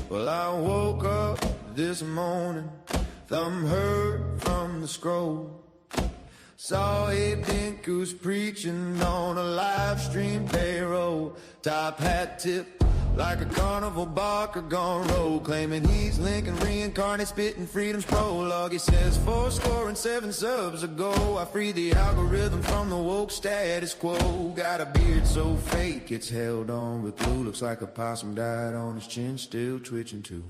Well, I woke up this morning, thumb hurt from the scroll. Saw Abe Dinkus preaching on a live stream payroll. Top hat tip like a carnival barker gone rogue, claiming he's Lincoln reincarnate, spitting freedom's prologue. He says 407 subs ago, I freed the algorithm from the woke status quo. Got a beard so fake it's held on with glue. Looks like a possum died on his chin, still twitching too.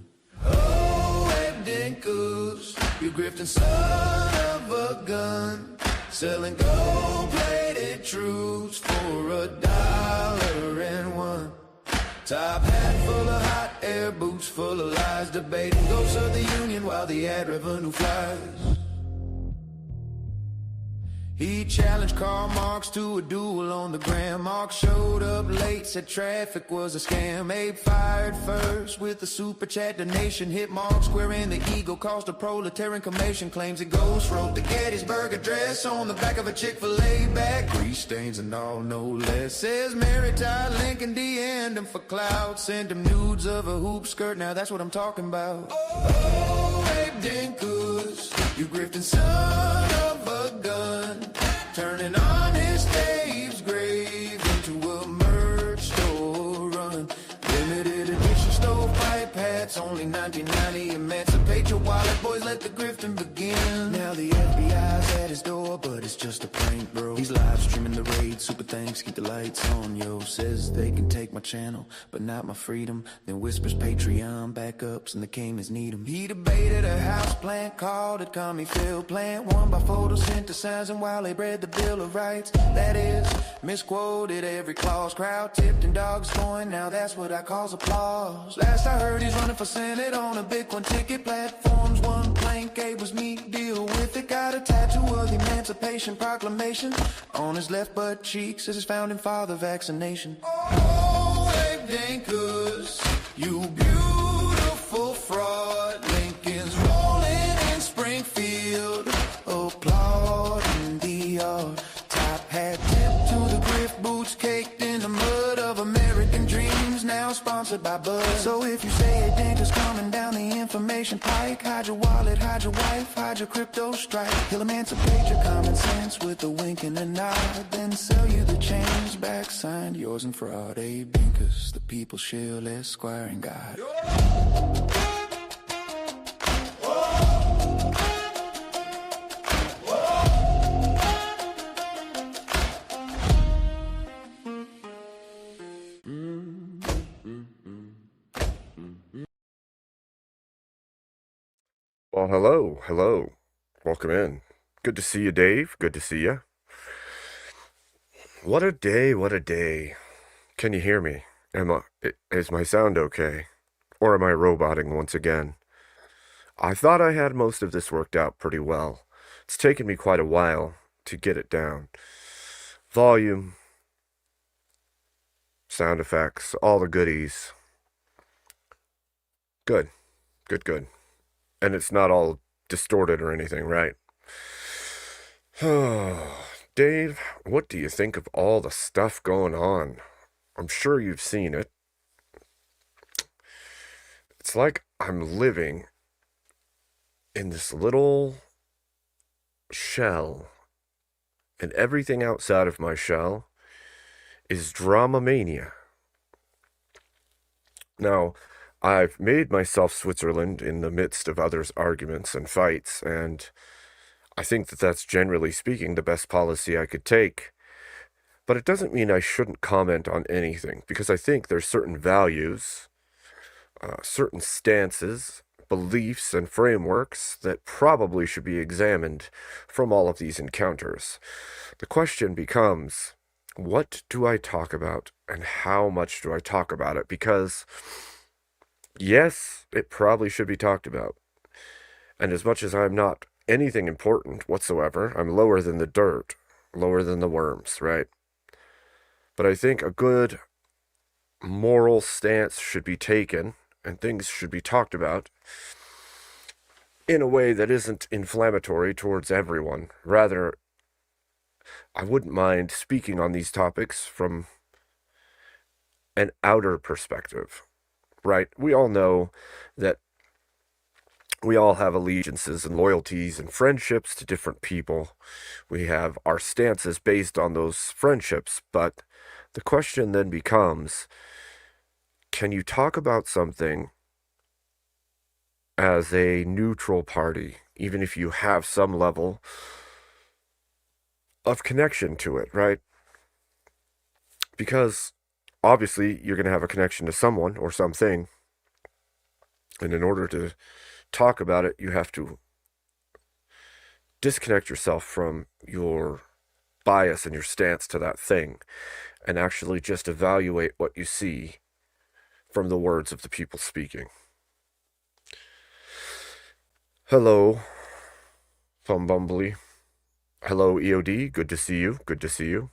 Oh, Abe Dinkus, you grifting son of a gun, selling gold-plated truths for $1.01. Top hat full of hot air, boots full of lies, debating ghosts of the union while the ad revenue flies. He challenged Karl Marx to a duel on the gram. Marx showed up late, said traffic was a scam. Abe fired first with a super chat donation. Hit Marx square in the ego, caused a proletarian commotion. Claims he ghost wrote the Gettysburg Address on the back of a Chick-fil-A bag. Grease stains and all, no less. Says Mary Todd Lincoln DM'd him for clout. Sent him nudes of a hoop skirt, now that's what I'm talking about. Oh, Abe Dinkus, you grifting son of a gun, turning Honest Dave's grave into a merch store run. Limited edition stovepipe hats, only $19.90. Emancipate your wallet, boys, let the grifting begin. Now the FBI's at his door, but it's just a prank, bro. He's live streaming the raid, super thanks, keep the lights on, yo. Says they can take my channel, but not my freedom. Then whispers Patreon backups and the Caymans need him. He debated a house plant, called it Commie Field Plant, won by photosynthesizing while they bred the Bill of Rights. That is, misquoted every clause, crowd tipped and dogs going, now that's what I call applause. Last I heard he's running for Senate on a Bitcoin ticket. Platforms, one plank, Abe was meat, deal with it. Got a tattoo of the Emancipation Proclamation on his left butt cheek, says his founding father vaccination. Oh, Abe Dinkus, you beautiful fraud. Lincoln's rolling in Springfield, applauding the yard. Top hat tip to the grift, boots caked in the mud of American dreams, now sponsored by Bud. So if you say Abe Dinkus coming down the information pike, hide your wallet, hide your wife, hide your crypto strike. He'll emancipate your common sense with a wink and a nod, then sell you the change back, signed yours and fraud. Abe Dinkus, the People's Shield, Esquire and God. Well, hello. Welcome in. Good to see you, Dave. Good to see you. What a day. Can you hear me? Is my sound okay? Or am I roboting once again? I thought I had most of this worked out pretty well. It's taken me quite a while to get it down. Volume, sound effects, all the goodies. Good. And it's not all distorted or anything, right? Dave, what do you think of all the stuff going on? I'm sure you've seen it. It's like I'm living in this little shell, and everything outside of my shell is drama mania. Now, I've made myself Switzerland in the midst of others' arguments and fights, and I think that that's generally speaking the best policy I could take. But it doesn't mean I shouldn't comment on anything, because I think there's certain values, certain stances, beliefs, and frameworks that probably should be examined from all of these encounters. The question becomes, what do I talk about, and how much do I talk about it? Because yes, it probably should be talked about. And as much as I'm not anything important whatsoever, I'm lower than the dirt, lower than the worms, right? But I think a good moral stance should be taken, and things should be talked about. in a way that isn't inflammatory towards everyone. Rather, I wouldn't mind speaking on these topics from an outer perspective, right? We all know that we all have allegiances and loyalties and friendships to different people. We have our stances based on those friendships, but the question then becomes, can you talk about something as a neutral party, even if you have some level of connection to it, right? Because obviously you're going to have a connection to someone or something, and in order to talk about it, you have to disconnect yourself from your bias and your stance to that thing and actually just evaluate what you see from the words of the people speaking. Hello, Thumb Bumbly. Hello, EOD. Good to see you. Good to see you.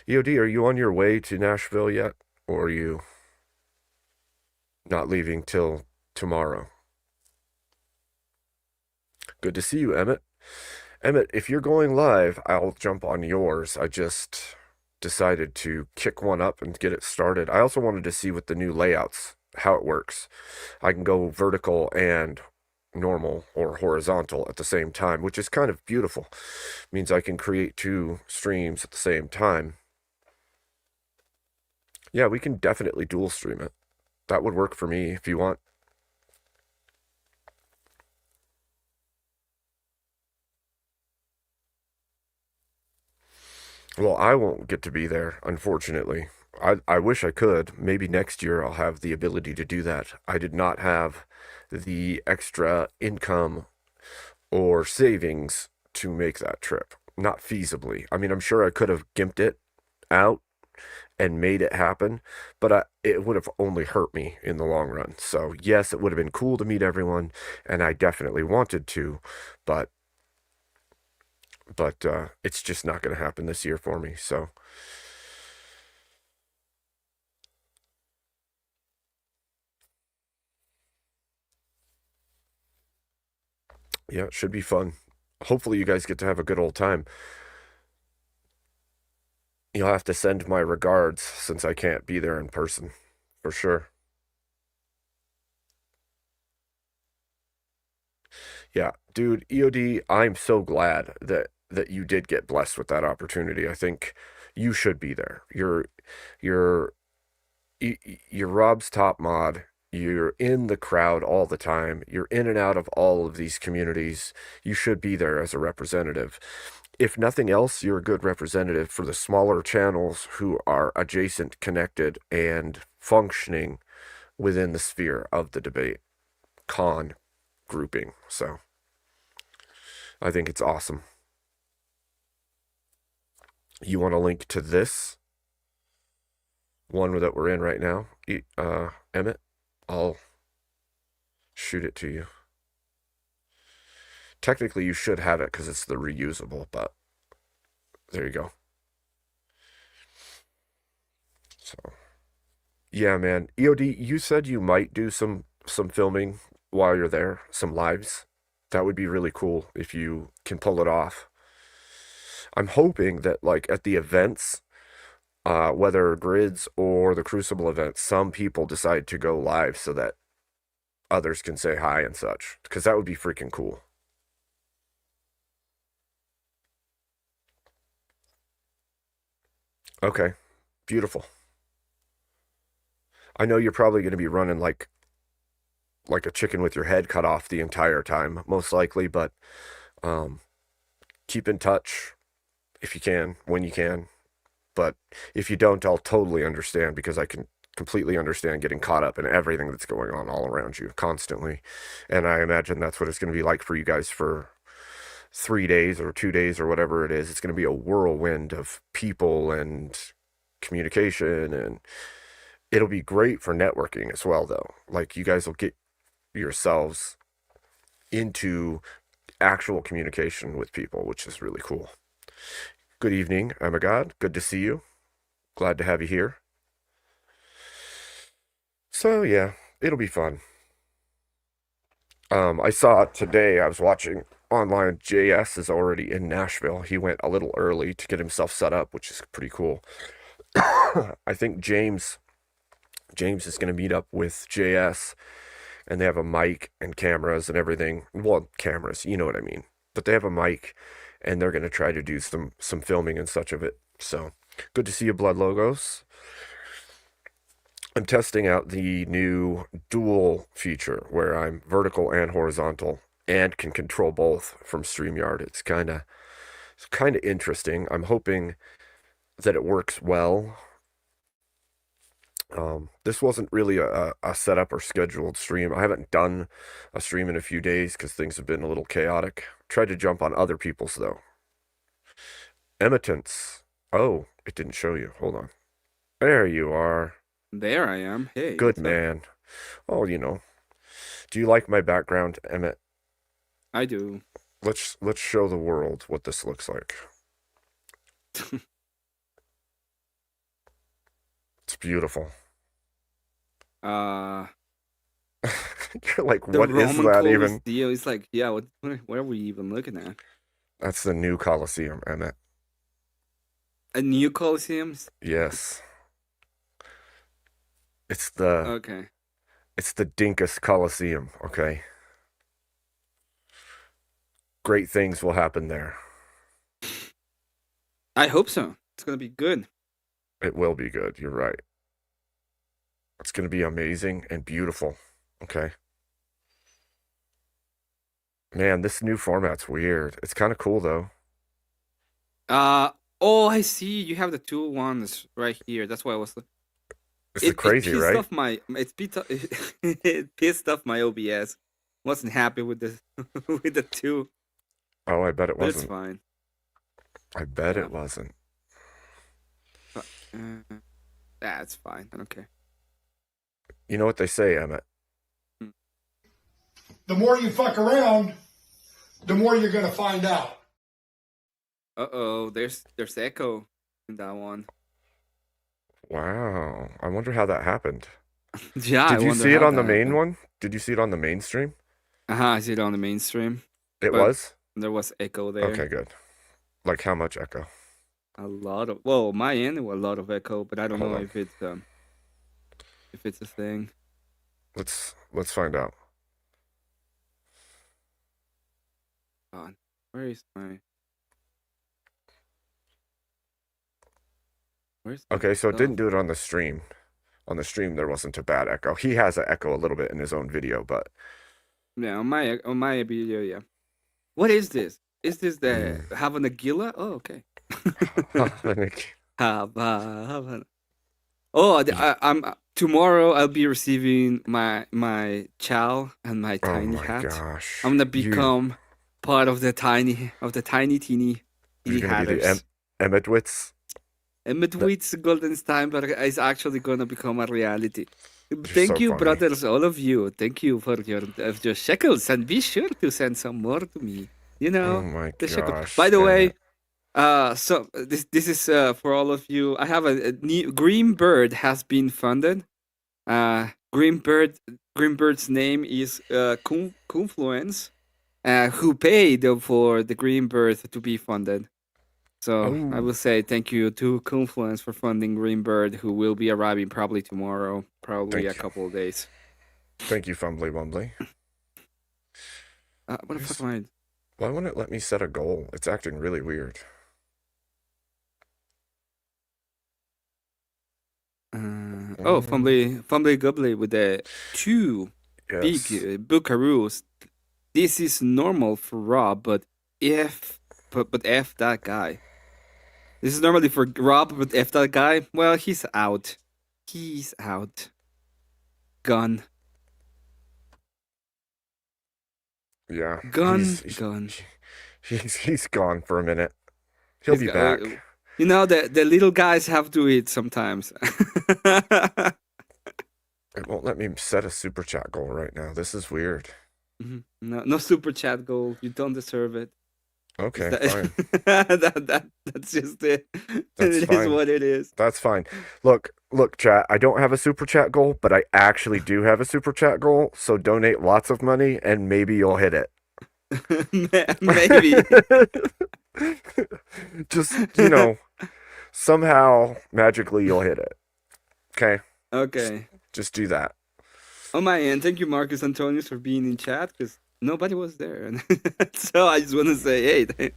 EOD, are you on your way to Nashville yet? Or are you not leaving till tomorrow? Good to see you, Emmett. Emmett, if you're going live, I'll jump on yours. I just decided to kick one up and get it started. I also wanted to see what the new layouts, how it works. I can go vertical and normal or horizontal at the same time, which is kind of beautiful. It means I can create two streams at the same time. Yeah, we can definitely dual stream it. That would work for me if you want. Well, I won't get to be there, unfortunately. I wish I could. Maybe next year I'll have the ability to do that. I did not have the extra income or savings to make that trip. Not feasibly. I mean, I'm sure I could have gimped it out and made it happen, but it would have only hurt me in the long run. So, yes, it would have been cool to meet everyone, and I definitely wanted to, but it's just not going to happen this year for me. So, yeah, it should be fun. Hopefully, you guys get to have a good old time. You'll have to send my regards since I can't be there in person, for sure. Yeah, dude, EOD, I'm so glad that you did get blessed with that opportunity. I think you should be there. You're you're Rob's top mod. You're in the crowd all the time. You're in and out of all of these communities. You should be there as a representative. If nothing else, you're a good representative for the smaller channels who are adjacent, connected, and functioning within the sphere of the debate con grouping. So I think it's awesome. You want a link to this one that we're in right now, Emmett? I'll shoot it to you. Technically, you should have it because it's the reusable, but there you go. So, yeah, man. EOD, you said you might do some filming while you're there, some lives. That would be really cool if you can pull it off. I'm hoping that like at the events, whether grids or the Crucible events, some people decide to go live so that others can say hi and such, because that would be freaking cool. Okay, beautiful. I know you're probably going to be running like a chicken with your head cut off the entire time, most likely, but um, keep in touch if you can, when you can. But if you don't, I'll totally understand because I can completely understand getting caught up in everything that's going on all around you constantly. And I imagine that's what it's going to be like for you guys for 3 days or 2 days or whatever it is. It's going to be a whirlwind of people and communication, and it'll be great for networking as well, though. Like, you guys will get yourselves into actual communication with people, which is really cool. Good evening, I'm a god. Good to see you. Glad to have you here. So, yeah, it'll be fun. I saw today, I was watching online, JS is already in Nashville. He went a little early to get himself set up, which is pretty cool. I think James is going to meet up with JS, and they have a mic and cameras and everything. Well, cameras, you know what I mean. But they have a mic, and they're going to try to do some filming and such of it. So good to see you, Blood Logos. I'm testing out the new dual feature where I'm vertical and horizontal and can control both from StreamYard. It's kind of interesting. I'm hoping that it works well. This wasn't really a setup or scheduled stream. I haven't done a stream in a few days because things have been a little chaotic. Tried to jump on other people's though. Emittance. Oh, it didn't show you. Hold on. There you are. There I am. Hey, Good what's up? man. Oh, do you like my background, Emmett? I do. Let's show the world what this looks like. It's beautiful. Uh, You're like, the what is Roman that even? Coliseum. It's like, yeah, what are we even looking at? That's the new Colosseum, Emmett. A new Coliseum? Yes. It's the Okay. it's the Dinkus Colosseum, okay? Great things will happen there. I hope so. It's gonna be good. It will be good. You're right. It's going to be amazing and beautiful. Okay. Man, this new format's weird. It's kind of cool though. Uh, oh, I see. You have the two ones right here. That's why I was. This is It crazy, pissed right? off my. It pissed off my OBS. Wasn't happy with the with the two, Oh, I bet it but it's wasn't. fine. I bet Yeah. it wasn't. But, that's fine. I don't care. You know what they say, Emmett? The more you fuck around, the more you're going to find out. Uh-oh, there's echo in that one. Wow. I wonder how that happened. Yeah, I Did you wonder see it how on that the main happened. one? Did you see it on the mainstream? I see it on the mainstream, It but was? there was echo Okay, there. good. Like how much echo? A lot of well, my end a lot of echo, but I don't Hold know on. if it's a thing. Let's find out. God, where is my where's my Okay, so it stuff? didn't do it on the stream. On the stream there wasn't a bad echo. He has an echo a little bit in his own video, but Yeah, on my video, yeah. What is this? Is this the mm. Havana Gila? Oh, okay. Havana. Oh, I'm tomorrow. I'll be receiving my chow and my Oh tiny my hat. gosh. I'm gonna You become part of the tiny you're teeny gonna be the hatters. Emmetwitz? That Midwit's Golden Steinberg is actually gonna become a reality. you're Thank so you, funny. brothers, all of you. Thank you for your shekels, and be sure to send some more to me. You Oh know, my the shekel. By gosh, the way, Emmett. so this is for all of you. I have a new Green Bird has been funded. Uh, Green Bird Green Bird's name is Confluence, who paid for the Green Bird to be funded. So I Oh, will say thank you to Confluence for funding Greenbird, who will be arriving probably tomorrow, probably a thank you. couple of days. Thank you, Fumbly Wumbly. What the fuck Where's, am why won't it let me set a goal? It's acting really weird. I? Oh, Mm, Fumbly Gubbly with the two big yes. Buckaroos. This is normal for Rob, but F that guy. This is normally for Rob, but F that guy. Well, he's out. He's out. Gone. Yeah. Gone. He's Gone. he's gone for a minute. He'll He's be got. back. You know the little guys have to eat sometimes. It won't let me set a super chat goal right now. This is weird. No super chat goal. You don't deserve it. Okay, That, fine. that's just it. That's It is fine. what it is. That's fine. Look, chat. I don't have a super chat goal, but I actually do have a super chat goal. So donate lots of money, and maybe you'll hit it. Maybe. Just somehow magically you'll hit it. Okay, Okay. just do that. On my end, thank you, Marcus Antonius, for being in chat because nobody was there. So I just want to say, hey,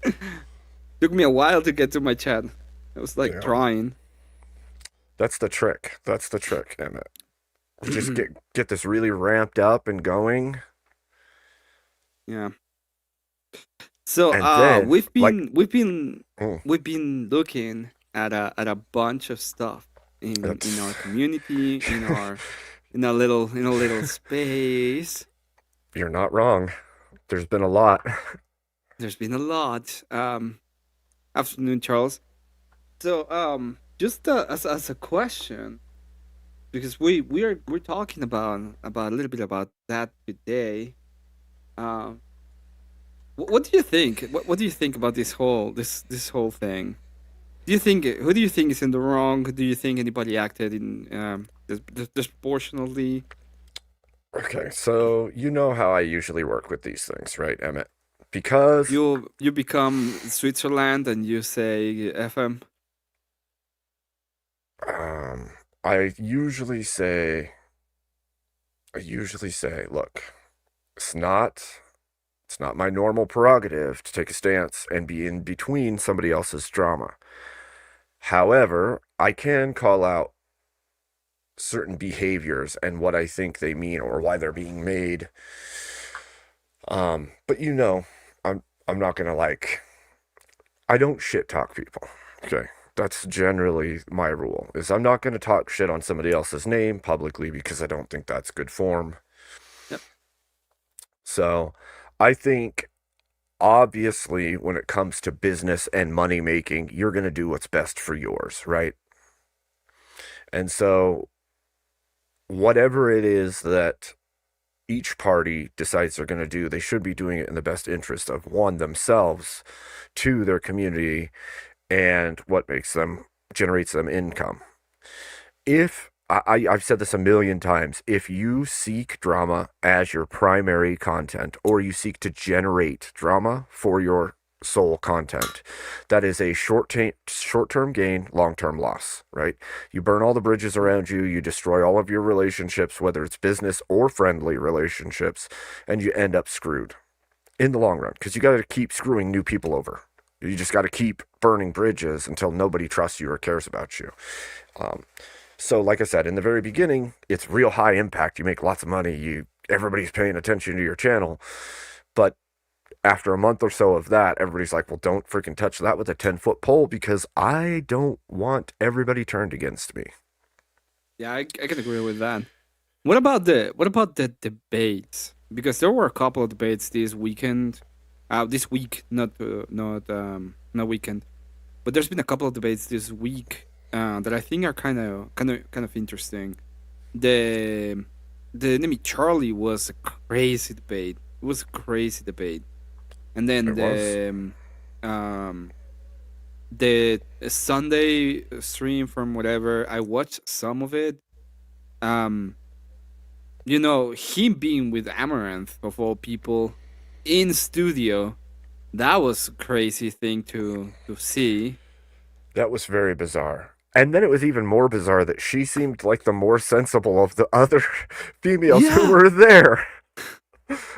took me a while to get to my chat. I was like Yeah. trying. That's the trick. That's the trick, Emmett. Just get this really ramped up and going, Yeah. So and then we've like, been mm, we've been looking at a bunch of stuff in our that's community, in a little space. you're not wrong. There's been a lot. There's been a lot. Afternoon, Charles. So just as a question, because we're talking about a little bit about that today. Um, what do you think? What do you think about this whole thing? Do you think who do you think is in the wrong? Do you think anybody acted in disproportionately? Okay, so you know how I usually work with these things, right, Emmett? Because You become Switzerland and you say FM. um, I usually say, look, it's not it's not my normal prerogative to take a stance and be in between somebody else's drama. However, I can call out certain behaviors and what I think they mean or why they're being made. But I'm not gonna I don't shit talk people. Okay. That's generally my rule. Is I'm not gonna talk shit on somebody else's name publicly because I don't think that's good form. Yep. So I think obviously when it comes to business and money making, you're gonna do what's best for yours, right? And so whatever it is that each party decides they're going to do, they should be doing it in the best interest of one, themselves, two, their community, and what generates them income. If I've said this a million times, if you seek drama as your primary content, or you seek to generate drama for your sole content, that is a short-term gain, long-term loss, right? You burn all the bridges around you, you destroy all of your relationships, whether it's business or friendly relationships, and you end up screwed in the long run because you got to keep screwing new people over. You just got to keep burning bridges until nobody trusts you or cares about you. So like I said, in the very beginning, it's real high impact. You make lots of money. Everybody's paying attention to your channel. But after a month or so of that, everybody's like, well, don't freaking touch that with a 10-foot pole because I don't want everybody turned against me. Yeah, I can agree with that. What about the debates? Because there were a couple of debates this weekend, this week, not weekend, but there's been a couple of debates this week that I think are kind of interesting. The enemy Charlie was a crazy debate. It was a crazy debate, and then the Sunday stream from whatever I watched some of it. Him being with Amaranth of all people in studio, that was a crazy thing to see. That was very bizarre. And then it was even more bizarre that she seemed like the more sensible of the other females who were there.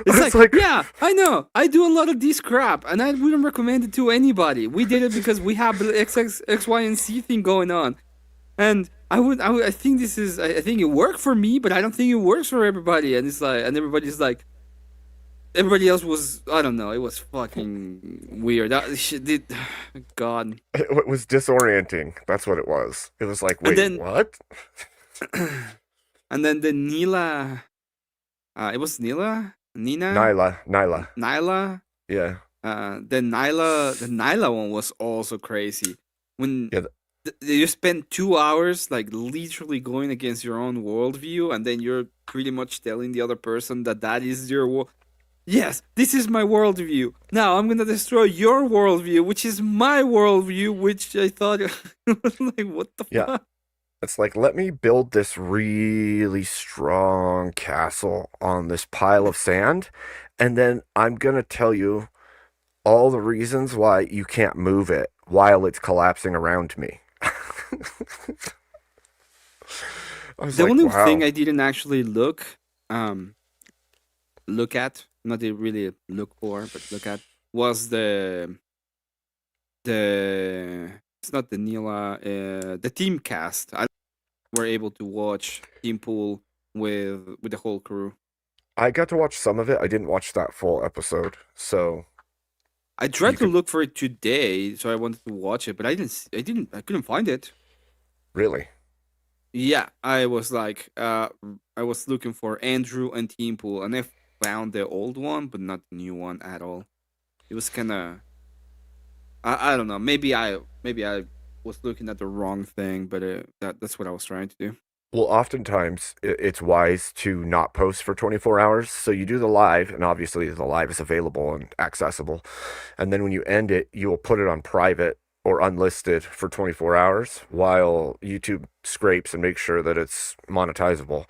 It's like, yeah, I know. I do a lot of this crap, and I wouldn't recommend it to anybody. We did it because we have the X, Y, and Z thing going on. And I think I think it worked for me, but I don't think it works for everybody. And it's like, and everybody's like, everybody else was, I don't know, it was fucking weird. God. It was disorienting. That's what it was. It was like, wait, what? And then the Nila, it was Nila? Nina? Nyla. Yeah. The Nyla one was also crazy. When you spend 2 hours like literally going against your own worldview, and then you're pretty much telling the other person that is your world. yes, this is my worldview. Now I'm gonna destroy your worldview, which is my worldview, which I thought was like, what the Yeah, fuck? it's like, let me build this really strong castle on this pile of sand, and then I'm gonna tell you all the reasons why you can't move it while it's collapsing around me. I was The like, only thing wow. I didn't actually um, look at, not really look for, but look at, was the it's not the Nila, the team cast. I were able to watch Team Pool with the whole crew. I got to watch some of it. I didn't watch that full episode, so I you tried to could look for it today, so I wanted to watch it, but I couldn't find it. really. Yeah, I was like, I was looking for Andrew and Team Pool, and I found the old one, but not the new one at all. It was kind of, I don't know. Maybe I was looking at the wrong thing, but that's what I was trying to do. Well, oftentimes it's wise to not post for 24 hours. So you do the live, and obviously the live is available and accessible. And then when you end it, you will put it on private or unlisted for 24 hours while YouTube scrapes and makes sure that it's monetizable.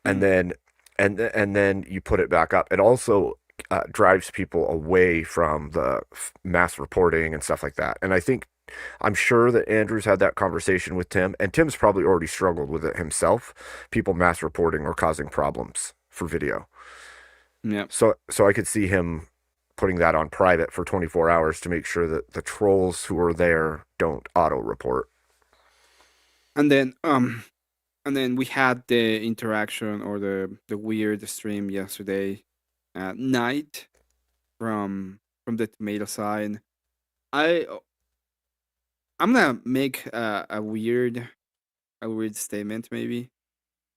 And Mm. then and then you put it back up. It also drives people away from the mass reporting and stuff like that. And I'm sure that Andrew's had that conversation with Tim, and Tim's probably already struggled with it himself. People mass reporting or causing problems for video. Yeah. So I could see him putting that on private for 24 hours to make sure that the trolls who are there don't auto report. And then we had the interaction or the weird stream yesterday at night from the tomato side. I I'm gonna make a weird statement maybe,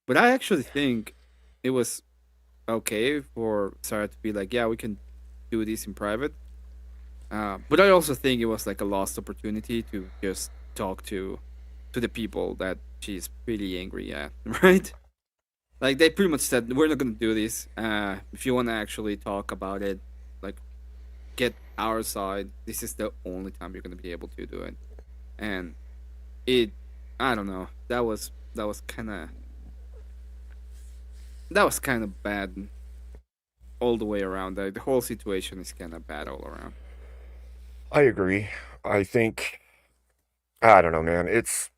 but I actually think it was okay for Sarah to be like, yeah, we can do this in private. But I also think it was like a lost opportunity to just talk to the people that she's pretty angry at, right? Like they pretty much said, we're not gonna do this. If you want to actually talk about it, like get our side, this is the only time you're gonna be able to do it. And it, I don't know, that was kind of bad all the way around. The whole situation is kind of bad all around. I agree. I think I don't know, man. It's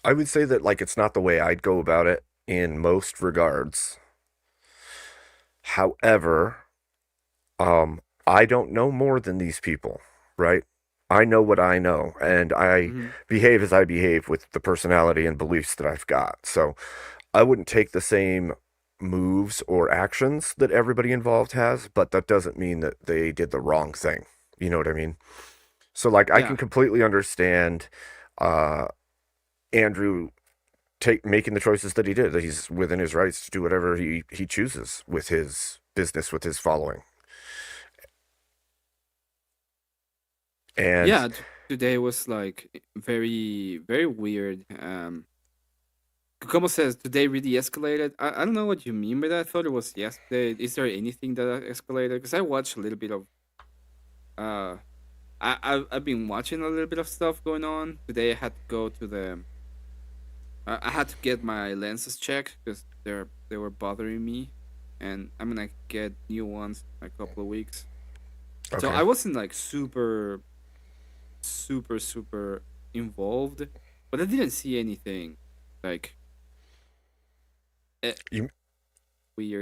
I would say that like it's not the way I'd go about it in most regards. However, I don't know more than these people, right? I know what I know, and I Hmm. behave as I behave with the personality and beliefs that I've got. So I wouldn't take the same moves or actions that everybody involved has, but that doesn't mean that they did the wrong thing. You know what I mean? So like I can Yeah, completely understand uh Andrew take making the choices that he did, that he's within his rights to do whatever he chooses with his business, with his following. And yeah. Today was like very weird. Kokomo says today really escalated. I don't know what you mean by that. I thought it was yesterday. Is there anything that escalated? Because I watched a little bit of. Uh, I've been watching a little bit of stuff going on today. I had to go to the. I had to get my lenses checked because they were bothering me, and I'm gonna get new ones in a couple of weeks. So okay. I wasn't like super involved, but I didn't see anything like eh, You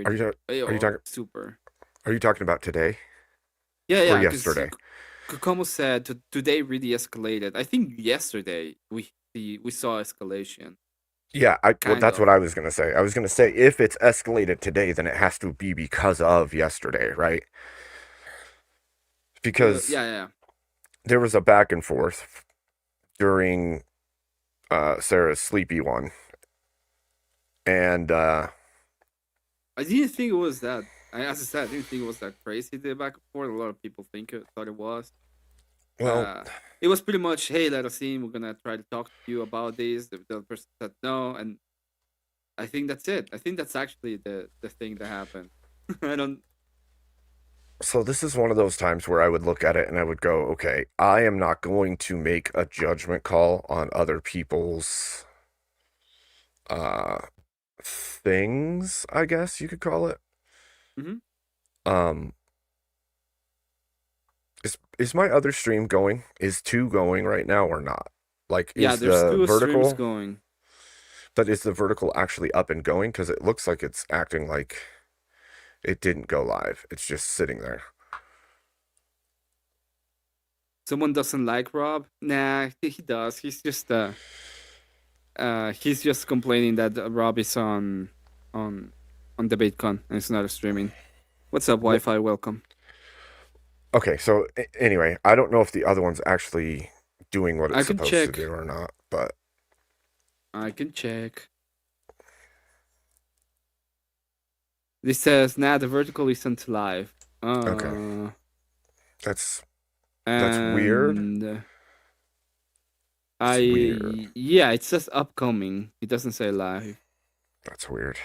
are weird you are you or talking super. are you talking about today Yeah, or yeah, because yesterday? Kokomo said today really escalated. I think yesterday we saw escalation, Yeah, well, kind that's of. what I was gonna say. I was gonna say if it's escalated today, then it has to be because of yesterday, right? Because Yeah, yeah. there was a back and forth during Sarah's sleepy one, and I didn't think it was that. As I said, I didn't think it was that crazy the back and forth. A lot of people thought it was. well, Uh, it was pretty much, hey, let us in. We're gonna try to talk to you about this. The other person said no, and I think that's it. I think that's actually the thing that happened. I don't. So this is one of those times where I would look at it and I would go, okay, I am not going to make a judgment call on other people's uh things, I guess you could call it. Mhm. Um is my other stream going? Is 2 going right now or not? Like Yeah, is there's the two streams vertical, going. but is the vertical actually up and going? Because it looks like it's acting like it didn't go live. It's just sitting there. Someone doesn't like Rob. Nah, he does. He's just complaining that Rob is on on DebateCon and it's not streaming. What's up, Wh- Wi-Fi? Welcome. Okay, so anyway, I don't know if the other one's actually doing what I it's can supposed to check. do or not, but I can check. This says, nah, the vertical isn't live. okay. That's that's weird. And It's weird. yeah, it says upcoming. It doesn't say live. That's weird.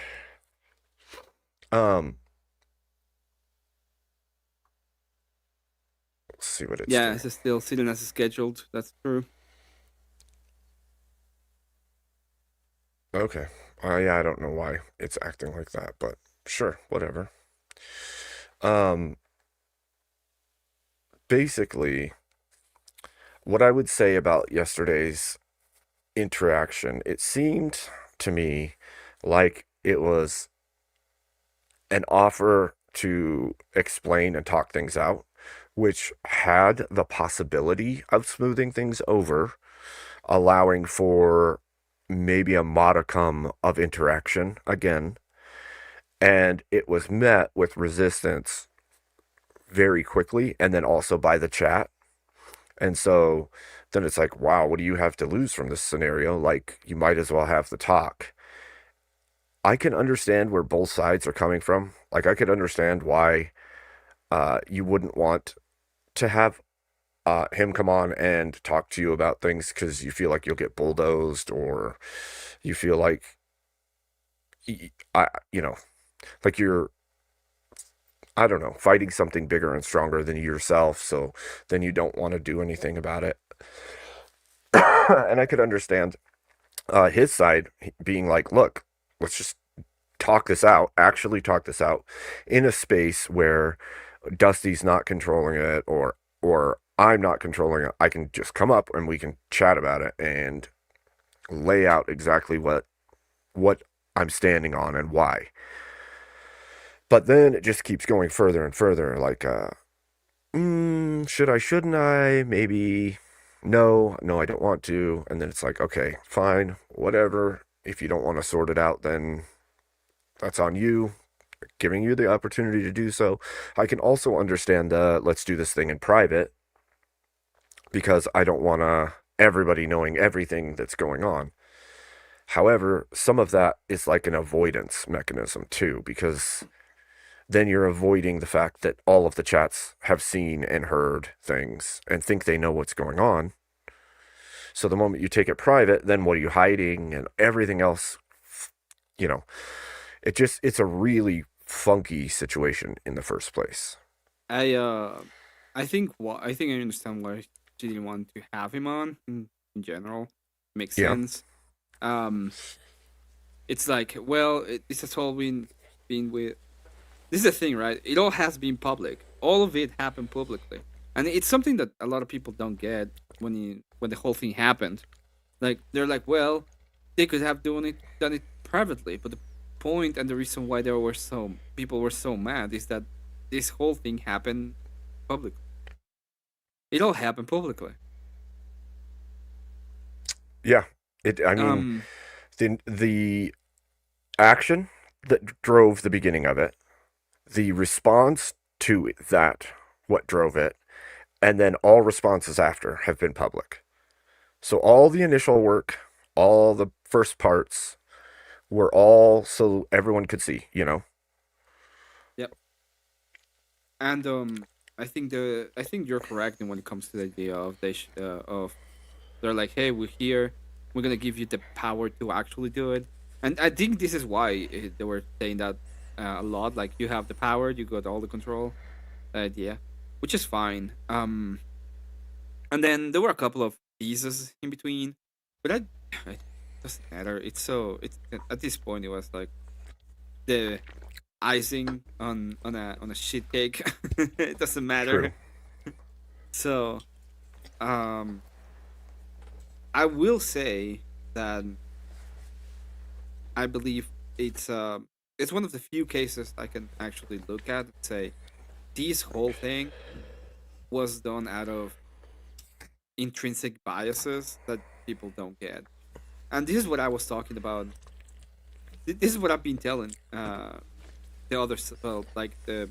Um, let's see what it's Yeah, doing. it's still sitting as scheduled. That's true. Okay. Yeah, I don't know why it's acting like that, but sure, whatever. Um, basically, what I would say about yesterday's interaction, it seemed to me like it was an offer to explain and talk things out, which had the possibility of smoothing things over, allowing for maybe a modicum of interaction again. And it was met with resistance very quickly, and then also by the chat. And so then it's like, wow, what do you have to lose from this scenario? Like, you might as well have the talk. I can understand where both sides are coming from. Like, I could understand why you wouldn't want to have him come on and talk to you about things because you feel like you'll get bulldozed, or you feel like, I, you know, like you're, I don't know, fighting something bigger and stronger than yourself. So then you don't want to do anything about it. And I could understand his side being like, look, let's just talk this out, actually talk this out in a space where Dusty's not controlling it, or I'm not controlling it. I can just come up and we can chat about it and lay out exactly what I'm standing on and why. But then it just keeps going further and further. Like, should I? Shouldn't I? Maybe. No, no, I don't want to. And then it's like, okay, fine, whatever. If you don't want to sort it out, then that's on you. Giving you the opportunity to do so. I can also understand let's do this thing in private because I don't want everybody knowing everything that's going on. However, some of that is like an avoidance mechanism too, because then you're avoiding the fact that all of the chats have seen and heard things and think they know what's going on. So the moment you take it private, then what are you hiding and everything else, you know, it's a really funky situation in the first place. I uh, I think I understand why she didn't want to have him on in general. Makes Yeah. sense. Um, it's like, well, this has all been with. This is the thing, right? It all has been public. All of it happened publicly, and it's something that a lot of people don't get when the whole thing happened. Like they're like, well, they could have done it privately, but the point and the reason why there were so people were so mad is that this whole thing happened publicly. It all happened publicly. Yeah. I mean, Um, the action that drove the beginning of it, the response to that, what drove it, and then all responses after have been public. So all the initial work, all the first parts were all so everyone could see, you know? yep. And I think you're correct in when it comes to the idea of of they're like, hey, we're here, we're gonna give you the power to actually do it. And I think this is why they were saying that a lot. Like, you have the power, you got all the control. Idea, which is fine. And then there were a couple of pieces in between, but it doesn't matter. It's at this point it was like the icing on a shit cake. It doesn't True. matter. So, um, I will say that I believe it's one of the few cases I can actually look at and say this whole thing was done out of intrinsic biases that people don't get. And this is what I was talking about. This is what I've been telling the others. Well, like the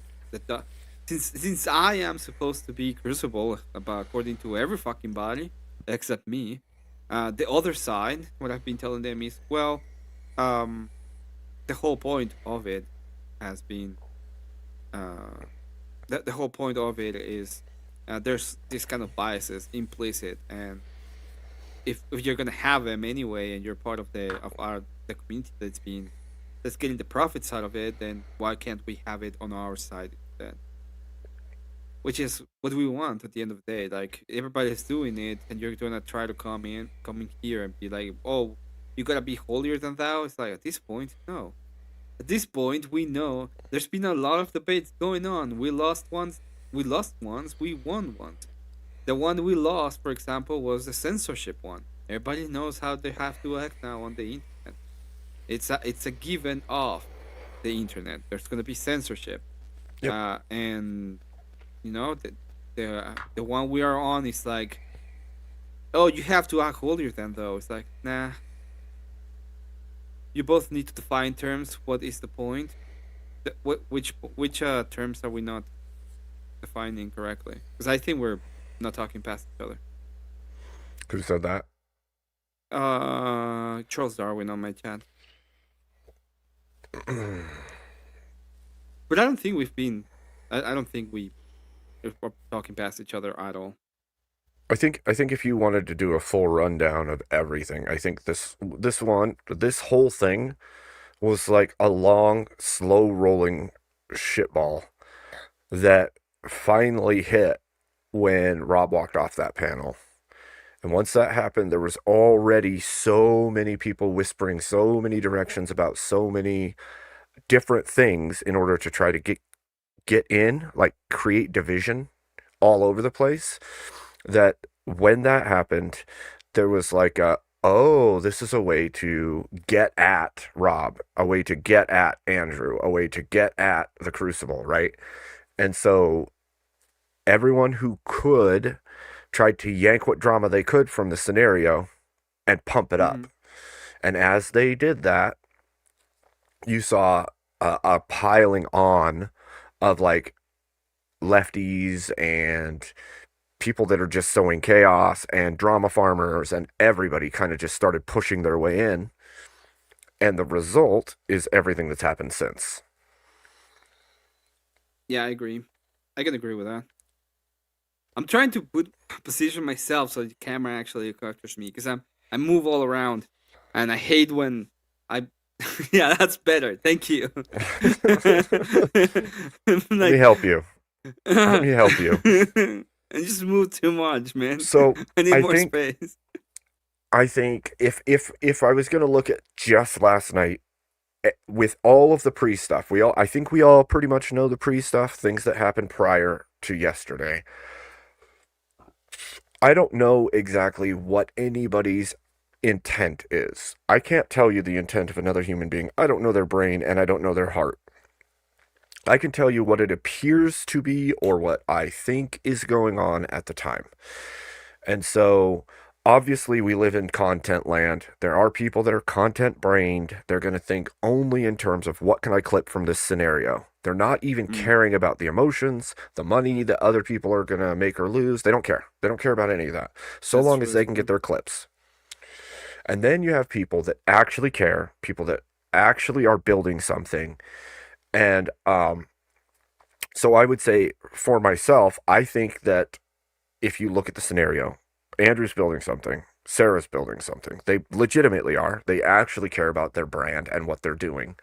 since I am supposed to be crucible about according to every fucking body except me. The other side, what I've been telling them is, well, um, the whole point of it has been the whole point of it is there's this kind of biases implicit, and if you're gonna have them anyway, and you're part of the community that's getting the profits out of it, then why can't we have it on our side instead? Which is what we want at the end of the day. Like, everybody's doing it, and you're gonna try to come in here and be like, oh, you gotta be holier than thou. It's like, at this point, no. At this point, we know there's been a lot of debates going on. We lost once, we won once. The one we lost, for example, was the censorship one. Everybody knows how they have to act now on the internet. It's a given of the internet. There's gonna be censorship, Yep. and the one we are on is like, oh, you have to act holier than though. It's like, nah. You both need to define terms. What is the point? Which terms are we not defining correctly? Because I think we're not talking past each other. Who said that? Charles Darwin on my chat. But I don't think we've been. I don't think we're talking past each other at all. I think if you wanted to do a full rundown of everything, I think this whole thing was like a long, slow rolling shitball that finally hit when Rob walked off that panel. And once that happened, there was already so many people whispering so many directions about so many different things in order to try to get in, like create division all over the place, that when that happened, there was like oh, this is a way to get at Rob, a way to get at Andrew, a way to get at the Crucible, right? And so everyone who could tried to yank what drama they could from the scenario and pump it Mm-hmm. up. And as they did that, you saw a piling on of like lefties and people that are just sowing chaos and drama farmers, and everybody kind of just started pushing their way in. And the result is everything that's happened since. Yeah, I agree. I can agree with that. I'm trying to position myself so the camera actually captures me, because I move all around, and I hate when I. Yeah, that's better. Thank you. Let me Like, help you. Let me help you. I just move too much, man. So I need I more think space. I think if I was gonna look at just last night, with all of the pre stuff, I think we all pretty much know the pre stuff, things that happened prior to yesterday. I don't know exactly what anybody's intent is. I can't tell you the intent of another human being. I don't know their brain and I don't know their heart. I can tell you what it appears to be or what I think is going on at the time. And so, obviously, we live in content land. There are people that are content brained. They're going to think only in terms of what can I clip from this scenario. They're not even Mm, caring about the emotions, the money that other people are going to make or lose. They don't care. They don't care about any of that. So that's long true as as they can well. get their clips. And then you have people that actually care, people that actually are building something. And so I would say for myself, I think that if you look at the scenario, Andrew's building something. Sarah's building something. They legitimately are. They actually care about their brand and what they're doing.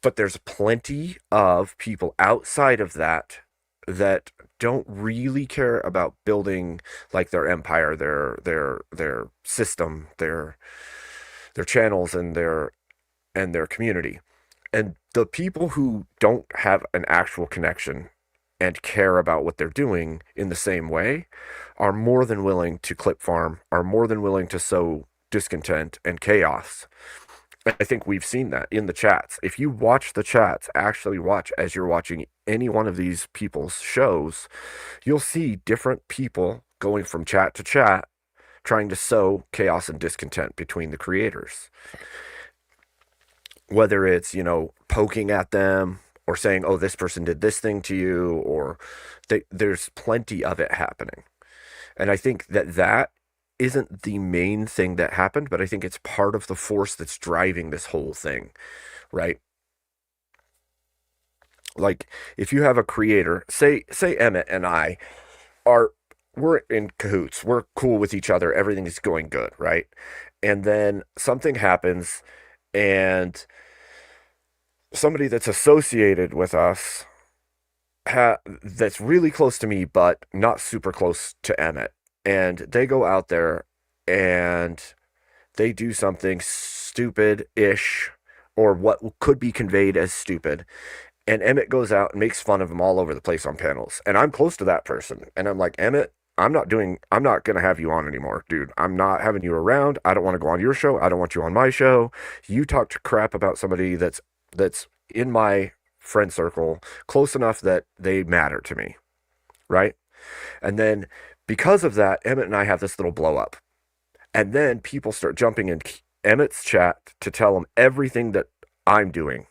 But there's plenty of people outside of that that don't really care about building like their empire, their system, their channels and their community. And the people who don't have an actual connection and care about what they're doing in the same way are more than willing to clip farm, are more than willing to sow discontent and chaos. I think we've seen that in the chats. If you watch the chats, actually watch as you're watching any one of these people's shows, you'll see different people going from chat to chat trying to sow chaos and discontent between the creators. Whether it's, poking at them or saying, oh, this person did this thing to you, or there's plenty of it happening. And I think that isn't the main thing that happened, but I think it's part of the force that's driving this whole thing, right? Like, if you have a creator, say Emmett and I we're in cahoots, we're cool with each other, everything is going good, right? And then something happens, and somebody that's associated with us that's really close to me, but not super close to Emmett. And they go out there and they do something stupid-ish, or what could be conveyed as stupid. And Emmett goes out and makes fun of him all over the place on panels. And I'm close to that person. And I'm like, Emmett, I'm not going to have you on anymore, dude. I'm not having you around. I don't want to go on your show. I don't want you on my show. You talk crap about somebody that's in my friend circle close enough that they matter to me, right? And then because of that, Emmett and I have this little blow up. And then people start jumping in Emmett's chat to tell him everything that I'm doing.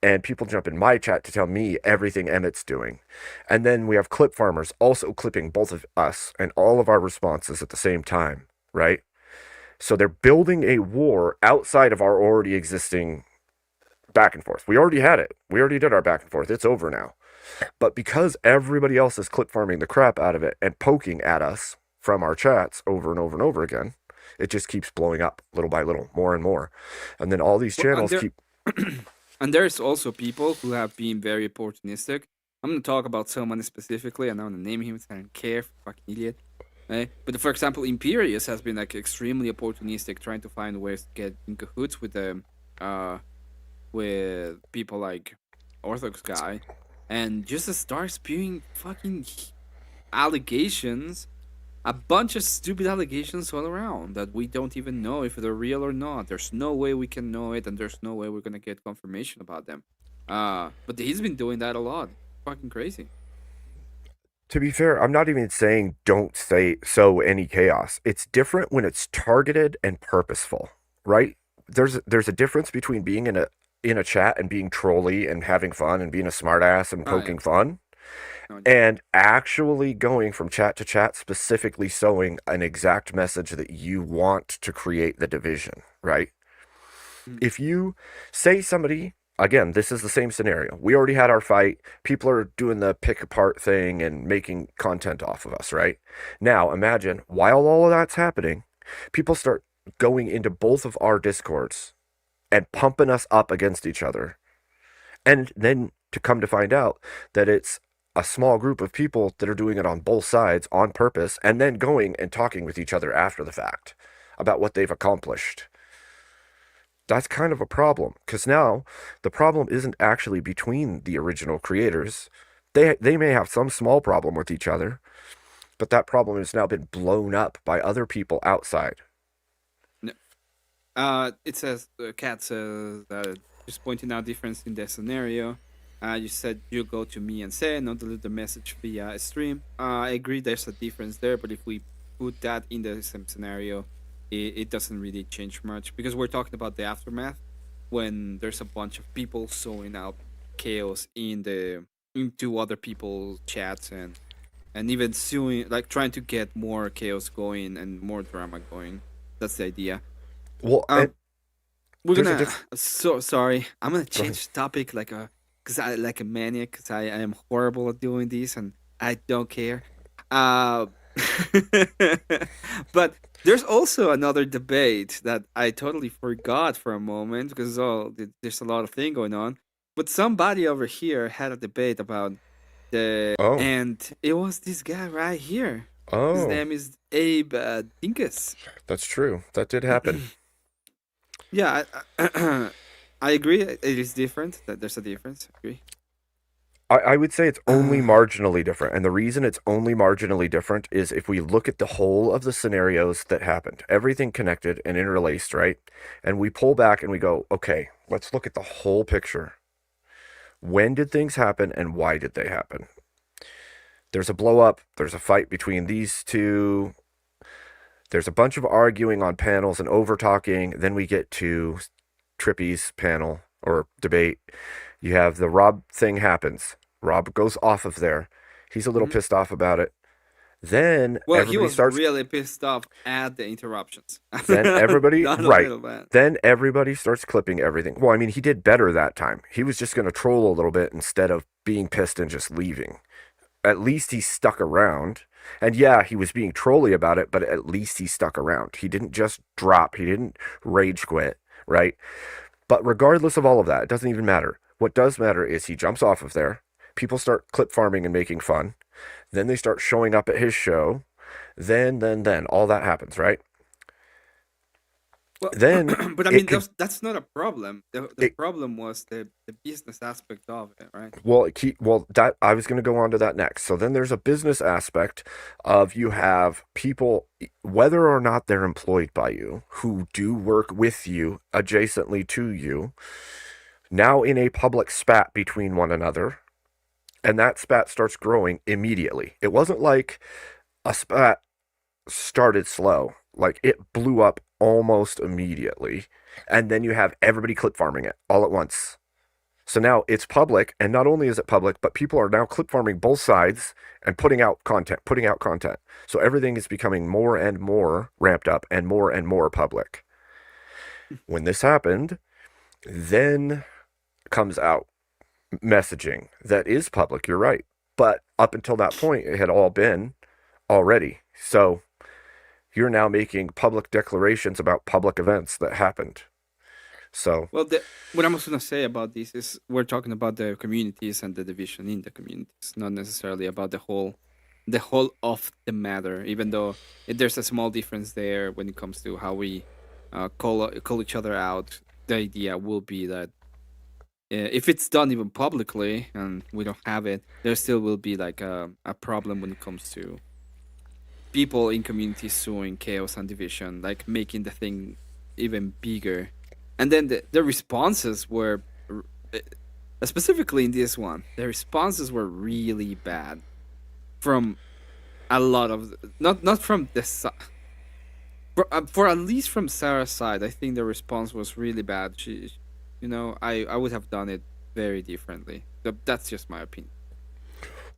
And people jump in my chat to tell me everything Emmett's doing. And then we have clip farmers also clipping both of us and all of our responses at the same time, right? So they're building a war outside of our already existing back and forth. We already had it. We already did our back and forth. It's over now. But because everybody else is clip farming the crap out of it and poking at us from our chats over and over and over again, it just keeps blowing up little by little, more and more. And then all these channels keep... And there's also people who have been very opportunistic. I'm going to talk about someone specifically, and I'm going to name him, I don't care, fucking idiot. Right? But for example, Imperius has been like extremely opportunistic, trying to find ways to get in cahoots with people like Orthox guy, and just start spewing fucking allegations, a bunch of stupid allegations all around that we don't even know if they're real or not. There's no way we can know it, and there's no way we're gonna get confirmation about them. But he's been doing that a lot. Fucking crazy. To be fair, I'm not even saying don't sow any chaos. It's different when it's targeted and purposeful, right? There's a difference between being in a chat and being trolly and having fun and being a smartass and poking fun, and actually going from chat to chat, specifically sowing an exact message that you want to create the division, right? If you say somebody, again, this is the same scenario. We already had our fight. People are doing the pick apart thing and making content off of us, right? Now, imagine while all of that's happening, people start going into both of our Discords and pumping us up against each other. And then to come to find out that it's a small group of people that are doing it on both sides on purpose, and then going and talking with each other after the fact about what they've accomplished. That's kind of a problem, because now the problem isn't actually between the original creators. They may have some small problem with each other, but that problem has now been blown up by other people outside. It says, Cat says that just pointing out difference in the scenario. You said you go to me and say, not delete the message via stream. I agree there's a difference there, but if we put that in the same scenario, it doesn't really change much, because we're talking about the aftermath when there's a bunch of people sowing out chaos into other people's chats and even suing, like trying to get more chaos going and more drama going. That's the idea. Well, we're gonna. So sorry, I'm gonna change the topic like a maniac. Because I am horrible at doing this and I don't care. But there's also another debate that I totally forgot for a moment because there's a lot of thing going on. But somebody over here had a debate about Oh, and it was this guy right here. His oh, name is Abe Dinkus. that's true. That did happen. Yeah, I agree. It is different. That there's a difference. I agree. I would say it's only Uh, marginally different. And the reason it's only marginally different is if we look at the whole of the scenarios that happened, everything connected and interlaced, right? And we pull back and we go, okay, let's look at the whole picture. When did things happen and why did they happen? There's a blow up, there's a fight between these two, there's a bunch of arguing on panels and over talking. Then we get to Trippy's panel or debate. You have the Rob thing happens. Rob goes off of there. He's a little mhm. pissed off about it. Then Well, he everybody was starts. really pissed off at the interruptions. Then everybody, Not a right. little bit. Then everybody starts clipping everything. Well, I mean, he did better that time. He was just going to troll a little bit instead of being pissed and just leaving. At least he stuck around. And yeah, he was being trolly about it, but at least he stuck around. He didn't just drop, he didn't rage quit, right? But regardless of all of that, it doesn't even matter. What does matter is he jumps off of there. People start clip farming and making fun. Then they start showing up at his show. Then, all that happens, right? Well, Then but I it mean, could, that's not a problem. The it, problem was the business aspect of it, right? that I was going to go on to that next. So then there's a business aspect of you have people, whether or not they're employed by you, who do work with you adjacently to you, now in a public spat between one another, and that spat starts growing immediately. It wasn't like a spat started slow, like it blew up almost immediately, and then you have everybody clip farming it all at once. So now it's public, and not only is it public, but people are now clip farming both sides and putting out content, putting out content. So everything is becoming more and more ramped up and more public. When this happened, then comes out messaging that is public, you're right. But up until that point, it had all been already. So you're now making public declarations about public events that happened. So, Well, what I was gonna say about this is we're talking about the communities and the division in the communities, not necessarily about the whole of the matter. Even though there's a small difference there when it comes to how we call each other out. The idea will be that if it's done even publicly and we don't have it, there still will be like a problem when it comes to people in communities suing chaos and division, like making the thing even bigger. And then the responses were, uh, specifically in this one, the responses were really bad from a lot of not from the side. For at least from Sarah's side, I think the response was really bad. I would have done it very differently. That's just my opinion.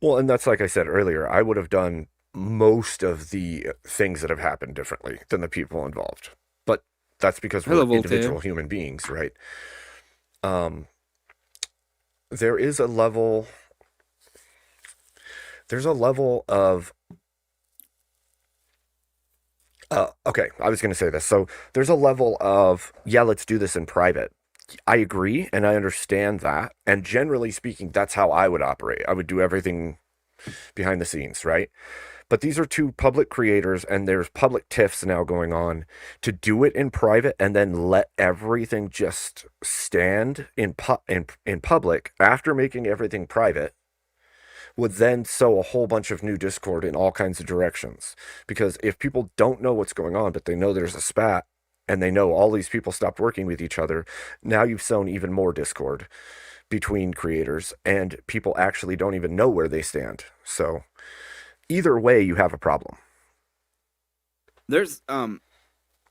well, and that's like I said earlier, I would have done most of the things that have happened differently than the people involved. But that's because we're Hello, Voltaire. individual human beings, right? Um, there is a level, there's a level of, okay, I was going to say this. So there's a level of, yeah, let's do this in private. I agree and I understand that. And generally speaking, that's how I would operate. I would do everything behind the scenes, right? But these are two public creators, and there's public tiffs now going on. To do it in private and then let everything just stand in public after making everything private would then sow a whole bunch of new discord in all kinds of directions. Because if people don't know what's going on, but they know there's a spat and they know all these people stopped working with each other, now you've sown even more discord between creators, and people actually don't even know where they stand. So either way, you have a problem. There's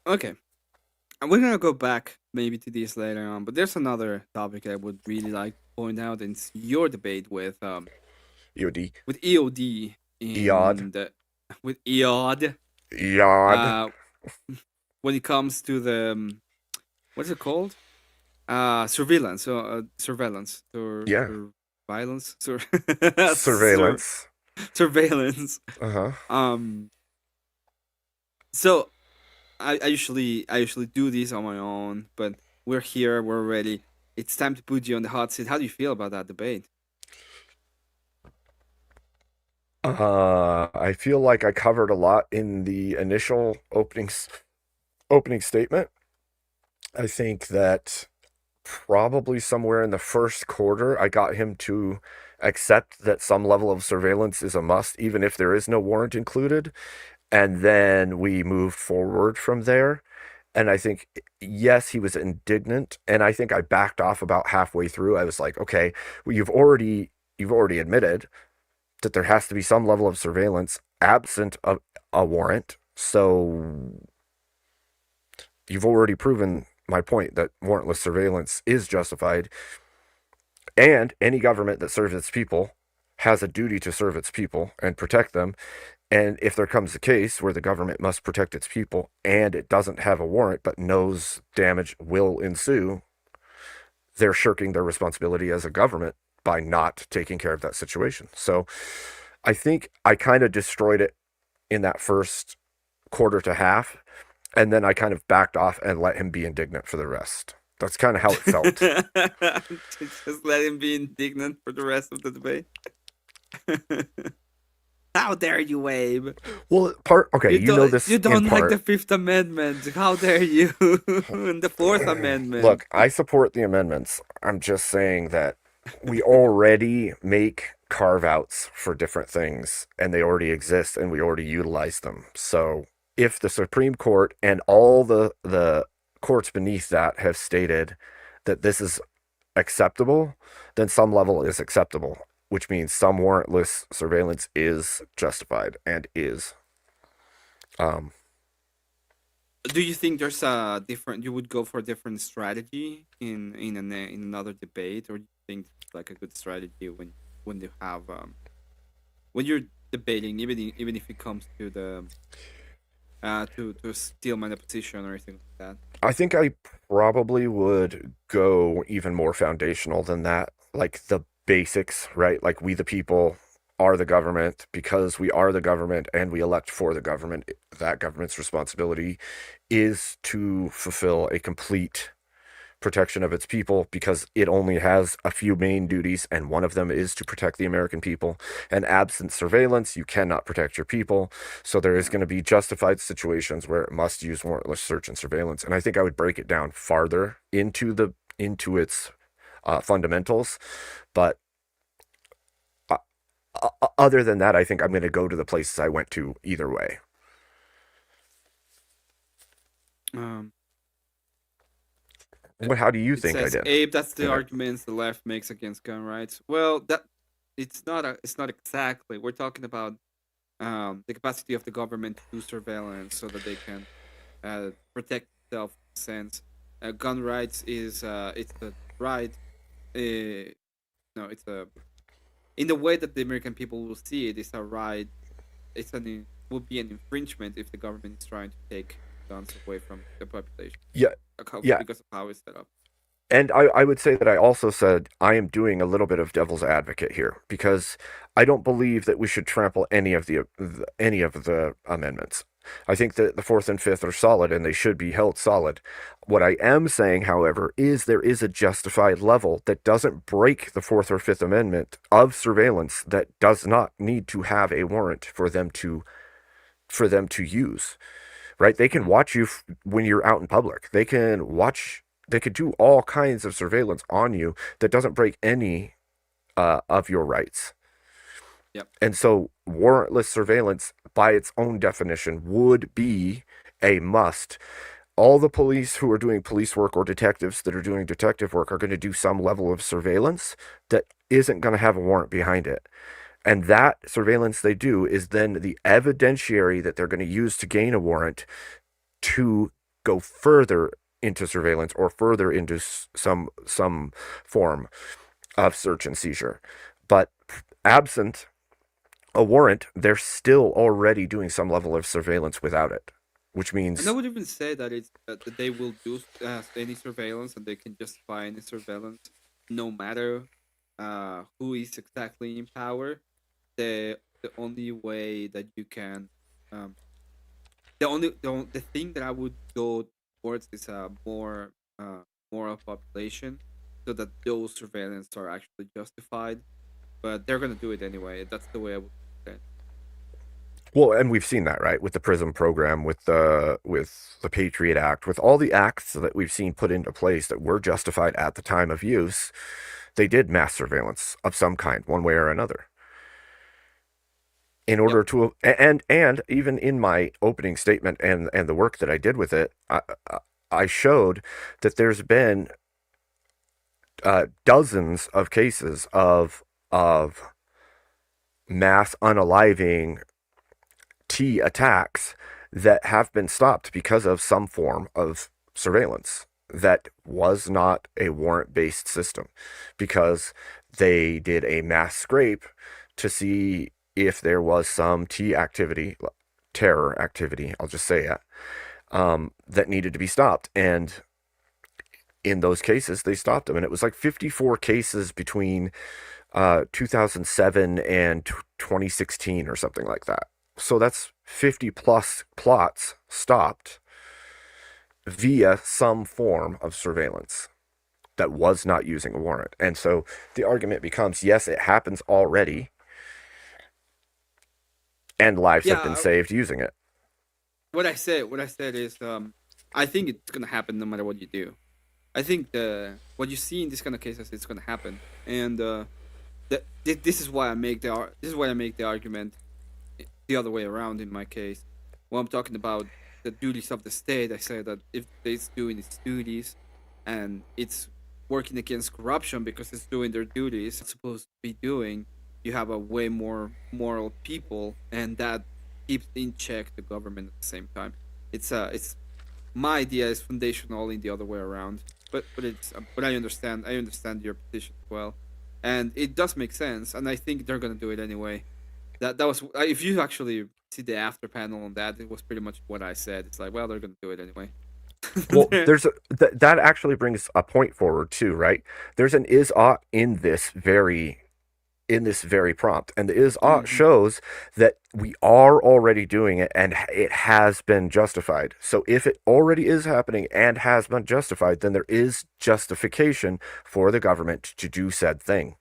okay. And we're gonna go back maybe to this later on, but there's another topic I would really like to point out, and it's your debate EOD. with EOD EOD. and with EOD. EOD. Uh, when it comes to the what's it called? Surveillance. Surveillance or Yeah. violence. Surveillance. Surveillance. Uh huh. So I usually do this on my own, but we're here, we're ready. It's time to put you on the hot seat. How do you feel about that debate? I feel like I covered a lot in the initial opening statement. I think that probably somewhere in the first quarter, I got him to accept that some level of surveillance is a must, even if there is no warrant included. And then we moved forward from there. And I think, yes, he was indignant. And I think I backed off about halfway through. I was like, okay, well, you've already admitted that there has to be some level of surveillance absent a warrant. So you've already proven my point that warrantless surveillance is justified. And any government that serves its people has a duty to serve its people and protect them. And if there comes a case where the government must protect its people and it doesn't have a warrant but knows damage will ensue, they're shirking their responsibility as a government by not taking care of that situation. So I think I kind of destroyed it in that first quarter to half. And then I kind of backed off and let him be indignant for the rest. That's kind of how it felt. Just let him be indignant for the rest of the debate. How dare you, Abe? Well, okay, You you know don't this you in don't like part. the Fifth Amendment. How dare you? And the Fourth Amendment. Look, I support the amendments. I'm just saying that we already make carve outs for different things and they already exist and we already utilize them. So if the Supreme Court and all the courts beneath that have stated that this is acceptable, then some level is acceptable, which means some warrantless surveillance is justified and is. Um, Do you think there's a different? You would go for a different strategy in another debate, or do you think it's like a good strategy when you have when you're debating, even if it comes to the to steelman opposition or anything like that? I think I probably would go even more foundational than that, like the basics, right? Like we the people are the government because we are the government and we elect for the government. That government's responsibility is to fulfill a complete protection of its people because it only has a few main duties, and one of them is to protect the American people. And absent surveillance, you cannot protect your people. So there is Yeah. going to be justified situations where it must use warrantless search and surveillance. And I think I would break it down farther into its fundamentals. But other than that, I think I'm going to go to the places I went to either way. Um, How do you it think I says did? Abe. That's the Yeah. arguments the left makes against gun rights. Well, that it's not exactly. We're talking about the capacity of the government to do surveillance so that they can protect themselves. In a sense, gun rights is it's a right. No, it's a in the way that the American people will see it. It's a right. Would be an infringement if the government is trying to take guns away from the population Yeah, yeah. because of how it's set up. And I would say that I also said I am doing a little bit of devil's advocate here because I don't believe that we should trample any of the amendments. I think that the fourth and fifth are solid and they should be held solid. What I am saying, however, is there is a justified level that doesn't break the fourth or fifth amendment of surveillance that does not need to have a warrant for them to use. Right? They can watch you when you're out in public. They could do all kinds of surveillance on you that doesn't break any of your rights. Yep. And so warrantless surveillance, by its own definition, would be a must. All the police who are doing police work or detectives that are doing detective work are going to do some level of surveillance that isn't going to have a warrant behind it. And that surveillance they do is then the evidentiary that they're going to use to gain a warrant to go further into surveillance or further into some form of search and seizure. But absent a warrant, they're still already doing some level of surveillance without it, which And I means would even say that it's that they will do any surveillance and they can justify any surveillance, no matter who is exactly in power. The only way that you can um, the thing that I would go towards is more population, so that those surveillance are actually justified. But they're gonna do it anyway. That's the way I would say it. Well, and we've seen that, right, with the PRISM program, with the Patriot Act, with all the acts that we've seen put into place that were justified at the time of use. They did mass surveillance of some kind, one way or another, in Yep. order to, and even in my opening statement and the work that I did with it, I showed that there's been dozens of cases of mass unaliving T attacks that have been stopped because of some form of surveillance that was not a warrant based system, because they did a mass scrape to see if there was some T activity, terror activity, I'll just say it, that needed to be stopped. And in those cases, they stopped them. And it was like 54 cases between 2007 and 2016 or something like that. So that's 50 plus plots stopped via some form of surveillance that was not using a warrant. And so the argument becomes, yes, it happens already, and lives have been Yeah. saved using it. What I said is, I think it's gonna happen no matter what you do. I think what you see in this kind of cases, it's gonna happen, and this is why I make the argument the other way around in my case. When I'm talking about the duties of the state, I say that if the state's doing its duties and it's working against corruption because it's doing their duties it's supposed to be doing, you have a way more moral people, and that keeps in check the government at the same time. It's my idea is foundational in the other way around, but I understand your position as well, and it does make sense, and I think they're gonna do it anyway. That was if you actually see the after panel on that, it was pretty much what I said. It's like, well, they're gonna do it anyway. Well, that actually brings a point forward too, right? There's an is ought in this very prompt, and the is ought Hmm. shows that we are already doing it and it has been justified. So if it already is happening and has been justified, then there is justification for the government to do said thing,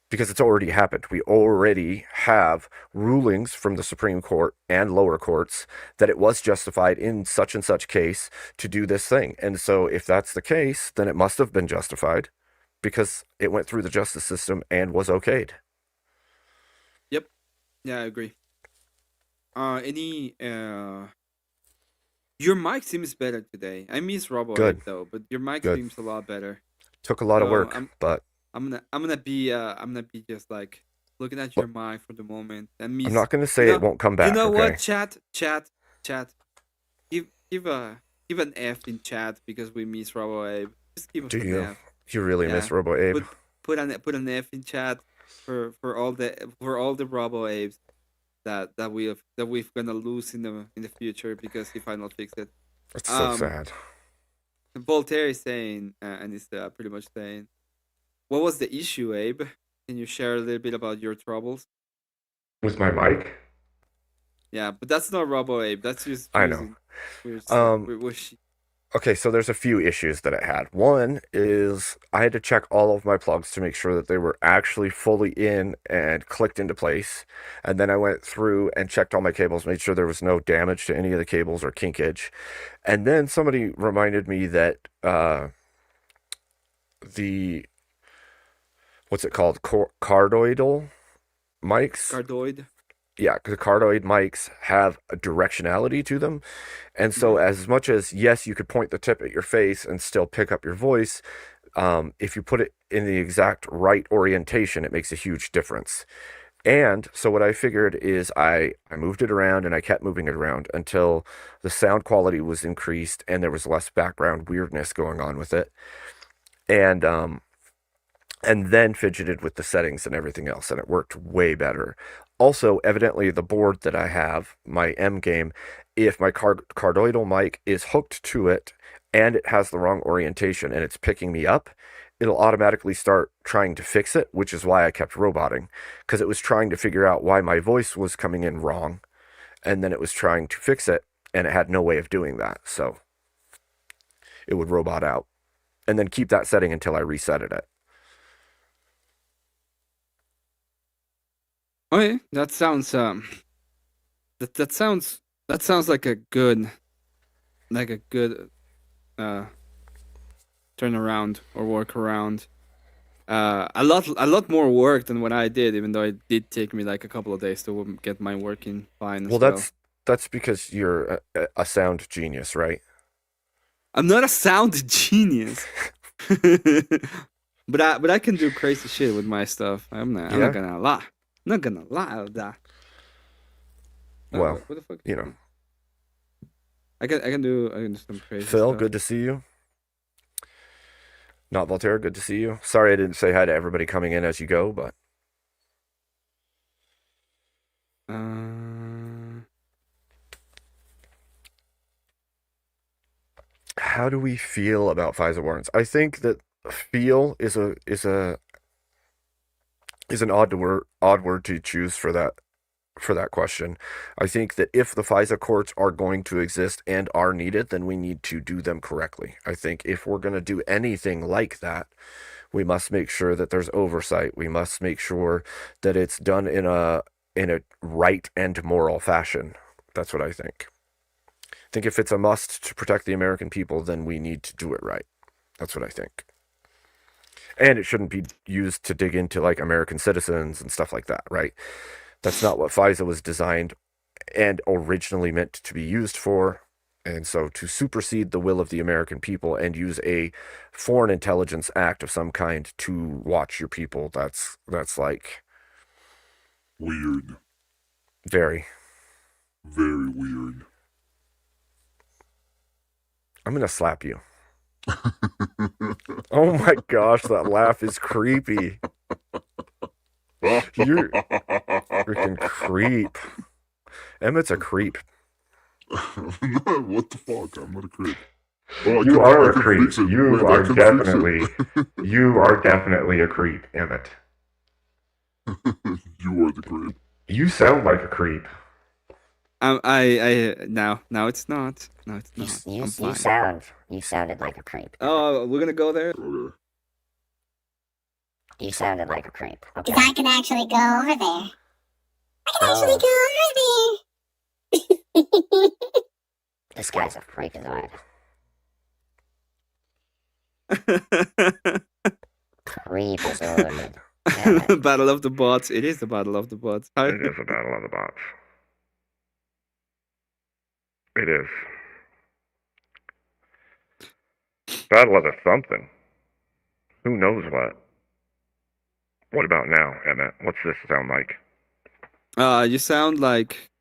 because it's already happened. We already have rulings from the Supreme Court and lower courts that it was justified in such and such case to do this thing. And so if that's the case, then it must have been justified because it went through the justice system and was okayed. Yep. Yeah, I agree. Any Your mic seems better today. I miss RoboApe Good, though, but your mic good. seems a lot better. Took a lot of So work, but I'm gonna be just like looking at your mic for the moment. And I'm miss not going to you say it know won't come you back, know what? okay? Chat. Give give an F in chat because we miss RoboApe. Just give us Do an you? F. You really Yeah. miss Robo Abe? Put put an F in chat for all the RoboApes that we're gonna lose in the future because he finally fixed it. It's so Um, sad. Voltaire is saying, and is pretty much saying, "What was the issue, Abe? Can you share a little bit about your troubles?" With my mic? Yeah, but that's not Robo Abe. That's just I know. using. We're, s- Um, we're sh- Okay, so there's a few issues that it had. One is I had to check all of my plugs to make sure that they were actually fully in and clicked into place. And then I went through and checked all my cables, made sure there was no damage to any of the cables or kinkage. And then somebody reminded me that the, what's it called? Cardioidal mics? Cardoid. Yeah, the cardioid mics have a directionality to them. And so, Hmm. as much as, yes, you could point the tip at your face and still pick up your voice, if you put it in the exact right orientation, it makes a huge difference. And so, what I figured is I moved it around and I kept moving it around until the sound quality was increased and there was less background weirdness going on with it. And and then fidgeted with the settings and everything else, and it worked way better. Also, evidently, the board that I have, my M game, if my cardioidal mic is hooked to it and it has the wrong orientation and it's picking me up, it'll automatically start trying to fix it, which is why I kept roboting, because it was trying to figure out why my voice was coming in wrong. and then it was trying to fix it, and it had no way of doing that. So it would robot out, and then keep that setting until I resetted it. Okay, that sounds that sounds like a good uh turnaround or workaround. A lot more work than what I did, even though it did take me like a couple of days to get my working fine. Well, that's because you're a sound genius, right? I'm not a sound genius, but I can do crazy shit with my stuff. I'm not gonna lie. I'm not gonna lie of that. Well, what the fuck? you know. I can do some crazy Phil, stuff. good to see you. Not Voltaire, good to see you. Sorry I didn't say hi to everybody coming in as you go, but how do we feel about FISA warrants? I think that feel is an odd word to choose for that question. I think that if the FISA courts are going to exist and are needed, then we need to do them correctly. I think if we're going to do anything like that, we must make sure that there's oversight. We must make sure that it's done in a right and moral fashion. That's what I think. I think if it's a must to protect the American people, then we need to do it right. That's what I think. And it shouldn't be used to dig into like American citizens and stuff like that, right? That's not what FISA was designed and originally meant to be used for. And so to supersede the will of the American people and use a foreign intelligence act of some kind to watch your people, that's like weird. Very. Very weird. I'm going to slap you. Oh my gosh, that laugh is creepy. You're freaking creep. Emmett's a creep. What the fuck? I'm not a creep. You are a creep. You are definitely a creep, Emmett. You are the creep. You sound like a creep. Now it's not. No, it's not. You sounded like a creep. Oh, we're gonna go there. Okay. You sounded like a creep. Okay. Because I can actually go over there. I can actually go over there. This guy's a freakazoid. Creepazoid. Battle of the bots. It is the battle of the bots. It is a battle of the bots. It is. Battle of the something. Who knows what? What about now, Emmett? What's this sound like? You sound like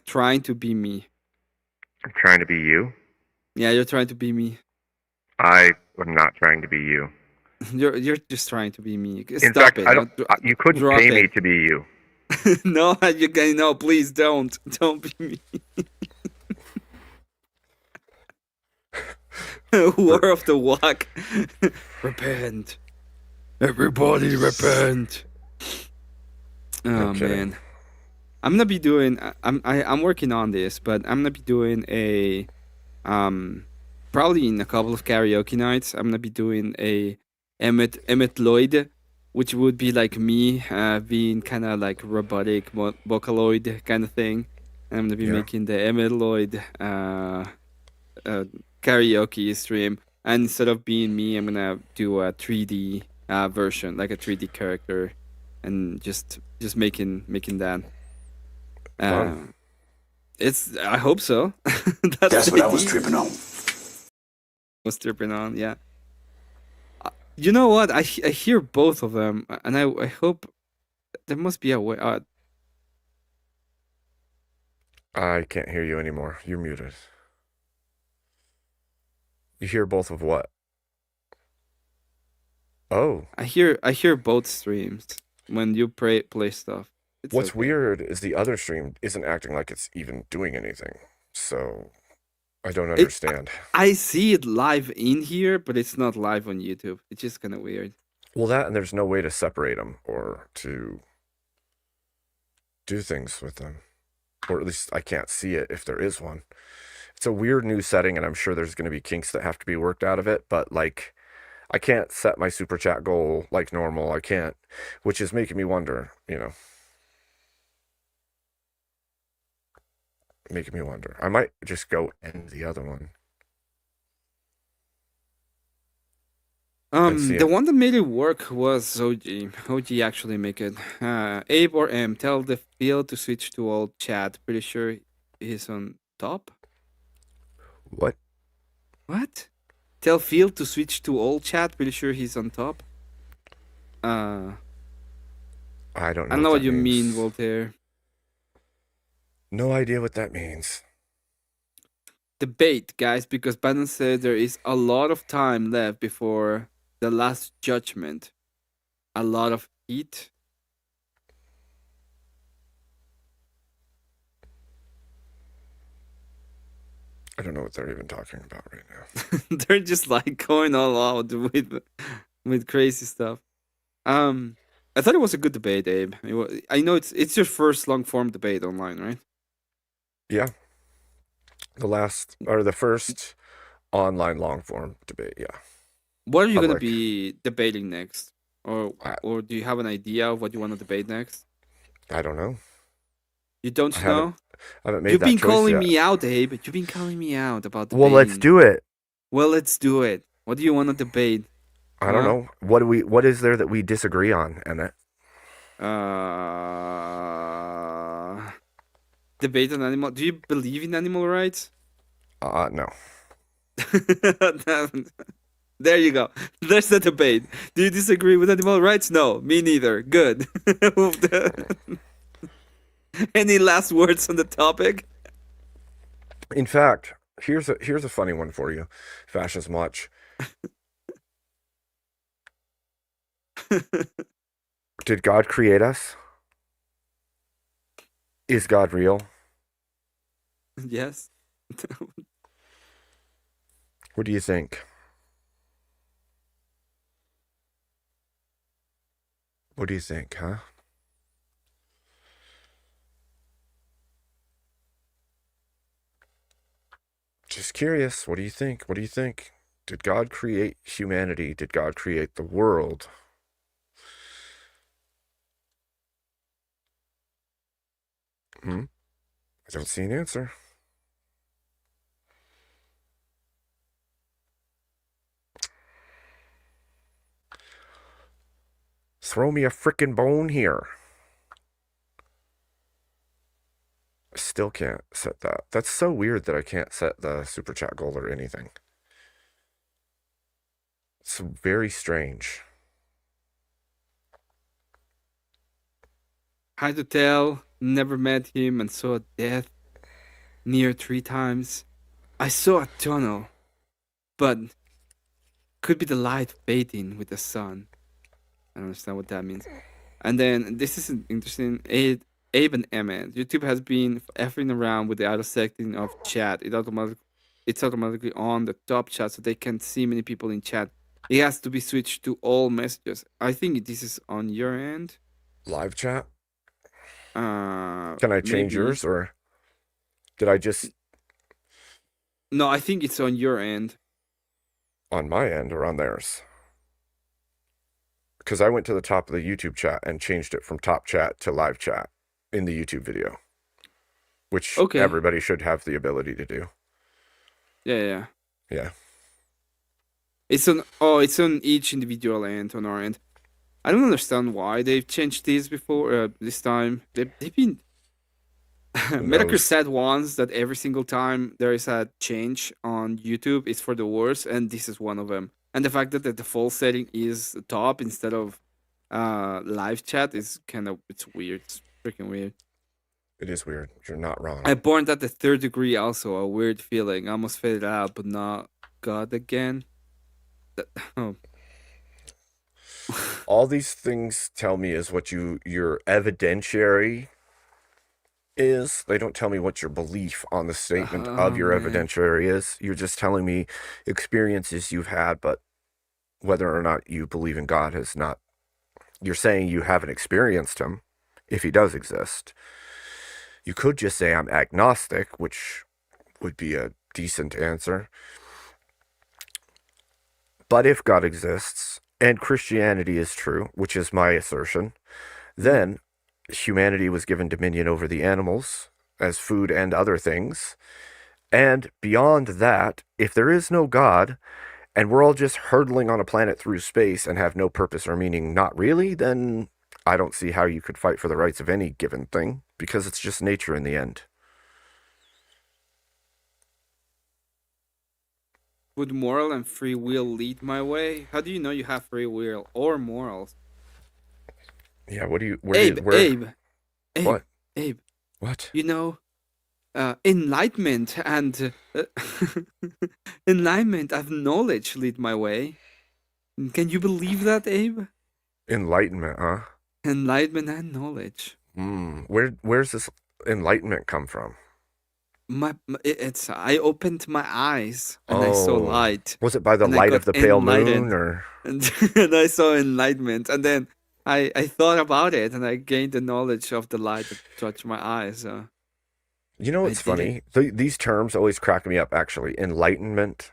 trying to be me. I'm trying to be you? Yeah, you're trying to be me. I am not trying to be you. You're just trying to be me. Stop In fact, it. You couldn't pay me to be you. No, you can. No, please don't. Don't be me. War of the Walk. Repent. Everybody repent. Oh Okay. man. I'm gonna be doing I'm working on this, but I'm gonna be doing a probably in a couple of karaoke nights, I'm gonna be doing a Emmett Lloyd, which would be like me being kind of like robotic Vocaloid kind of thing. And I'm gonna be making the Emmett Lloyd karaoke stream, and instead of being me, I'm gonna do a 3D version, like a 3D character, and just making that. It's. I hope so. That's what I was tripping on. Was tripping on, yeah. You know what? I hear both of them, and I hope there must be a way. I can't hear you anymore. You're muted. You hear both of what? Oh. I hear both streams when you play stuff. What's okay. weird is the other stream isn't acting like it's even doing anything. So I don't understand. I see it live in here, but it's not live on YouTube. It's just kind of weird. Well, that and there's no way to separate them or to do things with them. or at least I can't see it if there is one. It's a weird new setting, and I'm sure there's going to be kinks that have to be worked out of it, but like I can't set my super chat goal like normal. I can't, which is making me wonder, making me wonder. I might just go end the other one. See The it. one that made it work was OG. OG actually make it. Abe or M, tell the field to switch to all chat. Pretty sure he's on top. What? What? Tell field to switch to all chat. Pretty sure he's on top. I don't know. I don't know what that you mean, means. Voltaire. No idea what that means. Debate, guys, because Biden said there is a lot of time left before the last judgment. A lot of heat. I don't know what they're even talking about right now. They're just like going all out with crazy stuff. I thought it was a good debate, Abe. I know it's your first long form debate online, right? Yeah. The first online long form debate, yeah. What are you gonna Public. be debating next, or I- or do you have an idea of what you want to debate next? I don't know. You don't I haven't know. I haven't made You've that been choice calling yet. me out, Abe. You've been calling me out about Well, let's debating. do it. Well, let's do it. What do you want to debate? I don't Huh? know. What is there that we disagree on, Emmett? Debate on animal. Do you believe in animal rights? No. There you go. There's the debate. Do you disagree with animal rights? No, me neither. Good. Any last words on the topic? In fact, here's a funny one for you, Fascism Watch. Did God create us? Is God real? Yes. What do you think? What do you think, huh? Just curious. What do you think? What do you think? Did God create humanity? Did God create the world? I don't see an answer. Throw me a frickin' bone here. I still can't set that. That's so weird that I can't set the super chat goal or anything. It's very strange. Hard to tell. Never met him and saw death near 3 times. I saw a tunnel, but could be the light fading with the sun. I don't understand what that means. And then this is interesting. Abe and Emmett. YouTube has been effing around with the auto setting of chat. It's automatically on the top chat, so they can't see many people in chat. It has to be switched to all messages. I think this is on your end. Live chat? Can Can I change yours, or did I just No, I think it's on your end. on my end or on theirs? Because I went to the top of the YouTube chat and changed it from top chat to live chat in the YouTube video, which Okay. everybody should have the ability to do. Yeah. Yeah. It's on each individual end on our end. I don't understand why they've changed this before. This time they've been. Metacritic knows? said once that every single time there is a change on YouTube, it's for the worse, and this is one of them. And the fact that the default setting is top instead of live chat is it's weird. It's freaking weird. It is weird. You're not wrong. I burned at the 3rd degree also, a weird feeling. I almost faded out, but not God again. Oh. All these things tell me is what your evidentiary is. They don't tell me what your belief on the statement of your man. evidentiary is. You're just telling me experiences you've had, but whether or not you believe in God has not. You're saying you haven't experienced him, if he does exist. You could just say I'm agnostic, which would be a decent answer. But if God exists and Christianity is true, which is my assertion, then humanity was given dominion over the animals as food and other things. And beyond that, if there is no God, and we're all just hurtling on a planet through space and have no purpose or meaning, not really, then I don't see how you could fight for the rights of any given thing, because it's just nature in the end. Would moral and free will lead my way? How do you know you have free will or morals? Yeah, what do you... Abe, where, Abe, Abe, What? Abe, What? you know, enlightenment and enlightenment of knowledge lead my way. Can you believe that, Abe? Enlightenment, huh? Enlightenment and knowledge. Where's this enlightenment come from? It's I opened my eyes and I saw Oh. light, Was it by the and I light got of the pale enlightened. moon, or... and I saw enlightenment, and then I thought about it, and I gained the knowledge of the light that touched my eyes. You know I what's did funny? These terms always crack me up, actually. Enlightenment,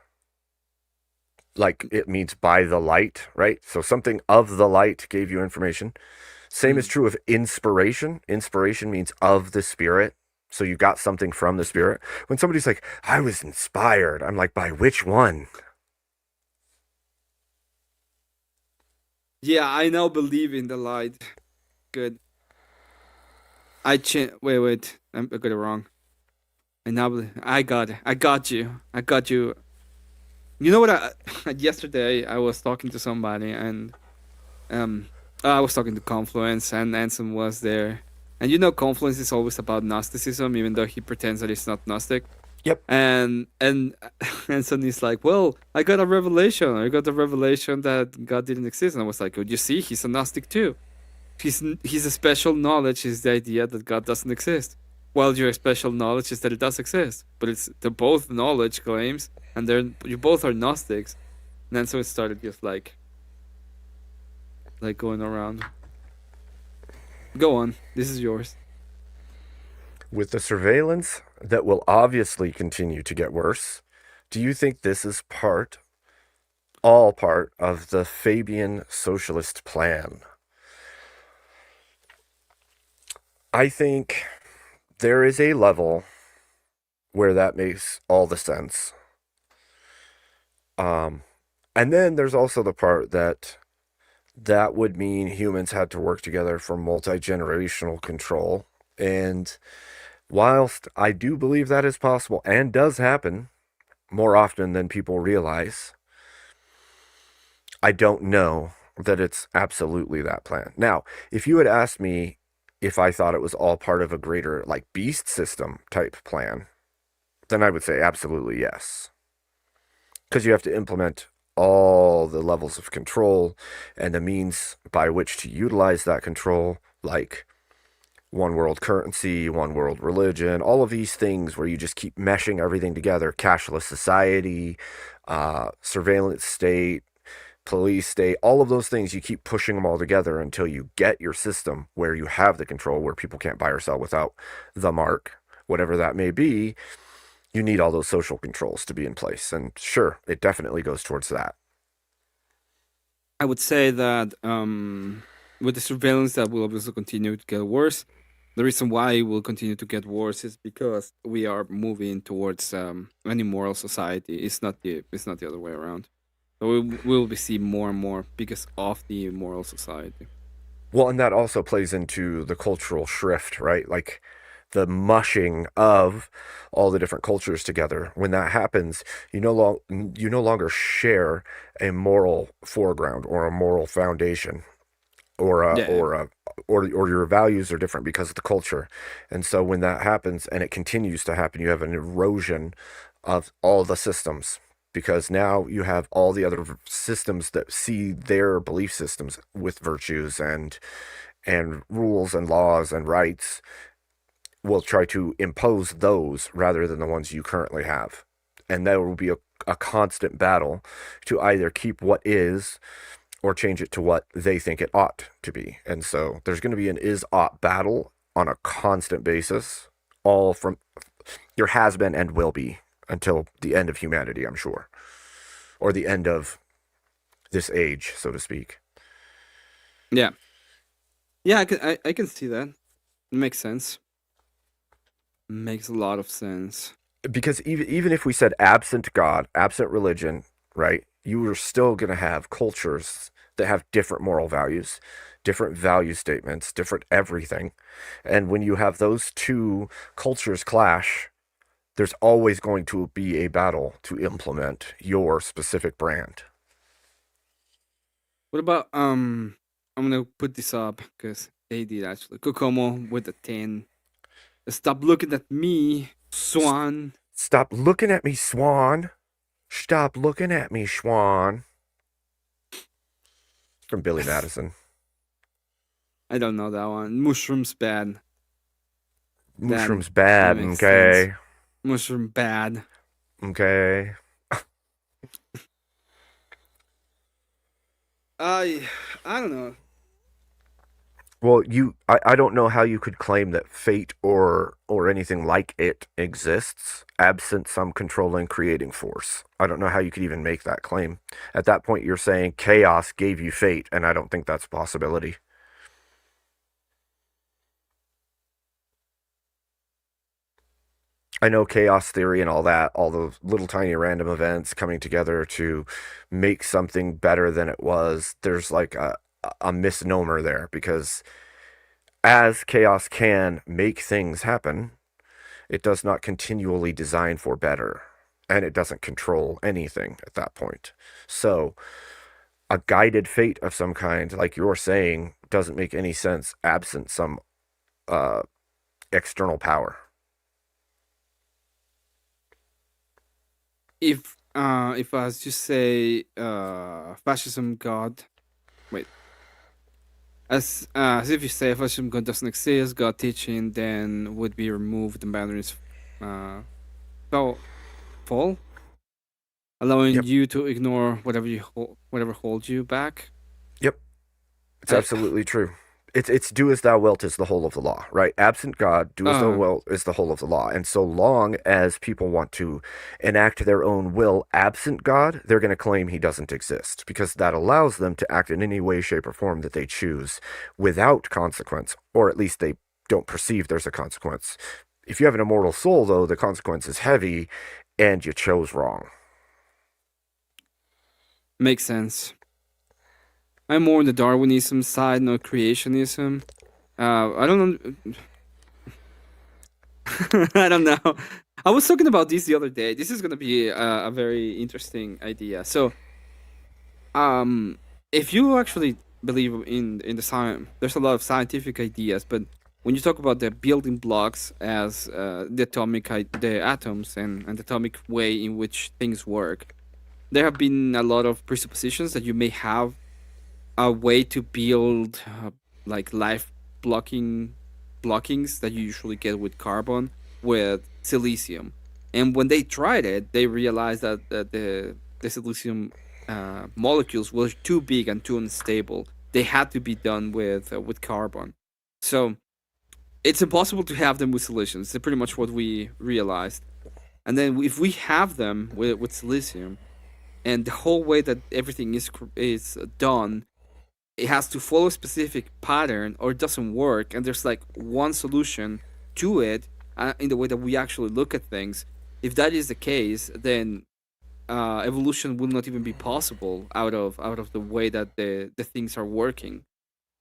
like it means by the light, right? So something of the light gave you information. Same is true of inspiration. Inspiration means of the spirit. So you got something from the spirit. When somebody's like, I was inspired, I'm like, by which one? Yeah, I now believe in the light. Good. Wait. I got it wrong. I now believe. I got you. I got you. You know what? Yesterday I was talking to somebody, and I was talking to Confluence, and Anson was there. And you know, Confluence is always about Gnosticism, even though he pretends that he's not Gnostic. Yep. And Anson is like, well, I got a revelation. I got the revelation that God didn't exist. And I was like, oh, you see, he's a Gnostic too. His a special knowledge is the idea that God doesn't exist. While your special knowledge is that it does exist. But they're both knowledge claims, and you both are Gnostics. And then so it started just like going around. Go on. This is yours. With the surveillance that will obviously continue to get worse, do you think this is all part of the Fabian socialist plan? I think there is a level where that makes all the sense. And then there's also the part that would mean humans had to work together for multi-generational control. And whilst I do believe that is possible and does happen more often than people realize, I don't know that it's absolutely that plan. Now, if you had asked me if I thought it was all part of a greater, like, beast system type plan, then I would say absolutely yes. Because you have to implement all the levels of control and the means by which to utilize that control, like one world currency, one world religion, all of these things where you just keep meshing everything together, cashless society, surveillance state, police state, all of those things, you keep pushing them all together until you get your system where you have the control, where people can't buy or sell without the mark, whatever that may be. You need all those social controls to be in place. And sure, it definitely goes towards that. I would say that with the surveillance, that will obviously continue to get worse. The reason why it will continue to get worse is because we are moving towards an immoral society. It's not the other way around. So we will be seeing more and more because of the immoral society. Well, and that also plays into the cultural shrift, right? Like the mushing of all the different cultures together. When that happens, you no longer share a moral foreground or a moral foundation, or your values are different because of the culture. And so when that happens, and it continues to happen, you have an erosion of all the systems, because now you have all the other systems that see their belief systems with virtues and rules and laws and rights, will try to impose those rather than the ones you currently have. And there will be a constant battle to either keep what is or change it to what they think it ought to be. And so there's going to be an is-ought battle on a constant basis. all from your has been and will be until the end of humanity, I'm sure, or the end of this age, so to speak. Yeah. Yeah, I can see that. It makes sense. Makes a lot of sense. Because even if we said absent God, absent religion, right, you are still going to have cultures that have different moral values, different value statements, different everything. And when you have those two cultures clash, there's always going to be a battle to implement your specific brand. What about I'm gonna put this up because they did actually. Kokomo with a 10. Stop looking at me, Swan. Stop looking at me, Swan. Stop looking at me, Swan. From Billy Madison. I don't know that one. Mushroom's bad. Mushroom's that bad, makes okay? sense. Mushroom bad. Okay. I don't know. Well, I don't know how you could claim that fate or anything like it exists absent some controlling creating force. I don't know how you could even make that claim. At that point, you're saying chaos gave you fate, and I don't think that's a possibility. I know chaos theory and all that, all those little tiny random events coming together to make something better than it was. There's like a misnomer there because as chaos can make things happen, it does not continually design for better, and it doesn't control anything at that point. So, a guided fate of some kind, like you're saying, doesn't make any sense absent some external power. If I was to say fascism God, wait, as if you say fascism God doesn't exist, God teaching then would be removed, the boundaries fall, allowing Yep. you to ignore whatever holds you back. Yep. It's I- absolutely true. It's do as thou wilt is the whole of the law, right? Absent God, do as thou wilt is the whole of the law. And so long as people want to enact their own will absent God, they're going to claim he doesn't exist because that allows them to act in any way, shape, or form that they choose without consequence, or at least they don't perceive there's a consequence. If you have an immortal soul, though, the consequence is heavy and you chose wrong. Makes sense. I'm more on the Darwinism side, not creationism. I don't know. I don't know. I was talking about this the other day. This is gonna be a very interesting idea. So, if you actually believe in the science, there's a lot of scientific ideas, but when you talk about the building blocks as the atoms and the atomic way in which things work, there have been a lot of presuppositions that you may have a way to build like life blockings that you usually get with carbon with silicium. And when they tried it, they realized that the silicium molecules were too big and too unstable. They had to be done with carbon. So it's impossible to have them with silicium. It's pretty much what we realized. And then if we have them with silicium, and the whole way that everything is done, it has to follow a specific pattern or it doesn't work, and there's like one solution to it in the way that we actually look at things. If that is the case, then evolution will not even be possible out of the way that the things are working,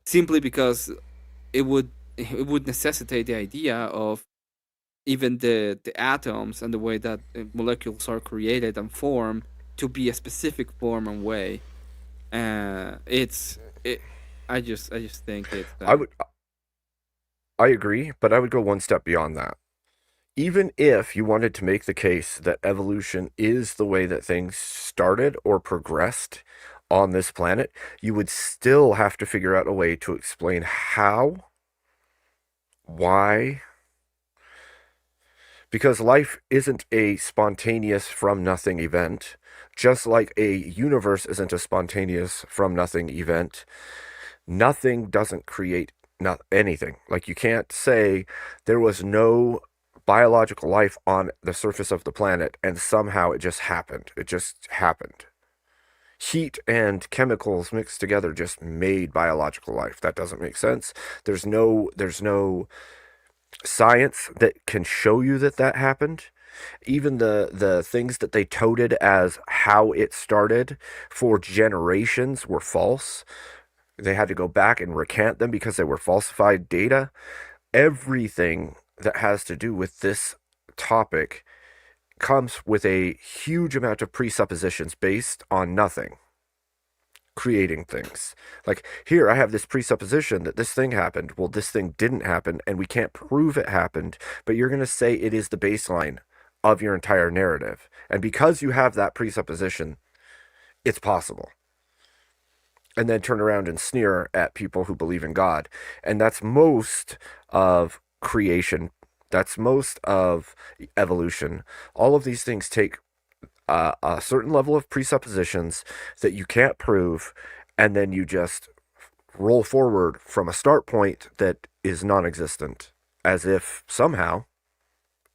simply because it would necessitate the idea of even the atoms and the way that molecules are created and formed to be a specific form and way. I just think it. I agree, but I would go one step beyond that. Even if you wanted to make the case that evolution is the way that things started or progressed on this planet, you would still have to figure out a way to explain how, why, because life isn't a spontaneous from nothing event, just like a universe isn't a spontaneous from nothing event. Nothing doesn't create anything. Like you can't say there was no biological life on the surface of the planet, and somehow it just happened. It just happened. Heat and chemicals mixed together just made biological life. That doesn't make sense. There's no science that can show you that that happened. Even the things that they touted as how it started for generations were false. They had to go back and recant them because they were falsified data. Everything that has to do with this topic comes with a huge amount of presuppositions based on nothing, creating things. Like, here I have this presupposition that this thing happened. Well, this thing didn't happen, and we can't prove it happened, but you're going to say it is the baseline of your entire narrative. And because you have that presupposition, it's possible. And then turn around and sneer at people who believe in God. And that's most of creation. That's most of evolution. All of these things take a certain level of presuppositions that you can't prove, and then you just roll forward from a start point that is non-existent, as if somehow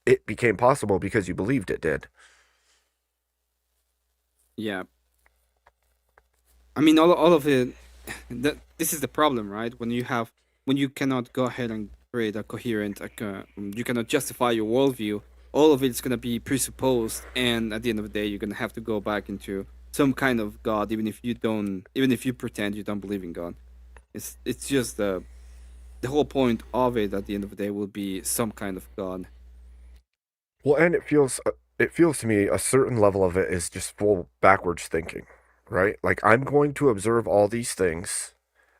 it became possible because you believed it did. Yeah. I mean, all of it. This is the problem, right? When you cannot go ahead and create a coherent, you cannot justify your worldview. All of it's gonna be presupposed, and at the end of the day, you're gonna have to go back into some kind of God, even if you pretend you don't believe in God. It's just the whole point of it. At the end of the day, will be some kind of God. Well, and it feels to me a certain level of it is just full backwards thinking, right? Like, I'm going to observe all these things,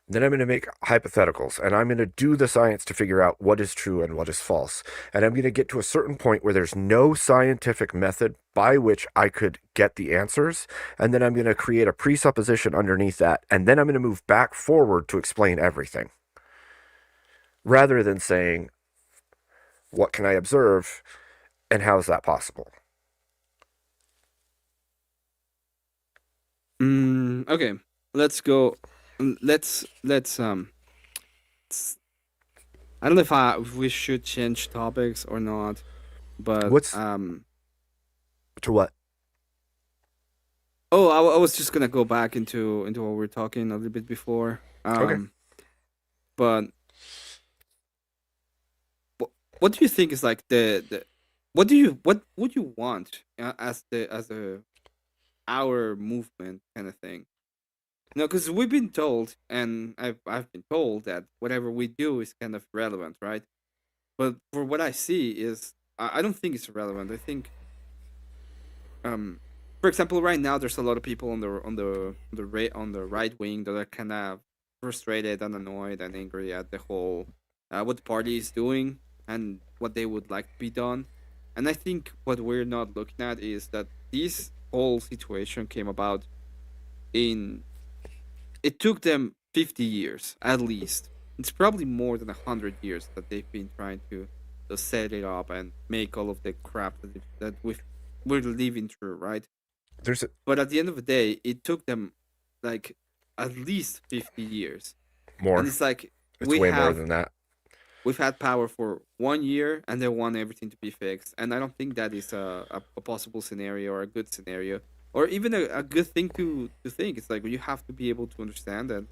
then I'm going to make hypotheticals, and I'm going to do the science to figure out what is true and what is false. And I'm going to get to a certain point where there's no scientific method by which I could get the answers, and then I'm going to create a presupposition underneath that, and then I'm going to move back forward to explain everything. Rather than saying, what can I observe, and how is that possible? Okay, let's go. Let's I don't know if we should change topics or not, but What's to what? Oh, I was just gonna go back into what we were talking a little bit before. Okay. But what do you think is like the what would you want as a our movement kind of thing? No, because we've been told, and I've been told that whatever we do is kind of relevant, right? But for what I see is, I don't think it's relevant. I think, for example, right now there's a lot of people on the right wing that are kind of frustrated and annoyed and angry at the whole what the party is doing and what they would like to be done. And I think what we're not looking at is that this whole situation came about in. It took them 50 years, at least. It's probably more than 100 years that they've been trying to set it up and make all of the crap that we're living through, right? But at the end of the day, it took them like at least 50 years. More. And it's like It's way more than that. We've had power for 1 year, and they want everything to be fixed. And I don't think that is a possible scenario or a good scenario, or even a good thing to think. It's like you have to be able to understand that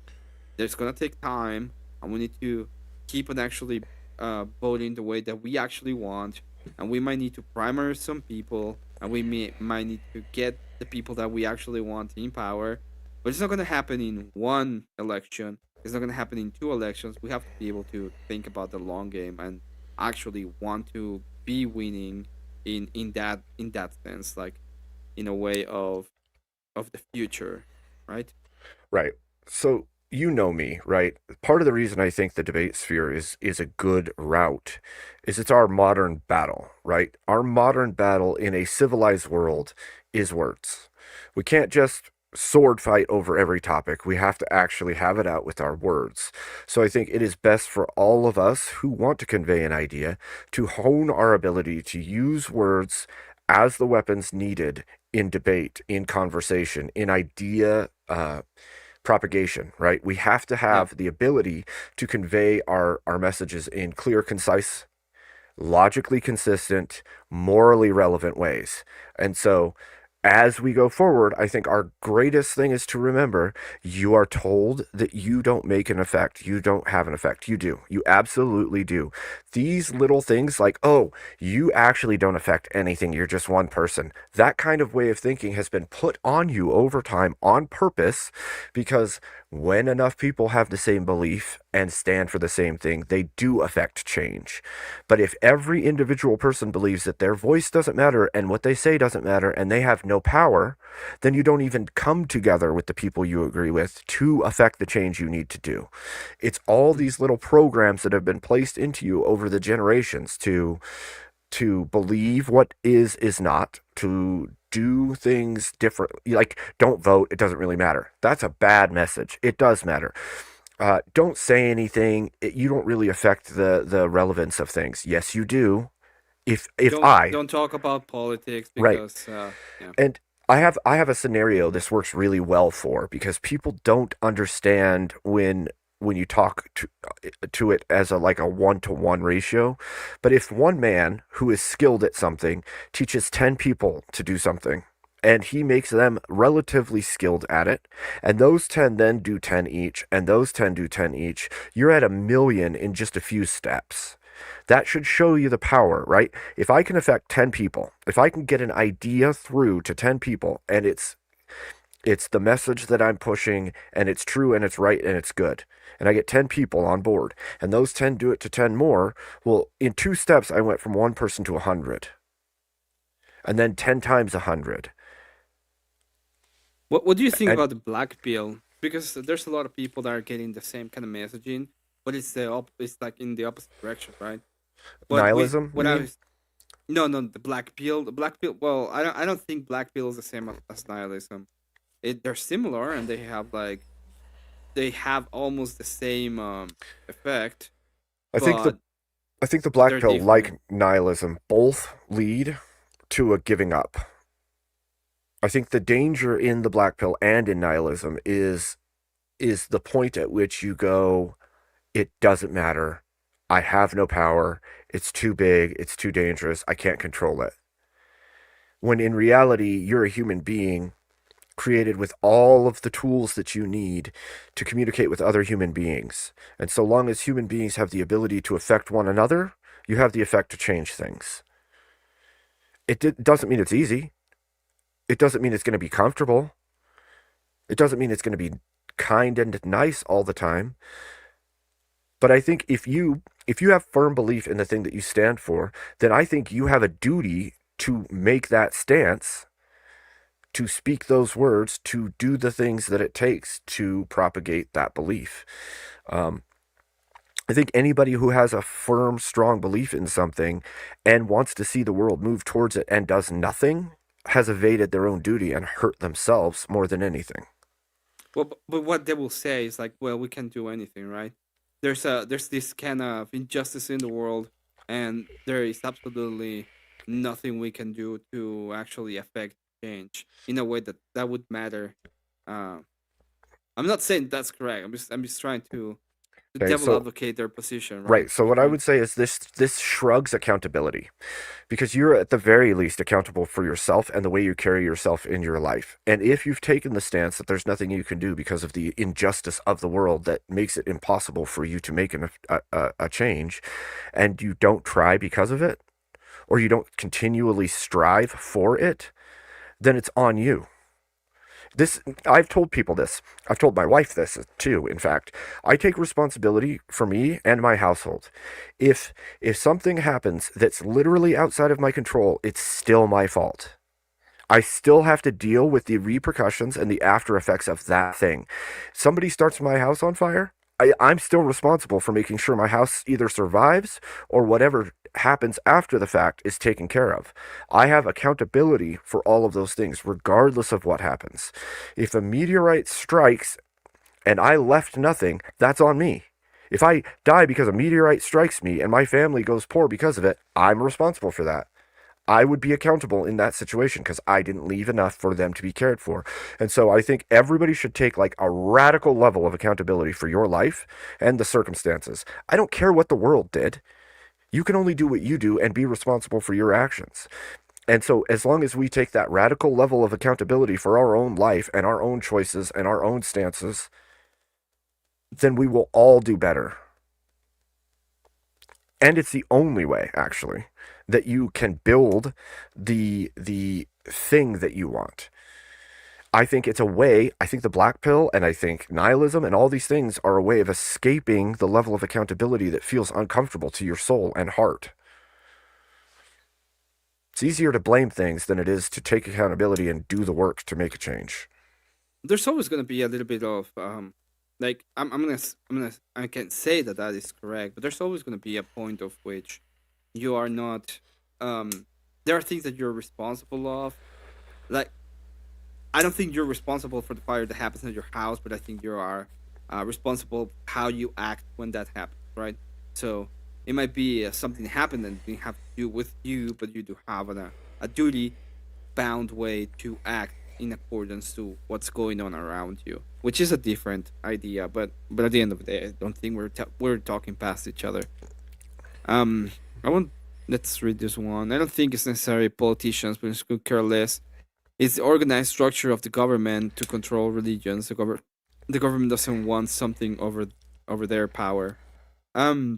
there's gonna take time, and we need to keep on actually voting the way that we actually want, and we might need to primary some people, and we might need to get the people that we actually want in power. But it's not gonna happen in one election. It's not gonna happen in 2 elections. We have to be able to think about the long game and actually want to be winning in that sense, like in a way of the future, right? Right. So you know me, right? Part of the reason I think the debate sphere is a good route is it's our modern battle, right? Our modern battle in a civilized world is words. We can't just sword fight over every topic. We have to actually have it out with our words. So I think it is best for all of us who want to convey an idea to hone our ability to use words as the weapons needed in debate, in conversation, in idea propagation, right? We have to have the ability to convey our messages in clear, concise logically consistent, morally relevant ways. And so as we go forward, I think our greatest thing is to remember you are told that you don't make an effect. You don't have an effect. You do. You absolutely do. These little things like, oh, you actually don't affect anything. You're just one person. That kind of way of thinking has been put on you over time on purpose because when enough people have the same belief and stand for the same thing, they do affect change. But if every individual person believes that their voice doesn't matter and what they say doesn't matter and they have no power, then you don't even come together with the people you agree with to affect the change you need to do. It's all these little programs that have been placed into you over the generations to believe what is not, to do things differently. Like, don't vote, it doesn't really matter. That's a bad message. It does matter. Don't say anything. You don't really affect the relevance of things. Yes, you do. If don't talk about politics right, because yeah. and I have a scenario this works really well for because people don't understand when you talk to it as a like a 1-to-1 ratio. But if one man who is skilled at something teaches 10 people to do something, and he makes them relatively skilled at it, and those 10 then do 10 each, and those 10 do 10 each, you're at 1,000,000 in just a few steps. That should show you the power, right? If I can affect 10 people, if I can get an idea through to 10 people, and it's the message that I'm pushing, and it's true, and it's right, and it's good, and I get 10 people on board, and those 10 do it to 10 more, well, in 2 steps, I went from 1 person to 100, and then 10 times 100. What do you think about the black pill? Because there's a lot of people that are getting the same kind of messaging, but it's like in the opposite direction, right? Nihilism? No, the black pill. The black pill. Well, I don't think black pill is the same as nihilism. They're similar and they have almost the same effect. I think the black pill, different. like nihilism, both lead to a giving up. I think the danger in the black pill and in nihilism is the point at which you go, it doesn't matter. I have no power. It's too big. It's too dangerous. I can't control it. When in reality, you're a human being created with all of the tools that you need to communicate with other human beings. And so long as human beings have the ability to affect one another, you have the effect to change things. It doesn't mean it's easy. It doesn't mean it's going to be comfortable. It doesn't mean it's going to be kind and nice all the time. But I think if you have firm belief in the thing that you stand for, then I think you have a duty to make that stance, to speak those words, to do the things that it takes to propagate that belief. I think anybody who has a firm, strong belief in something and wants to see the world move towards it and does nothing has evaded their own duty and hurt themselves more than anything. Well, but what they will say is like, well, we can't do anything, right? There's this kind of injustice in the world, and there is absolutely nothing we can do to actually affect change in a way that would matter. I'm not saying that's correct. I'm just trying to Okay, devil advocate their position, right? right. So what I would say is this shrugs accountability, because you're at the very least accountable for yourself and the way you carry yourself in your life. And if you've taken the stance that there's nothing you can do because of the injustice of the world that makes it impossible for you to make a change, and you don't try because of it, or you don't continually strive for it, then it's on you. I've told people this. I've told my wife this too, in fact. I take responsibility for me and my household. If something happens that's literally outside of my control, it's still my fault. I still have to deal with the repercussions and the after effects of that thing. Somebody starts my house on fire, I'm still responsible for making sure my house either survives or whatever happens after the fact is taken care of. I have accountability for all of those things, regardless of what happens. If a meteorite strikes and I left nothing, that's on me. If I die because a meteorite strikes me and my family goes poor because of it, I'm responsible for that. I would be accountable in that situation because I didn't leave enough for them to be cared for. And so I think everybody should take like a radical level of accountability for your life and the circumstances. I don't care what the world did. You can only do what you do and be responsible for your actions. And so, as long as we take that radical level of accountability for our own life and our own choices and our own stances, then we will all do better. And it's the only way, actually, that you can build the thing that you want. I think it's a way, I think the black pill and I think nihilism and all these things are a way of escaping the level of accountability that feels uncomfortable to your soul and heart. It's easier to blame things than it is to take accountability and do the work to make a change. There's always going to be a little bit of like I can't say that is correct, but there's always going to be a point of which you are not. There are things that you're responsible of, like. I don't think you're responsible for the fire that happens at your house, but I think you are responsible how you act when that happens, right? So it might be something happened and didn't have to do with you, but you do have a duty-bound way to act in accordance to what's going on around you, which is a different idea. But at the end of the day, I don't think we're talking past each other. Let's read this one. I don't think it's necessary politicians, but it's could care less. It's the organized structure of the government to control religions. The government doesn't want something over their power. I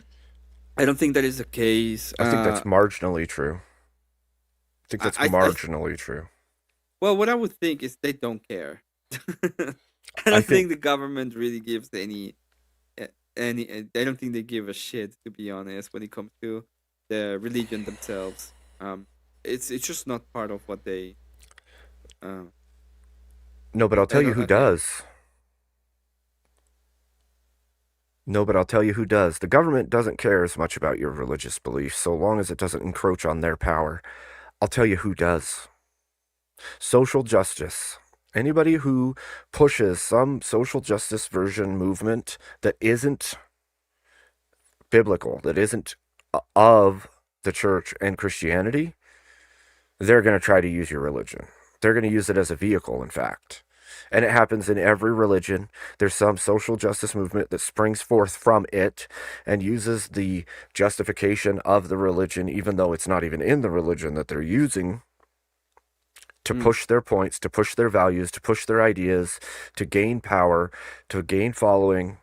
don't think that is the case. I think that's marginally true. I think that's marginally true. Well, what I would think is they don't care. I don't think the government really gives any. I don't think they give a shit, to be honest, when it comes to the religion themselves. It's just not part of what they. No, but I'll tell you who does. No, but I'll tell you who does. The government doesn't care as much about your religious beliefs, so long as it doesn't encroach on their power. I'll tell you who does. Social justice. Anybody who pushes some social justice version movement that isn't biblical, that isn't of the church and Christianity, they're going to try to use your religion. They're going to use it as a vehicle, in fact. And it happens in every religion. There's some social justice movement that springs forth from it and uses the justification of the religion, even though it's not even in the religion that they're using, to push their points, to push their values, to push their ideas, to gain power, to gain following.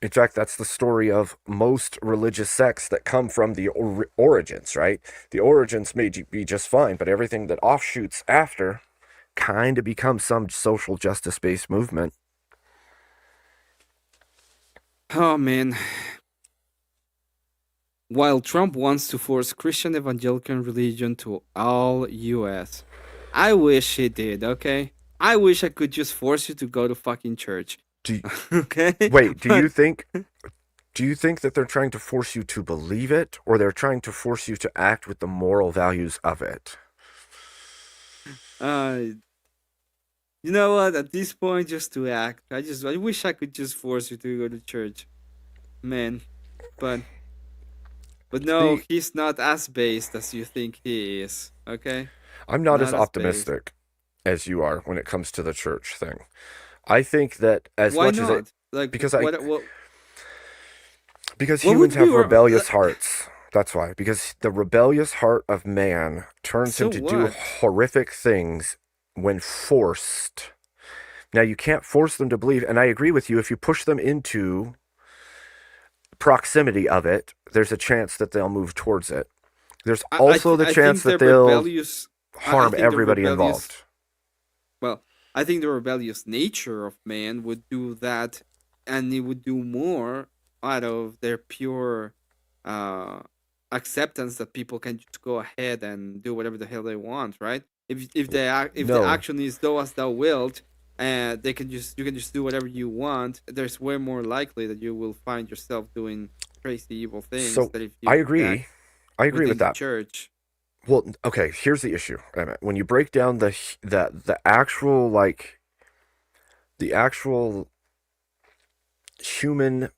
In fact, that's the story of most religious sects that come from the origins, right? The origins may be just fine, but everything that offshoots after kind of becomes some social justice-based movement. Oh, man. While Trump wants to force Christian evangelical religion to all U.S., I wish he did, okay? I wish I could just force you to go to fucking church. Okay. Wait, do you think that they're trying to force you to believe it, or they're trying to force you to act with the moral values of it? You know what? At this point, just to act. I wish I could just force you to go to church, man. But no, he's not as based as you think he is. Okay. I'm not as optimistic as you are when it comes to the church thing. I think that as much as it, because humans have rebellious hearts. That's why. Because the rebellious heart of man turns him to do horrific things when forced. Now, you can't force them to believe, and I agree with you, if you push them into proximity of it, there's a chance that they'll move towards it. There's also the chance that they'll harm everybody involved. Well, I think the rebellious nature of man would do that, and it would do more out of their pure acceptance that people can just go ahead and do whatever the hell they want, right? If the action is "thou as thou wilt," and you can just do whatever you want, there's way more likely that you will find yourself doing crazy evil things. So that if you I agree with that. Church. Well, okay. Here's the issue. When you break down the actual human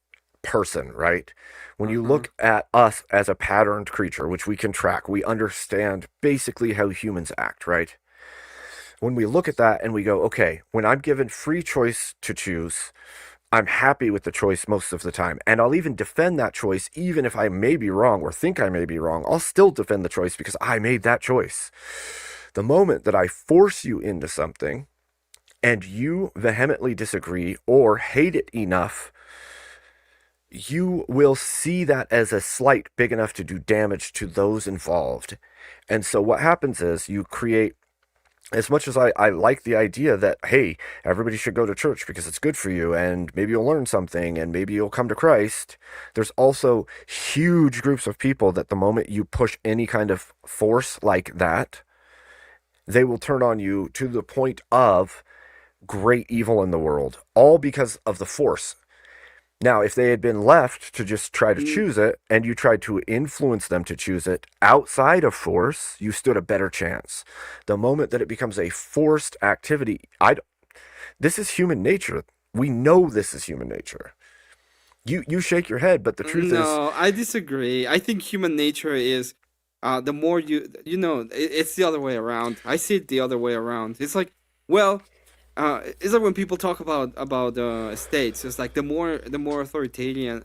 person, right? When you look at us as a patterned creature, which we can track, we understand basically how humans act, right? When we look at that and we go, okay, when I'm given free choice to choose I'm happy with the choice most of the time. And I'll even defend that choice, even if I may be wrong or think I may be wrong. I'll still defend the choice because I made that choice. The moment that I force you into something and you vehemently disagree or hate it enough, you will see that as a slight big enough to do damage to those involved. And so what happens is you create, as much as I like the idea that, hey, everybody should go to church because it's good for you and maybe you'll learn something and maybe you'll come to Christ, there's also huge groups of people that the moment you push any kind of force like that, they will turn on you to the point of great evil in the world, all because of the force. Now, if they had been left to just try to choose it and you tried to influence them to choose it outside of force, you stood a better chance. The moment that it becomes a forced activity, this is human nature. We know this is human nature. You shake your head, but the truth is... No, I disagree. I think human nature is the more it's the other way around. I see it the other way around. It's like, well, it's like when people talk about states. It's like the more authoritarian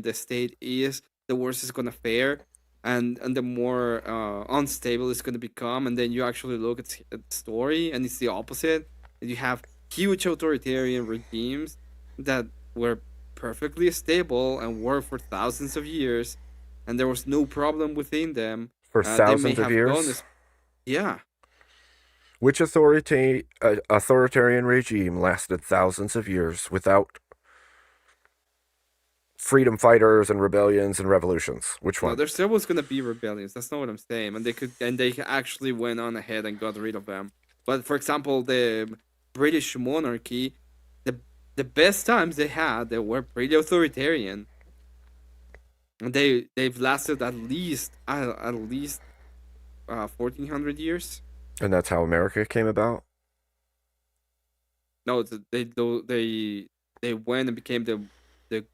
the state is, the worse it's gonna fare, and the more unstable it's gonna become. And then you actually look at the story, and it's the opposite. You have huge authoritarian regimes that were perfectly stable and worked for thousands of years, and there was no problem within them. For thousands of years? Yeah. Which authoritarian regime lasted thousands of years without freedom fighters and rebellions and revolutions? Which one? No, there still was gonna be rebellions. That's not what I'm saying. And they actually went on ahead and got rid of them. But for example, the British monarchy, the best times they were pretty authoritarian. And they've lasted at least 1400 years. And that's how America came about? No, they went and became the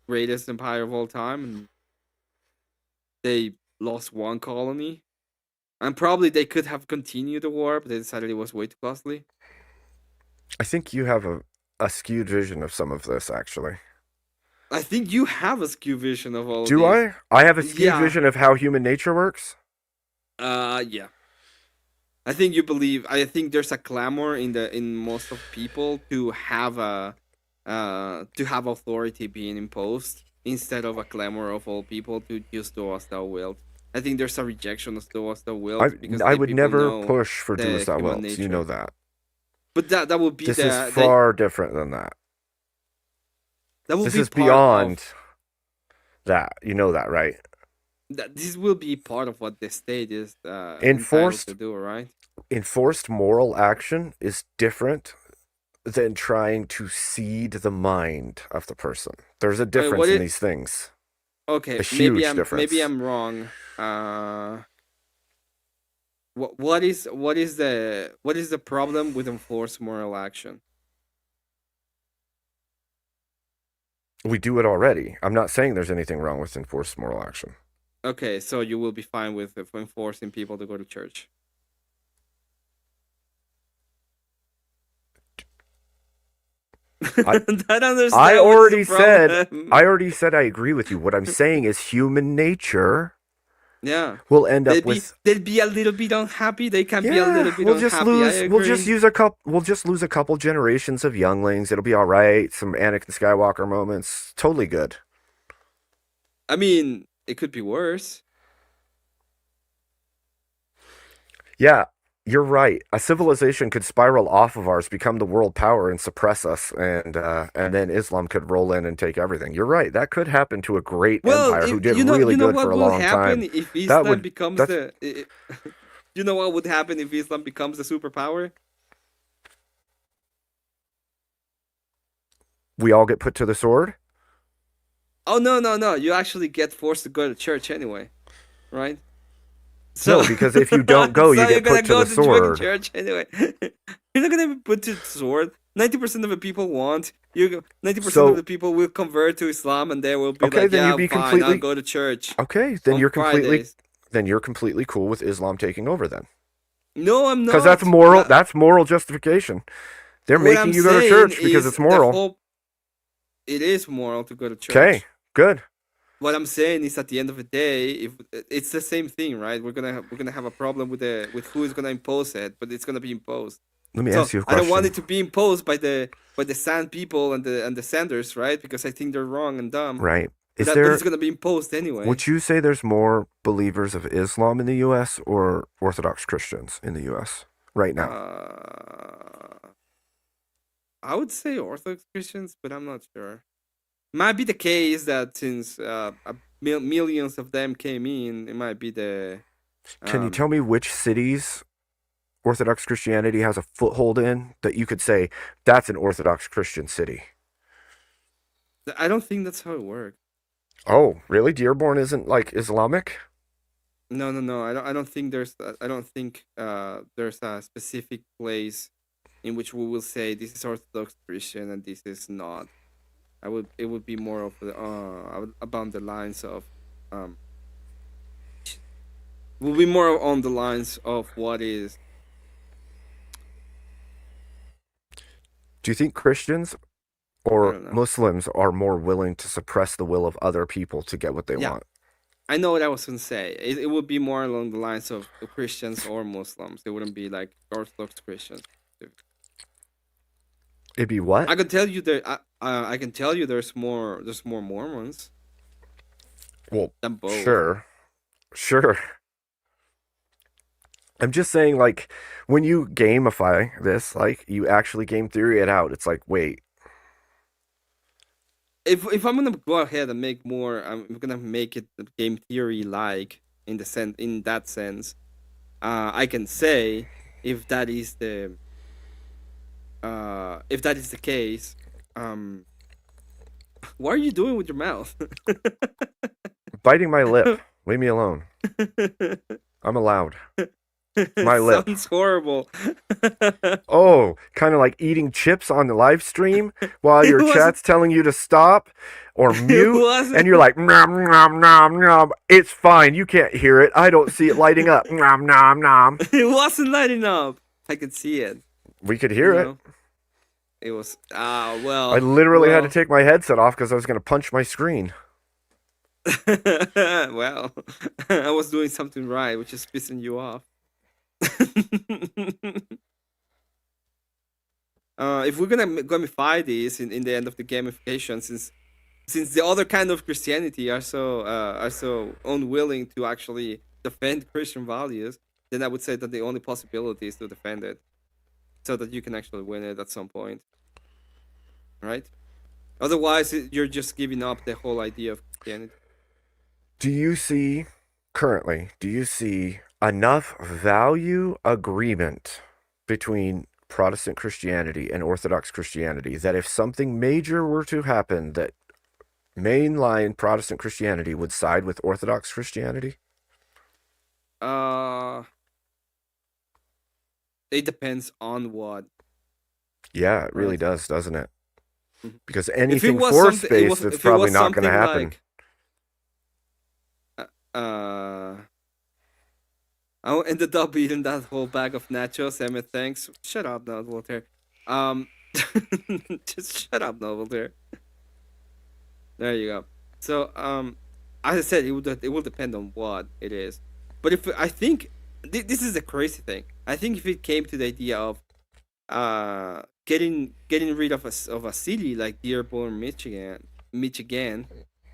greatest empire of all time, and they lost one colony. And probably they could have continued the war, but they decided it was way too costly. I think you have a skewed vision of some of this, actually. I think you have a skewed vision of all of Do these. I? I have a skewed vision of how human nature works? Yeah. I think there's a clamor in most of people to have authority being imposed instead of a clamor of all people to just do as thou wilt. I think there's a rejection of do as thou wilt because I would never know push for do the as thou human wilt. You nature. know that. But that would be This is far different than that. That will This be is part beyond of, that. You know that, right? this will be part of what the state is Enforced entitled to do, right? Enforced moral action is different than trying to seed the mind of the person. There's a difference in these things. Okay, A huge difference. maybe I'm wrong. What is the problem with enforced moral action? We do it already. I'm not saying there's anything wrong with enforced moral action. Okay, so you will be fine with enforcing people to go to church. I already said I agree with you. What I'm saying is human nature will end up with they'll be a little bit unhappy. They can be a little bit unhappy. We'll just lose a couple generations of younglings. It'll be all right. Some Anakin Skywalker moments. Totally good. I mean, it could be worse. Yeah, you're right. A civilization could spiral off of ours, become the world power, and suppress us, and then Islam could roll in and take everything. You're right. That could happen to a great empire who did really good for a long time. If Islam becomes you know what would happen if Islam becomes the superpower? We all get put to the sword? Oh no! You actually get forced to go to church anyway, right? No, because if you don't go, you get put to the sword. Church anyway. You're not gonna be put to the sword. 90% of the people won't. 90% of the people will convert to Islam, and they will be like, "Yeah, fine, I'll go to church." Okay, then you're completely cool with Islam taking over then. No, I'm not. Because that's moral. That's moral justification. They're What I'm making you go to saying church because is it's moral. it is moral to go to church. Okay, good. What I'm saying is, at the end of the day, if it's the same thing, right? We're gonna have a problem with who is gonna impose it, but it's gonna be imposed. Let me So ask you a I don't question. want it to be imposed by the sand people and the sanders, right? Because I think they're wrong and dumb. Right. Is But there? it's gonna be imposed anyway. Would you say there's more believers of Islam in the U.S. or Orthodox Christians in the U.S. right now? I would say Orthodox Christians, but I'm not sure. Might be the case that since millions of them came in, it might be the. Can you tell me which cities Orthodox Christianity has a foothold in that you could say that's an Orthodox Christian city? I don't think that's how it works. Oh, really? Dearborn isn't like Islamic? No. I don't think there's. I don't think there's a specific place in which we will say this is Orthodox Christian and this is not. It would be more of about the lines of will be more on the lines of what is. Do you think Christians I or don't know. Muslims are more willing to suppress the will of other people to get what they Yeah. want? I know what I was gonna say. It would be more along the lines of Christians or Muslims. It wouldn't be like Orthodox Christians. It'd be what? I can tell you I can tell you there's more Mormons Well, than both. Sure. I'm just saying, like, when you gamify this, like, you actually game theory it out. It's like, wait, If I'm gonna go ahead and make more, I'm gonna make it game theory like in that sense. I can say if that is the case, what are you doing with your mouth? biting my lip. Leave me alone. I'm allowed. My lip. Sounds horrible. Oh, kind of like eating chips on the live stream while It your wasn't- chat's telling you to stop or mute, wasn't- and you're like, nom, nom, nom, nom. It's fine. You can't hear it. I don't see it lighting up. Nom, nom, nom. It wasn't lighting up. I could see it. We could hear you it. know? It was well. I literally had to well. take my headset off because I was going to punch my screen. Well, I was doing something right, which is pissing you off. If we're gonna gamify this in the end of the gamification, since the other kind of Christianity are so unwilling to actually defend Christian values, then I would say that the only possibility is to defend it, so that you can actually win it at some point, right? Otherwise, you're just giving up the whole idea of Christianity. Do you see enough value agreement between Protestant Christianity and Orthodox Christianity that if something major were to happen, that mainline Protestant Christianity would side with Orthodox Christianity? It depends on what. Yeah, it really Right. does, doesn't it? Mhm. Because If it anything was force something, based, it's probably not going to happen. I ended up eating that whole bag of nachos. Emmett, thanks. Shut up, Novelter. Just shut up, Novelter. There you go. So, as I said, it will depend on what it is. But if I think this is the crazy thing, I think if it came to the idea of getting rid of a city like Dearborn, Michigan,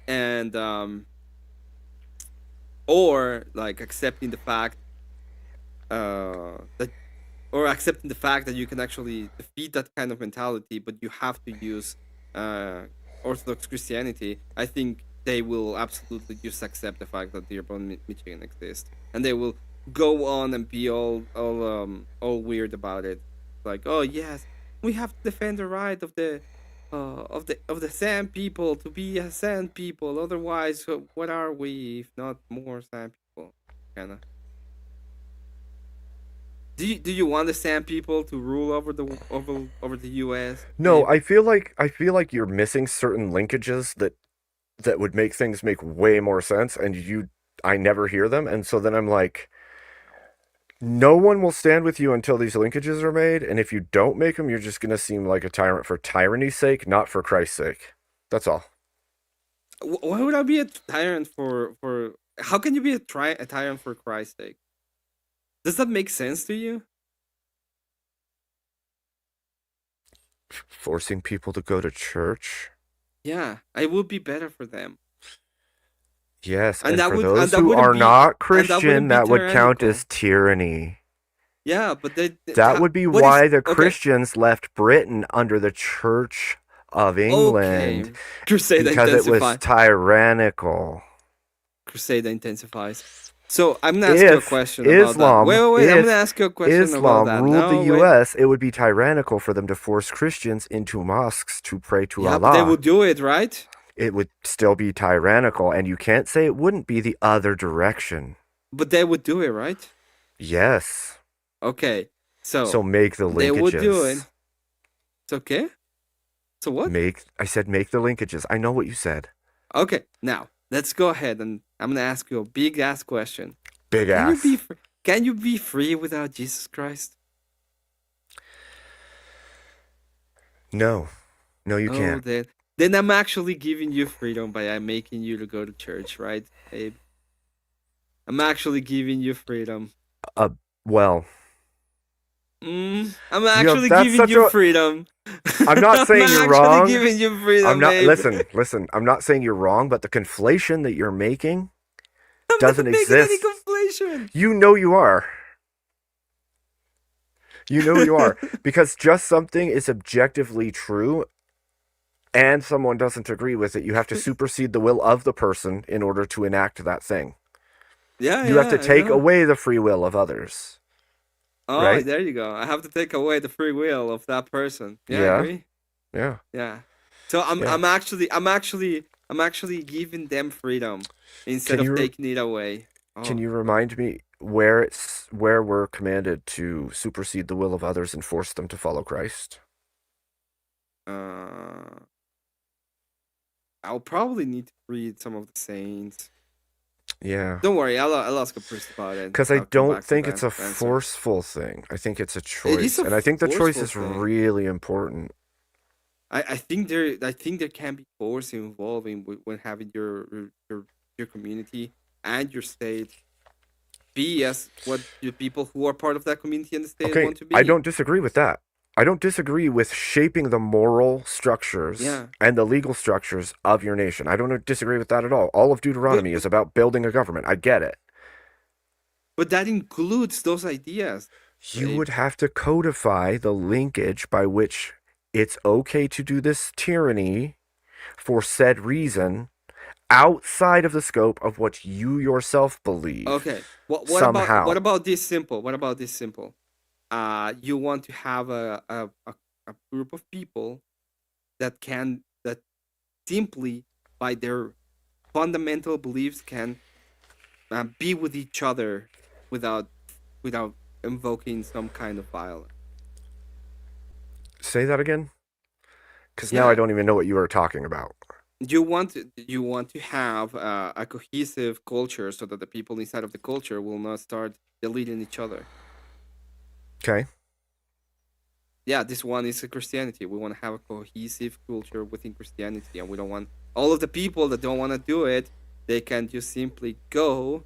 and or like accepting the fact that you can actually defeat that kind of mentality, but you have to use Orthodox Christianity, I think they will absolutely just accept the fact that Dearborn, Michigan exists, and they will go on and be all weird about it, like, oh yes, we have to defend the right of the sand people to be a sand people. Otherwise, what are we if not more sand people? Kinda. Do you want the sand people to rule over the U.S.? No, I feel like you're missing certain linkages that would make things make way more sense, and I never hear them, and so then I'm like, No one will stand with you until these linkages are made, and if you don't make them, you're just going to seem like a tyrant for tyranny's sake, not for Christ's sake. That's all. Why would I be a tyrant for? How can you be a tyrant for Christ's sake? Does that make sense to you? Forcing people to go to church? Yeah, it would be better for them. Yes, And and that for would- those and that who wouldn't are be- not and that Christian, wouldn't be that would count tyrannical. as tyranny. Yeah, but That would be what why if- the okay, Christians left Britain under the Church of England, Okay. Crusade because it was intensifies. tyrannical. Crusade intensifies. So I'm gonna ask you a If question about that. Islam, Wait. I'm if gonna ask you a question about Islam that. ruled No, the wait. U.S., it would be tyrannical for them to force Christians into mosques to pray to Yeah, but Allah. they would do it, right? It would still be tyrannical, and you can't say it wouldn't be the other direction. But they would do it, right? Yes. Okay. So So make the linkages. they would do it. It's okay. So what? I said make the linkages. I know what you said. Okay. Now let's go ahead and I'm gonna ask you a big ass question. Big Can ass. can you be free without Jesus Christ? No. No, you can't. Then I'm actually giving you freedom by making you to go to church, right, Abe? I'm actually giving you freedom. Well, I'm actually that's giving such you a- freedom. I'm not saying you're I'm wrong. actually giving you freedom, I'm not. Abe. Listen. I'm not saying you're wrong, but the conflation that you're making I'm doesn't not making any exist. conflation. You know you are. You know you are. Because just something is objectively true and someone doesn't agree with it, you have to supersede the will of the person in order to enact that thing. Yeah, You have to I take know. away the free will of others. Oh, right? there you go. I have to take away the free will of that person. Yeah, I Yeah. agree. Yeah. Yeah. So I'm Yeah. I'm actually giving them freedom instead Can of you- taking it away. Oh. Can you remind me where we're commanded to supersede the will of others and force them to follow Christ? I'll probably need to read some of the saints. Yeah. Don't worry, I'll ask a priest about it. Because I'll I come don't back to think that it's a answer. forceful thing. I think it's a It choice. is a And I think the choice is forceful thing. really important. I think there can be force involved when having your community and your state be as what the people who are part of that community and the state Okay, want to be. I don't disagree with that. I don't disagree with shaping the moral structures Yeah. and the legal structures of your nation. I don't disagree with that at all. All of Deuteronomy is about building a government. I get it. But that includes those ideas. You Right. would have to codify the linkage by which it's okay to do this tyranny for said reason outside of the scope of what you yourself believe. Okay. What Somehow. about this simple? What about this simple? You want to have a group of people that simply by their fundamental beliefs can be with each other without invoking some kind of violence. Say that again? Because now Yeah. I don't even know what you were talking about. You want to have a cohesive culture so that the people inside of the culture will not start deleting each other. Okay. Yeah, this one is Christianity. We want to have a cohesive culture within Christianity, and we don't want all of the people that don't want to do it. They can just simply go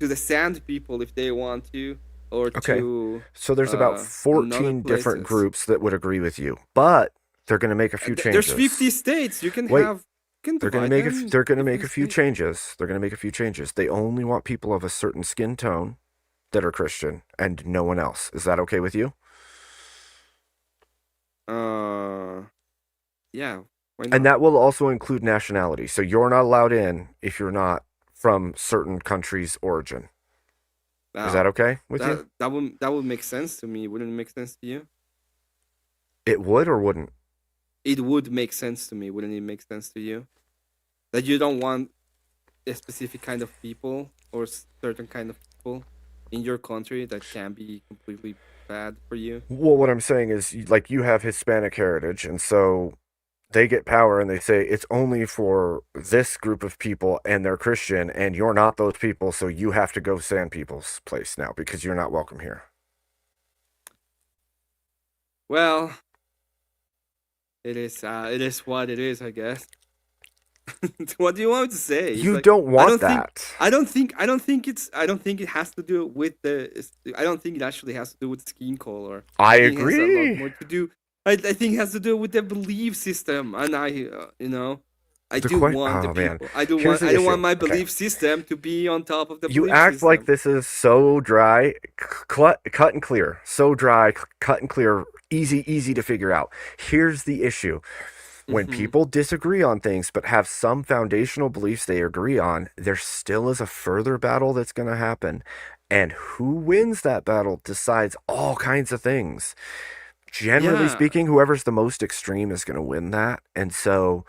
to the sand people if they want to, or Okay. to. So there's about another 14 different places. groups that would agree with you, but they're going to make a few changes. There's 50 states. You can Wait, have. You can They're going to divide make them they're going to in make a different few states. changes. They're going to make a few changes. They only want people of a certain skin tone that are Christian and no one else. Is that okay with you? Yeah. Why And not? that will also include nationality. So you're not allowed in if you're not from certain country's origin. Is that okay with you? That would make sense to me. Wouldn't it make sense to you? It would or wouldn't? It would make sense to me. Wouldn't it make sense to you? That you don't want a specific kind of people or certain kind of people in your country that can be completely bad for you. Well, what I'm saying is, like, you have Hispanic heritage, and so they get power and they say it's only for this group of people and they're Christian and you're not those people, so you have to go Sand People's place now because you're not welcome here. Well, it is what it is, I guess. What do you want me to say? It's You like, don't want don't think- that. I don't think it has to do with the. I don't think it actually has to do with skin color. I think it has a lot agree. more to do. I think it has to do with their belief system, and I The do que- want the oh, man. people. I do Here's want. the I don't want issue. my Okay. belief system to be on top of the. You belief act like system. this is so dry, cut and clear. So dry, cut and clear, easy to figure out. Here's the issue. When Mhm. people disagree on things but have some foundational beliefs they agree on, there still is a further battle that's going to happen. And who wins that battle decides all kinds of things. Generally Yeah. speaking, whoever's the most extreme is going to win that. And so,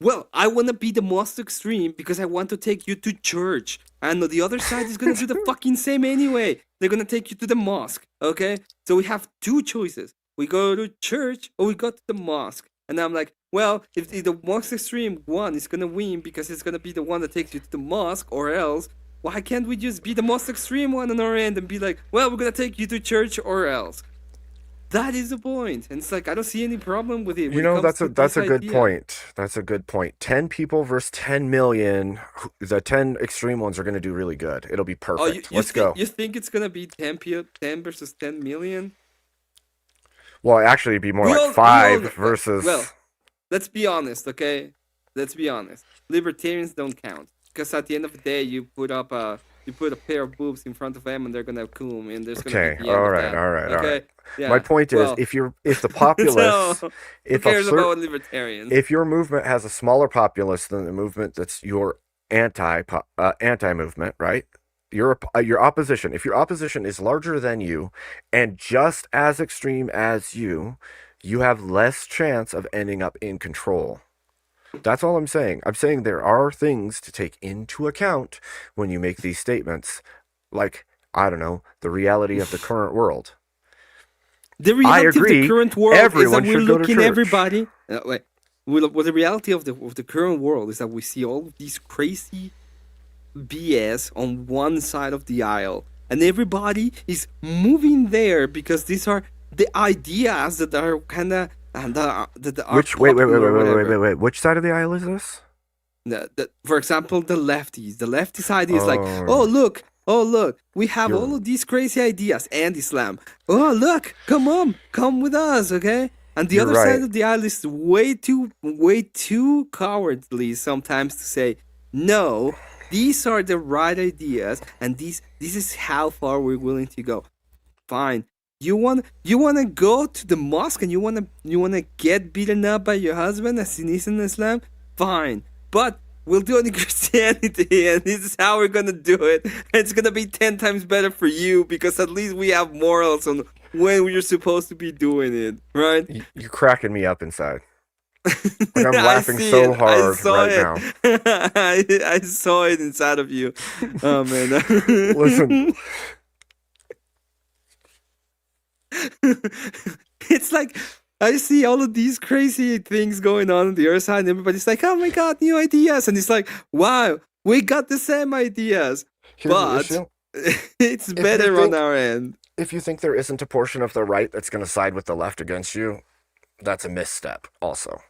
Well, I want to be the most extreme because I want to take you to church. And the other side is going to do the fucking same anyway. They're going to take you to the mosque, okay? So we have two choices. We go to church or we go to the mosque. And I'm like, well, if the most extreme one is going to win because it's going to be the one that takes you to the mosque, or else, why can't we just be the most extreme one on our end and be like, well, we're going to take you to church or else? That is the point. And it's like, I don't see any problem with it. you when it know, comes that's to a this good idea. point. That's a good point. 10 people versus 10 million. The 10 extreme ones are going to do really good. It'll be Oh, perfect. Let's go. You think it's gonna be 10 versus 10 million? Well, actually, it'd be more We like all- we 5 all- versus. Well, let's be honest, okay? Let's be honest. Libertarians don't count because at the end of the day, you put a pair of boobs in front of them, and they're gonna come, and there's gonna Okay, be the end all of right, that, all right, all okay? right. Yeah. My point well, is, if the populace, so, who if a cares cer- about libertarians? if your movement has a smaller populace than the movement that's your anti movement, right? Your opposition. If your opposition is larger than you and just as extreme as you have less chance of ending up in control. That's all I'm saying. I'm saying there are things to take into account when you make these statements, like, I don't know, the reality of the current world. The reality of agree. the current world Everyone is that we're should go to looking church. everybody. Wait. Well, the reality of the current world is that we see all of these crazy BS on one side of the aisle, and everybody is moving there because these are the ideas that are kind of that are Which wait, popular or whatever. wait. Which side of the aisle is this? For example, the lefty side is like, Oh. oh look, we have You're- all of these crazy ideas and Islam. Oh look, come with us, okay? And the You're other side right. of the aisle is way too cowardly sometimes to say, no, these are the right ideas, and this is how far we're willing to go. Fine. You want to go to the mosque and you want to get beaten up by your husband as he is in Islam? Fine. But we'll do it in Christianity, and this is how we're gonna do it. It's gonna be 10 times better for you because at least we have morals on when we're supposed to be doing it, right? You're cracking me up inside. Like I'm I laughing see so it. hard I saw right it. now. I saw it inside of you. Oh man. Listen. It's like I see all of these crazy things going on the other side, and everybody's like, "Oh my god, new ideas!" And it's like, "Wow, we got the same ideas, Here's the but issue. it's you better think- on our end." If you think there isn't a portion of the right that's going to side with the left against you, that's a misstep also.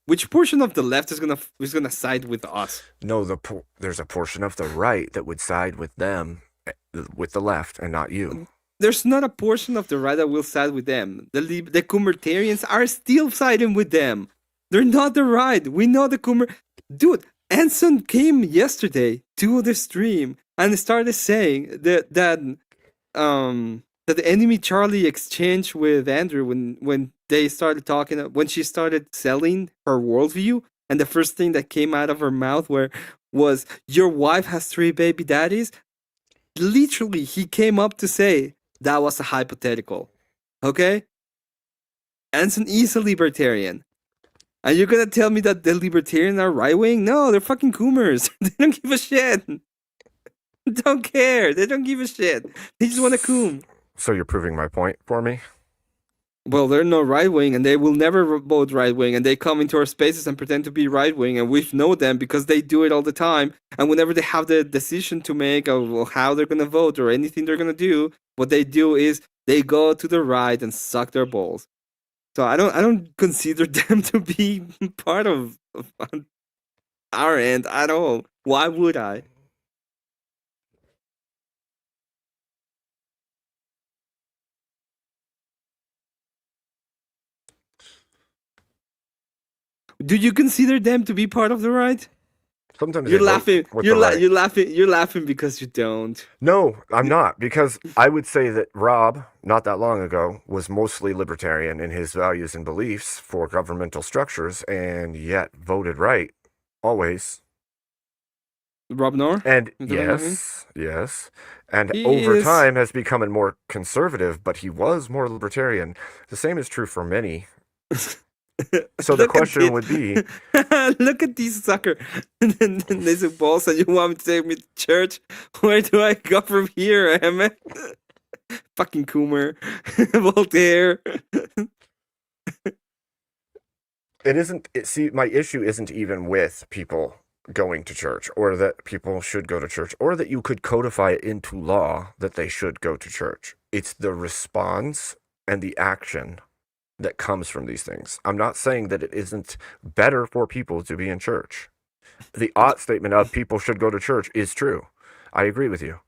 Which portion of the left is gonna side with us? No, there's a portion of the right that would side with them, with the left, and not you. There's not a portion of the right that will side with them. The Comertarians are still siding with them. They're not the right. We know the Dude, Anson came yesterday to the stream and started saying that the enemy Charlie exchanged with Andrew when they started talking, when she started selling her worldview, and the first thing that came out of her mouth was your wife has 3 baby daddies. Literally, he came up to say that was a hypothetical. Okay? Anson is a libertarian. And you're gonna tell me that the libertarians are right wing? No, they're fucking coomers. They don't give a shit. Don't care. They don't give a shit. They just want to coom. So you're proving my point for me? Well, they're not right wing, and they will never vote right wing, and they come into our spaces and pretend to be right wing, and we know them because they do it all the time. And whenever they have the decision to make of how they're gonna vote or anything they're gonna do, what they do is they go to the right and suck their balls. So I don't consider them to be part of our end at all. Why would I? Do you consider them to be part of the right? Sometimes You're they vote laughing. with You're the right. you're laughing. You're laughing because you don't. No, I'm not, because I would say that Rob, not that long ago, was mostly libertarian in his values and beliefs for governmental structures, and yet voted right, always. Rob Noor? And Is that what you mean? yes, and He over is- time has become a more conservative, but he was more libertarian. The same is true for many. So the Look at question it. would be, Look at this sucker. And then there's a boss, and you want me to take me to church? Where do I go from here, Emmett? Fucking Coomer. Voltaire. see, my issue isn't even with people going to church, or that people should go to church, or that you could codify it into law that they should go to church. It's the response and the action that comes from these things. I'm not saying that it isn't better for people to be in church. The ought statement of people should go to church is true. I agree with you.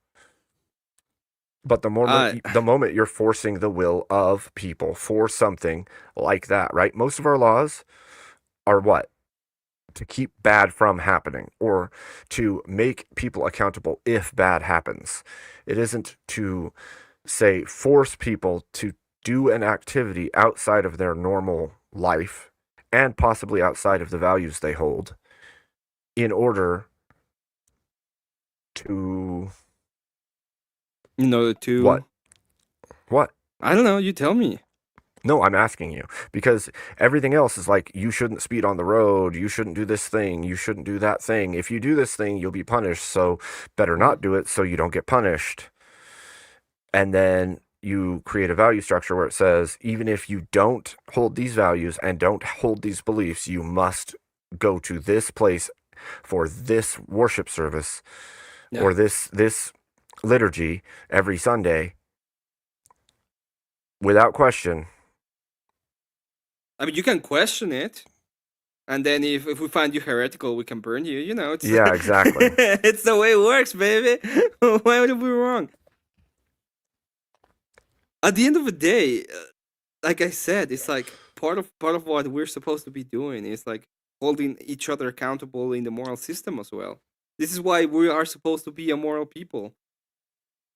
But the moment you're forcing the will of people for something like that, right? Most of our laws are what? To keep bad from happening, or to make people accountable if bad happens. It isn't to, say, force people to do an activity outside of their normal life and possibly outside of the values they hold in order to To what? I don't know. You tell me. No, I'm asking you, because everything else is like, you shouldn't speed on the road, you shouldn't do this thing, you shouldn't do that thing. If you do this thing, you'll be punished, so better not do it so you don't get punished. And then you create a value structure where it says, even if you don't hold these values and don't hold these beliefs, you must go to this place for this worship service or this liturgy every Sunday without question. I mean, you can question it, and then if we find you heretical, we can burn you. You know, it's Yeah, exactly. it's the way it works, baby. Why would it be wrong? At the end of the day, like I said, it's like part of what we're supposed to be doing is like holding each other accountable in the moral system as well. This is why we are supposed to be a moral people.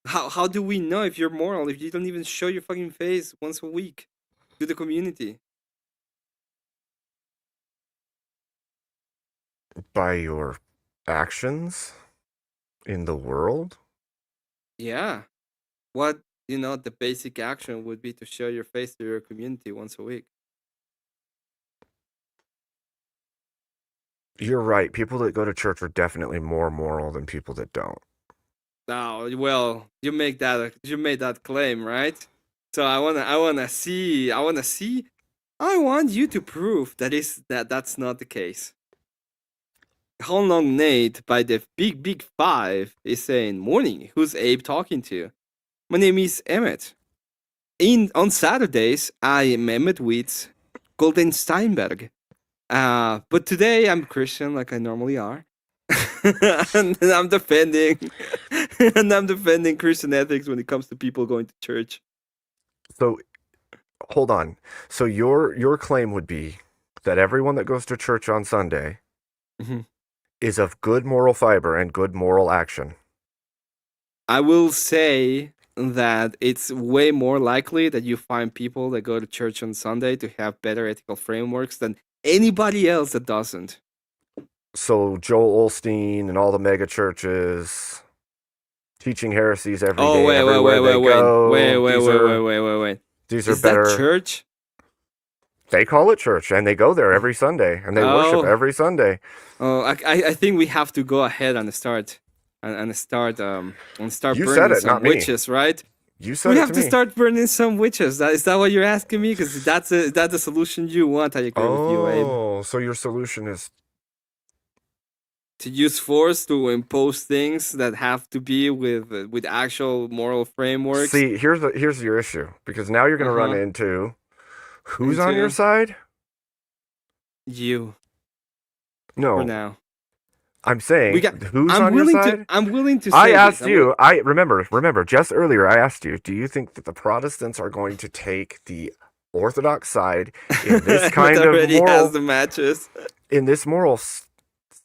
How do we know if you're moral if you don't even show your fucking face once a week to the community? By your actions in the world? Yeah. What, the basic action would be to show your face to your community once a week. You're right. People that go to church are definitely more moral than people that don't. Now, well, you made that claim, right? So I want you to prove that's not the case. How long Nate by the big five is saying, "Morning, who's Abe talking to? My name is Emmett. On Saturdays, I am Emmett with Golden Steinberg. But today I'm Christian like I normally are. and I'm defending Christian ethics when it comes to people going to church." So, hold on. So your claim would be that everyone that goes to church on Sunday Mhm. is of good moral fiber and good moral action. I will say that it's way more likely that you find people that go to church on Sunday to have better ethical frameworks than anybody else that doesn't. So Joel Osteen and all the mega churches teaching heresies every day. Wait. everywhere they go. Wait. These are Is better. that church? They call it church, and they go there every Sunday, and they worship every Sunday. Oh, I think we have to go ahead and start You burning said it, some not me. witches, right? You said We it have to to me. start burning some witches. Is that what you're asking me? Because that's the solution you want. I agree with you, Abe. Oh, so your solution is To use force to impose things that have to be with actual moral frameworks. see. Here's your issue, because now you're going to run Uh-huh. into who's on your Into- side. You for No, now. I'm saying We got. who's I'm on your willing side. to. I'm willing to. I say asked this. you. I remember just earlier. I asked you. Do you think that the Protestants are going to take the Orthodox side in this kind It of already has moral the matches.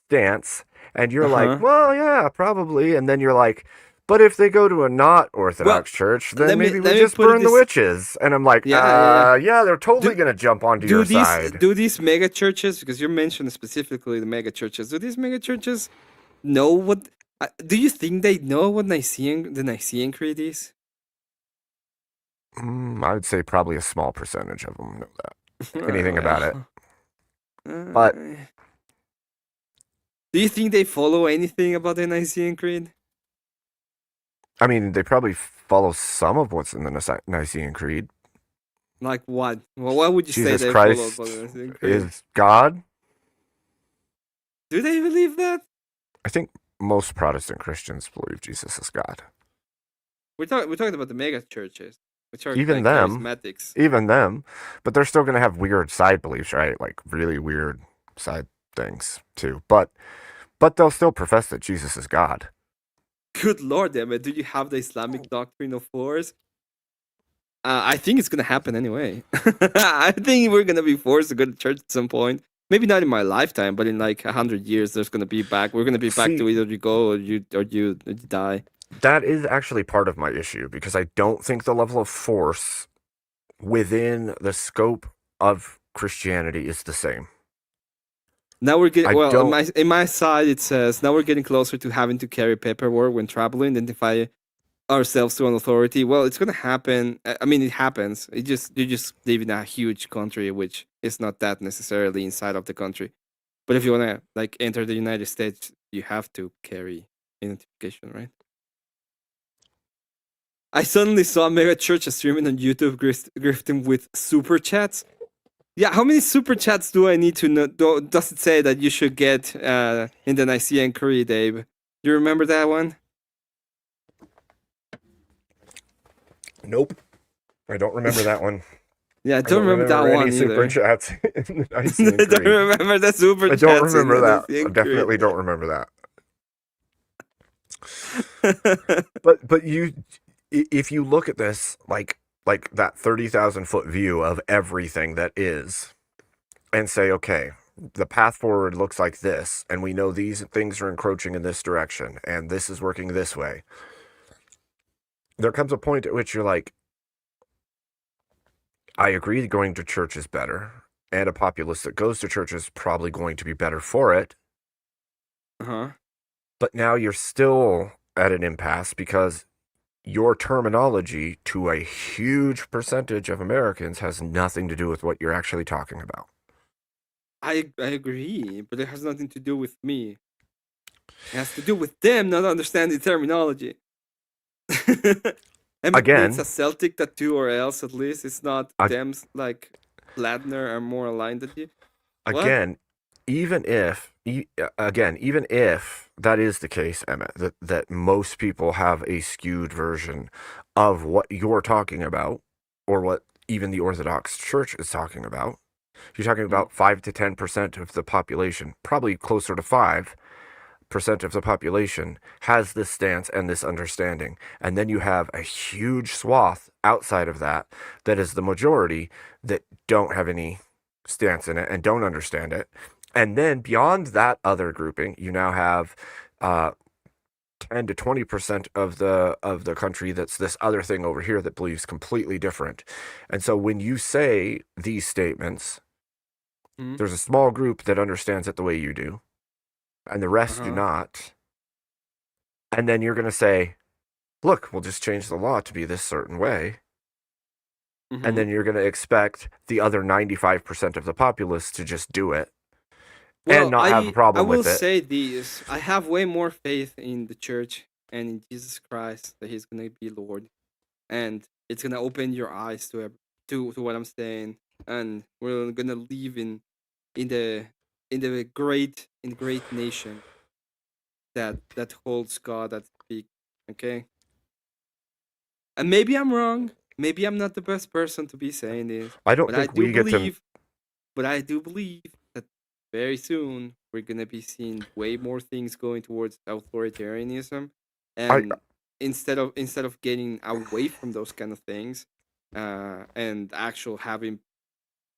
stance? And you're Uh-huh. like, well, yeah, probably. And then you're like, but if they go to a not Orthodox church, then let me- maybe let we me just put it burn the this- witches. And I'm like, Yeah. they're totally going to jump onto Do your these side. do these mega churches, because you mentioned specifically the mega churches, do these mega churches know what? Do you think they know what the Nicene Creed is? I would say probably a small percentage of them know that. Anything about it. But- Do you think they follow anything about the Nicene Creed? I mean, they probably follow some of what's in the Nicene Creed. Like what? Well, what would you say Jesus they Christ follow about the Nicene Creed? is God. Do they believe that? I think most Protestant Christians believe Jesus is God. We're talking about the mega churches, which are Even like them. charismatics. Even them, but they're still going to have weird side beliefs, right? Like really weird side things too. But they'll still profess that Jesus is God. Good Lord, Emmett, do you have the Islamic doctrine of force? I think it's gonna happen anyway. I think we're gonna be forced to go to church at some point. Maybe not in my lifetime, but in like 100 years, there's gonna be back. We're gonna be back to See- either you go or you die. That is actually part of my issue, because I don't think the level of force within the scope of Christianity is the same. Now we're getting I well. don't- In my side, it says now we're getting closer to having to carry paperwork when traveling, identify ourselves to an authority. Well, it's gonna happen. I mean, it happens. You just live in a huge country, which is not that necessarily inside of the country. But if you wanna like enter the United States, you have to carry identification, right? I suddenly saw mega church streaming on YouTube, grifting with super chats. Yeah, how many super chats do I need to know? Does it say that you should get in the Nicene Creed, Abe? Do you remember that one? Nope. I don't remember that one. Yeah, I don't remember that one any either. super chats in the I Nicene don't Creed. remember the super I chats. don't in remember the that. Nicene I definitely Creed. don't remember that. But if you look at this like that 30,000-foot view of everything that is, and say, okay, the path forward looks like this, and we know these things are encroaching in this direction, and this is working this way. There comes a point at which you're like, I agree that going to church is better, and a populace that goes to church is probably going to be better for it. Uh-huh. But now you're still at an impasse, because your terminology to a huge percentage of Americans has nothing to do with what you're actually talking about. I agree, but it has nothing to do with me. It has to do with them not understanding terminology. And Again- it's a Celtic tattoo, or else at least it's not Ag- them like Ladner are more aligned than you. What? Again, even if that is the case, Emmett, that most people have a skewed version of what you're talking about, or what even the Orthodox Church is talking about. You're talking about 5 to 10% of the population, probably closer to 5% of the population has this stance and this understanding. And then you have a huge swath outside of that is the majority that don't have any stance in it and don't understand it. And then beyond that other grouping, you now have 10 to 20% of the country that's this other thing over here that believes completely different. And so when you say these statements, Mhm. there's a small group that understands it the way you do, and the rest do Uh-huh. not. And then you're going to say, look, we'll just change the law to be this certain way. Mhm. And then you're going to expect the other 95% of the populace to just do it. Well, not have a problem I will with it. say this: I have way more faith in the church and in Jesus Christ that He's gonna be Lord and it's gonna open your eyes to what I'm saying, and we're gonna live in the great nation that holds God at peak. Okay, and maybe I'm wrong. Maybe I'm not the best person to be saying this, I don't but I think do we get to. believe. But I do believe that very soon we're gonna be seeing way more things going towards authoritarianism, I and instead of getting away from those kind of things, and actual having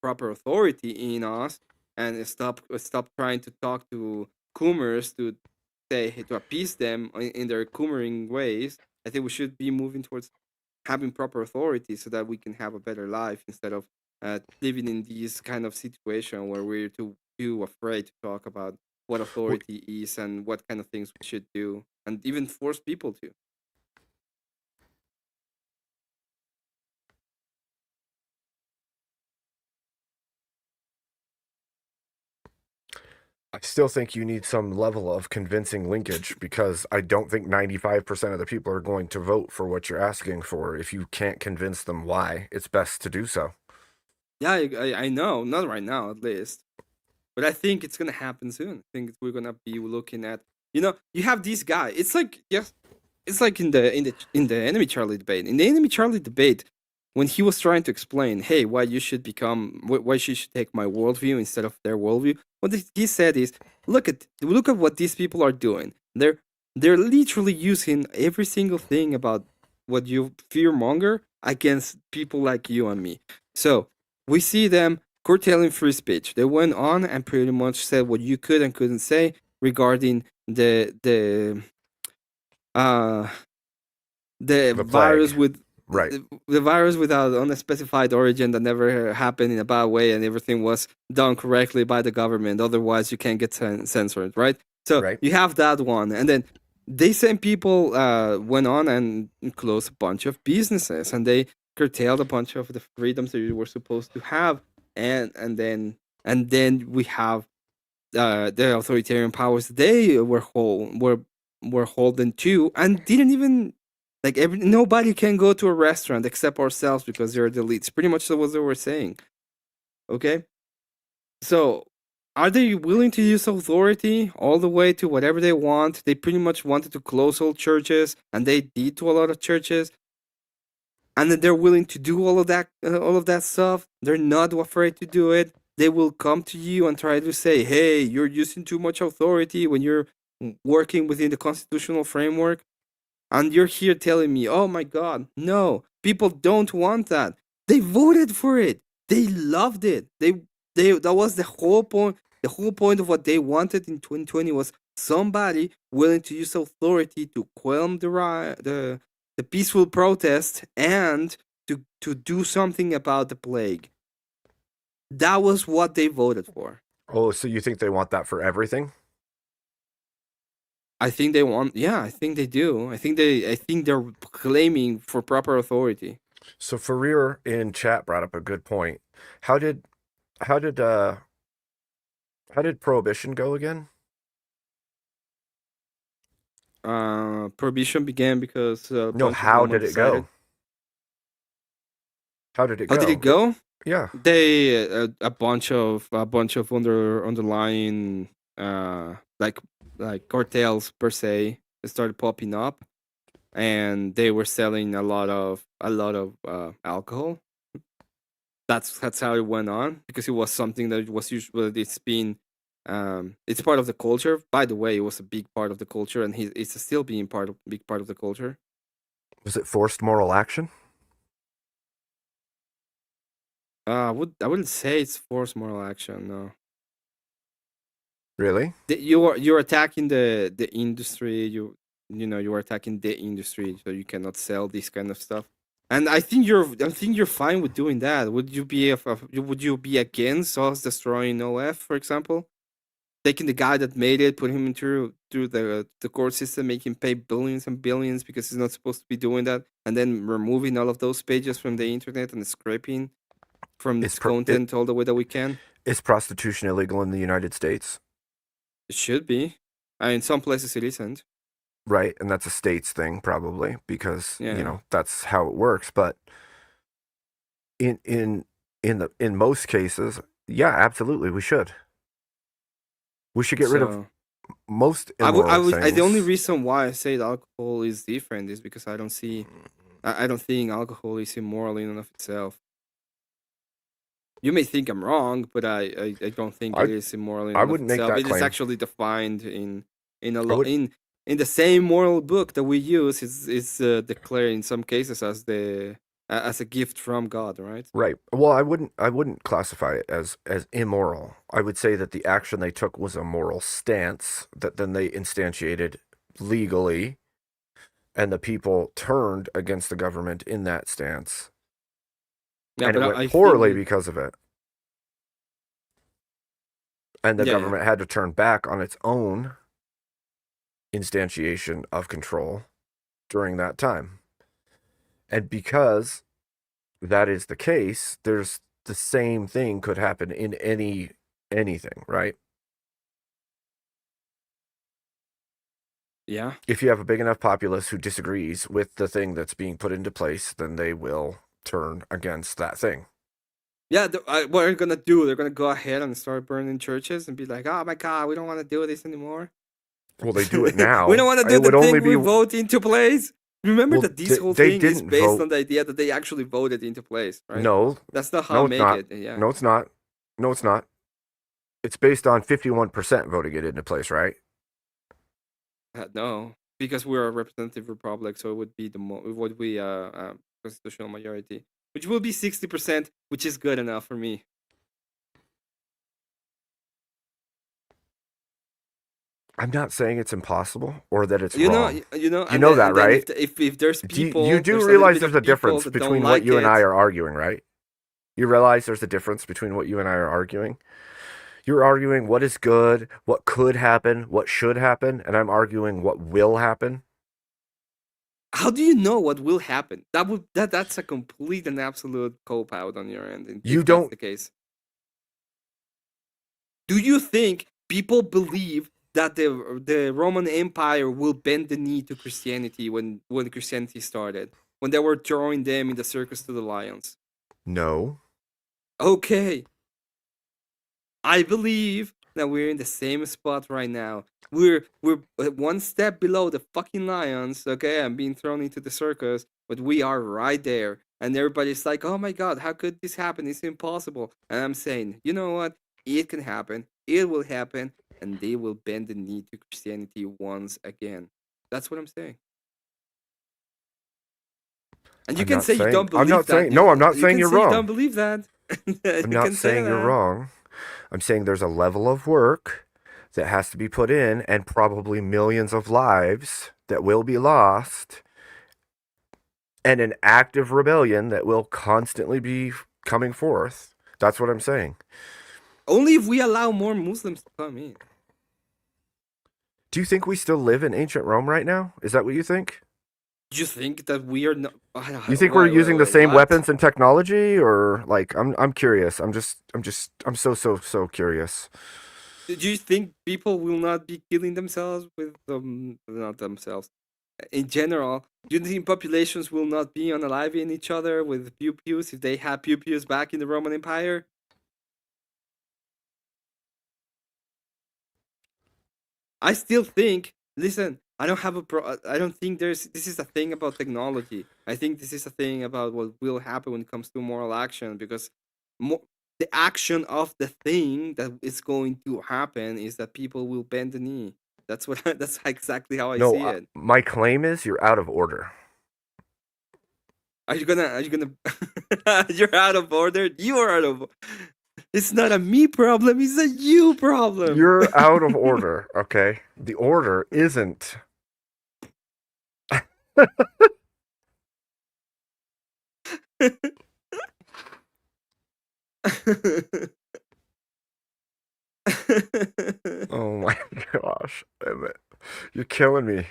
proper authority in us, and stop trying to talk to Coomers to to appease them in their Coomering ways. I think we should be moving towards having proper authority so that we can have a better life instead of living in this kind of situation where we're too afraid to talk about what w- authority is and what kind of things we should do, and even force people to. I still think you need some level of convincing linkage because I don't think 95% of the people are going to vote for what you're asking for if you can't convince them why it's best to do so. Yeah, I know, not right now at least, but I think it's gonna happen soon. I think we're gonna be looking at, you have this guy. It's like, yes, it's like in the enemy Charlie debate. In the enemy Charlie debate, when he was trying to explain, hey, why you should why you should take my worldview instead of their worldview, what he said is, look at what these people are doing. They're literally using every single thing about what you fearmonger against people like you and me. So we see them curtailing free speech. They went on and pretty much said what you could and couldn't say regarding uh the The virus plague. with Right. the virus without unspecified origin that never happened in a bad way, and everything was done correctly by the government, otherwise you can't get censored, right? So Right. you have that one, and then they same people went on and closed a bunch of businesses, and they curtailed a bunch of the freedoms that you were supposed to have, and then we have the authoritarian powers they were holding to, and didn't even like nobody can go to a restaurant except ourselves because they're the elites. Pretty much what they were saying. Okay, so are they willing to use authority all the way to whatever they want? They pretty much wanted to close all churches, and they did to a lot of churches. And then they're willing to do all of that stuff. They're not afraid to do it. They will come to you and try to say, "Hey, you're using too much authority when you're working within the constitutional framework." And you're here telling me, "Oh my God, no, people don't want that. They voted for it. They loved it. They that was the whole point. The whole point of what they wanted in 2020 was somebody willing to use authority to quell the peaceful protest and to do something about the plague. That was what they voted for." Oh, so you think they want that for everything? I think they want. Yeah, I think they do. I think they're claiming for proper authority. So Farir in chat brought up a good point. How did how did uh how did prohibition go again? Prohibition began because a No, bunch of how women did it decided. go? How did it How did it go? go? Yeah. They a bunch of underlying like cartels per se started popping up, and they were selling a lot of alcohol. That's how it went on, because it was something that was usually it's part of the culture. By the way, it was a big part of the culture, and it's still being big part of the culture. Was it forced moral action? I wouldn't say it's forced moral action. No, Really? you're attacking the industry. You are attacking the industry, so you cannot sell this kind of stuff. And I think you're fine with doing that. Would you be against us destroying OF, for example? Taking the guy that made it, put him into through the court system, make him pay billions and billions because he's not supposed to be doing that, and then removing all of those pages from the internet and scraping from Is its pro- it, content all the way that we can. is prostitution illegal in the United States? It should be. In some places it isn't. right? And that's a states thing probably because Yeah. that's how it works. But in most cases, yeah, absolutely, we should. We should get rid of So most I immoral would the only things. reason why I say that alcohol is different is because I don't think alcohol is immoral in and of itself. You may think I'm wrong, but I don't think it I is immoral in I and of wouldn't make itself. that It is claim. actually defined in a I lot would in the same moral book that we use. Is declared in some cases as as a gift from God, right? right. Well, I wouldn't classify it as immoral. I would say that the action they took was a moral stance that then they instantiated legally, and the people turned against the government in that stance, Yeah, and it but went I poorly think because of it. And the yeah. government had to turn back on its own instantiation of control during that time. And because that is the case, there's the same thing could happen in anything, right? Yeah. If you have a big enough populace who disagrees with the thing that's being put into place, then they will turn against that thing. Yeah, what are they gonna do? They're gonna go ahead and start burning churches and be like, "Oh my God, we don't want to do this anymore. Well, they do it We don't now. want to do It the would only thing we be vote into place." Remember well. that this whole They thing is didn't based vote. on the idea that they actually voted into place, right? No, That's not how I no, it's make not. it. Yeah. No, it's not. No, it's not. It's based on 51% voting it into place, right? No, because we're a representative republic, so it would be it would be constitutional majority, which will be 60%, which is good enough for me. I'm not saying it's impossible or that it's You know, wrong. you know, You know that, and then right? if there's You people, do there's a little realize bit there's of a people difference that don't between what like you and it. I are arguing, right? You realize there's a difference between what you and I are arguing? You're arguing what is good, what could happen, what should happen, and I'm arguing what will happen. How do you know what will happen? That's a complete and absolute cop out on your end, You if that's don't the case. Do you think people believe that the Roman Empire will bend the knee to Christianity when Christianity started, when they were throwing them in the circus to the lions? know. Okay, I believe that we're in the same spot right now. We're one step below the fucking lions, okay, and being thrown into the circus, but we are right there. And everybody's like, "Oh my God, how could this happen? It's impossible." And I'm saying, you know what? It can happen. It will happen, and they will bend the knee to Christianity once again. That's what I'm saying. And you I'm can not say you saying don't believe that. no, I'm not You saying can you're say you don't wrong. believe that. I'm You not can say saying you're that. wrong. I'm saying there's a level of work that has to be put in and probably millions of lives that will be lost and an active rebellion that will constantly be coming forth. That's what I'm saying. Only if we allow more Muslims to come in. Do you think we still live in ancient Rome right now? Is that what you think? You think that we are not? You think we're using the same What? weapons and technology, or like I'm curious. I'm so curious. Do you think people will not be killing themselves with not themselves in general? Do you think populations will not be unaliving each other with pew pews if they had pew pews back in the Roman Empire? I still think. Listen, I don't have I don't think this is a thing about technology. I think this is a thing about what will happen when it comes to moral action because mo- the action of the thing that is going to happen is that people will bend the knee. That's what that's exactly how I No, see it. my claim is you're out of order. Are you gonna you're out of order? You are out of It's not a me problem, it's a you problem. You're out of order, okay? The order isn't. Oh my gosh, Emmett. You're killing me.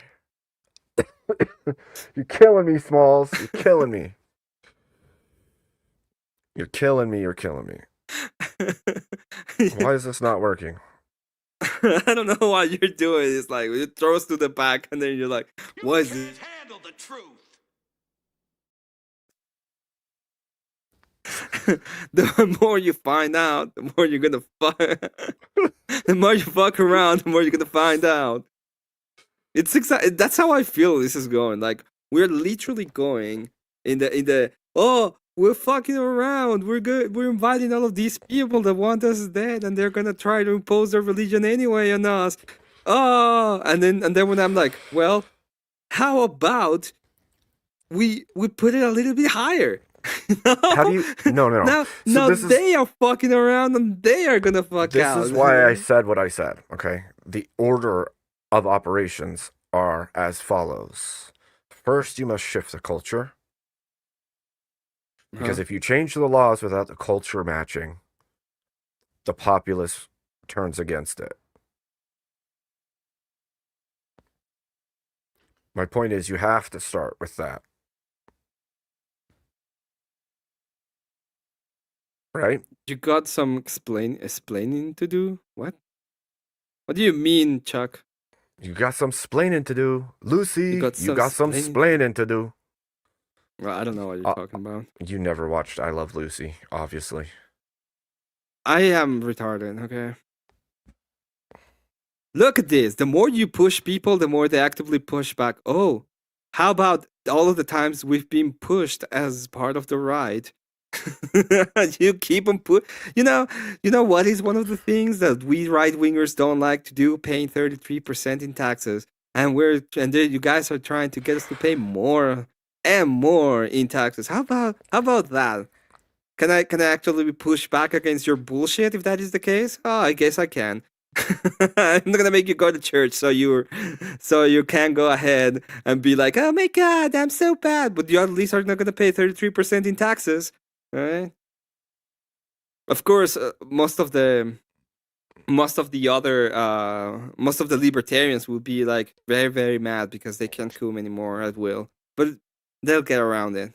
You're killing me, Smalls. You're killing me. You're killing me. You're killing me. Why is this not working? I don't know what you're doing. It's like it throws to the back, and then you're like, "What is this?" handle the truth. The more you find out, the more you're gonna fuck. The more you fuck around, the more you're gonna find out. It's exactly that's how I feel this is going. Like we're literally going in the oh we're fucking around. We're good. We're inviting all of these people that want us dead, and they're gonna try to impose their religion anyway on us. Oh, and then when I'm like, well, how about we put it a little bit higher? How do you? No, no, no. Now, So now this is- they are fucking around and they are gonna fuck This out. is why I said what I said, okay? The order of operations are as follows. First, you must shift the culture. Because if you change the laws without the culture matching, the populace turns against it. My point is, you have to start with that. Right? You got some explaining to do? What? What do you mean, Chuck? You got some splaining to do. Lucy, you got some splaining- splaining to do. Well, I don't know what you're talking about. You never watched I Love Lucy, obviously. I am retarded, okay? Look at this. The more you push people, the more they actively push back. Oh, how about all of the times we've been pushed as part of the ride? You keep them you know what is one of the things that we right-wingers don't like to do, paying 33% in taxes, and then you guys are trying to get us to pay more and more in taxes. How about that? Can I actually push back against your bullshit if that is the case? Oh, I guess I can. I'm not gonna make you go to church so you can go ahead and be like, oh my god, I'm so bad, but you at least are not gonna pay 33% in taxes. Right? Of course, most of the libertarians will be like very, very mad because they can't come anymore at will, but they'll get around it.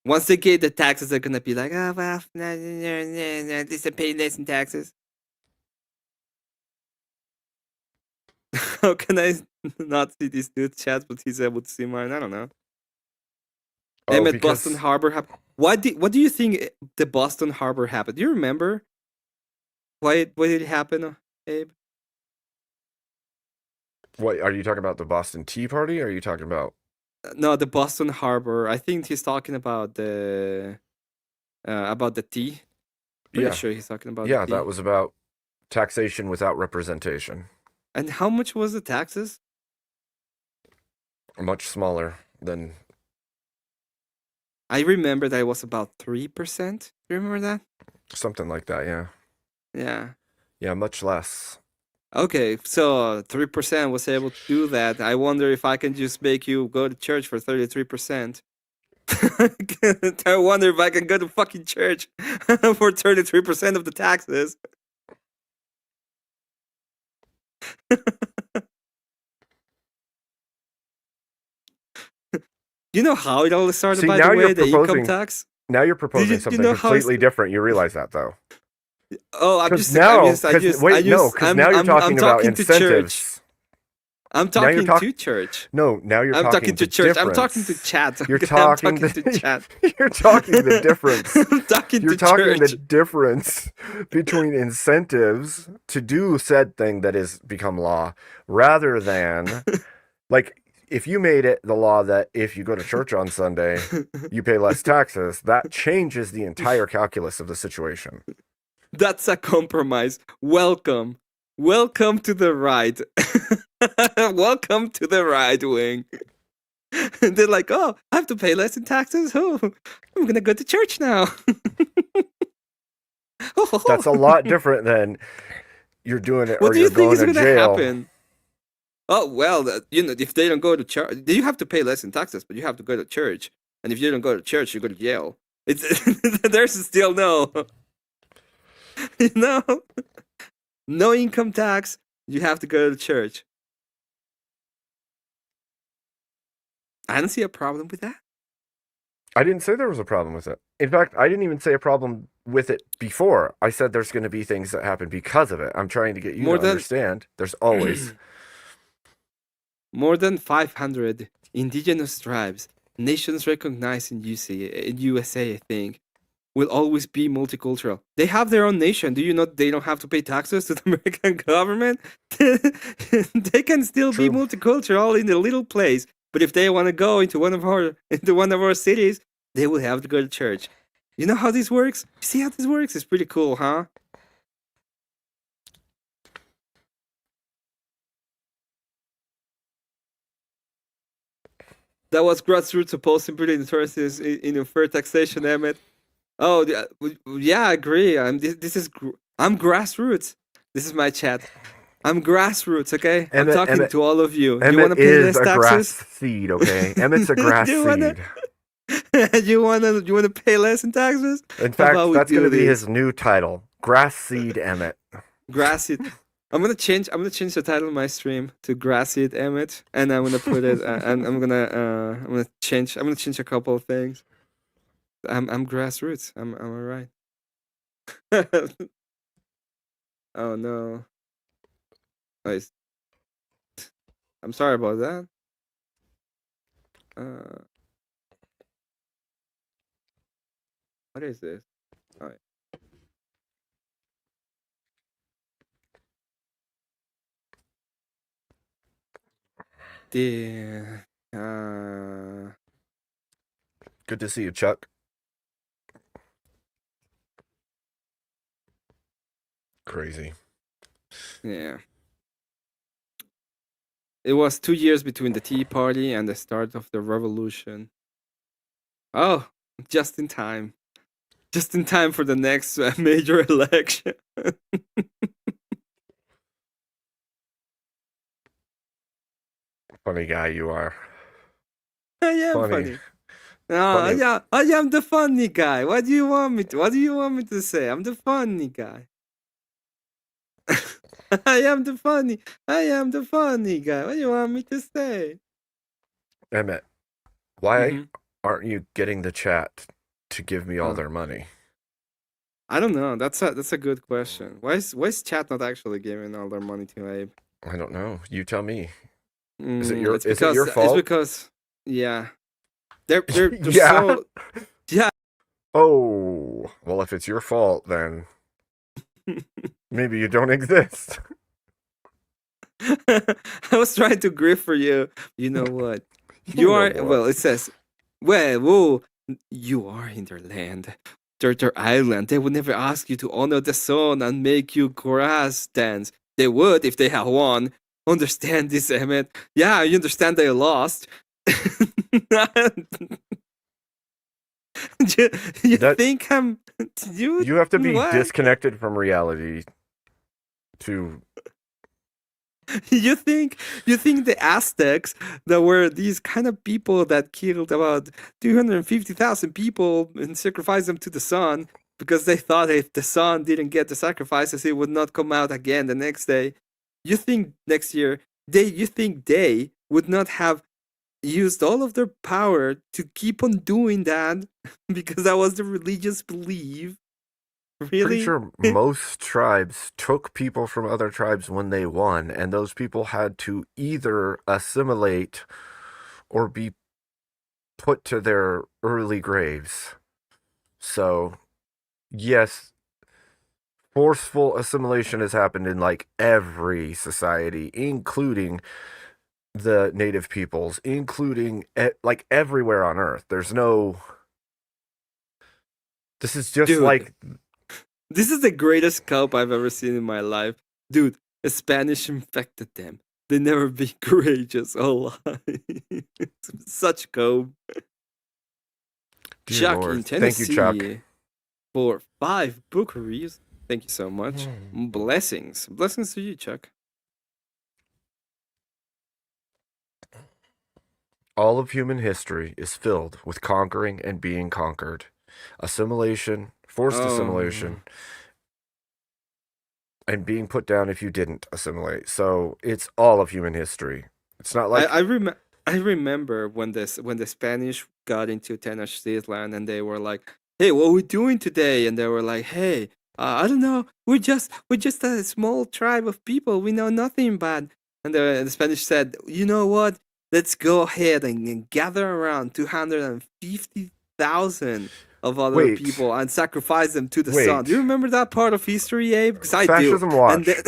Once they get the taxes, they're gonna be like, oh well, no, at least I pay less in taxes. How can I not see this dude's chat, but he's able to see mine? I don't know. Damn it, Boston Harbor happened. What do you think the Boston Harbor happened? Do you remember? Why did it happen, Abe? What are you talking about? The Boston Tea Party? Or are you talking about? No, the Boston Harbor. I think he's talking about the tea. Yeah, sure, he's talking about. Yeah, the tea. that was about taxation without representation. And how much was the taxes? Much smaller than. I remember that it was about 3%. Do you remember that? Something like that, yeah. Yeah. Yeah, much less. Okay, so 3% was able to do that. I wonder if I can just make you go to church for 33%. I wonder if I can go to fucking church for 33% of the taxes. You know how it all started, See, by now the way, you're the income proposing- tax? Now you're proposing you something know how completely different. You realize that, though. Oh, I'm Because just now, I'm now you're talking about to church. incentives. I'm Now you're talking to church. No, now you're I'm talking to church. I'm difference. talking to chat. You're I'm talking talking to chat. You're talking the difference. I'm talking You're to talking church. the difference between incentives to do said thing that has become law, rather than, like, if you made it the law that if you go to church on Sunday, you pay less taxes, that changes the entire calculus of the situation. That's a compromise. Welcome. Welcome to the right. Welcome to the right wing. And they're like, oh, I have to pay less in taxes. Oh, I'm going to go to church now. That's a lot different than you're doing it What or do you you're think going is to going to jail. happen? Oh, well, if they don't go to church, you have to pay less in taxes, but you have to go to church. And if you don't go to church, you go to jail. There's still no, no income tax. You have to go to church. I don't see a problem with that. I didn't say there was a problem with it. In fact, I didn't even say a problem with it before. I said there's going to be things that happen because of it. I'm trying to get you More to than understand. There's always. more than 500 indigenous tribes, nations recognized in USA, I think, will always be multicultural. They have their own nation. Do you know they don't have to pay taxes to the American government? They can still be True. multicultural in a little place. But if they want to go into one of our cities, they will have to go to church. You know how this works? You see how this works? It's pretty cool, huh? That was grassroots opposing pretty interesting in fair taxation, Emmett. Oh, yeah, I agree. I'm grassroots. This is my chat. I'm grassroots, okay? I'm talking to all of you. You want to Emmett pay is less a grass taxes? seed, okay? Emmett's a grass You wanna- seed. you wanna pay less in taxes? In How fact, about we that's going to do be this? his new title. Grass seed Emmett. Grass seed. I'm gonna change the title of my stream to Grass Seed Emmett, and I'm gonna put it. I'm gonna change a couple of things. I'm grassroots. I'm alright. Oh no. Nice. I'm sorry about that. What is this? Alright. The Good to see you, Chuck. Crazy. yeah. It was 2 years between the Tea Party and the start of the revolution. Oh, just in time. Just in time for the next major election. Funny guy you are. I am Funny. funny. No, Funny. yeah, I am the funny guy. What do you want me to say? I'm the funny guy. I am the funny guy. What do you want me to say? Emmett, why Mhm. aren't you getting the chat to give me all Oh. their money? I don't know. That's a good question. Why is chat not actually giving all their money to Abe? I don't know. You tell me. It's is it because your fault? It's because yeah, they're Yeah. so yeah. Oh, well, if it's your fault, then maybe you don't exist. I was trying to grieve for you. You know what? You know are what? well. It says, well, whoa, you are in their land, their island. They would never ask you to honor the sun and make you grass dance. They would if they had won. Understand this, Emmett? Yeah, you understand they lost. you That- think I'm You have to be what? disconnected from reality to. You think the Aztecs that were these kind of people that killed about 250,000 people and sacrificed them to the sun because they thought if the sun didn't get the sacrifices it would not come out again the next day. You think next year you think they would not have used all of their power to keep on doing that because that was the religious belief? Really? Pretty sure most tribes took people from other tribes when they won, and those people had to either assimilate or be put to their early graves. So, yes, forceful assimilation has happened in like every society, including the native peoples, including like everywhere on Earth. There's no. This is just Dude. like. This is the greatest cope I've ever seen in my life. Dude, the Spanish infected them. They never be courageous. Oh, such cope. Dear Chuck Lord. in Thank Tennessee you, Chuck. for 5 book reviews. Thank you so much. Blessings. Blessings to you, Chuck. All of human history is filled with conquering and being conquered. Assimilation, forced Oh. assimilation, and being put down if you didn't assimilate. So it's all of human history. It's not like I remember. I remember when the Spanish got into Tenochtitlan and they were like, "Hey, what are we doing today?" And they were like, "Hey, I don't know. We're just a small tribe of people. We know nothing bad." And the Spanish said, "You know what? Let's go ahead and gather around 250,000 of other Wait, people and sacrifice them to the sun." Do you wait. remember that part of history, Abe? Because I do. Fascism And watch. then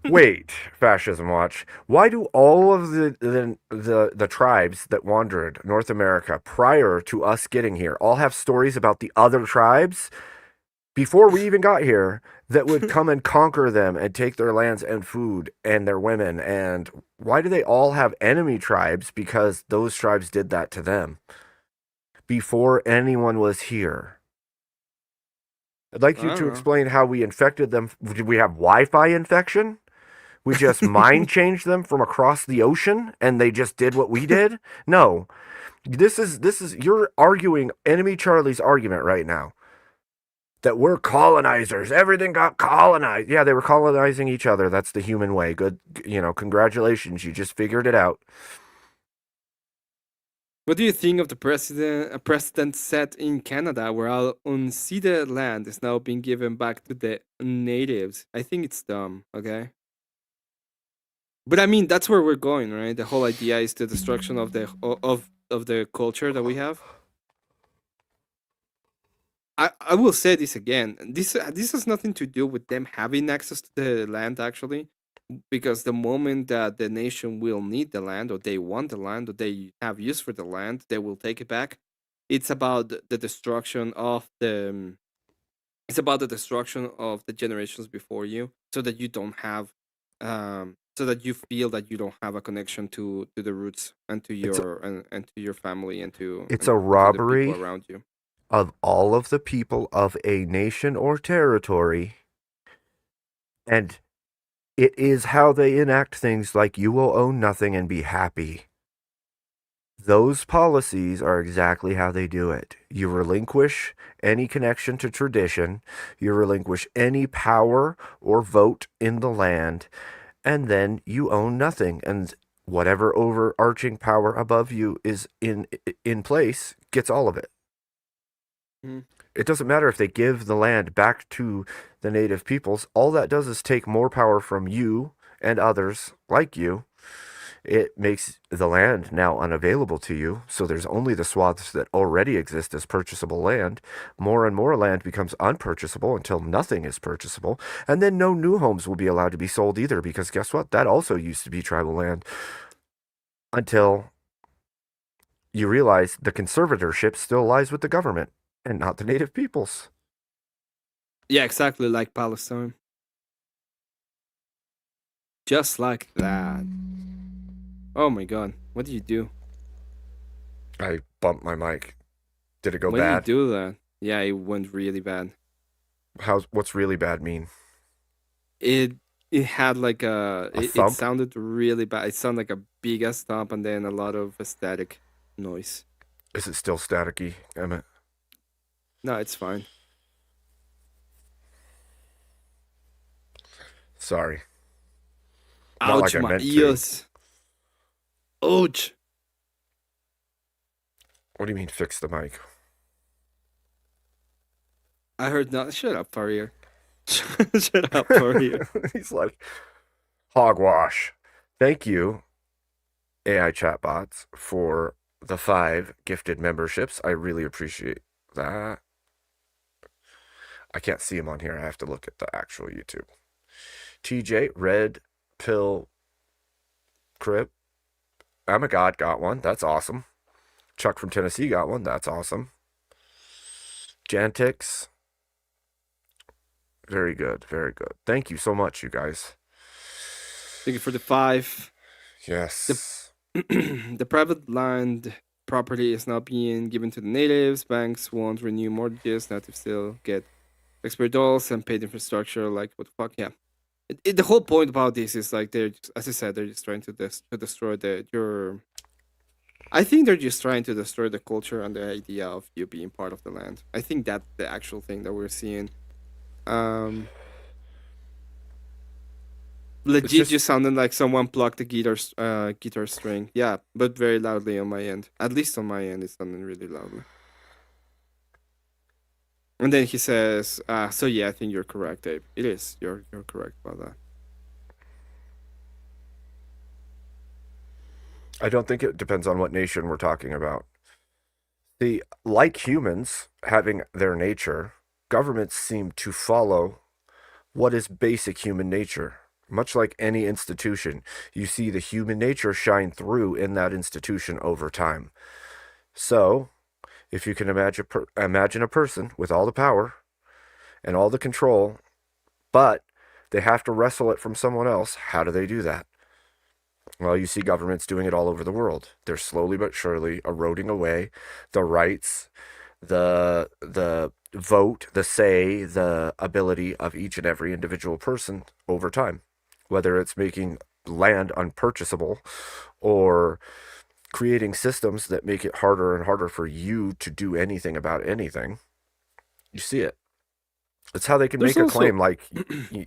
Wait, fascism watch. Why do all of the tribes that wandered North America prior to us getting here all have stories about the other tribes before we even got here that would come and conquer them and take their lands and food and their women? And why do they all have enemy tribes? Because those tribes did that to them before anyone was here. I'd like I you don't to know. explain how we infected them. Did we have Wi-Fi infection? We just mind changed them from across the ocean and they just did what we did? No. This is you're arguing enemy Charlie's argument right now. That we're colonizers. Everything got colonized. Yeah, they were colonizing each other. That's the human way. Good, congratulations. You just figured it out. What do you think of the precedent set in Canada where all unceded land is now being given back to the natives? I think it's dumb, okay? But I mean, that's where we're going, right? The whole idea is the destruction of the culture that we have. I will say this again. This has nothing to do with them having access to the land actually, because the moment that the nation will need the land or they want the land or they have use for the land, they will take it back. It's about the destruction of it's about the destruction of the generations before you, so that you don't have so that you feel that you don't have a connection to the roots and to It's a, your and to your family it's and a to the people robbery around you. of all of the people of a nation or territory, and it is how they enact things like you will own nothing and be happy. Those policies are exactly how they do it. You relinquish any connection to tradition, you relinquish any power or vote in the land, and then you own nothing. And whatever overarching power above you is in place gets all of it. Mm. It doesn't matter if they give the land back to the native peoples. All that does is take more power from you and others like you. It makes the land now unavailable to you, so there's only the swaths that already exist as purchasable land. More and more land becomes unpurchasable until nothing is purchasable, and then no new homes will be allowed to be sold either, because guess what? That also used to be tribal land until you realize the conservatorship still lies with the government and not the native peoples. Yeah, exactly like Palestine. Just like that. Oh my god, what did you do? I bumped my mic. Did it go When bad? did you do that? Yeah, it went really bad. What's really bad mean? It it had like A it thump? sounded really bad. It sounded like a big ass thump and then a lot of static noise. Is it still staticky, Emmett? No, it's fine. Sorry. Not like Ouch, I my meant to. ears. Ouch. What do you mean fix the mic? I heard not. Shut up, Faria. Shut up, Faria. He's like, hogwash. Thank you, AI chatbots, for the 5 gifted memberships. I really appreciate that. I can't see him on here. I have to look at the actual YouTube. TJ, Red Pill Crib. I'm a God got one. That's awesome. Chuck from Tennessee got one. That's awesome. Jantix. Very good. Very good. Thank you so much, you guys. Thank you for the 5. Yes. The private land property is now being given to the natives. Banks won't renew mortgages. Natives still get expert dolls and paid infrastructure. Like, what the fuck? Yeah. The whole point about this is like they're just, as I said, they're just trying to destroy your. I think they're just trying to destroy the culture and the idea of you being part of the land. I think that's the actual thing that we're seeing. Legit, you sounded like someone plucked the guitar string. Yeah, but very loudly on my end. At least on my end, it's sounding really loudly. And then he says, "So yeah, I think you're correct, Abe. It is. You're correct about that." I don't think it depends on what nation we're talking about. See, like humans having their nature, governments seem to follow what is basic human nature. Much like any institution, you see the human nature shine through in that institution over time. So, if you can imagine a person with all the power and all the control, but they have to wrestle it from someone else, how do they do that? Well, you see governments doing it all over the world. They're slowly but surely eroding away the rights, the vote, the say, the ability of each and every individual person over time. Whether it's making land unpurchasable or creating systems that make it harder and harder for you to do anything about anything. You see it. It's how they can There's make a also- claim like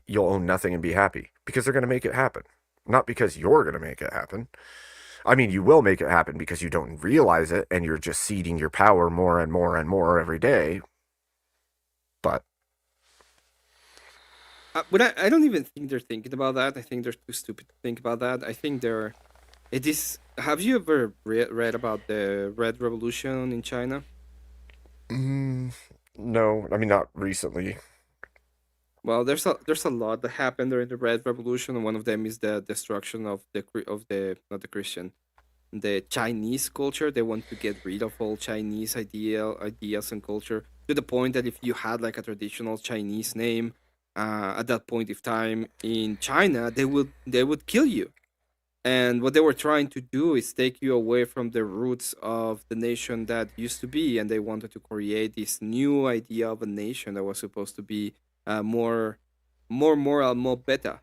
you'll own nothing and be happy, because they're going to make it happen. Not because you're going to make it happen. I mean, you will make it happen because you don't realize it and you're just ceding your power more and more and more every day. But But I don't even think they're thinking about that. I think they're too stupid to think about that. I think they're. It is. Have you ever read about the Red Revolution in China? no, I mean, not recently. Well, there's a lot that happened during the Red Revolution, and one of them is the destruction of the not the Christian, the Chinese culture. They want to get rid of all Chinese ideas and culture, to the point that if you had like a traditional Chinese name, at that point of time in China, they would kill you. And what they were trying to do is take you away from the roots of the nation that used to be, and they wanted to create this new idea of a nation that was supposed to be more moral, more better.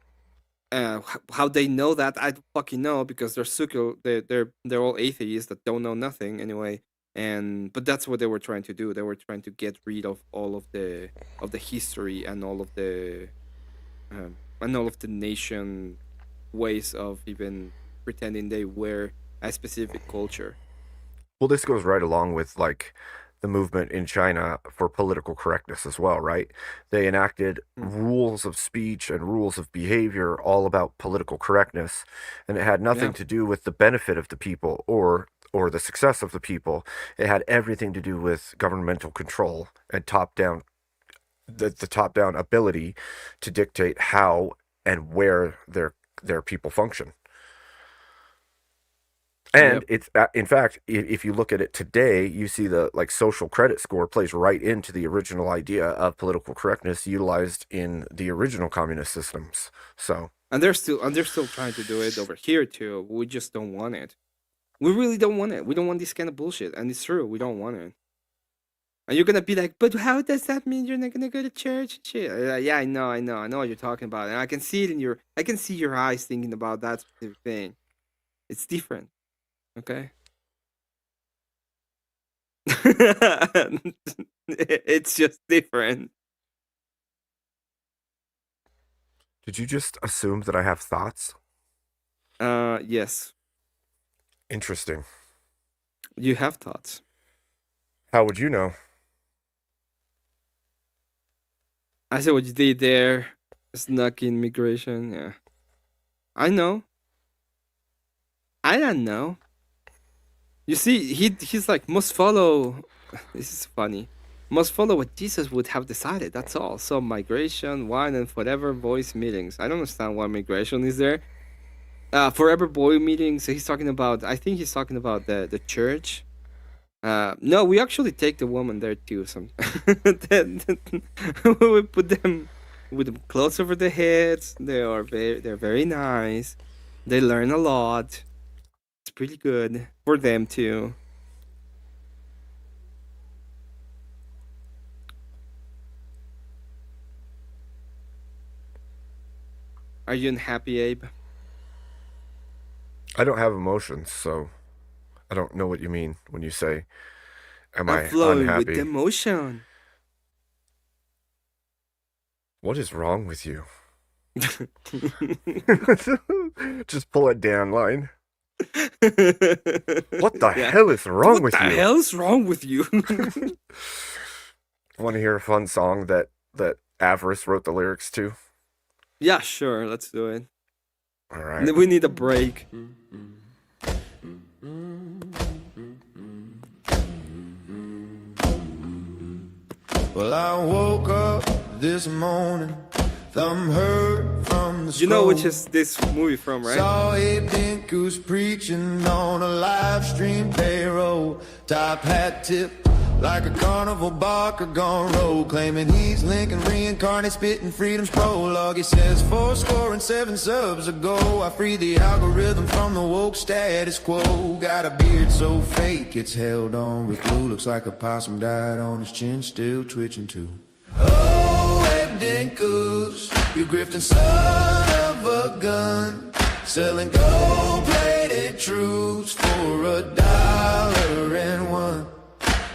How they know that, I don't fucking know, because they're all atheists that don't know nothing anyway. But that's what they were trying to do. They were trying to get rid of all of the history and all of the nation ways of even pretending they were a specific culture. Well, this goes right along with like the movement in China for political correctness as well, right? They enacted rules of speech and rules of behavior all about political correctness, and it had nothing Yeah. to do with the benefit of the people or the success of the people. It had everything to do with governmental control and the top down ability to dictate how and where their people function. And Yep. it's in fact, if you look at it today, you see the like social credit score plays right into the original idea of political correctness utilized in the original communist systems. So And they're still trying to do it over here too. We just don't want it. We really don't want it. We don't want this kind of bullshit. And it's true, we don't want it. And you're gonna be like, but how does that mean you're not gonna go to church and shit? Yeah, I know what you're talking about, and I can see it in I can see your eyes thinking about that specific thing. It's different, okay? It's just different. did you just assume that I have thoughts? Yes, Interesting. you have thoughts. How would you know? I said what you did there. Snuck in migration. Yeah, I know. I don't know. You see, he's like must follow. This is funny. Must follow what Jesus would have decided. That's all. So migration, wine, and forever boys meetings. I don't understand why migration is there. Forever boy meetings. He's talking about. I think he's talking about the church. No, we actually take the woman there too. Some we put them with them clothes over their heads. They're very nice. They learn a lot. It's pretty good for them too. Are you unhappy, Abe? I don't have emotions, so I don't know what you mean when you say, "Am I I'm flowing unhappy?" with emotion. What is wrong with you? Just pull it down line. What the Yeah. hell is wrong What with the you? hell is wrong with you? Want to hear a fun song that Avarice wrote the lyrics to? Yeah, sure. Let's do it. All right. We need a break. Well, I woke up this morning, thumb hurt from the You know which scroll. is this movie from, right? Saw Abe Dinkus preaching on a live stream payroll. Top hat tip like a carnival barker gone rogue, claiming he's Lincoln reincarnate, spitting freedom's prologue. He says 407 subs ago, I freed the algorithm from the woke status quo. Got a beard so fake it's held on with glue. Looks like a possum died on his chin, still twitching too. Oh, Abe Dinkus, you grifting son of a gun, selling gold-plated truths for $1.01.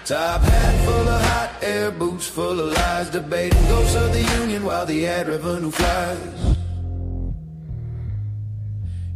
Top hat full of hot air, boots full of lies, debating ghosts of the union while the ad revenue flies.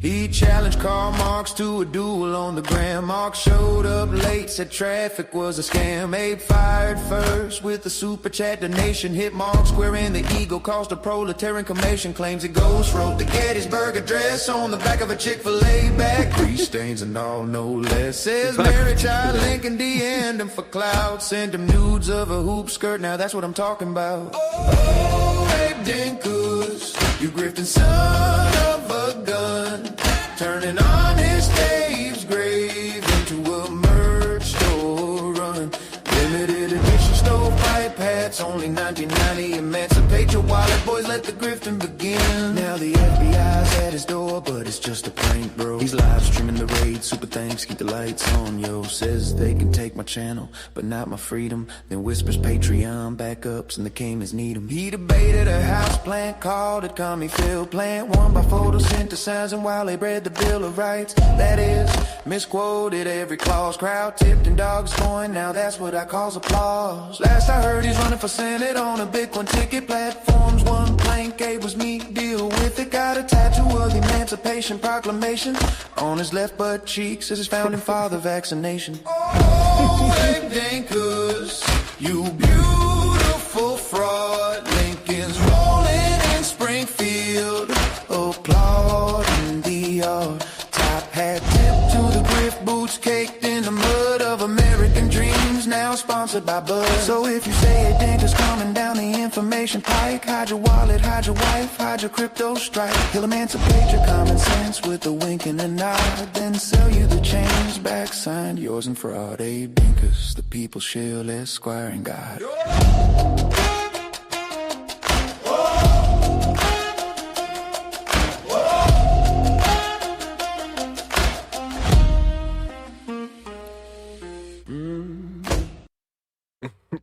He challenged Karl Marx to a duel on the gram. Marx showed up late, said traffic was a scam. Abe fired first with the super chat donation. Hit Marx square in the ego, caused a proletarian commotion. Claims a ghost wrote the Gettysburg Address on the back of a Chick-fil-A bag. Grease stains and all, no less. Says Mary Child Lincoln DM'd him for clout. Sent him nudes of a hoop skirt, now that's what I'm talking about. Oh, Abe Dinkus, you grifting son of a gun, turning honest Dave's grave into a merch store run. Limited edition stovepipe hats, only $19.90. Emancipate your wallet, boys, let the grifting begin. Now the FBI's at his door, but it's just a prank, bro. He's live streaming the raid, super thanks, keep the lights on, yo. Says they can take my channel, but not my freedom. Then whispers Patreon backups and the Caymans need him. He debated a house plant, called it Commie Field Plant, won by photosynthesizing while they bred the Bill of Rights. That is, misquoted every clause, crowd tipped and dogs going, now that's what I call applause. Last I heard he's running for Senate on a Bitcoin ticket, platforms, one plank, Abe was me, deal with it. Got a tattoo of the Emancipation Proclamation on his left butt cheek, says his founding father vaccination. Oh, Abe Dinkus, you beautiful fraud. Lincoln's rolling in Springfield, applauding the yard. Top hat tip to the grift, boots caked in the mud of American dreams, now sponsored by Bud. So if you say a Dinkus coming down the information pike, hide your wallet, hide your wife, hide your crypto strike. He'll emancipate your common sense with a wink and a nod, then sell you the change back, signed yours and fraud. Abe Dinkus, the People's Shield, Esquire and God.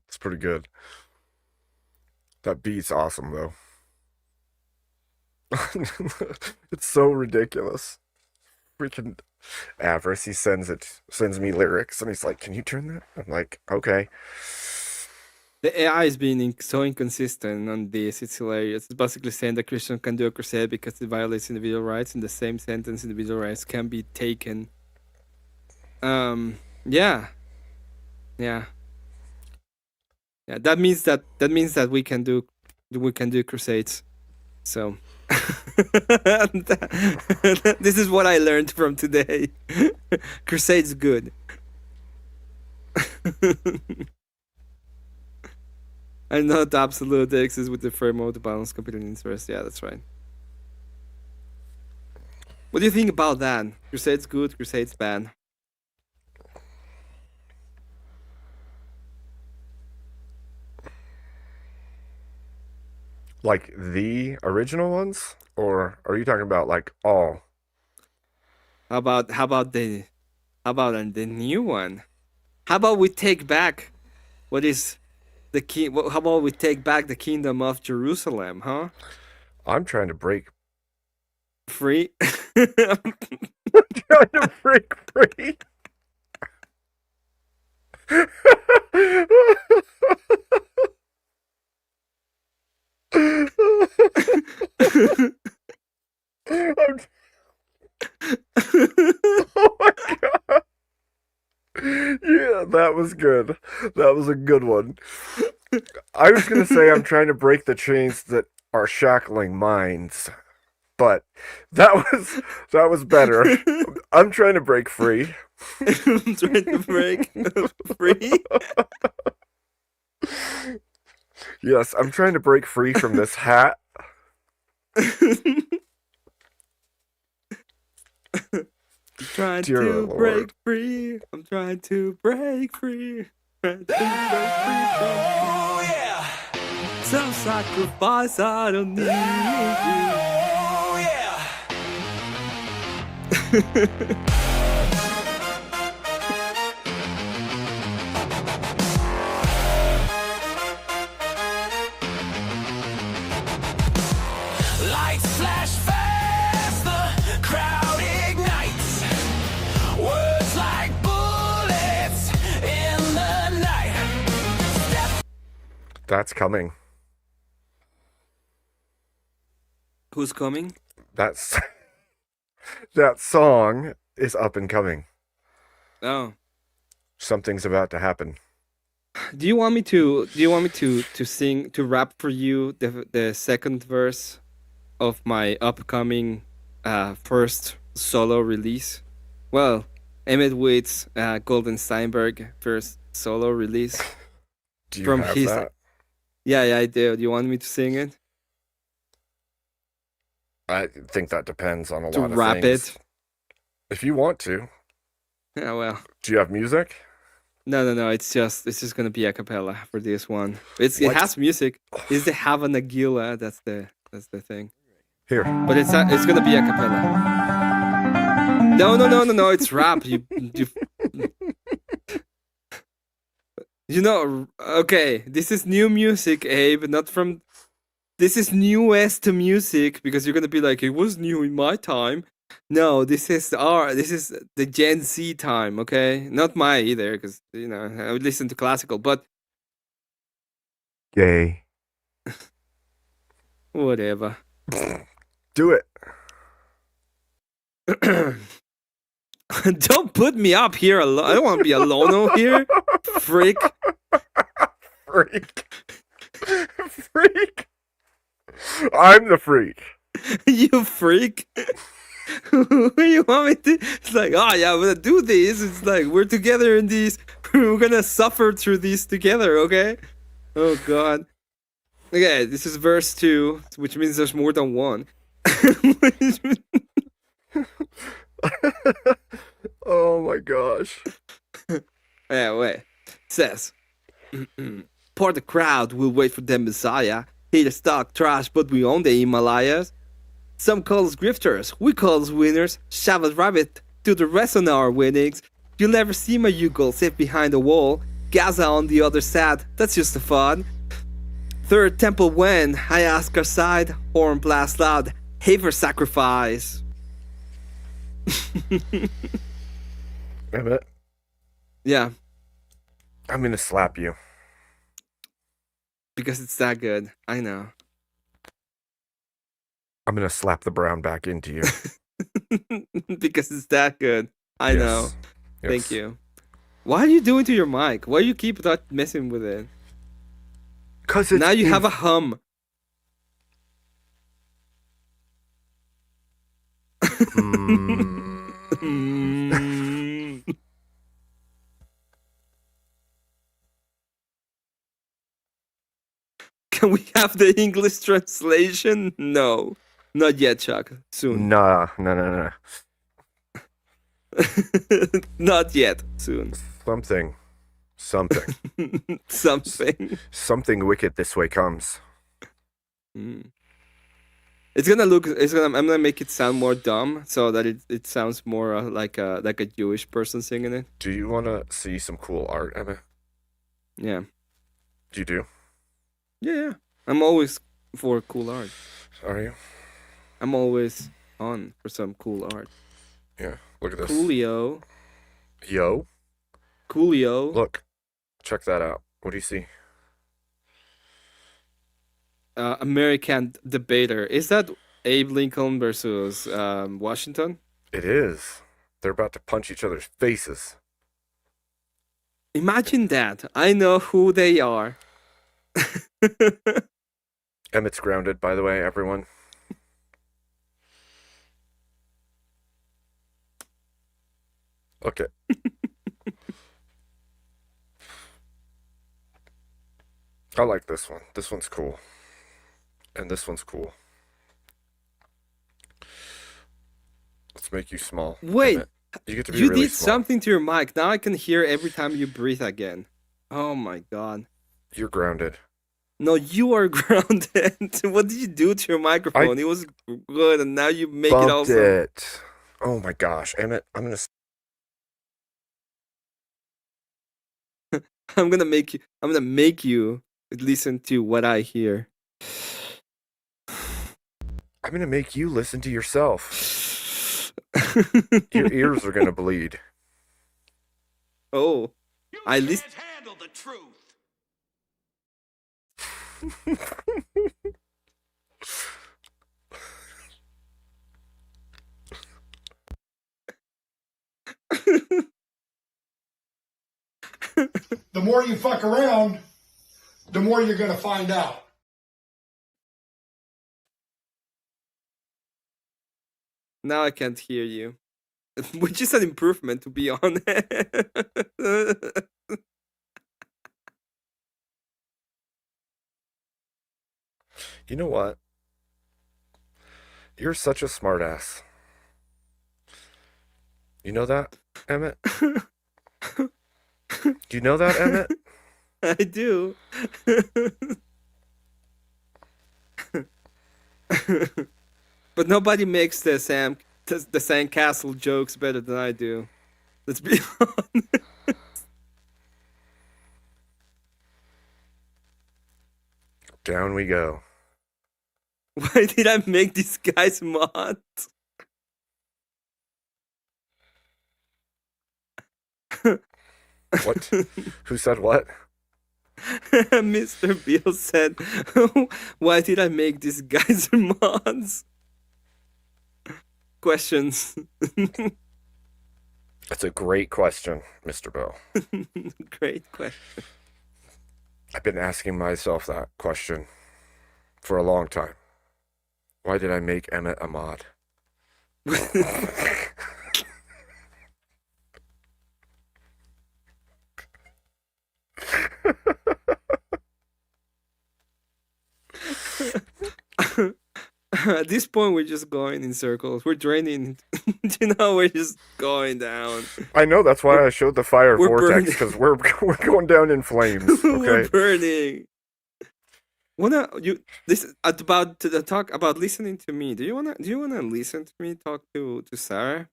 It's pretty good. That beat's awesome, though. It's so ridiculous. Freaking Avarice, he sends me lyrics, and he's like, "Can you turn that?" I'm like, "Okay." The AI is being so inconsistent on this. It's hilarious. It's basically saying that Christian can do a crusade because it violates individual rights. In the same sentence, individual rights can be taken. Yeah. That means that we can do crusades. So this is what I learned from today. Crusade's good. And not absolute exists with the firm mode to balance competing interests. Yeah, that's right. What do you think about that? Crusade's good, Crusade's bad. Like the original ones, or are you talking about like all? How about the new one? How about we take back what is the key? How about we take back the kingdom of Jerusalem, huh? I'm trying to break Free. trying to break free. I'm- oh my god. Yeah, that was good. That was a good one. I was gonna say I'm trying to break the chains that are shackling minds, but that was better. I'm trying to break free. I'm trying to break free. Yes, I'm trying to break free from this hat. Trying Dear to Lord. break free. I'm trying to break free. Trying to break free from some sacrifice. I don't need you. Lights flash fast, the crowd ignites. Words like bullets in the night. That's coming. Who's coming? That's that song is up and coming. Oh. Something's about to happen. Do you want me to sing to rap for you the second verse of my upcoming first solo release? Well, Emmett Waite's Golden Steinberg first solo release. Do you From have his- that? Yeah, I do. Do you want me to sing it? I think that depends on a To lot of rap things. it? If you want to. Yeah, well. Do you have music? No. It's just gonna be a cappella for this one. It What? has music. It's the Hava Nagila. That's the thing. Here. But it's gonna be a cappella. No. It's rap. You know. Okay, this is new music, Abe. Not from. This is newest music because you're gonna be like, it was new in my time. No, this is the Gen Z time. Okay, not my either because I would listen to classical, but Gay. whatever. Do it. Don't put me up here alone. I don't want to be alone over here. Freak. Freak. Freak. I'm the freak. You freak. Who you want me to? It's like, oh yeah, I'm gonna do this. It's like we're together in these. We're gonna suffer through these together. Okay. Oh god. Okay, this is verse 2, which means there's more than one. Oh my gosh. Yeah, wait. Says, part the crowd will wait for the Messiah. Haters talk trash, but we own the Himalayas. Some call us grifters, we call us winners. Shove a rabbit to the rest on our winnings. You'll never see my Yugal safe behind a wall. Gaza on the other side, that's just the fun. Third temple when I ask our side, horn blast loud, Haver sacrifice. Emmett, Yeah, I'm gonna slap you. because it's that good. I know. I'm gonna slap the brown back into you. Because it's that good. I know. Yes. Thank you. Why are you doing to your mic? Why you keep not messing with it? Cause it's Now you have a hum. Can we have the English translation? No. Not yet, Chuck. Soon. Nah. Not yet. Soon. Something. Something. Something wicked this way comes. Mm. I'm gonna make it sound more dumb so that it sounds more like a Jewish person singing it. Do you wanna see some cool art, Emmett? Yeah. You do? Yeah. I'm always for cool art. Are you? I'm always on for some cool art. Yeah. Look at this. Coolio. Look. Check that out. What do you see? American debater. Is that Abe Lincoln versus Washington? It is. They're about to punch each other's faces. Imagine that. I know who they are. Emmett's grounded, by the way, everyone. Okay. I like this one. This one's cool. And this one's cool. Let's make you small. Wait, Emmett. You get to be you really did small. something to your mic. Now I can hear every time you breathe again. Oh my god. You're grounded. No, you are grounded. What did you do to your microphone? It was good, and now you make it Bumped also. it. Oh my gosh, Emmett, I'm gonna. I'm gonna make you listen to what I hear. I'm gonna make you listen to yourself. Your ears are gonna bleed. Oh, I listen. handle the truth. The more you fuck around, the more you're gonna find out. Now I can't hear you, which is an improvement, to be honest. You know what? You're such a smartass. You know that, Emmett? Do you know that, Emmett? I do. But nobody makes the sandcastle jokes better than I do. Let's be honest. Down we go. Why did I make these guys mods? What? Who said what? Mr. Beal said, why did I make these guys mods? Questions. That's a great question, Mr. Bell. Great question. I've been asking myself that question for a long time. Why did I make Emmett a mod? At this point, we're just going in circles. We're draining. We're just going down. I know, that's why I showed the fire We're vortex, burning. because we're going down in flames. We're Okay. burning. Talk about listening to me? Do you wanna listen to me talk to Sarah?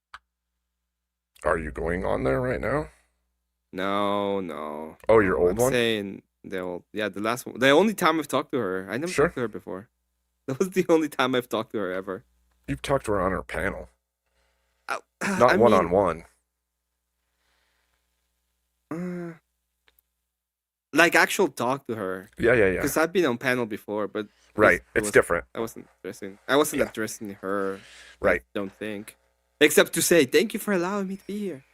Are you going on there right now? No. Oh, your old I'm one? saying the last one. The only time I've talked to her. I never Sure. talked to her before. That was the only time I've talked to her ever. You've talked to her on our panel, I not mean, one-on-one. like actual talk to her. Yeah. Because I've been on panel before, but Right. it It's was- different. I wasn't Yeah. addressing her. Right. I don't think. Except to say thank you for allowing me to be here.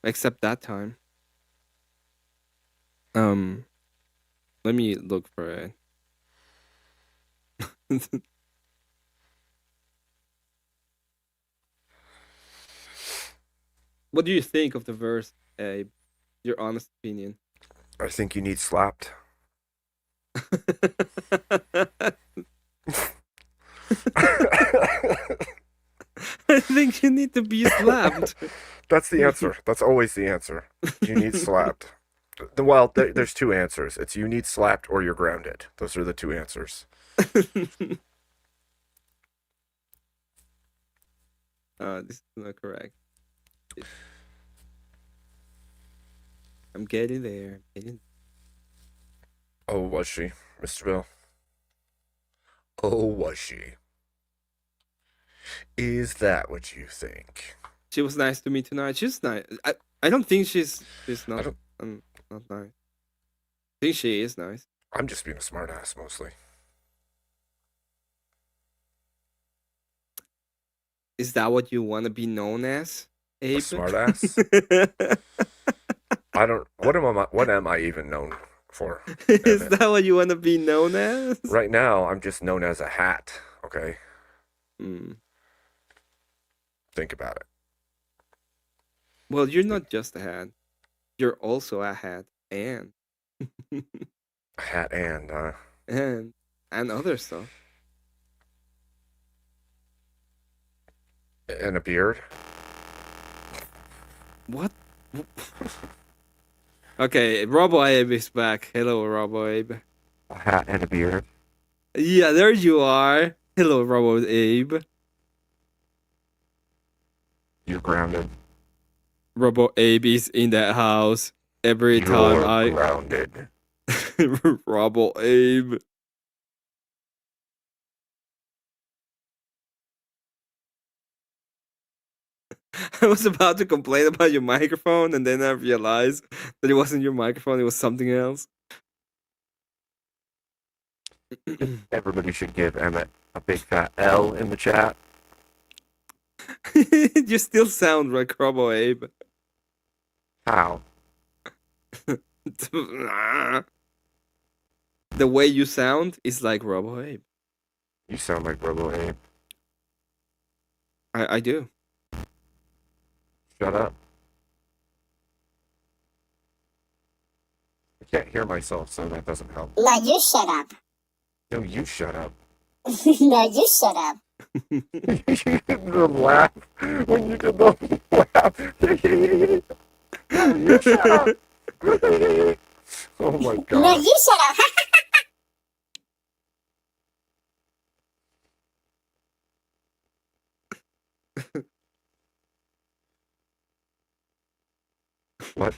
Except that time. Let me look for it. What do you think of the verse, Abe? Your honest opinion. I think you need slapped. I think you need to be slapped. That's the answer. That's always the answer. You need slapped. Well, there's two answers. It's you need slapped or you're grounded. Those are the two answers. This is not correct. I'm getting there. Oh, was she, Mr. Bill? Oh, was she? Is that what you think? She was nice to me tonight. She's nice. I don't think she's not don't- not nice. think she is nice. I'm just being a smartass mostly. Is that what you want to be known as, Abe? Smartass? I don't. What am I even known for? Is Emmett? that what you want to be known as? Right now, I'm just known as a hat. Okay, Hmm. think about it. Well, you're not just a hat. You're also a hat and A hat and other stuff. and a beard. What? Okay, Robo Abe is back. Hello, Robo Abe. A hat and a beard. Yeah, there you are. Hello, Robo Abe. You're grounded. Robo Abe is in that house every time You're grounded. Robo Abe. I was about to complain about your microphone, and then I realized that it wasn't your microphone, it was something else. Everybody should give Emmett a big fat L in the chat. You still sound like Robo Abe. How? The way you sound is like Robo Abe. You sound like Robo Abe. I do. Shut up. I can't hear myself, so that doesn't help. No, you shut up. No, you shut up. No, you shut up. You did the laugh when you did the laugh. You shut up. Oh my No, god. you shut up. What?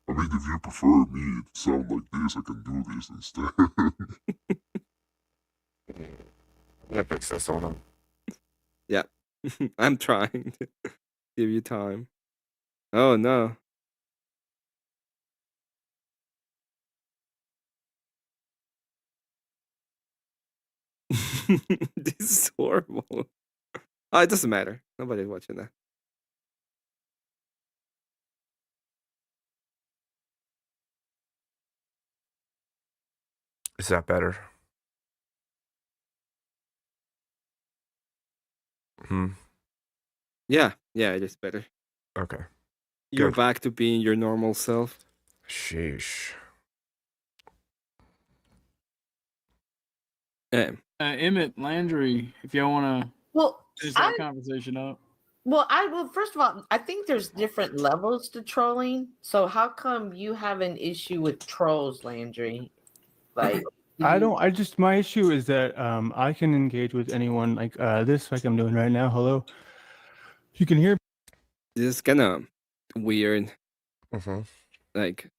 I mean, if you prefer me to sound like this, I can do this instead. I'm gonna fix this on him. Yeah. I'm trying to give you time. Oh no. This is horrible. Oh, it doesn't matter. Nobody's watching that. Is that better? Yeah, it is better. Okay. You're Good. back to being your normal self. Sheesh. Yeah. Emmett Landry, if y'all want to Well, finish that I conversation up. well, first of all, I think there's different levels to trolling. So how come you have an issue with trolls, Landry? Like I don't. I just my issue is that I can engage with anyone like this, like I'm doing right now. Hello, you can hear. This is kind of weird. Mm-hmm. Like,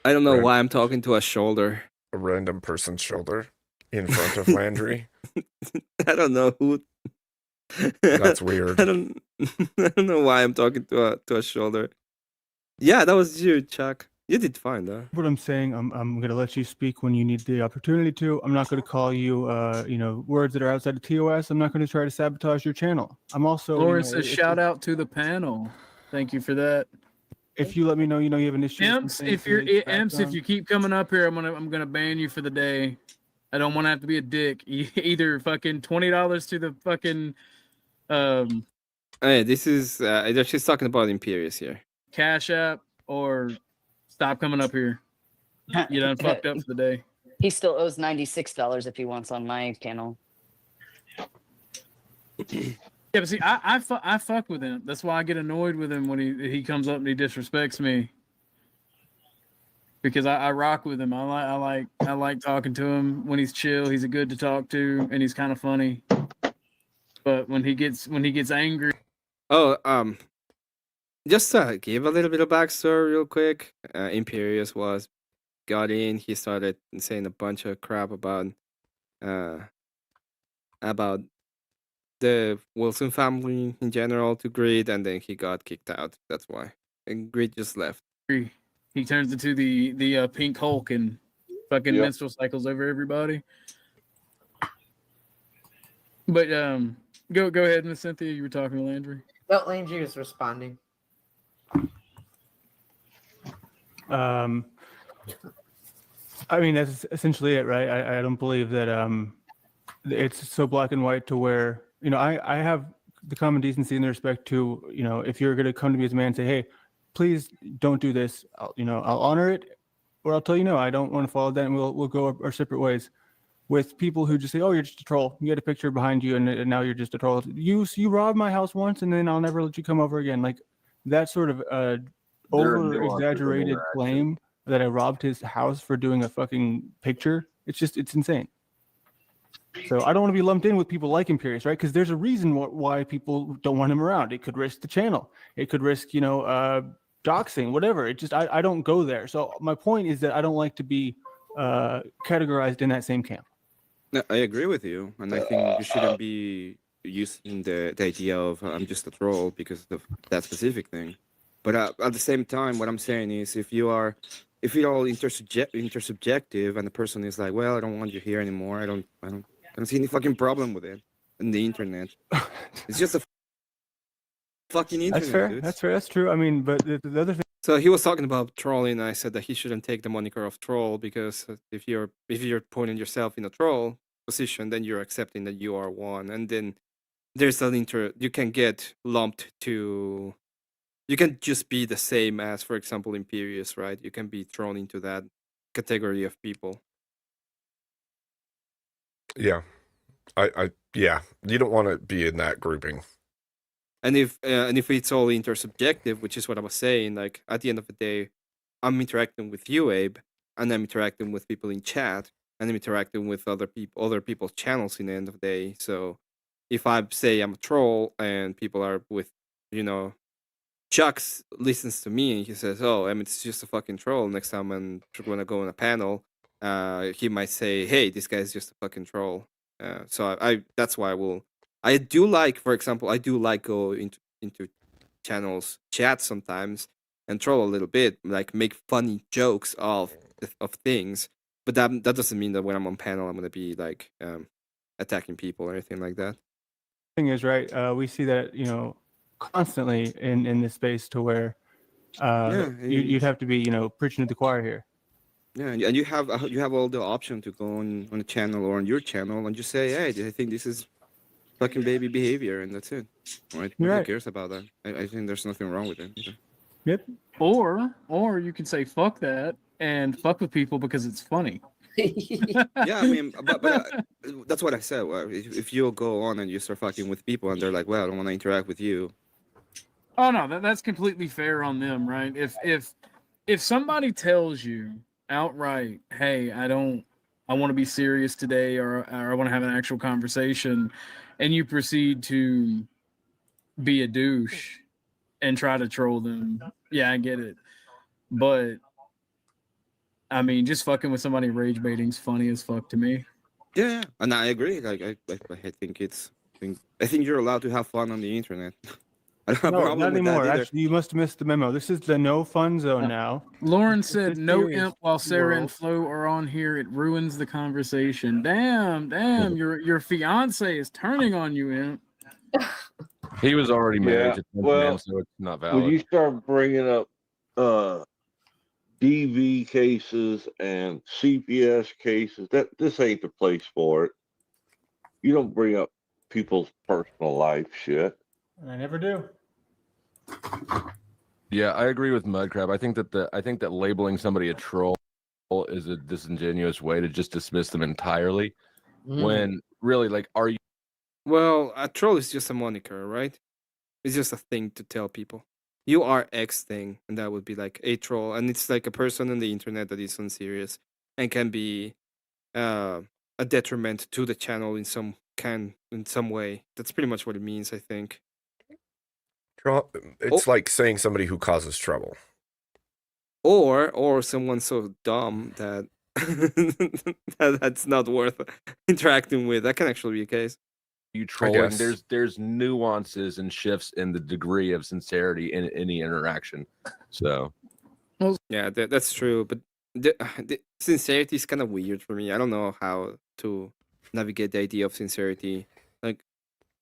I don't know Right. why I'm talking to a shoulder. A random person's shoulder in front of Landry. I don't know who. That's weird. I don't know why I'm talking to a shoulder. Yeah, that was you, Chuck. You did fine though. What I'm saying, I'm gonna let you speak when you need the opportunity to. I'm not gonna call you, words that are outside of TOS. I'm not gonna try to sabotage your channel. I'm also. Loris, a shout out to the panel. Thank you for that. If you let me know, you have an issue. with Imps, something if you're to back Imps, if on. you keep coming up here, I'm gonna ban you for the day. I don't want to have to be a dick. Either fucking $20 to the fucking Hey, this is she's talking about Imperius here. Cash App or stop coming up here. You done fucked up for the day. He still owes $96 if he wants on my channel. Yeah, but see, I fuck with him. That's why I get annoyed with him when he comes up and he disrespects me. Because I rock with him. I like talking to him when he's chill. He's a good to talk to, and he's kind of funny. But when he gets angry. Oh, just to give a little bit of backstory real quick. Imperius got in. He started saying a bunch of crap about the Wilson family in general to Greed, and then he got kicked out. That's why. And Grid just left. He turns into the Pink Hulk and fucking menstrual cycles over everybody. But go ahead, Miss Cynthia. You were talking to Landry. No, Landry was responding. I mean, that's essentially it, right? I don't believe that it's so black and white to where, you know, I have the common decency and the respect to, you know, if you're going to come to me as a man and say, hey, please don't do this, I'll honor it, or I'll tell you, no, I don't want to follow that, and we'll go our separate ways. With people who just say, oh, you're just a troll. You get a picture behind you, and now you're just a troll. You robbed my house once, and then I'll never let you come over again. Like that sort of over-exaggerated claim that I robbed his house for doing a fucking picture. It's insane. So I don't want to be lumped in with people like Imperius, right? Because there's a reason why people don't want him around. It could risk the channel. It could risk, you know, doxing, whatever. It just, I don't go there. So my point is that I don't like to be categorized in that same camp. No, I agree with you, and I think you shouldn't be using the idea of I'm just a troll because of that specific thing. But at the same time, what I'm saying is, if you're all intersubjective, and the person is like, well, I don't want you here anymore. I don't see any fucking problem with it. And the internet, it's just a fucking internet. That's fair. Dude. That's fair. That's true. I mean, but the other thing. So he was talking about trolling, and I said that he shouldn't take the moniker of troll because if you're putting yourself in a troll position, then you're accepting that you are one, and then there's you can get lumped to. You can just be the same as, for example, Imperius, right? You can be thrown into that category of people. Yeah, yeah. You don't want to be in that grouping. And if it's all intersubjective, which is what I was saying, like at the end of the day, I'm interacting with you, Abe, and I'm interacting with people in chat, and I'm interacting with other people's channels in the end of the day. So if I say I'm a troll and people are with, you know, Chucks listens to me and he says, "Oh, I mean, it's just a fucking troll." Next time I'm gonna go on a panel, he might say, "Hey, this guy's just a fucking troll." So that's why I do like, for example, I do like go into channels chat sometimes and troll a little bit, like make funny jokes of things. But that doesn't mean that when I'm on panel I'm gonna be like attacking people or anything like that. Thing is, right? We see that, you know, constantly in this space to where you'd have to be, you know, preaching to the choir here. Yeah, and you have all the option to go on a channel or on your channel and just say, hey, I think this is fucking baby behavior, and that's it. Right? Who cares about that? I think there's nothing wrong with it either. Yep. Or you can say fuck that and fuck with people because it's funny. Yeah, I mean, but that's what I said. If you go on and you start fucking with people and they're like, well, I don't want to interact with you. Oh no, that's completely fair on them, right? If somebody tells you outright, hey, I want to be serious today, or I want to have an actual conversation, and you proceed to be a douche and try to troll them, yeah, I get it. But I mean, just fucking with somebody rage baiting's funny as fuck to me. Yeah, and I agree. Like I think you're allowed to have fun on the internet. I don't have a No, problem not with that anymore. either. Actually, you must have missed the memo. This is the no fun zone now. Lauren said, "No Serious imp while Sarah and world. Flo are on here. It ruins the conversation." Damn, your fiance is turning on you, imp. He was already married Yeah, to 10 well, men, so it's not when valid. you start bringing up DV cases and CPS cases, this ain't the place for it. You don't bring up people's personal life shit. And I never do. Yeah, I agree with Mudcrab. I think that labeling somebody a troll is a disingenuous way to just dismiss them entirely. When really, like, are you? Well, a troll is just a moniker, right? It's just a thing to tell people. You are X thing, and that would be like a troll, and it's like a person on the internet that is unserious and can be a detriment to the channel in some way. That's pretty much what it means, I think. It's like saying somebody who causes trouble. Or someone so dumb that that's not worth interacting with. That can actually be a case. you trolling, guess. there's nuances and shifts in the degree of sincerity in any interaction. So Yeah, that's true. But the sincerity is kind of weird for me. I don't know how to navigate the idea of sincerity. Like,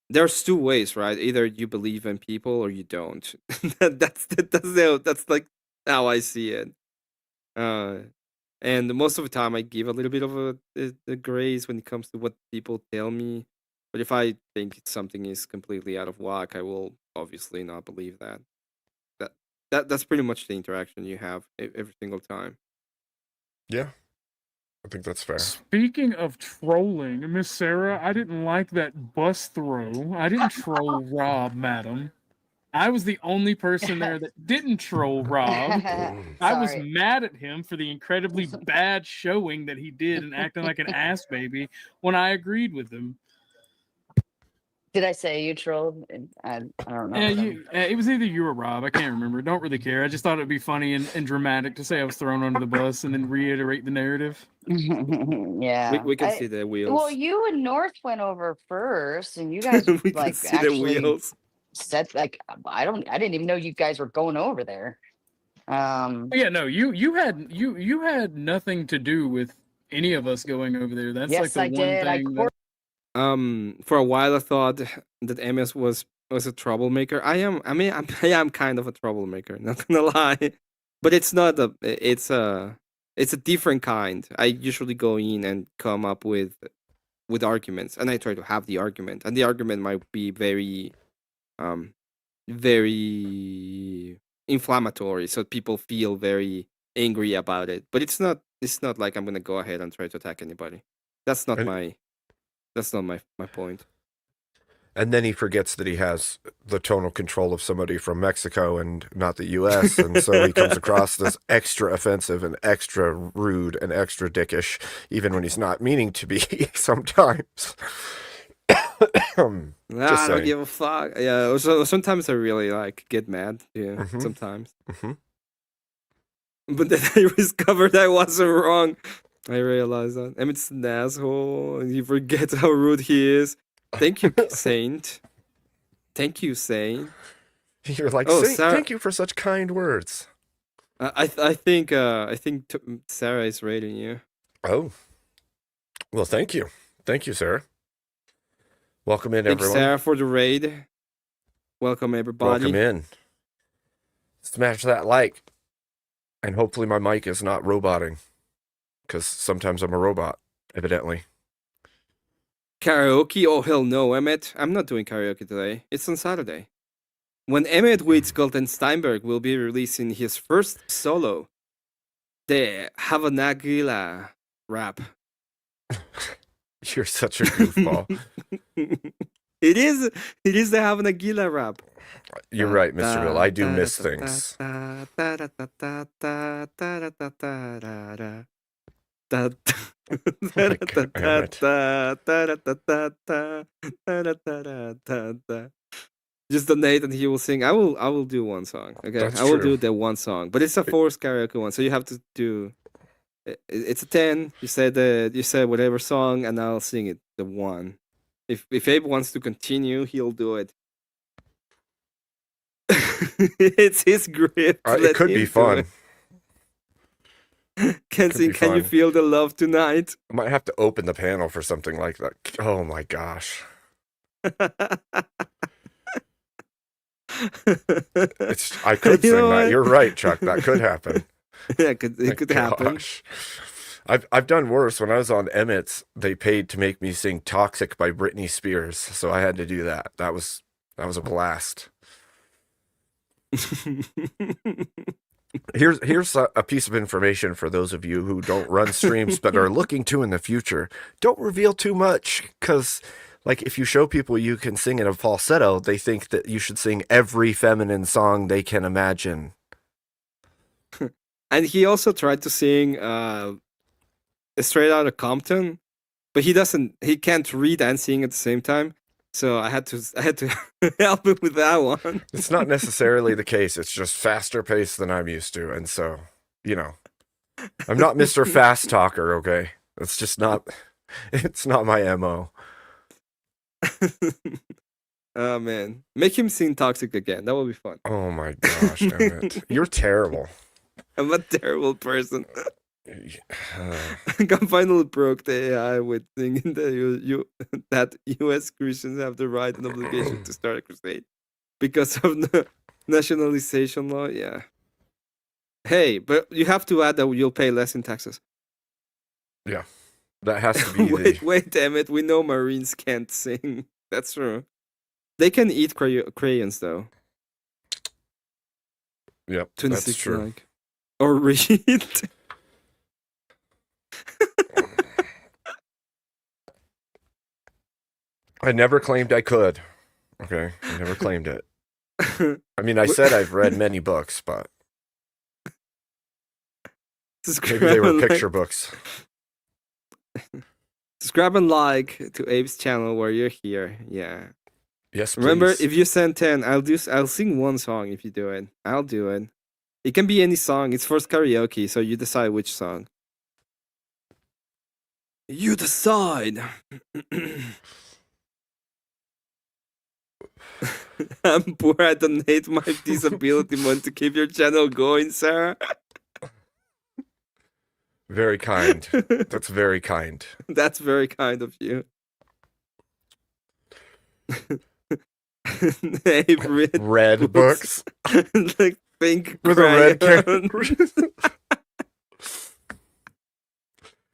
there's two ways, right? Either you believe in people or you don't. That's like how I see it. And most of the time, I give a little bit of a grace when it comes to what people tell me. But if I think something is completely out of whack, I will obviously not believe that. That's pretty much the interaction you have every single time. Yeah, I think that's fair. Speaking of trolling, Miss Sarah, I didn't like that bus throw. I didn't troll Rob, madam. I was the only person there that didn't troll Rob. I was Sorry. mad at him for the incredibly bad showing that he did and acting like an ass baby when I agreed with him. Did I say you trolled? I don't know. It was either you or Rob. I can't remember. Don't really care. I just thought it'd be funny and dramatic to say I was thrown under the bus and then reiterate the narrative. Yeah. We can see the wheels. Well, you and North went over first, and you guys We can like see the actually wheels. said like I didn't even know you guys were going over there. Yeah, no, you had nothing to do with any of us going over there. That's Yes, like the I one did. I thing. That, For a while I thought that MS was a troublemaker. I am kind of a troublemaker, not gonna lie. But it's not it's a different kind. I usually go in and come up with arguments, and I try to have the argument. And the argument might be very very inflammatory, so people feel very angry about it. But it's not like I'm gonna go ahead and try to attack anybody. That's not my point. And then he forgets that he has the tonal control of somebody from Mexico and not the U.S., and so he comes across as extra offensive and extra rude and extra dickish, even when he's not meaning to be sometimes. I don't give a fuck. Yeah, so sometimes I really get mad. Yeah, sometimes. But then I discovered I wasn't wrong. I realized that. Emmett's an asshole, and he forgets how rude he is. Thank you, Saint. Thank you, Saint. You're like, Oh, Saint, Sarah- thank you for such kind words. I think Sarah is rating you. Oh, well, thank you, Sarah. Welcome in, Thanks, everyone. Sarah, for the raid. Welcome, everybody. Welcome in. Smash that like, and hopefully my mic is not roboting, because sometimes I'm a robot, evidently. Karaoke? Oh, hell no, Emmett. I'm not doing karaoke today. It's on Saturday. When Emmett Witt Golden Steinberg will be releasing his first solo, the Havanagila rap. You're such a goofball. It is the Havanagila rap. You're right, Mr. Bill. I do miss things. Just donate and he will sing. I will do one song. Okay, That's I will true. do the one song, but it's a forced karaoke one, so you have to do. It's a 10. You said whatever song, and I'll sing it. The one. If Abe wants to continue, he'll do it. It's his grip. It Let could him be do fun. it. Can be can you fun. feel the love tonight? I might have to open the panel for something like that. Oh my gosh. I could You sing know that. what? You're right, Chuck. That could happen. Yeah, it could happen. Gosh. I've done worse. When I was on Emmett's, they paid to make me sing "Toxic" by Britney Spears, so I had to do that. That was a blast. Here's a piece of information for those of you who don't run streams but are looking to in the future. Don't reveal too much, because like if you show people you can sing in a falsetto, they think that you should sing every feminine song they can imagine. And he also tried to sing Straight Outta Compton, but he can't read and sing at the same time. So I had to help him with that one. It's not necessarily the case. It's just faster paced than I'm used to. And so, I'm not Mr. Fast Talker, okay? It's just not, it's not my MO. Oh man, make him sing "Toxic" again. That would be fun. Oh my gosh, damn it. You're terrible. I'm a terrible person. Uh, God finally broke the AI with thinking that that U.S. Christians have the right and obligation to start a crusade because of the nationalization law. Yeah. Hey, but you have to add that you'll pay less in taxes. yeah. That has to be Wait, damn it! We know Marines can't sing. That's true. They can eat crayons though. Yep, that's 26 true. like. Or read. I never claimed I could. Okay, I never claimed it. I mean, I said I've read many books, but maybe they were picture books. Subscribe and like to Abe's channel while you're here. Yeah. Yes, please. Remember, if you send 10, I'll sing one song if you do it. I'll do it. It can be any song. It's first karaoke, so you decide which song. You decide. I'm poor. I donate my disability money to keep your channel going, Sarah. Very kind. That's very kind. That's very kind of you. Hey, Red books. Like pink With a red crayon.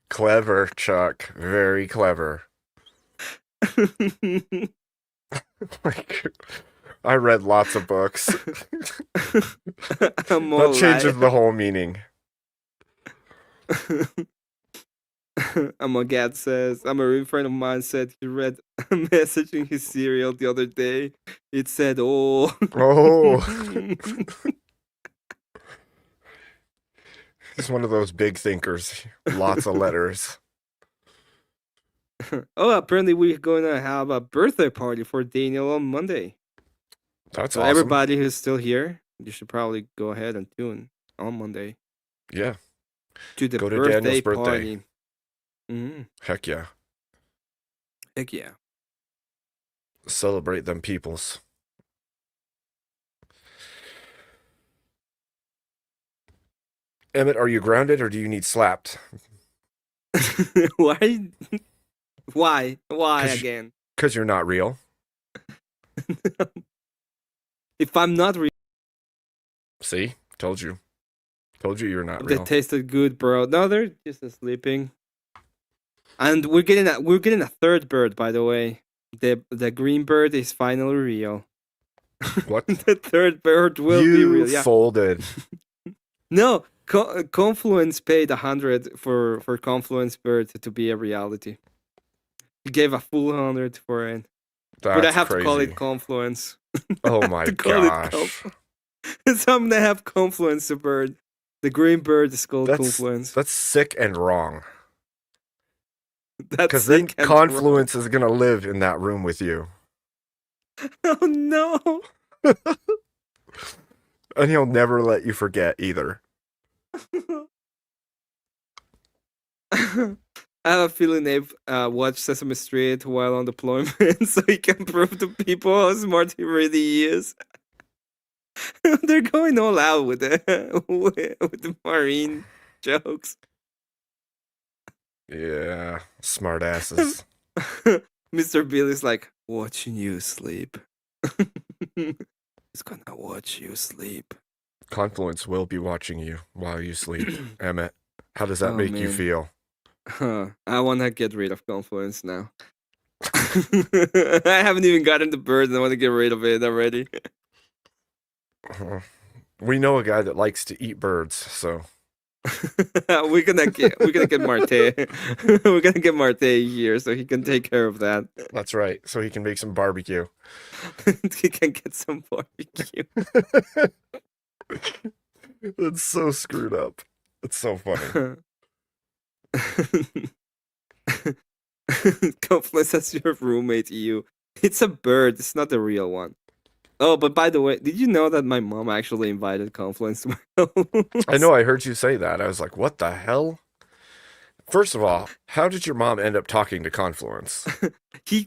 Clever, Chuck. Very clever. Like, I read lots of books. That changes the whole meaning. Amagad says, a Marine friend of mine said he read a message in his cereal the other day. It said, oh. Oh. He's one of those big thinkers. Lots of letters. Oh, apparently we're going to have a birthday party for Daniel on Monday. That's so awesome. Everybody who's still here, you should probably go ahead and tune on Monday. Yeah. To the Go to birthday Daniel's birthday. party. Mm-hmm. Heck yeah. Heck yeah. Celebrate them peoples. Emmett, are you grounded or do you need slapped? Why? Why? Why 'Cause again? Because you're not real. If I'm not real, See? Told you. Told you you're not they real. tasted good, bro. No, they're just sleeping. And we're getting a third bird, by the way. The green bird is finally real. What? The third bird will be real. Yeah. Folded. No, Confluence paid 100 for Confluence bird to be a reality. He gave a full 100 for it. But I have to call it Confluence. Oh my gosh. So I'm gonna have Confluence the bird. The green bird is called Confluence. That's sick and wrong. That's Because then sick and Confluence is going to live in that room with you. Oh no. And he'll never let you forget either. I have a feeling they've watched Sesame Street while on deployment, so he can prove to people how smart he really is. They're going all out with the Marine jokes. Yeah, smart asses. Mr. Billy's like, watching you sleep. He's gonna watch you sleep. Confluence will be watching you while you sleep. Emmett, how does that Oh, make you man. feel? I want to get rid of Confluence now. I haven't even gotten the bird and I want to get rid of it already. We know a guy that likes to eat birds, so we're gonna get Marte. We're gonna get Marte here so he can take care of that. that's right. So he can make some barbecue. He can get some barbecue. That's so screwed up. It's so funny. Confluence as your roommate, you. It's a bird. It's not the real one. Oh, but by the way, did you know that my mom actually invited Confluence to my house? I know, I heard you say that. I was like, what the hell? First of all, how did your mom end up talking to Confluence? He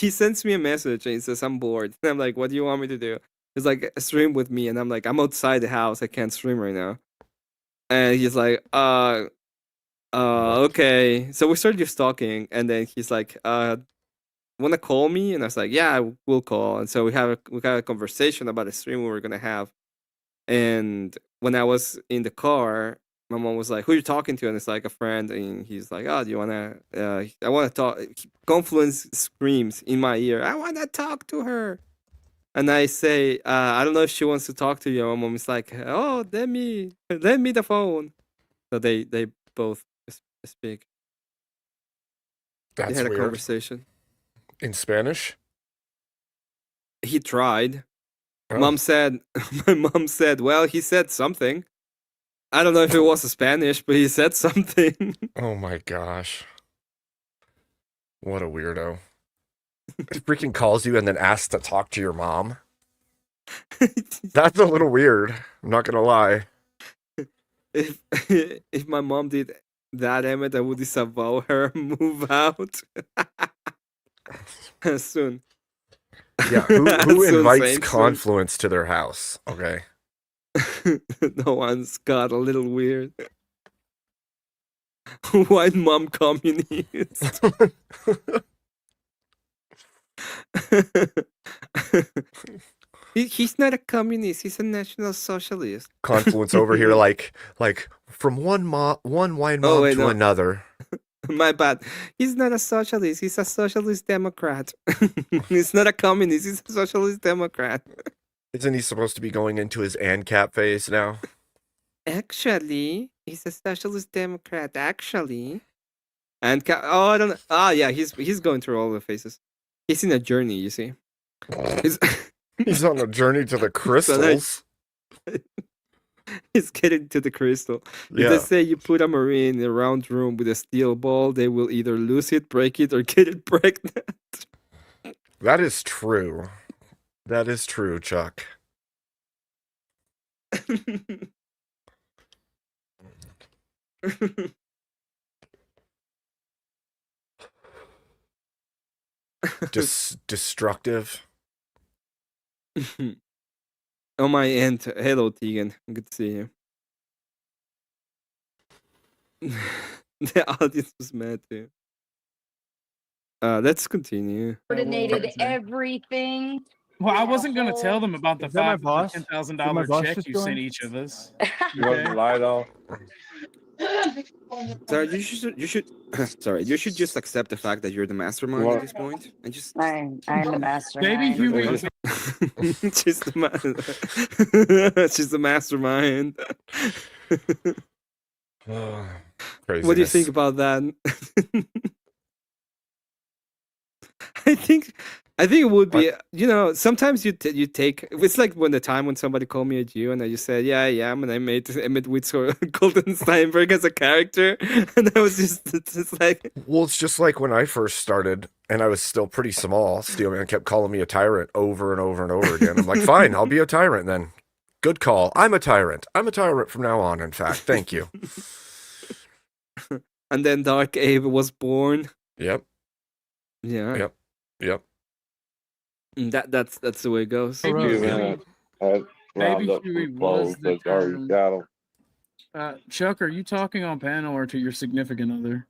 sends me a message and he says, I'm bored. And I'm like, what do you want me to do? He's like, stream with me. And I'm like, I'm outside the house. I can't stream right now. And he's like, okay. So we started just talking. And then he's like, want to call me? And I was like, yeah, I will call. And so we had a conversation about a stream we were going to have. And when I was in the car, my mom was like, who are you talking to? And it's like a friend. And he's like, oh, do you want to, I want to talk. Confluence screams in my ear, I want to talk to her. And I say, I don't know if she wants to talk to you. My mom is like, oh, let me the phone. So they both speak. That's they had weird. a conversation. In Spanish? He tried. Oh. My mom said, well, he said something. I don't know if it was Spanish, but he said something. Oh my gosh. What a weirdo. He freaking calls you and then asks to talk to your mom. That's a little weird. I'm not gonna lie. If my mom did that, Emmett, I would disavow her, move out soon. Yeah, who Soon, invites Saint, Confluence to their house? Okay. No one's got a little weird. White mom communist. He's not a communist. He's a national socialist. Confluence over here, like from one white mom to another. My bad. He's not a socialist. He's a socialist democrat. He's not a communist. He's a socialist democrat. Isn't he supposed to be going into his ANCAP phase now? Actually, he's a socialist democrat. Actually, and I don't know. Yeah, he's going through all the phases. He's in a journey. You see, he's on a journey to the crystals. He's getting to the crystal. Yeah. If they say you put a marine in a round room with a steel ball, they will either lose it, break it, or get it pregnant. That is true. That is true, Chuck. Destructive. On my end, hello Tegan, good to see you. The audience was mad too. Let's continue. Coordinated everything. Well, I wasn't going to tell them about the Is that my boss? $10,000 check you sent each of us. You want to lie though? Sorry, you should sorry, you should just accept the fact that you're the mastermind at this point and just I'm the mastermind. Baby Huey. she's the mastermind. What do you think about that? I think it would be, sometimes you take, it's like when somebody called me a Jew and I just said, yeah, I am, and I made Emmett Golden Steinberg as a character, and I was it's like... Well, it's just like when I first started, and I was still pretty small, Steelman kept calling me a tyrant over and over and over again. I'm like, fine, I'll be a tyrant then. Good call. I'm a tyrant. I'm a tyrant from now on, in fact. Thank you. And then Dark Abe was born. Yep. Yeah. Yep. That's the way it goes. Baby Huey was the term. Chuck, are you talking on panel or to your significant other?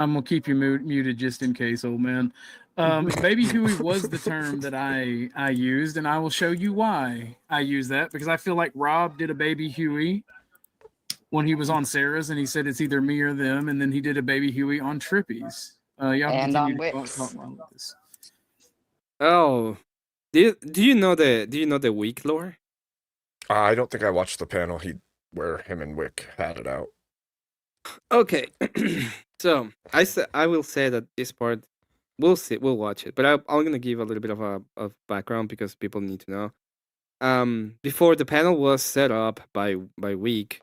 I'm gonna keep you muted just in case, old man. Baby Huey was the term that I used, and I will show you why I use that, because I feel like Rob did a Baby Huey when he was on Sarah's, and he said it's either me or them, and then he did a Baby Huey on Trippy's. And on Wix. Oh, do you know the week lore? I don't think I watched the panel where him and Wick had it out. Okay, so I will say that this part we'll watch it, but I'm gonna give a little bit of background because people need to know. Before the panel was set up by Week,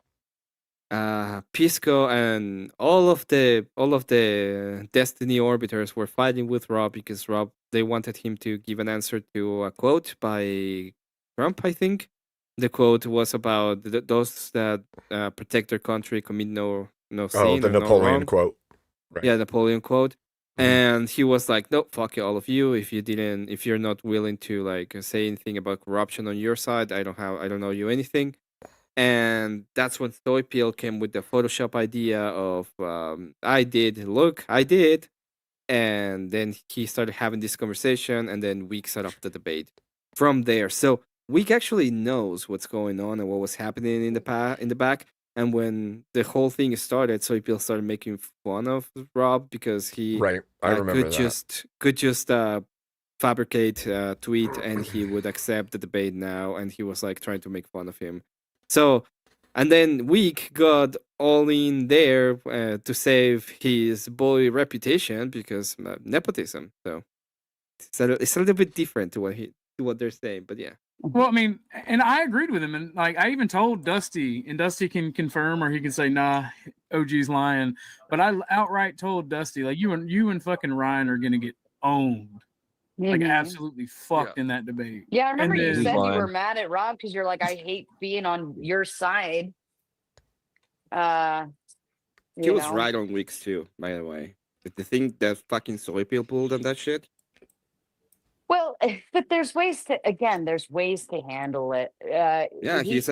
Pisco and all of the Destiny Orbiters were fighting with Rob because they wanted him to give an answer to a quote by Trump, I think. The quote was about those that protect their country commit no no Oh, sin the or no Napoleon wrong. quote. Right. Yeah, Napoleon quote. And he was like, "No, fuck you, all of you. If you're not willing to like say anything about corruption on your side, I don't know you anything." And that's when Soypil came with the Photoshop idea of I did, and then he started having this conversation, and then Week set up the debate from there. So Week actually knows what's going on and what was happening in the back. And when the whole thing started, Soypil started making fun of Rob because he Right. I remember that. could just fabricate a tweet, and he would accept the debate now, and he was like trying to make fun of him. So, and then Week got all in there to save his boy reputation because nepotism. So it's a little bit different to what they're saying, but yeah. Well, I mean, and I agreed with him, and like I even told Dusty, and Dusty can confirm or he can say, "Nah, OG's lying." But I outright told Dusty, like, you and fucking Ryan are gonna get owned, like absolutely fucked in that debate. Yeah, I remember you then- said you were mad at Rob because you're like, I hate being on your side. He was right on Weeks too, by the way. The thing that fucking Soypil pulled on that shit. Well, but there's ways to handle it. Yeah, he's.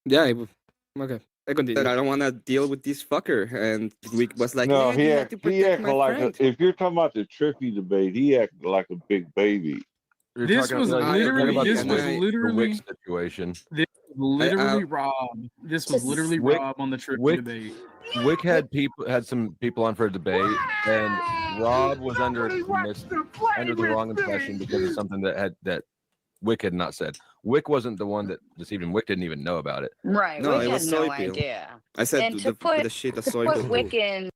Okay. I continue. I don't want to deal with this fucker, and Week was like, No, "Yeah, he you have act, to he protect acted my like friend." if you're talking about the Trippy debate, he acted like a big baby. This was literally the Wick situation. This was literally Rob. This was literally Rob on the Trippy debate. Wick had some people on for a debate, and Rob was under the wrong impression because of something that Wick had not said. Wick wasn't the one that deceived him. Wick didn't even know about it. Right. No, Wick it was had no Soypil. idea. I said And the shit of to put Soypil. Wick in.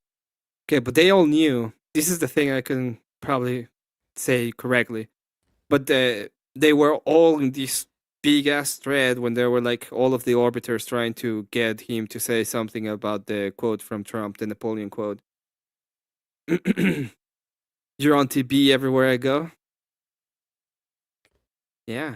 Okay, but they all knew. This is the thing I couldn't probably say correctly. But they were all in this big ass thread when there were like all of the orbiters trying to get him to say something about the quote from Trump, the Napoleon quote. You're on TV everywhere I go. Yeah.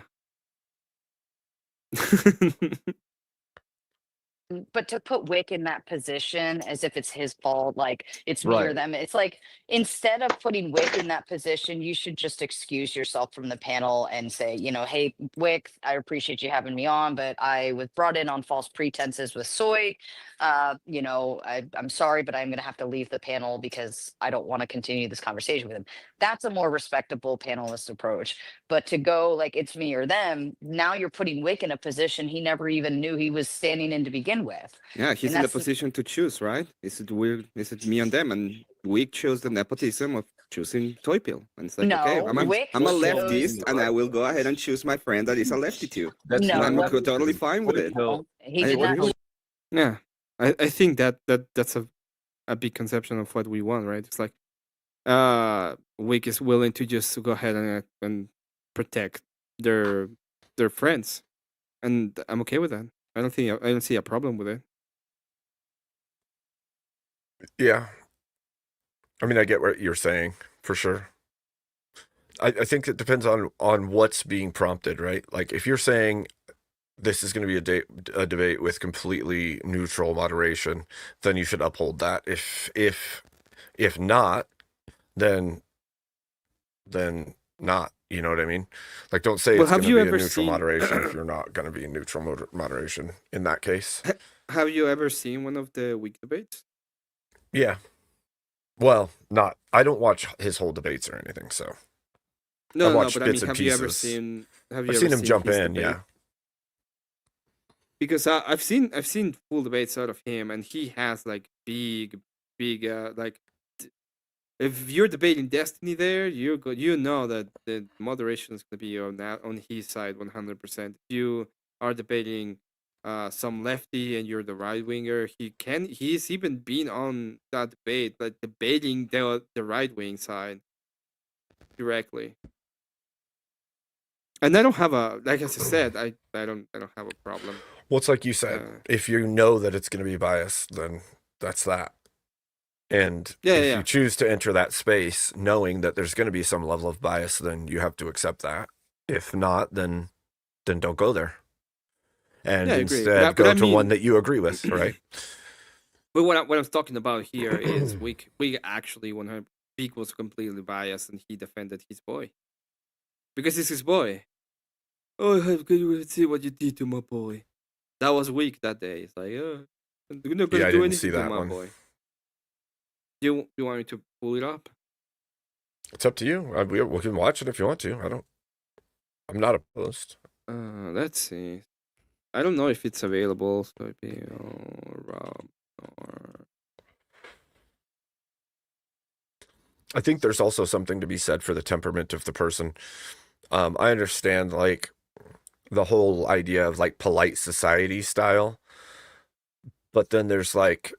But to put Wick in that position as if it's his fault, like it's me or Right. them, it's like instead of putting Wick in that position, you should just excuse yourself from the panel and say, hey, Wick, I appreciate you having me on, but I was brought in on false pretenses with Soy. I'm sorry, but I'm going to have to leave the panel because I don't want to continue this conversation with him. That's a more respectable panelist approach. But to go like it's me or them, now you're putting Wick in a position he never even knew he was standing in to begin with. Yeah, he's in the position to choose, right? Is it me and them? And Wick chose the nepotism of choosing Soypil. And it's like, No, okay, I'm a Wick leftist, chose- and I will go ahead and choose my friend that is a lefty too. No, and I'm what- totally fine with it. He I did not. agree. Yeah. I think that's a big conception of what we want, right? It's like Wick is willing to just go ahead and protect their friends. And I'm okay with that. I don't see a problem with it. Yeah. I mean, I get what you're saying, for sure. I think it depends on what's being prompted, right? Like, if you're saying this is going to be a debate with completely neutral moderation, then you should uphold that. If not, then not. You know what I mean? Like, don't say it's going to be a neutral moderation if you're not going to be neutral moderation in that case. Have you ever seen one of the Week debates? Yeah. Well, not. I don't watch his whole debates or anything, so. No, I watch but I mean, bits and have you ever pieces. seen? I've seen him jump his in, debate? yeah. Because I've seen full debates out of him, and he has like big like. If you're debating Destiny, there you know that the moderation is going to be on his side 100%. If you are debating some lefty and you're the right winger, he's even been on that debate, like debating the right wing side directly. And I don't have like I said, I don't have a problem. Well, it's like you said, if you know that it's going to be biased, then that's that. And if you choose to enter that space knowing that there's going to be some level of bias, then you have to accept that. If not, then don't go there. And instead go to one that you agree with, right? But what I was talking about here is we actually 100 Vic was completely biased and he defended his boy because it's his boy. Oh, can you see what you did to my boy? That was weak that day. It's like, you're not gonna Yeah, I do didn't see anything to that my one. boy. You want me to pull it up? It's up to you. We can watch it if you want to. I'm not opposed. Let's see. I don't know if it's available. So it'd be Rob or I think there's also something to be said for the temperament of the person. I understand like the whole idea of like polite society style, but then there's like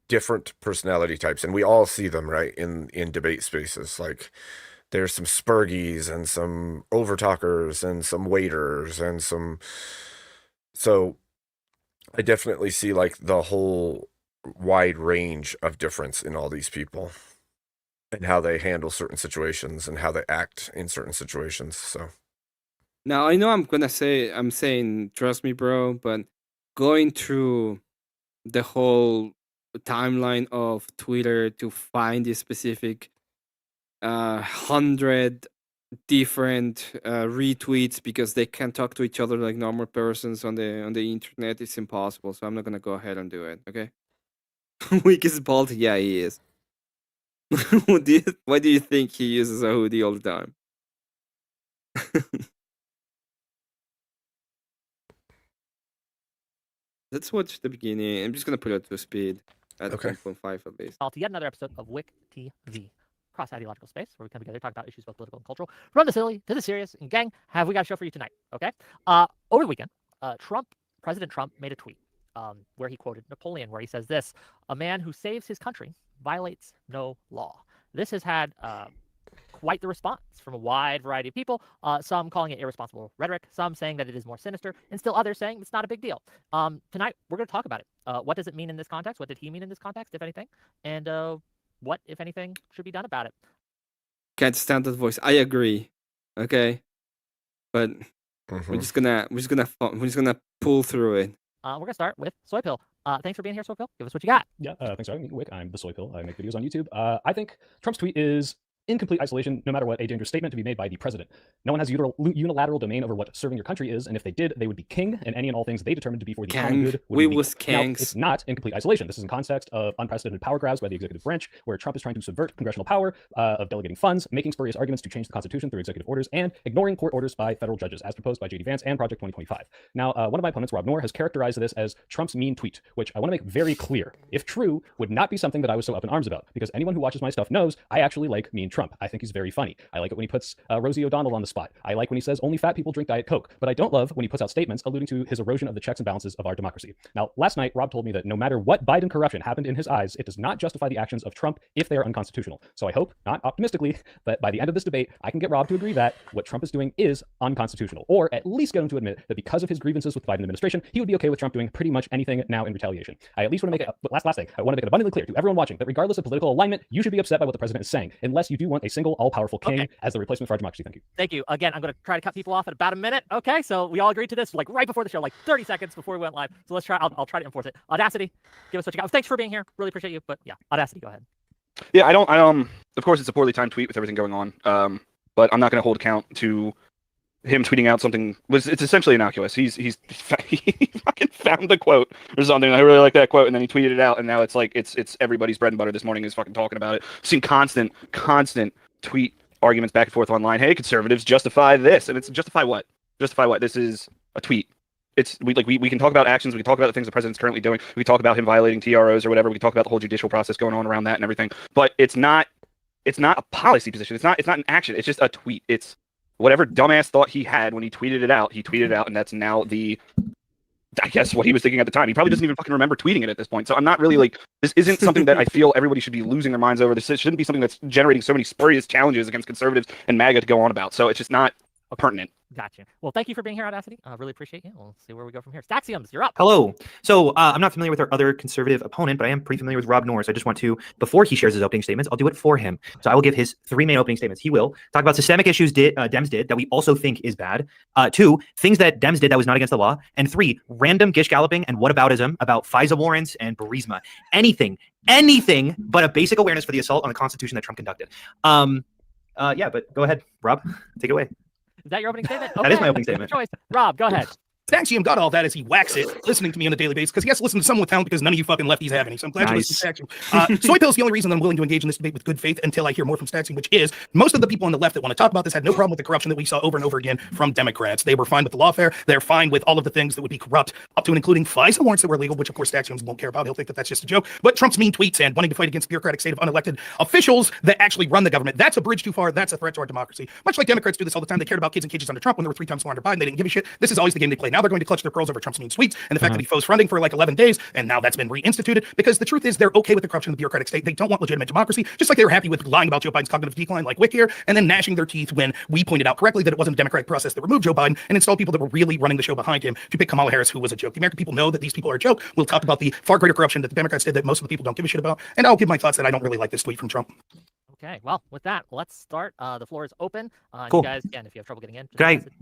different personality types, and we all see them, right, in debate spaces. Like there's some spurgies and some overtalkers and some waiters and some. So I definitely see like the whole wide range of difference in all these people and how they handle certain situations and how they act in certain situations. So now I know I'm saying trust me, bro, but going through the whole timeline of Twitter to find this specific 100 different retweets because they can't talk to each other like normal persons on the internet, it's impossible. So I'm not gonna go ahead and do it. Okay. Weak is bald. Yeah, he is. Why do you think he uses a hoodie all the time? Let's watch the beginning. I'm just gonna put it to speed at 1.5 at least. To yet another episode of Wick TV, cross ideological space, where we come together, talk about issues both political and cultural, from the silly to the serious. And gang, have we got a show for you tonight? Okay. Over the weekend, President Trump made a tweet where he quoted Napoleon, where he says this: "A man who saves his country violates no law." This has had quite the response from a wide variety of people, some calling it irresponsible rhetoric, some saying that it is more sinister, and still others saying it's not a big deal. Tonight, we're going to talk about it. What does it mean in this context? What did he mean in this context, if anything? And what, if anything, should be done about it? Can't stand that voice. I agree. Okay, but we're just gonna pull through it. We're gonna start with Soy Pill. Thanks for being here, Soy Pill. Give us what you got. Yeah, thanks for having me, Wick. I'm the Soy Pill. I make videos on YouTube. I think Trump's tweet is in complete isolation, no matter what, a dangerous statement to be made by the president. No one has unilateral domain over what serving your country is, and if they did, they would be king, and any and all things they determined to be for the common good would be legal. Now, it's not in complete isolation. This is in context of unprecedented power grabs by the executive branch, where Trump is trying to subvert congressional power of delegating funds, making spurious arguments to change the Constitution through executive orders, and ignoring court orders by federal judges, as proposed by J.D. Vance and Project 2025. Now, one of my opponents, Rob Noor, has characterized this as Trump's mean tweet, which I want to make very clear, if true, would not be something that I was so up in arms about, because anyone who watches my stuff knows I actually like mean Trump. I think he's very funny. I like it when he puts Rosie O'Donnell on the spot. I like when he says only fat people drink Diet Coke, but I don't love when he puts out statements alluding to his erosion of the checks and balances of our democracy. Now, last night, Rob told me that no matter what Biden corruption happened in his eyes, it does not justify the actions of Trump if they are unconstitutional. So I hope, not optimistically, that by the end of this debate, I can get Rob to agree that what Trump is doing is unconstitutional, or at least get him to admit that because of his grievances with the Biden administration, he would be okay with Trump doing pretty much anything now in retaliation. I at least want to make it, last thing, I want to make it abundantly clear to everyone watching that regardless of political alignment, you should be upset by what the president is saying, unless you do want a single all-powerful king as the replacement for our democracy. Thank you. Thank you. Again, I'm going to try to cut people off at about a minute. Okay, so we all agreed to this like right before the show, like 30 seconds before we went live. So let's try. I'll try to enforce it. Audacity, give us what you got. Thanks for being here. Really appreciate you. But yeah, Audacity, go ahead. Yeah, I don't. Of course, it's a poorly timed tweet with everything going on. But I'm not going to hold account to him tweeting out something. It's essentially innocuous. He fucking found the quote or something. I really like that quote, and then he tweeted it out, and now it's like it's everybody's bread and butter this morning is fucking talking about it. I've seen constant tweet arguments back and forth online. Hey, conservatives justify this, and it's justify what? Justify what? This is a tweet. We can talk about actions. We can talk about the things the president's currently doing. We can talk about him violating TROs or whatever. We can talk about the whole judicial process going on around that and everything. But it's not a policy position. It's not an action. It's just a tweet. It's whatever dumbass thought he had when he tweeted it out. He tweeted it out, and that's now I guess what he was thinking at the time. He probably doesn't even fucking remember tweeting it at this point. So I'm not really this isn't something that I feel everybody should be losing their minds over. This shouldn't be something that's generating so many spurious challenges against conservatives and MAGA to go on about. So it's just not pertinent. Gotcha. Well, thank you for being here, Audacity. Really appreciate you. We'll see where we go from here. Staxiums, you're up. Hello. So I'm not familiar with our other conservative opponent, but I am pretty familiar with Rob Norris. I just want to, before he shares his opening statements, I'll do it for him. So I will give his 3 main opening statements. He will talk about systemic issues Dems did that we also think is bad. 2, things that Dems did that was not against the law. And 3, random gish galloping and whataboutism about FISA warrants and Burisma. Anything but a basic awareness for the assault on the Constitution that Trump conducted. Yeah, but go ahead, Rob. Take it away. Is that your opening statement? That is my opening statement. Choice. Rob, go ahead. Staxium got all that as he whacks it, listening to me on a daily basis, because he has to listen to someone with talent because none of you fucking lefties have any. So I'm glad you listen to Staxium. Soy Pill is the only reason I'm willing to engage in this debate with good faith until I hear more from Staxium, which is most of the people on the left that want to talk about this had no problem with the corruption that we saw over and over again from Democrats. They were fine with the lawfare. They're fine with all of the things that would be corrupt, up to and including FISA warrants that were illegal, which of course Staxium won't care about. He'll think that that's just a joke. But Trump's mean tweets and wanting to fight against the bureaucratic state of unelected officials that actually run the government, that's a bridge too far. That's a threat to our democracy. Much like Democrats do this all the time. They cared about kids in cages under Trump when there were 3 times more under Biden. They didn't give a shit. This is always the game they play. Now they're going to clutch their pearls over Trump's mean tweets and the fact that he froze funding for like 11 days, and now that's been reinstituted, because the truth is they're okay with the corruption of the bureaucratic state. They don't want legitimate democracy, just like they were happy with lying about Joe Biden's cognitive decline like Wick here, and then gnashing their teeth when we pointed out correctly that it wasn't a democratic process that removed Joe Biden and installed people that were really running the show behind him to pick Kamala Harris, who was a joke. The American people know that these people are a joke. We'll talk about the far greater corruption that the Democrats did that most of the people don't give a shit about, and I'll give my thoughts that I don't really like this tweet from Trump. Okay, well, with that, let's start. The floor is open. Cool. You guys, again, if you have trouble getting in, just Could I? message-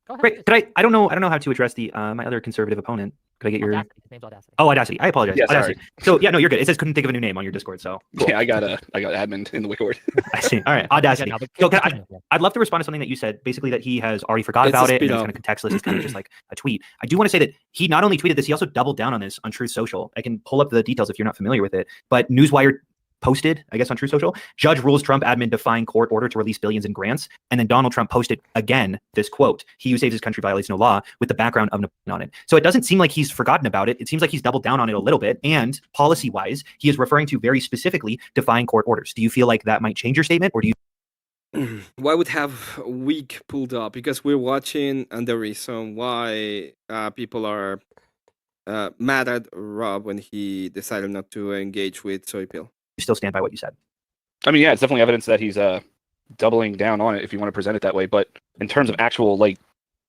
Go ahead. Great. Could I don't know how to address the my other conservative opponent. Could I get your Audacity. His name's Audacity. Oh, Audacity. I apologize. Yeah, Audacity. sorry. So yeah, no, you're good. It says couldn't think of a new name on your Discord. So cool. Yeah, I got admin in the Wikord. I see. All right, Audacity. So I'd love to respond to something that you said, basically that he has already forgot about it and it's kind of contextless. It's kind of just like a tweet. I do want to say that he not only tweeted this, he also doubled down on this on Truth Social. I can pull up the details if you're not familiar with it, but Newswire posted, I guess, on Truth Social, judge rules Trump admin defying court order to release billions in grants. And then Donald Trump posted again this quote, he who saves his country violates no law, with the background of Napoleon on it. So it doesn't seem like he's forgotten about it. It seems like he's doubled down on it a little bit. And policy wise, he is referring to very specifically defying court orders. Do you feel like that might change your statement, or do you? Why would have week pulled up? Because we're watching, and the reason why people are mad at Rob when he decided not to engage with Soy Pill. You still stand by what you said? I mean, yeah, it's definitely evidence that he's doubling down on it, if you want to present it that way. But in terms of actual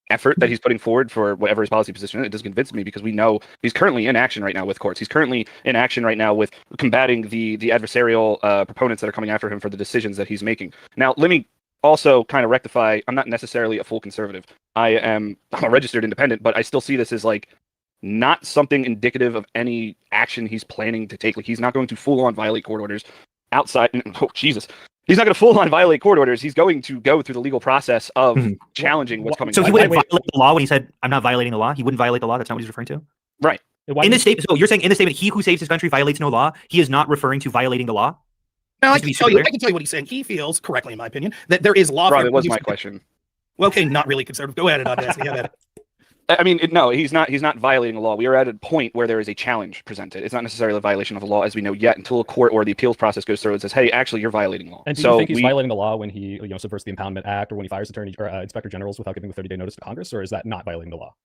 effort that he's putting forward for whatever his policy position is, it does convince me, because we know he's currently in action right now with courts. He's currently in action right now with combating the adversarial proponents that are coming after him for the decisions that he's making. Now, let me also kind of rectify, I'm not necessarily a full conservative. I'm a registered independent, but I still see this as not something indicative of any action he's planning to take. He's not going to full-on violate court orders outside. Oh, Jesus. He's not going to full-on violate court orders. He's going to go through the legal process of challenging what's coming. So he wouldn't violate the law when he said, I'm not violating the law? He wouldn't violate the law? That's not what he's referring to? Right. In this statement, so you're saying in the statement, he who saves his country violates no law, he is not referring to violating the law? No, I can tell you what he's saying. He feels, correctly in my opinion, that there is law. Rob, it was my question. Well, okay, not really conservative. Go at it, Audacity. Have at it. I mean, no, he's not violating the law. We are at a point where there is a challenge presented. It's not necessarily a violation of the law as we know yet, until a court or the appeals process goes through and says, hey, actually, you're violating law. And do you think he's violating the law when he subverts the Impoundment Act, or when he fires attorney or inspector generals without giving a 30-day notice to Congress, or is that not violating the law?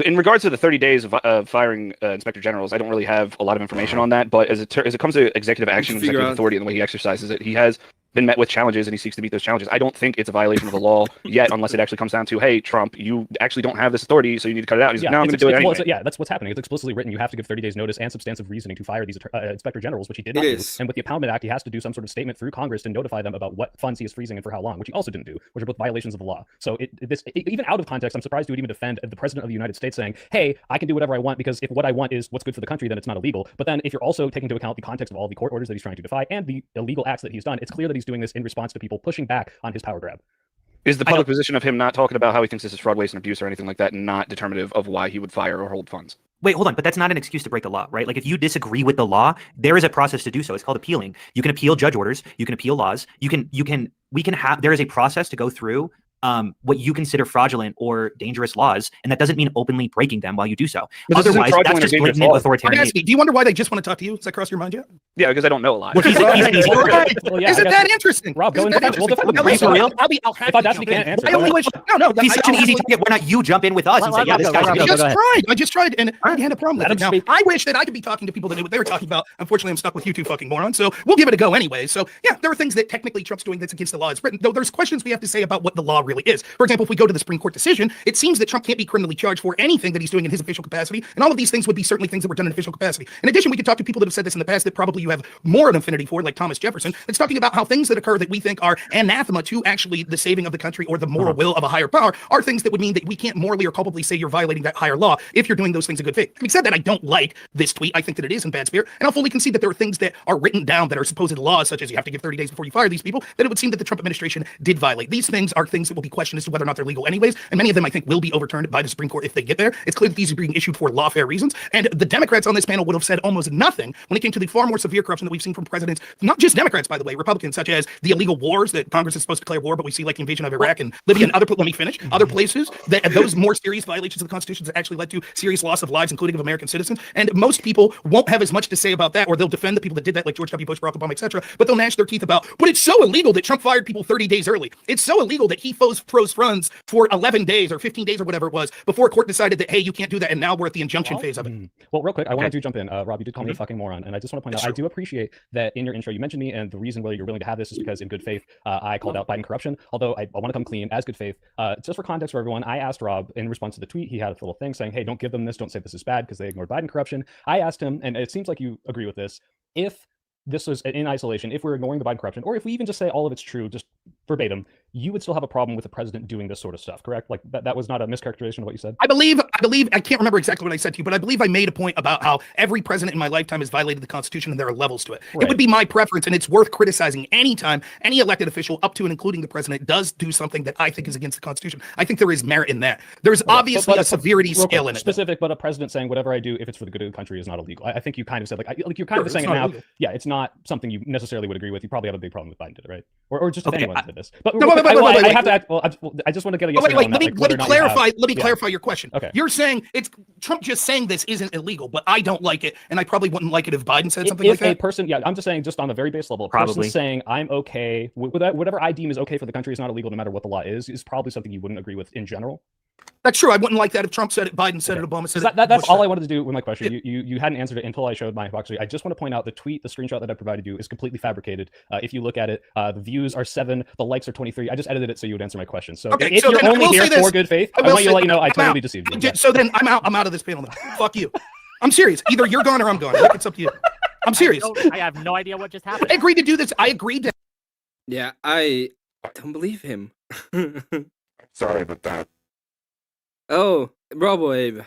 In regards to the 30 days of firing inspector generals, I don't really have a lot of information on that. But as it comes to executive action, executive authority, and the way he exercises it, he has been met with challenges, and he seeks to meet those challenges. I don't think it's a violation of the law yet, unless it actually comes down to, hey, Trump, you actually don't have this authority, so you need to cut it out. He's like, no, I'm going to do it anyway. Yeah, that's what's happening. It's explicitly written. You have to give 30 days notice and substantive reasoning to fire these inspector generals, which he did not do. And with the Impoundment Act, he has to do some sort of statement through Congress to notify them about what funds he is freezing and for how long, which he also didn't do, which are both violations of the law. So even out of context, I'm surprised he would even defend the president of the United States saying, hey, I can do whatever I want, because if what I want is what's good for the country, then it's not illegal. But then if you're also taking into account the context of all the court orders that he's trying to defy and the illegal acts that he's done, it's clear that he's doing this in response to people pushing back on his power grab. Is the public position of him not talking about how he thinks this is fraud, waste, and abuse or anything like that not determinative of why he would fire or hold funds? Wait, hold on. But that's not an excuse to break the law, right? If you disagree with the law, there is a process to do so. It's called appealing. You can appeal judge orders. You can appeal laws. There is a process to go through what you consider fraudulent or dangerous laws, and that doesn't mean openly breaking them while you do so. Otherwise, that's just blatant authoritarian. Do you wonder why they just want to talk to you? Has that crossed your mind yet? Yeah, because I don't know a lot. Well, he's an easy target. Right. Well, yeah, I Isn't guess- that interesting? Rob, go Isn't into that that. We'll interesting? defend Now, him. listen, For real? I'll If Audacity can't answer, I only then- wish. No, He's such an easy target. target. Why not you jump in with us and say, yeah, this guy's I good. just tried, and I had a problem with Let it. him Now, speak. I wish that I could be talking to people that knew what they were talking about. Unfortunately, I'm stuck with you two fucking morons, so we'll give it a go anyway. So, yeah, there are things that technically Trump's doing that's against the law as written, though there's questions we have to say about what the law really is. For example, if we go to the Supreme Court decision, it seems that Trump can't be criminally charged for anything that he's doing in his official capacity, and all of these things would be certainly things that were done in official capacity. In addition, we could talk to people that have said this in the past that probably you have more an affinity for, like Thomas Jefferson. It's talking about how things that occur that we think are anathema to actually the saving of the country or the moral will of a higher power are things that would mean that we can't morally or culpably say you're violating that higher law if you're doing those things in good faith. Having said that, I don't like this tweet. I think that it is in bad spirit, and I'll fully concede that there are things that are written down that are supposed laws, such as you have to give 30 days before you fire these people, that it would seem that the Trump administration did violate. These things are things that will be questioned as to whether or not they're legal anyways, and many of them I think will be overturned by the Supreme Court if they get there. It's clear that these are being issued for lawfare reasons, and the Democrats on this panel would have said almost nothing when it came to the far more severe corruption that we've seen from presidents, not just Democrats, by the way, Republicans, such as the illegal wars that Congress is supposed to declare war, but we see like the invasion of Iraq and Libya and other places that those more serious violations of the Constitution that actually led to serious loss of lives, including of American citizens. And most people won't have as much to say about that, or they'll defend the people that did that, like George W. Bush, Barack Obama, etc. But they'll gnash their teeth about, but it's so illegal that Trump fired people 30 days early. It's so illegal that he froze funds for 11 days or 15 days or whatever it was before a court decided that, hey, you can't do that, and now we're at the injunction phase of it. Well, real quick, I wanted to jump in. Rob, you did call me a fucking moron, and I just want to point out, I do appreciate that in your intro you mentioned me, and the reason why you're willing to have this is because in good faith, I called out Biden corruption, although I want to come clean as good faith. Just for context for everyone, I asked Rob in response to the tweet, he had a little thing saying, hey, don't give them this, don't say this is bad because they ignored Biden corruption. I asked him, and it seems like you agree with this, if this was in isolation, if we're ignoring the Biden corruption, or if we even just say all of it's true, just verbatim, you would still have a problem with the president doing this sort of stuff, correct? Like that was not a mischaracterization of what you said? I believe, I can't remember exactly what I said to you, but I believe I made a point about how every president in my lifetime has violated the Constitution and there are levels to it. Right. It would be my preference, and it's worth criticizing anytime any elected official, up to and including the president, does do something that I think is against the Constitution. I think there is merit in that. There's obviously a severity scale in it. Specific, but a president saying whatever I do, if it's for the good of the country, is not illegal. I think you kind of said, like you're kind of saying it now. Illegal. Yeah, it's not something you necessarily would agree with. You probably have a big problem with Biden did it, right? Or just if anyone did this. But I have to. Well, I just want to get a yes or no on that. Let me clarify. Let me clarify your question. Okay. You're saying it's Trump just saying this isn't illegal, but I don't like it, and I probably wouldn't like it if Biden said something like that. If a person, yeah, I'm just saying, just on the very base level, a person saying I'm okay with whatever I deem is okay for the country is not illegal, no matter what the law is probably something you wouldn't agree with in general. That's true. I wouldn't like that if Trump said it, Biden said it, Obama said it. That's all I wanted to do with my question. You hadn't answered it until I showed my hypocrisy. I just want to point out the tweet, the screenshot that I provided you is completely fabricated. If you look at it, the views are 7, the likes are 23. I just edited it so you would answer my question. So if you're only here for good faith, I want you to let you know I totally deceived you. Yeah. So then I'm out. I'm out of this panel now. Fuck you. I'm serious. Either you're gone or I'm gone. It's up to you. I'm serious. I have no idea what just happened. I agreed to do this. I agreed to. Yeah, I don't believe him. Sorry about that. Oh, Robo Abe.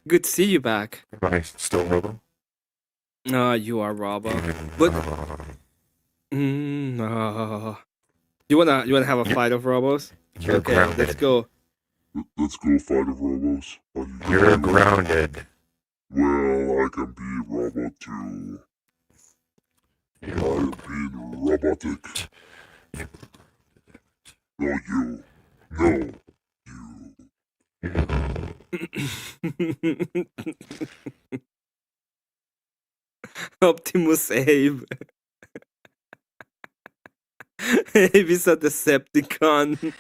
Good to see you back. Am I still Robo? No, you are Robo. But you wanna have a fight of Robos? You're okay, grounded. let's go. Let's go fight of Robos. You're grounded. Well, I can be Robo too. I am being robotic. No, you. No. Optimus Abe. Abe is a Decepticon.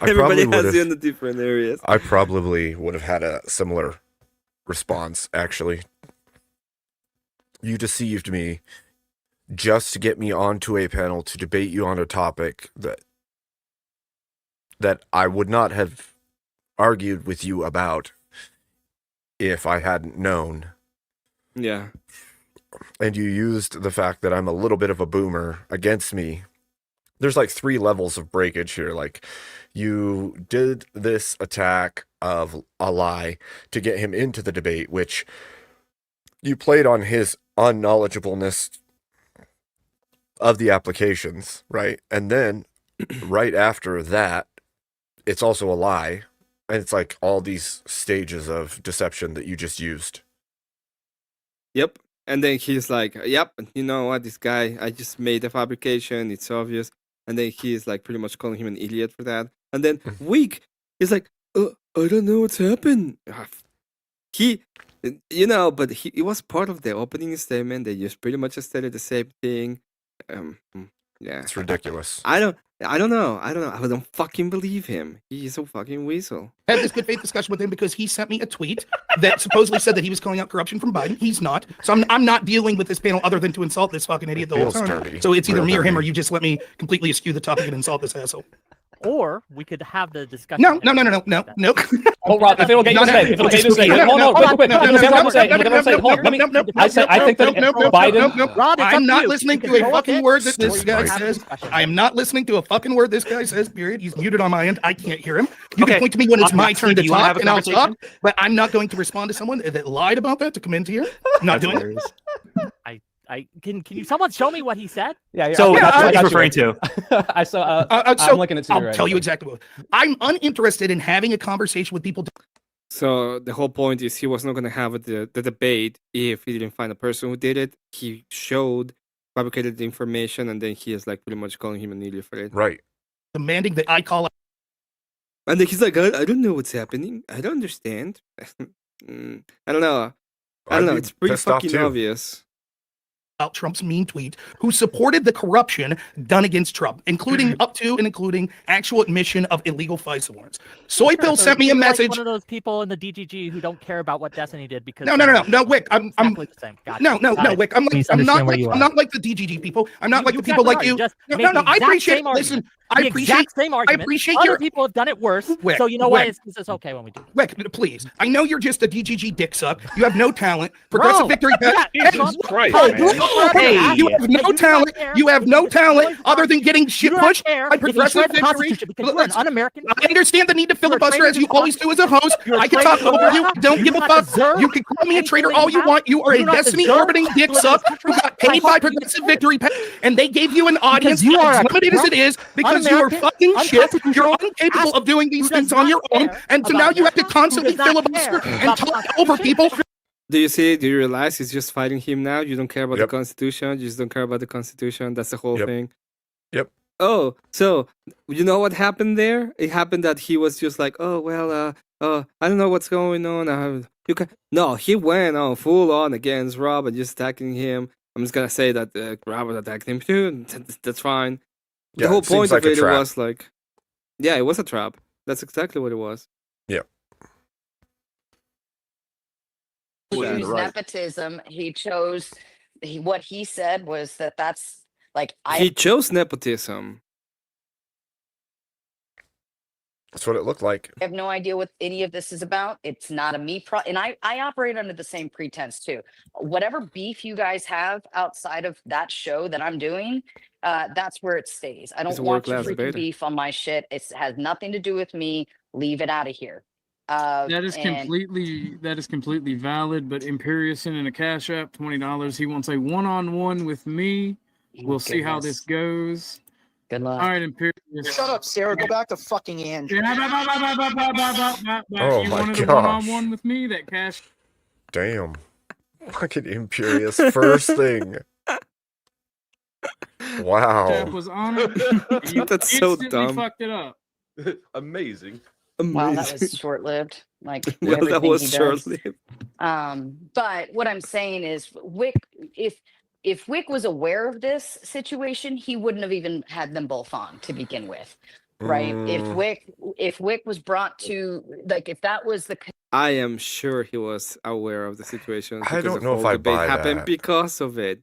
Everybody has you in the different areas. I probably would have had a similar response, actually. You deceived me just to get me onto a panel to debate you on a topic that I would not have argued with you about if I hadn't known. Yeah. And you used the fact that I'm a little bit of a boomer against me. There's like 3 levels of breakage here. Like, you did this attack of a lie to get him into the debate, which you played on his unknowledgeableness of the applications, right? And then right after that, it's also a lie. And it's like all these stages of deception that you just used. Yep. And then he's like, yep, you know what, this guy, I just made a fabrication, it's obvious. And then he's like pretty much calling him an idiot for that. And then Week is like, I don't know what's happened. But it was part of the opening statement. They just pretty much stated the same thing. Yeah, It's ridiculous. I don't know. I don't fucking believe him. He's a fucking weasel. I had this good faith discussion with him because he sent me a tweet that supposedly said that he was calling out corruption from Biden. He's not. So I'm not dealing with this panel other than to insult this fucking idiot the whole Feels time. dirty. So it's either Real me or him, dirty. or you just let me completely eschew the topic and insult this asshole. Or we could have the discussion. No. Oh, Rob, if it'll get you to say, if it'll get you to say, hold on, real quick, if it'll get Rob to say, hold on, let me, I think that Biden. Rob, it's up I'm to not you. listening You to can a go fucking ahead. word that this guy Have a says. discussion. I am not listening to a fucking word this guy says, period. He's muted on my end. I can't hear him. You Okay. can point to me when it's my turn to Do you wanna talk, have a and I'll talk, conversation? but I'm not going to respond to someone that lied about that to come into here. I'm not doing it. Can you someone show me what he said? Yeah. So I got that's what you. he's referring to. I'm looking at I'll right tell now. you exactly what. I'm uninterested in having a conversation with people. So the whole point is he was not going to have the debate if he didn't find a person who did it. He showed fabricated the information, and then he is like pretty much calling him an idiot for it. Right. Demanding that I call out. And then he's like, I don't know what's happening. I don't understand. I don't know. I don't know. It's pretty pissed off fucking too. obvious. Out Trump's mean tweet, who supported the corruption done against Trump, including up to and including actual admission of illegal FISA warrants. Soypill sent me a you're like message. one of those people in the DGG who don't care about what Destiny did because No, Wick. I'm exactly the same. Gotcha. no, Got it. Wick. I'm Please not understand where like you I'm are. not like the DGG people. I'm not like You the people like definitely you. are. Just No, make the I exact appreciate. same Listen, argument. I The appreciate. exact same argument. I appreciate Other your. people have done it worse. Wick, So you know what? Wick. It's okay when we do. Wick, please. I know you're just a DGG dick suck. You have no talent. Progressive Bro, Victory. Jesus Christ, Hey, you have no talent. You have no talent other than getting shit pushed by Progressive Victory. Because you're an un-American. I understand the need to filibuster traitor as you to always do as a host. You're a I can traitor talk to over you. America. Don't You give do a not fuck. deserve You can call me a traitor anything all that you you want. You are You a do not destiny deserve orbiting dick to live in suck this country. who got paid by Progressive Victory, and they gave you an audience you are as a limited as it is because you are un-American, fucking shit. You're unconstitutional incapable of doing these who does things on not your own, care and so about now you have to America, constantly who does not filibuster care and about talk the over people. Do you see? Do you realize he's just fighting him now? You don't care about Yep. the Constitution. You just don't care about the Constitution. That's the whole Yep. thing. Yep. Oh, so you know what happened there? It happened that he was just like, oh well, I don't know what's going on. You can no, he went on full on against Rob and just attacking him. I'm just gonna say that Rob was attacking him too. That's fine. The Yeah, whole it seems point like of a it trap. was like, yeah, it was a trap. That's exactly what it was. Yeah. He Yeah. used nepotism. He chose. What he said was that's like He chose nepotism. That's what it looked like. I have no idea what any of this is about. It's not a me and I operate under the same pretense too. Whatever beef you guys have outside of that show that I'm doing, that's where it stays. I He's don't a want your world-class freaking debater. beef on my shit. It has nothing to do with me. Leave it out of here. That is And completely valid. But Imperiuson in a Cash App, $20. He wants a one-on-one with me. We'll see how this goes. Good luck. All right, Imperius. Shut up, Sarah. Go back to fucking Andrew. Oh You my wanted a gosh. one-on-one with me? That cash. Damn. Fucking Imperious first thing. Chap Wow. was honored. You That's so instantly dumb. fucked it up. Amazing. Wow, that was short-lived. Like Yeah, that everything was he does. short-lived. But what I'm saying is, Wick, if Wick was aware of this situation, he wouldn't have even had them both on to begin with, right? If Wick was brought to, like, if that was the I am sure he was aware of the situation. I because don't the know if whole I debate buy happened that. because of it.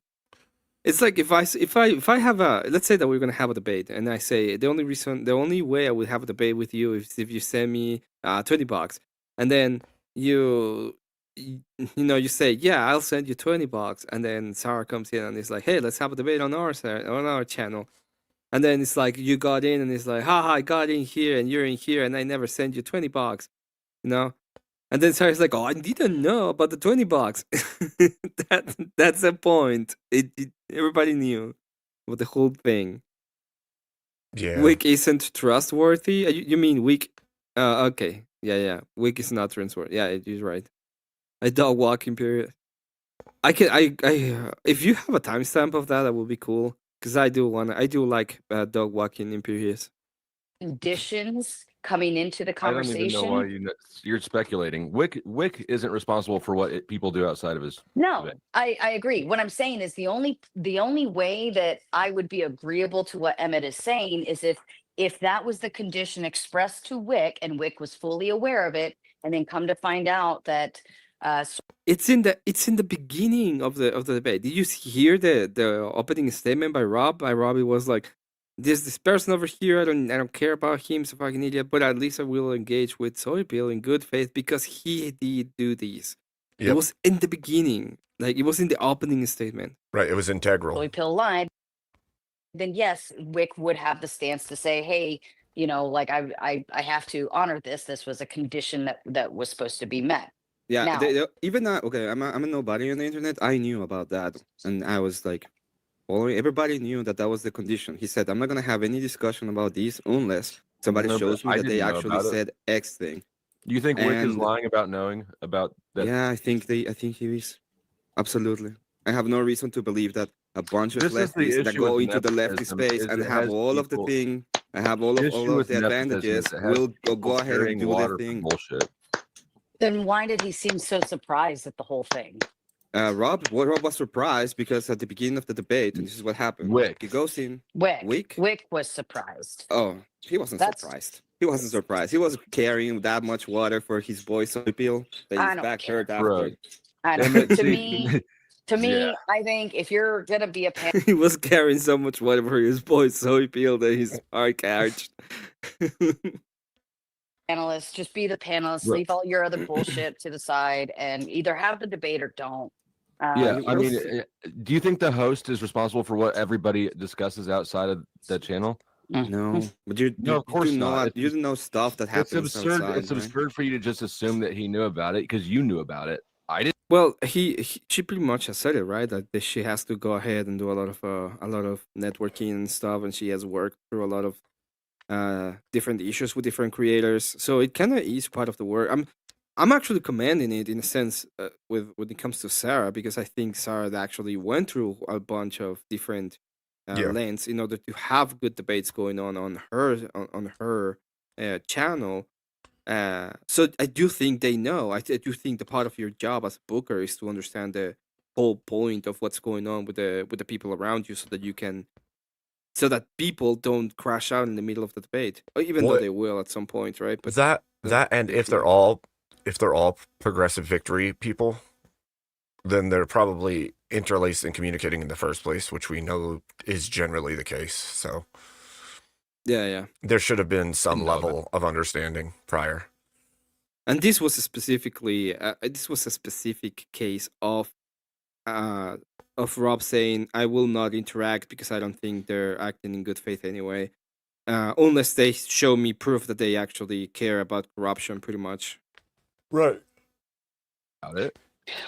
It's like if I have a, let's say that we're gonna have a debate, and I say the only way I would have a debate with you is if you send me $20, and then you say, yeah, I'll send you $20, and then Sarah comes in and it's like, hey, let's have a debate on our channel, and then it's like you got in and it's like, haha, I got in here and you're in here and I never sent you $20, you know. And then Sarah's like, "Oh, I didn't know about the $20." That's the point. Everybody knew about the whole thing. Yeah. Wick isn't trustworthy. You mean Wick? Okay, yeah. Wick is not trustworthy. Yeah, you're right. A dog walking period. If you have a timestamp of that would be cool. Because I do like dog walking in periods. conditions coming into the I don't even know why conversation. you're speculating. Wick isn't responsible for what people do outside of his. No, debate. I agree. What I'm saying is the only way that I would be agreeable to what Emmett is saying is if that was the condition expressed to Wick and Wick was fully aware of it, and then come to find out that It's in the beginning of the debate. Did you hear the opening statement by Rob? Robbie was like, "There's this person over here. I don't care about him. He's a fucking idiot. But at least I will engage with Soypil in good faith because he did do these." It Yep. was in the beginning, like it was in the opening statement. Right. It was integral. Soypil lied, then yes, Wick would have the stance to say, "Hey, you know, like I have to honor this. This was a condition that was supposed to be met." Yeah, Now, even not okay. I'm a nobody on the internet. I knew about that, and I was like, following. Everybody knew that was the condition. He said, "I'm not gonna have any discussion about these unless somebody No, but shows me I that they didn't know actually about it. said X thing." Do you think Wick is And lying about knowing about that? yeah, I think he is. Absolutely, I have no reason to believe that a bunch of This is the leftists that issue go with into the leftist nepotism, space is and it have has all of the people- thing, I have all The of issue with the nepotism is advantages. it has Will people go ahead and carrying do water their for thing. bullshit. then why did he seem so surprised at the whole thing? Rob was surprised because at the beginning of the debate, and this is what happened. Wick. He goes in. Wick was surprised. Oh, he wasn't That's- surprised. He wasn't surprised. He was carrying that much water for his boy Soypil that I his don't back care. hurt Bro. after. I don't know. To me, Yeah. I think if you're gonna be a He was carrying so much water for his boy Soypil that his heart carried. panelist, just be the panelist. Right. Leave all your other bullshit to the side, and either have the debate or don't. Yeah, I we'll mean, see. do you think the host is responsible for what everybody discusses outside of that channel? No, but you No, of course do know not. you know stuff that It's happens absurd. outside. It's right? absurd for you to just assume that he knew about it because you knew about it. I didn't. Well, she pretty much has said it, right? That she has to go ahead and do a lot of networking and stuff, and she has worked through a lot of different issues with different creators. So it kind of is part of the work. I'm actually commending it in a sense when it comes to Sarah, because I think Sarah actually went through a bunch of different Yeah. lanes in order to have good debates going on her channel. So I do think they know. I do think the part of your job as a booker is to understand the whole point of what's going on with the people around you, so that people don't crash out in the middle of the debate, or even though Well, they will at some point, right? But that and if they're all progressive victory people, then they're probably interlaced and communicating in the first place, which we know is generally the case. So yeah. there should have been some level of understanding prior. And this was a specific case of Rob saying, "I will not interact because I don't think they're acting in good faith anyway, unless they show me proof that they actually care about corruption." Pretty much. Right. Got it.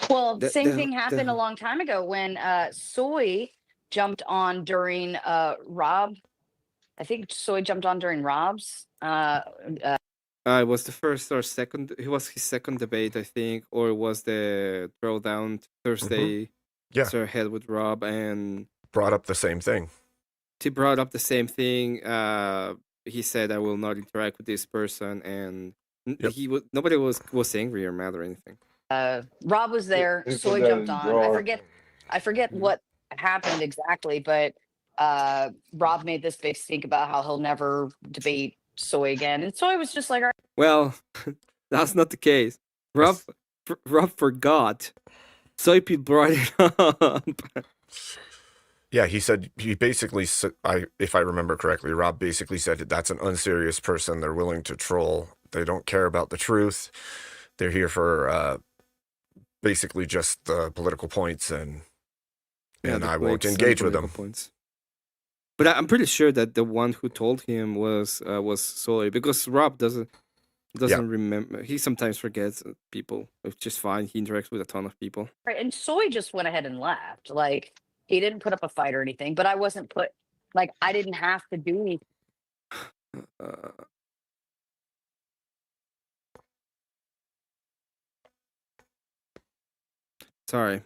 Well, The- same the- thing happened the- a long time ago when Soy jumped on during Rob. I think Soy jumped on during Rob's. It was the first or second. It was his second debate, I think, or it was the throwdown Thursday. Yeah. So ahead with Rob, and Brought up the same thing. he brought up the same thing. He said, "I will not interact with this person," and Yep. nobody was angry or mad or anything. Rob was there. They put Soy that jumped in on. drawer. I forget what happened exactly, but Rob made this big stink about how he'll never debate Soy again, and Soy was just like, "All right." Well, that's not the case. Rob forgot. Soypil brought it up. Yeah, he basically if I remember correctly, Rob basically said that that's an unserious person. They're willing to troll. They don't care about the truth. They're here for basically just the political points, and Yeah, the I won't clicks and engage with political them. points. But I'm pretty sure that the one who told him was Soy, because Rob doesn't remember. He sometimes forgets people, which is fine. He interacts with a ton of people. Right, and Soy just went ahead and left. Like, he didn't put up a fight or anything, but I didn't have to do anything. Sorry.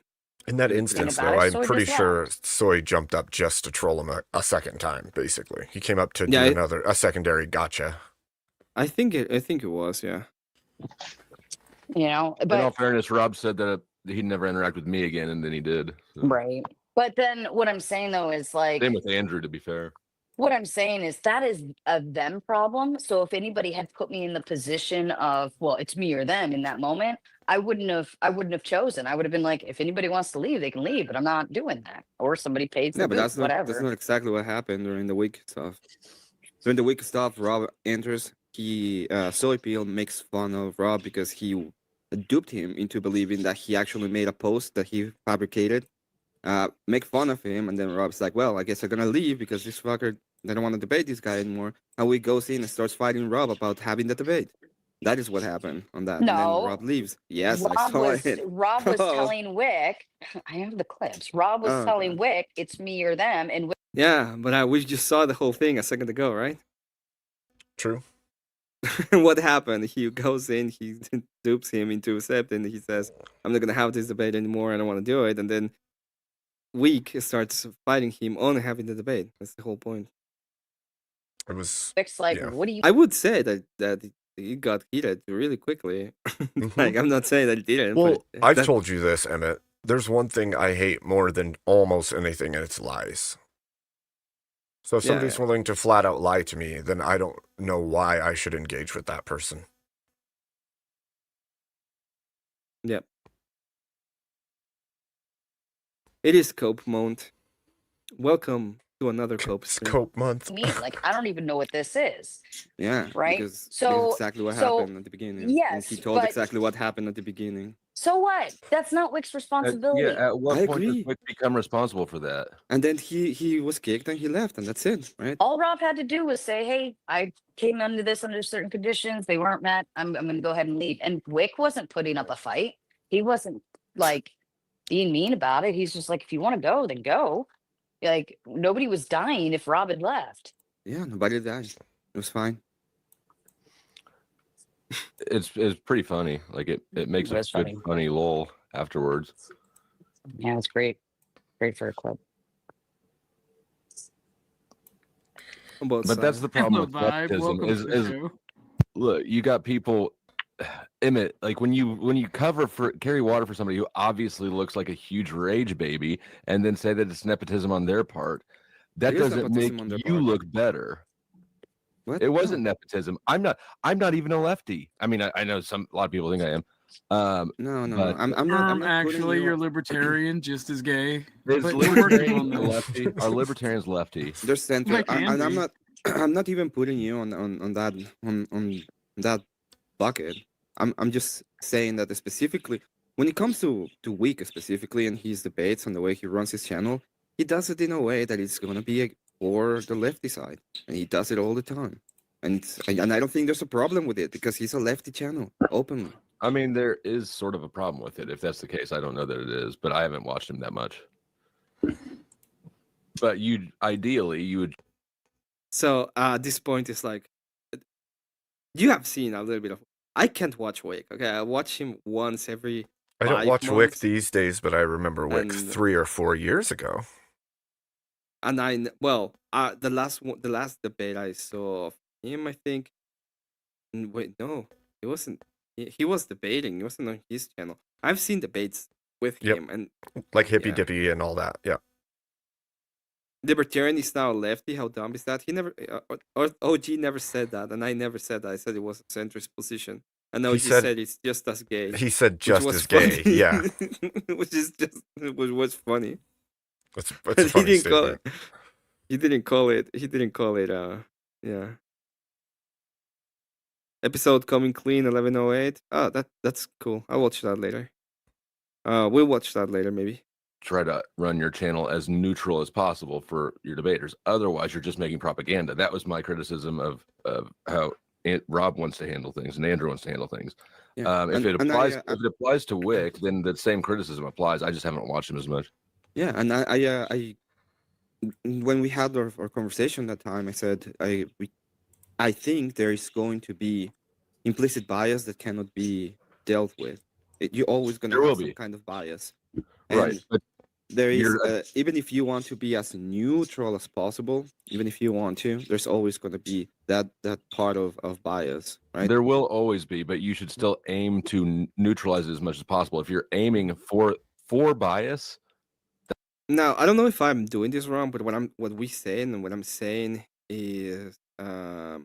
In that Think instance, about though, it, I'm Soy pretty just sure Soy jumped up just to troll him a second time, basically. He came up to Yeah, do a secondary gotcha. I think it was, yeah. You know, In all but fairness, Rob said that he'd never interact with me again, and then he did. So. right. But then what I'm saying though is like Same with Andrew, to be fair. what I'm saying is that is a them problem. So if anybody had put me in the position of, well, it's me or them in that moment, I wouldn't have chosen. I would have been like, if anybody wants to leave, they can leave, but I'm not doing that. Or somebody pays the Yeah, but bill, that's whatever. not exactly what happened during the week stuff. During the week stuff, Rob enters. Soy Peel makes fun of Rob because he duped him into believing that he actually made a post that he fabricated. Make fun of him, and then Rob's like, "Well, I guess I'm gonna leave because this fucker, they don't want to debate this guy anymore." And he goes in and starts fighting Rob about having the debate. That is what happened on that. And then No. Rob leaves. Yes, I saw it. Rob was Oh. telling Wick, I have the clips. Rob was Oh, telling Wick, it's me or them, and Wick Yeah, but we just saw the whole thing a second ago, right? True. What happened? He goes in, he dupes him into accepting. He says, "I'm not gonna have this debate anymore. I don't want to do it." And then Week starts fighting him on having the debate. That's the whole point. It was. Wick's like, Yeah. what do you I would say that it got heated really quickly. Like, I'm not saying that it didn't. Well, but I've that- told you this, Emmett. There's one thing I hate more than almost anything, and it's lies. So if Yeah, somebody's willing to flat out lie to me, then I don't know why I should engage with that person. Yep. It is Cope Month. Welcome to another Cope stream. Cope month. mean? Like, I don't even know what this is. Yeah, Right? because So- it's exactly what so, happened at the beginning. yes, and he told but- exactly what happened at the beginning. So what? That's not Wick's responsibility. Yeah, at what I point agree. does Wick become responsible for that? And then he was kicked and he left, and that's it, right? All Rob had to do was say, hey, I came under this under certain conditions. They weren't met. I'm going to go ahead and leave. And Wick wasn't putting up a fight. He wasn't like being mean about it. He's just like, if you want to go, then go. Like, nobody was dying if Rob had left. Yeah, nobody died. It was fine. It's pretty funny. Like it makes a That's good funny. funny lull afterwards. Yeah, it's great. Great for a club. On both But that's sides. the problem with Vibe, nepotism welcome is, to the is show. look, you got people Emmett, like when you carry water for somebody who obviously looks like a huge rage baby and then say that it's nepotism on their part, that It is doesn't make nepotism on their you part. look better. What? It wasn't nepotism. I'm not even a lefty. I mean, I know a lot of people think I am. No, but I'm not. I'm not putting Actually, you you're on- libertarian, just as gay. is But we're working libertarian on a that. lefty? Are libertarians lefty? They're center. They can And I'm be. not. I'm not even putting you on that bucket. I'm just saying that specifically when it comes to Week specifically and his debates and the way he runs his channel, he does it in a way that it's gonna be for the lefty side, and he does it all the time. And I don't think there's a problem with it because he's a lefty channel openly. I mean, there is sort of a problem with it. If that's the case, I don't know that it is, but I haven't watched him that much. But ideally you would. So this point is like, you have seen a little bit of. I can't watch Wick. Okay, I watch him once every. I don't 5 watch Wick months, these days, but I remember Wick And- 3 or 4 years ago. and the last debate I saw of him, I think. Wait, no, it wasn't. He was debating. It wasn't on his channel. I've seen debates with Yep. him, and Like Hippie Yeah. Dippy and all that. Yeah. Libertarian is now a lefty. How dumb is that? He never, or OG never said that, and I never said that. I said it was a centrist position, and OG said- said it's just as gay. He said which just was as gay. funny. Yeah. which was funny. That's a But funny he didn't call statement. it. He didn't call it. He didn't call it. Yeah. Episode coming clean 11:08. Oh, that's cool. I'll watch that later. We'll watch that later, maybe. Try to run your channel as neutral as possible for your debaters. Otherwise, you're just making propaganda. That was my criticism of how Rob wants to handle things and Andrew wants to handle things. Yeah. If it And applies, if it applies to Wick, then the same criticism applies. I just haven't watched him as much. Yeah, and I when we had our conversation that time, I said I think there is going to be implicit bias that cannot be dealt with. You're always going There to will have some be. kind of bias. Right. And But there is You're even if you want to be as neutral as possible, even if you want to, there's always going to be that part of bias, right? there will always be, but you should still aim to neutralize it as much as possible. If you're aiming for bias, Now, I don't know if I'm doing this wrong, but what we say and what I'm saying is that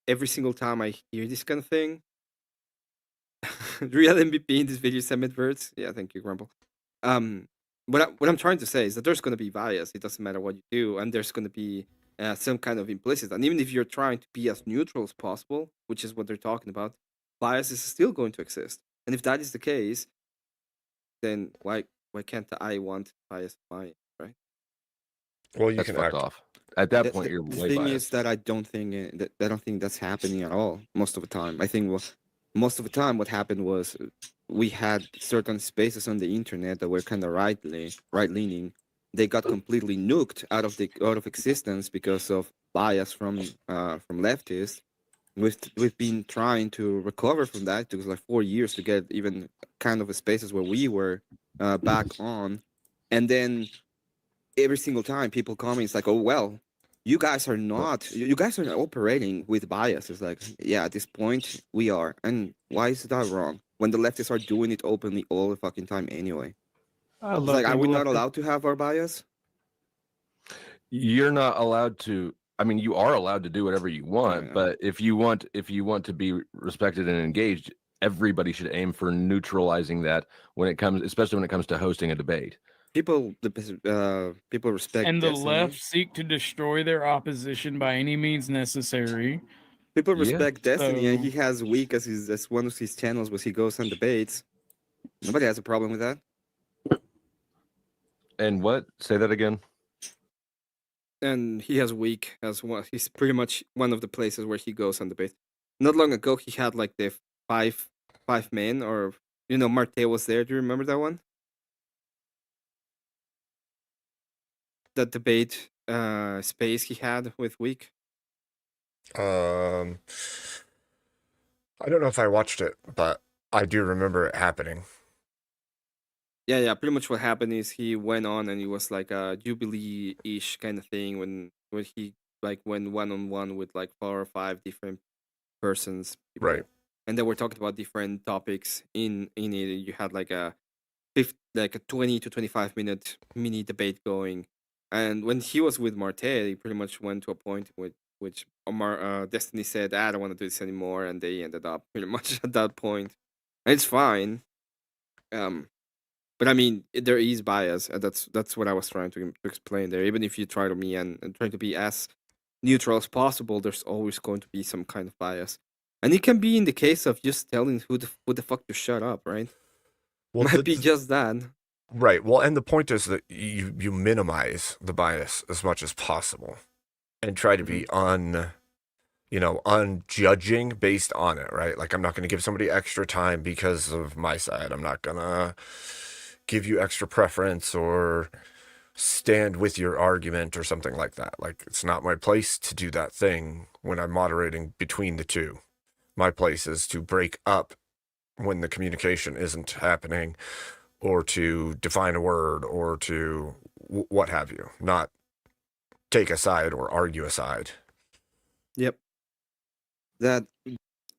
every single time I hear this kind of thing, real MVP in this video, Summit Birds. Yeah, thank you, Grumble. What I'm trying to say is that there's going to be bias. It doesn't matter what you do, and there's going to be some kind of implicit. And even if you're trying to be as neutral as possible, which is what they're talking about, bias is still going to exist. And if that is the case, then why can't I want bias mine, right? Well, you that's can fucked act. off. At that The, point, the, you're the way thing biased. is that I don't think that's happening at all most of the time. I think most of the time what happened was we had certain spaces on the internet that were kind of right leaning. They got completely nuked out of existence because of bias from leftists. We've been trying to recover from that. It took like 4 years to get even kind of a spaces where we were back on, and then every single time people comment, it's like, oh well, you guys are not operating with bias. It's like, yeah, at this point we are, and why is that wrong when the leftists are doing it openly all the fucking time anyway? I It's love like, are being we a not leftist. allowed to have our bias? You're not allowed to. I mean, you are allowed to do whatever you want, Yeah. but if you want to be respected and engaged, everybody should aim for neutralizing that especially when it comes to hosting a debate. People respect And the Destiny. left seek to destroy their opposition by any means necessary. People Yeah. respect Destiny, and So- he has Week as one of his channels where he goes on debates. Nobody has a problem with that. And what? Say that again. And he has Week as well. He's pretty much one of the places where he goes on debate. Not long ago, he had like the five men, or Marte was there. Do you remember that one? That debate space he had with Week. I don't know if I watched it, but I do remember it happening. Yeah. Pretty much what happened is he went on and it was like a Jubilee-ish kind of thing when he like went one-on-one with like 4 or 5 different persons. people. Right. And they were talking about different topics in it. You had like a 20 to 25 minute mini debate going. And when he was with Marte, he pretty much went to a point which Destiny said, I don't want to do this anymore, and they ended up pretty much at that point. And it's fine. But I mean, there is bias, and that's what I was trying to explain there. Even if you try to me and try to be as neutral as possible, there's always going to be some kind of bias, and it can be in the case of just telling who the fuck to shut up, right? Well, Might be just that. Right. Well, and the point is that you minimize the bias as much as possible, and try to be unjudging based on it, right? Like, I'm not going to give somebody extra time because of my side. I'm not going to give you extra preference or stand with your argument or something like that. Like, it's not my place to do that thing when I'm moderating between the two. My place is to break up when the communication isn't happening, or to define a word, or to what have you, not take a side or argue a side. Yep. That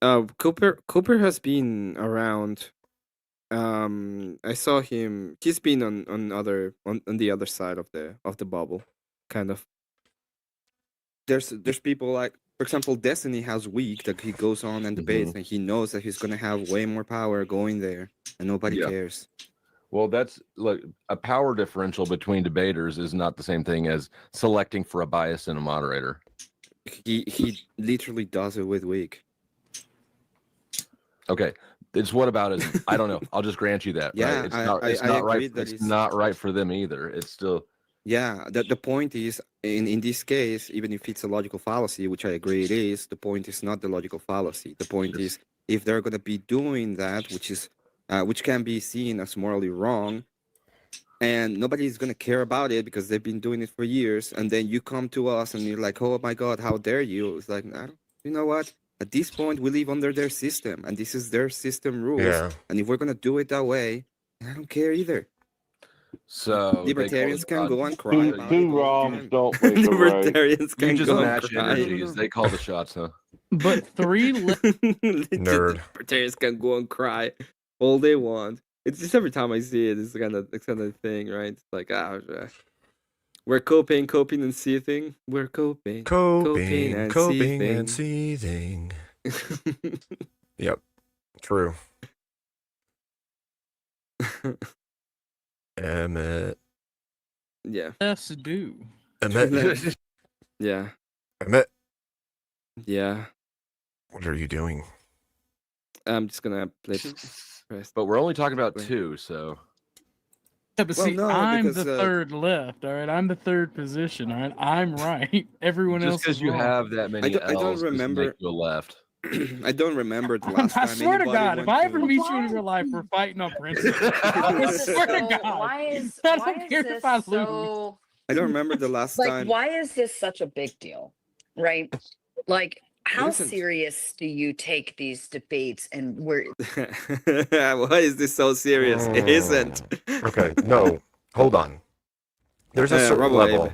Cooper has been around. I saw him. He's been on the other side of the bubble, kind of. There's people like, for example, Destiny has Week that he goes on and debates, and he knows that he's gonna have way more power going there, and nobody Yeah. cares. Well, that's like a power differential between debaters is not the same thing as selecting for a bias in a moderator. He literally does it with Week. Okay, it's what about it? I don't know. I'll just grant you that. Yeah, right? It's I not. It's not agree right. that It's it's- not right for them either. It's still. Yeah, the point is, in this case, even if it's a logical fallacy, which I agree it is, the point is not the logical fallacy. The point is, if they're going to be doing that, which can be seen as morally wrong, and nobody's going to care about it because they've been doing it for years, and then you come to us and you're like, oh my God, how dare you? It's like, you know what? At this point, we live under their system, and this is their system rules. Yeah. And if we're going to do it that way, I don't care either. So they call the Libertarians can shots. go and cry Two, about two it. wrongs don't make a right. Libertarians You can just go and match cry. energies. They call the shots, huh? But three Nerd. Libertarians can go and cry all they want. It's just every time I see it, it's kind of thing, right? It's like we're coping and seething. We're coping Coping and seething. seething. Yep. True. Emmett. Yeah. Yes, do. Emmett. Yeah. Emmett. Yeah. What are you doing? I'm just gonna play. But we're only talking about 2, so. Yeah, but Well, see, no, I'm because, the third left. All right, I'm the third position. All right, I'm right. Everyone else Just because is you wrong. have that many I don't L's doesn't remember- make you a left. I don't remember the last I time. swear to anybody God, if went I to- ever meet you in real life, we're fighting on principle. How I is this swear to so? God. Why is I why don't is care this if I lose. so? I don't remember the last Like, time. why is this such a big deal? Right? Like, how isn't. serious do you take these debates? And where Why is this so serious? It isn't. Okay, no. Hold on. There's a certain Robo level.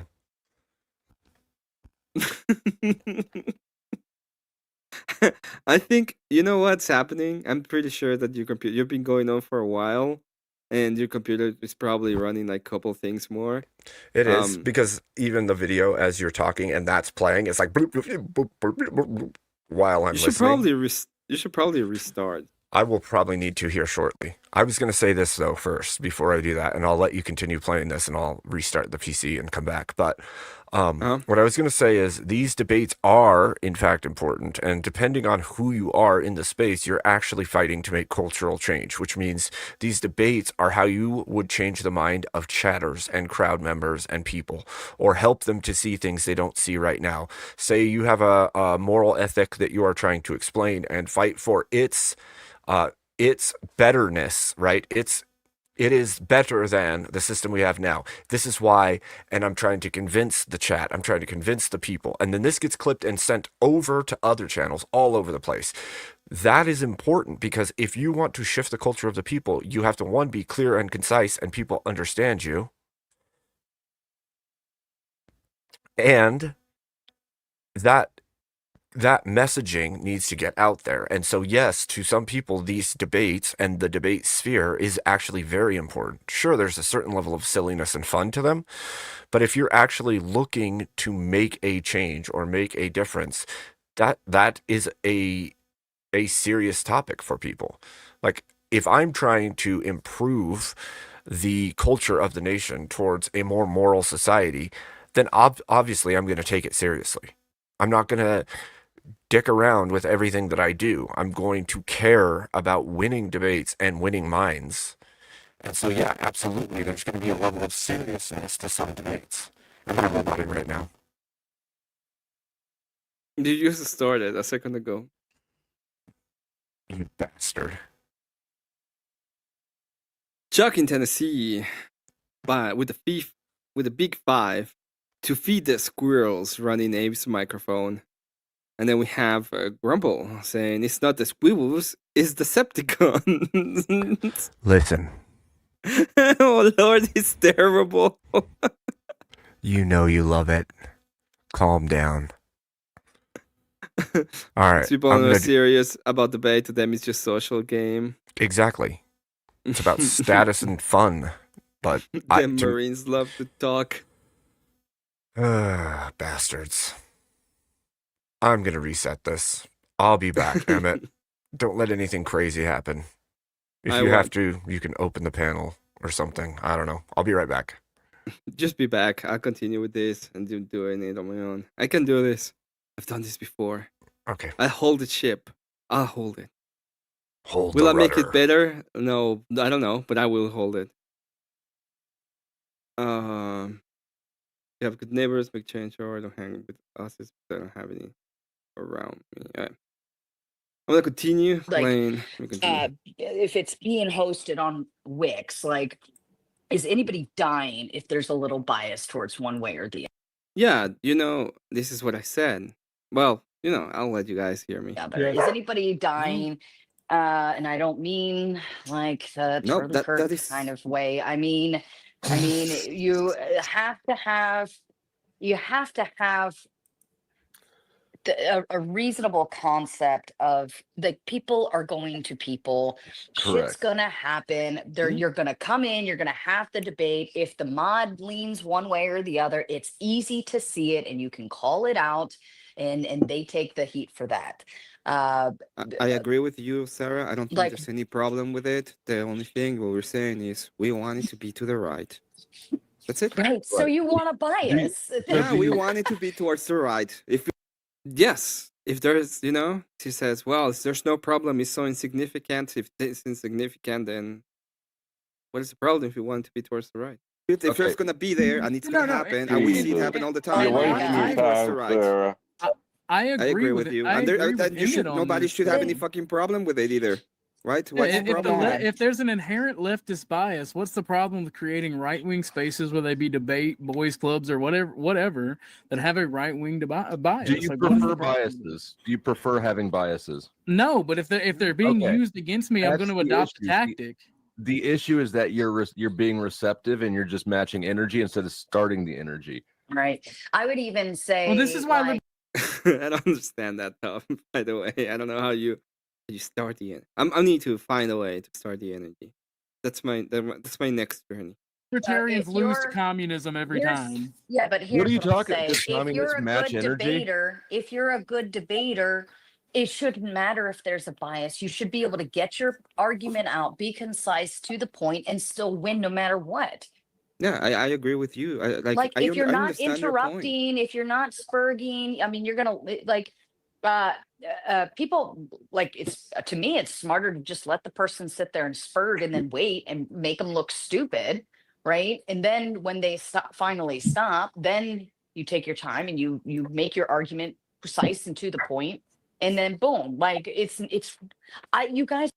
I think you know what's happening. I'm pretty sure that your computer you've been going on for a while, and your computer is probably running like a couple things more. It is because even the video as you're talking and that's playing, it's like bloop, bloop, bloop, bloop, bloop, bloop, bloop, while I'm You should listening. probably restart. I will probably need to here shortly. I was going to say this though first before I do that, and I'll let you continue playing this, and I'll restart the PC and come back. But what I was going to say is these debates are in fact important, and depending on who you are in the space, you're actually fighting to make cultural change, which means these debates are how you would change the mind of chatters and crowd members and people, or help them to see things they don't see right now. Say you have a moral ethic that you are trying to explain and fight for its betterness, right? It is better than the system we have now. This is why, and I'm trying to convince the chat, I'm trying to convince the people, and then this gets clipped and sent over to other channels all over the place. That is important because if you want to shift the culture of the people, you have to, one, be clear and concise and people understand you. And that messaging needs to get out there. And so, yes, to some people, these debates and the debate sphere is actually very important. Sure, there's a certain level of silliness and fun to them, but if you're actually looking to make a change or make a difference, that is a serious topic for people. Like, if I'm trying to improve the culture of the nation towards a more moral society, then obviously I'm going to take it seriously. I'm not going to dick around with everything that I do. I'm going to care about winning debates and winning minds. And so, yeah, absolutely, there's going to be a level of seriousness to some debates. I'm not about it right now. You just started a second ago. You bastard. Chuck in Tennessee, with the big 5 to feed the squirrels running Abe's microphone. And then we have Grumble saying it's not the squirrels, it's the Decepticons. Listen. Oh Lord, it's terrible. You know you love it. Calm down. All right. People are not serious about debate. To them, it's just social game. Exactly. It's about status and fun. But the Marines love to talk. Bastards. I'm going to reset this. I'll be back, Emmett. Don't let anything crazy happen. If you have to, you can open the panel or something. I don't know. I'll be right back. Just be back. I'll continue with this and doing it on my own. I can do this. I've done this before. Okay. I hold the ship. I'll hold it. Hold Will the I make rudder. it better? No, I don't know, but I will hold it. You have good neighbors, big change, or I don't hang with us because I don't have any around me. All right. I'm gonna continue playing. If it's being hosted on Wix, like, is anybody dying if there's a little bias towards one way or the other? Yeah, this is what I said. Well, I'll let you guys hear me. Yeah, but is anybody dying? And I don't mean like the No, Charlie that Kirk is- kind of way. I mean I mean, you have to have a reasonable concept of like people are going to people, shit's Correct. gonna happen. You're gonna come in, you're gonna have the debate. If the mod leans one way or the other, it's easy to see it and you can call it out, and they take the heat for that. I agree with you, Sarah. I don't think Like there's any problem with it. The only thing what we're saying is we want it to be to the right. That's it. right, so you want a bias. Yeah, we want it to be towards the right. Yes, if there's, she says, well, if there's no problem, it's so insignificant. If it's insignificant, then what is the problem if you want it to be towards the right? If it's going to be there and it's going to happen, and we see it happen all the time, You're wasting it your be towards the time, right. Sarah. I agree with you. And nobody should have any fucking problem with it either. Right? What's the problem? If there's an inherent leftist bias, what's the problem with creating right-wing spaces, whether they be debate, boys clubs, or whatever that have a right-wing bias? Do you prefer biases? Do you prefer having biases? No, but if they're being used against me, I'm going to adopt a tactic. The issue is that you're being receptive and you're just matching energy instead of starting the energy. Right. I would even say. Well, this is why. I don't understand that, Tom. By the way, I don't know how you start the energy. I need to find a way to start the energy. That's my next journey. Libertarians lose to communism every time. Yeah, but here's what are you what talking? I'm saying. If you're a good debater, it shouldn't matter if there's a bias. You should be able to get your argument out, be concise, to the point, and still win no matter what. Yeah, I agree with you. If you're not interrupting, if you're not spurging, I mean, you're gonna people it's to me, it's smarter to just let the person sit there and spurg and then wait and make them look stupid, right? And then when they finally stop, then you take your time and you make your argument precise and to the point, and then boom, you guys.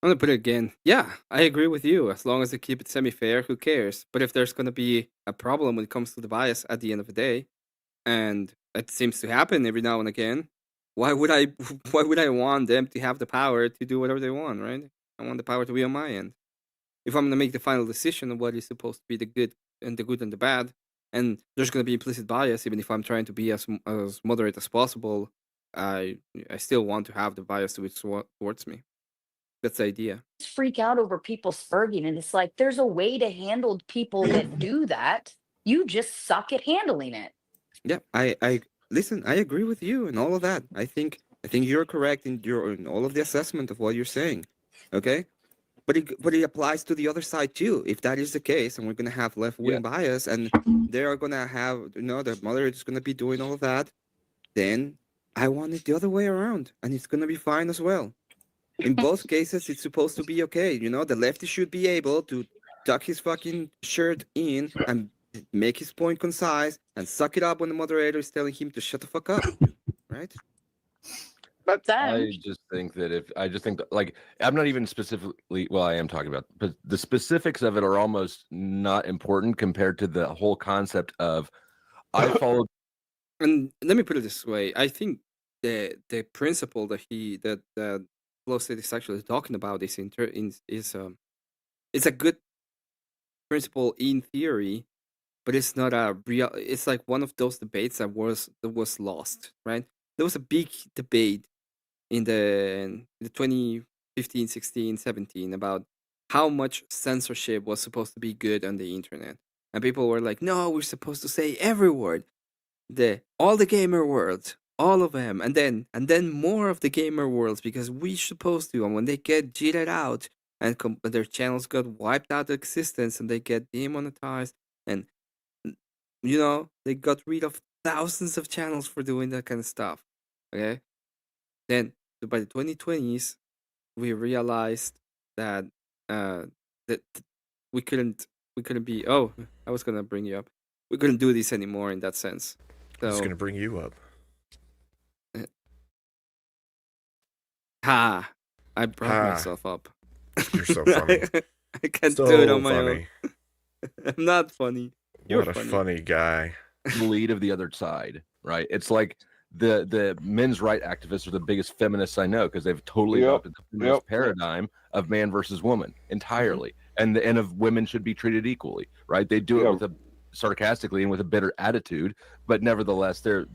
I'm gonna put it again. Yeah, I agree with you. As long as they keep it semi-fair, who cares? But if there's gonna be a problem when it comes to the bias at the end of the day, and it seems to happen every now and again, why would I want them to have the power to do whatever they want, right? I want the power to be on my end. If I'm gonna make the final decision of what is supposed to be the good and the bad, and there's gonna be implicit bias, even if I'm trying to be as moderate as possible, I still want to have the bias towards me. That's the idea. Freak out over people spurging, and it's like there's a way to handle people that do that. You just suck at handling it. Yeah, I listen. I agree with you and all of that. I think you're correct in all of the assessment of what you're saying. Okay, but it applies to the other side too. If that is the case, and we're gonna have left-wing bias, and they are gonna have the mother is gonna be doing all of that, then I want it the other way around, and it's gonna be fine as well. In both cases, it's supposed to be okay. The lefty should be able to tuck his fucking shirt in and make his point concise and suck it up when the moderator is telling him to shut the fuck up, right? But then I just think that like I'm not even specifically. Well, I am talking about, but the specifics of it are almost not important compared to the whole concept of I followed. And let me put it this way: I think the principle that Pelosi is actually talking about is it's a good principle in theory, but it's not a real. It's like one of those debates that was lost, right? There was a big debate in the 2015, 16, 17 about how much censorship was supposed to be good on the internet, and people were like, "No, we're supposed to say every word, all the gamer words." All of them, and then more of the gamer worlds, because we're supposed to. And when they get cheated out and their channels got wiped out of existence and they get demonetized, and they got rid of thousands of channels for doing that kind of stuff. Okay, then by the 2020s, we realized that that we couldn't be. Oh, I was gonna bring you up. We couldn't do this anymore in that sense. So, I was gonna bring you up. Ha! I brought myself up. You're so funny. I can't so do it on my funny. own. I'm not funny. You're What a funny guy. The lead of the other side, right? It's like the men's right activists are the biggest feminists I know because they've totally adopted the feminist paradigm of man versus woman entirely. and of women should be treated equally, right? They do it with a sarcastically and with a bitter attitude, but nevertheless they're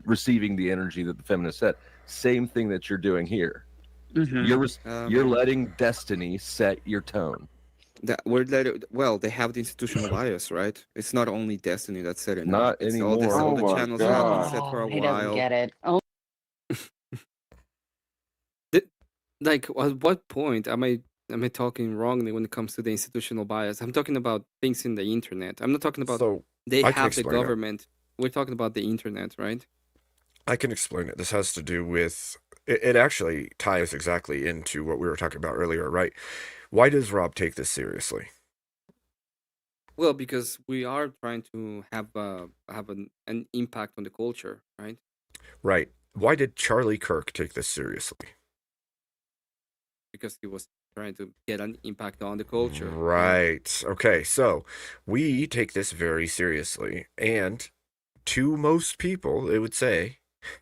receiving the energy that the feminists said. Same thing that you're doing here. You're letting destiny set your tone. They have the institutional bias, right? It's not only Destiny that said it. Not it's anymore. All the Oh my channels that have been God. set for a He while. doesn't get it. Oh, Like, at what point am I talking wrongly when it comes to the institutional bias? I'm talking about things in the internet. I'm not talking about So they I can have the explain it. government. We're talking about the internet, right? I can explain it. This has to do with it actually ties exactly into what we were talking about earlier, right? Why does Rob take this seriously? Well, because we are trying to have an impact on the culture, right? Right. Why did Charlie Kirk take this seriously? Because he was trying to get an impact on the culture. Right. Okay. So we take this very seriously. And to most people, it would say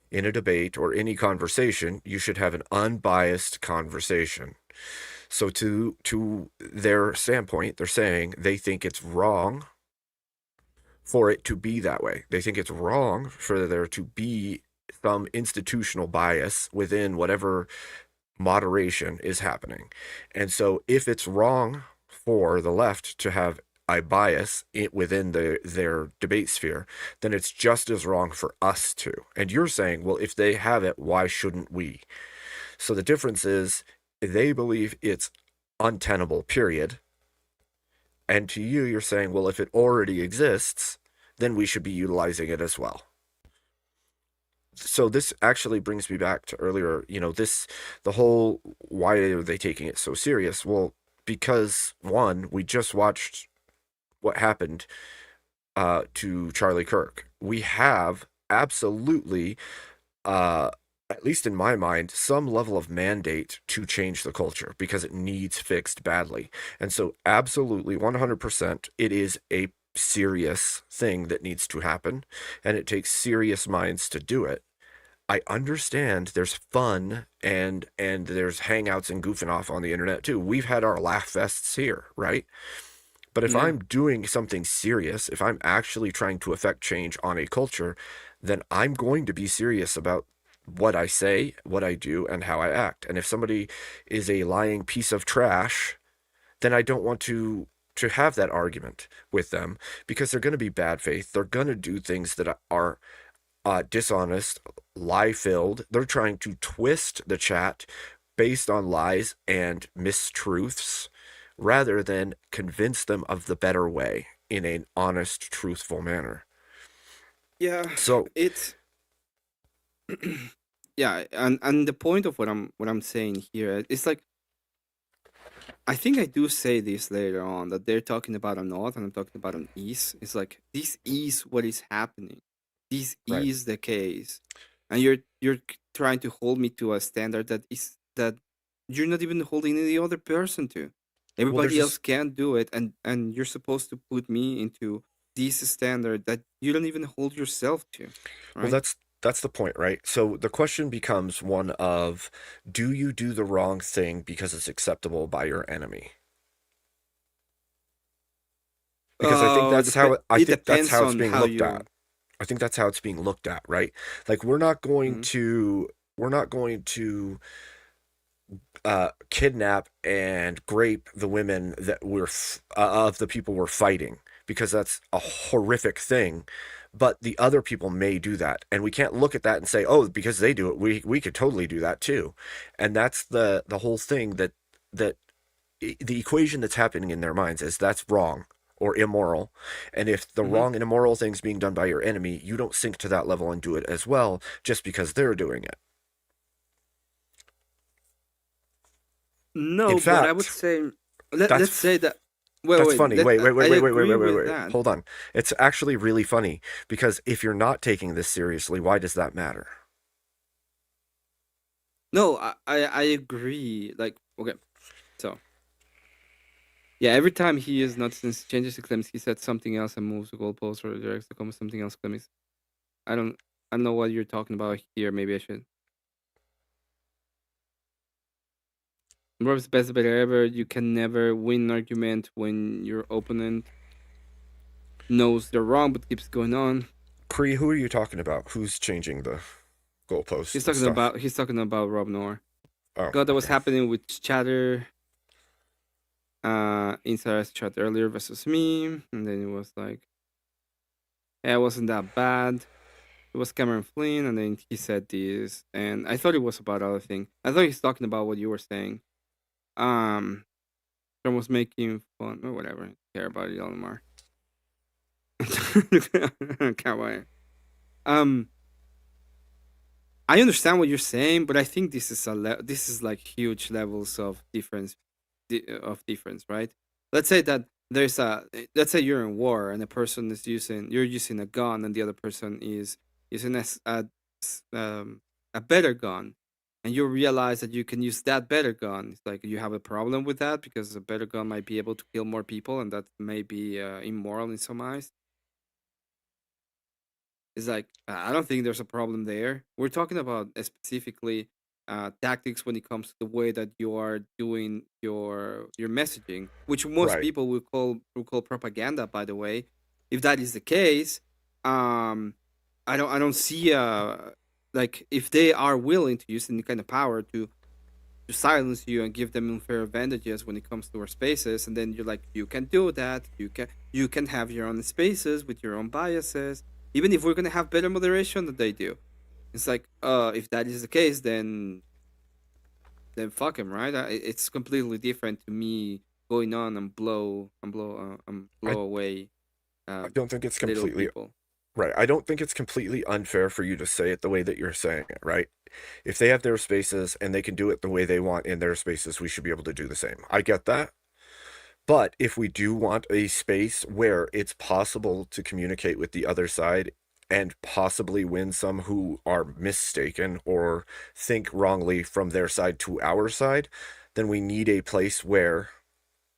in a debate or any conversation, you should have an unbiased conversation. So to their standpoint, they're saying they think it's wrong for it to be that way. They think it's wrong for there to be some institutional bias within whatever moderation is happening. And so if it's wrong for the left to have a bias within their debate sphere, then it's just as wrong for us to. And you're saying, well, if they have it, why shouldn't we? So the difference is they believe it's untenable, period. And to you, you're saying, well, if it already exists, then we should be utilizing it as well. So this actually brings me back to earlier, the whole, why are they taking it so serious? Well, because one, we just watched what happened to Charlie Kirk. We have absolutely, at least in my mind, some level of mandate to change the culture because it needs fixed badly. And so absolutely 100%, it is a serious thing that needs to happen, and it takes serious minds to do it. I understand there's fun and there's hangouts and goofing off on the internet too. We've had our laugh fests here, right? But if I'm doing something serious, if I'm actually trying to affect change on a culture, then I'm going to be serious about what I say, what I do, and how I act. And if somebody is a lying piece of trash, then I don't want to have that argument with them because they're going to be bad faith. They're going to do things that are dishonest, lie-filled. They're trying to twist the chat based on lies and mistruths rather than convince them of the better way in an honest, truthful manner. Yeah. So it's yeah, and the point of what I'm saying here is like, I think I do say this later on that they're talking about a north and I'm talking about an east. It's like this is what is happening. This is the case, and you're trying to hold me to a standard that you're not even holding any other person to. Everybody else can do it, and you're supposed to put me into this standard that you don't even hold yourself to. Right? Well, that's the point, right? So the question becomes one of, do you do the wrong thing because it's acceptable by your enemy? Because I think that's how it's being looked at. I think that's how it's being looked at, right? Like we're not going to kidnap and grape the women that of the people we're fighting, because that's a horrific thing. But the other people may do that, and we can't look at that and say, oh, because they do it, we could totally do that too. And that's the whole thing that the equation that's happening in their minds is that's wrong or immoral. And if the wrong and immoral thing's being done by your enemy, you don't sink to that level and do it as well just because they're doing it. No, In fact, but I would say let's say that. That's funny. Wait. That. Hold on. It's actually really funny because if you're not taking this seriously, why does that matter? No, I agree. Like, okay, so yeah, every time he is not since changes the claims, he said something else and moves the goalpost or directs the comment something else claims. I don't know what you're talking about here. Maybe I should. Rob's best debater ever. You can never win an argument when your opponent knows they're wrong but keeps going on. Cree, who are you talking about? Who's changing the goalposts? He's and talking about Rob Noir. Oh, God, that was happening with Chatter. Inside chat earlier versus me, and then it was like, yeah, it wasn't that bad. It was Cameron Flynn, and then he said this, and I thought it was about other thing. I thought he's talking about what you were saying. Someone was making fun or whatever. I don't care about it anymore. I don't care about it. I understand what you're saying, but I think this is like huge levels of difference, right? Let's say that let's say you're in war and a person is you're using a gun and the other person is using a better gun, and you realize that you can use that better gun. It's like you have a problem with that because a better gun might be able to kill more people, and that may be immoral in some eyes. It's like I don't think there's a problem there. We're talking about specifically tactics when it comes to the way that you are doing your messaging, which most Right. people will call propaganda. By the way, if that is the case, I don't see like if they are willing to use any kind of power to silence you and give them unfair advantages when it comes to our spaces, and then you're like, you can do that. You can have your own spaces with your own biases, even if we're gonna have better moderation than they do. It's like, if that is the case, then fuck him, right? It's completely different to me going on and blow away. I don't think it's little completely people. right. I don't think it's completely unfair for you to say it the way that you're saying it, right? If they have their spaces and they can do it the way they want in their spaces, we should be able to do the same. I get that. But if we do want a space where it's possible to communicate with the other side and possibly win some who are mistaken or think wrongly from their side to our side, then we need a place where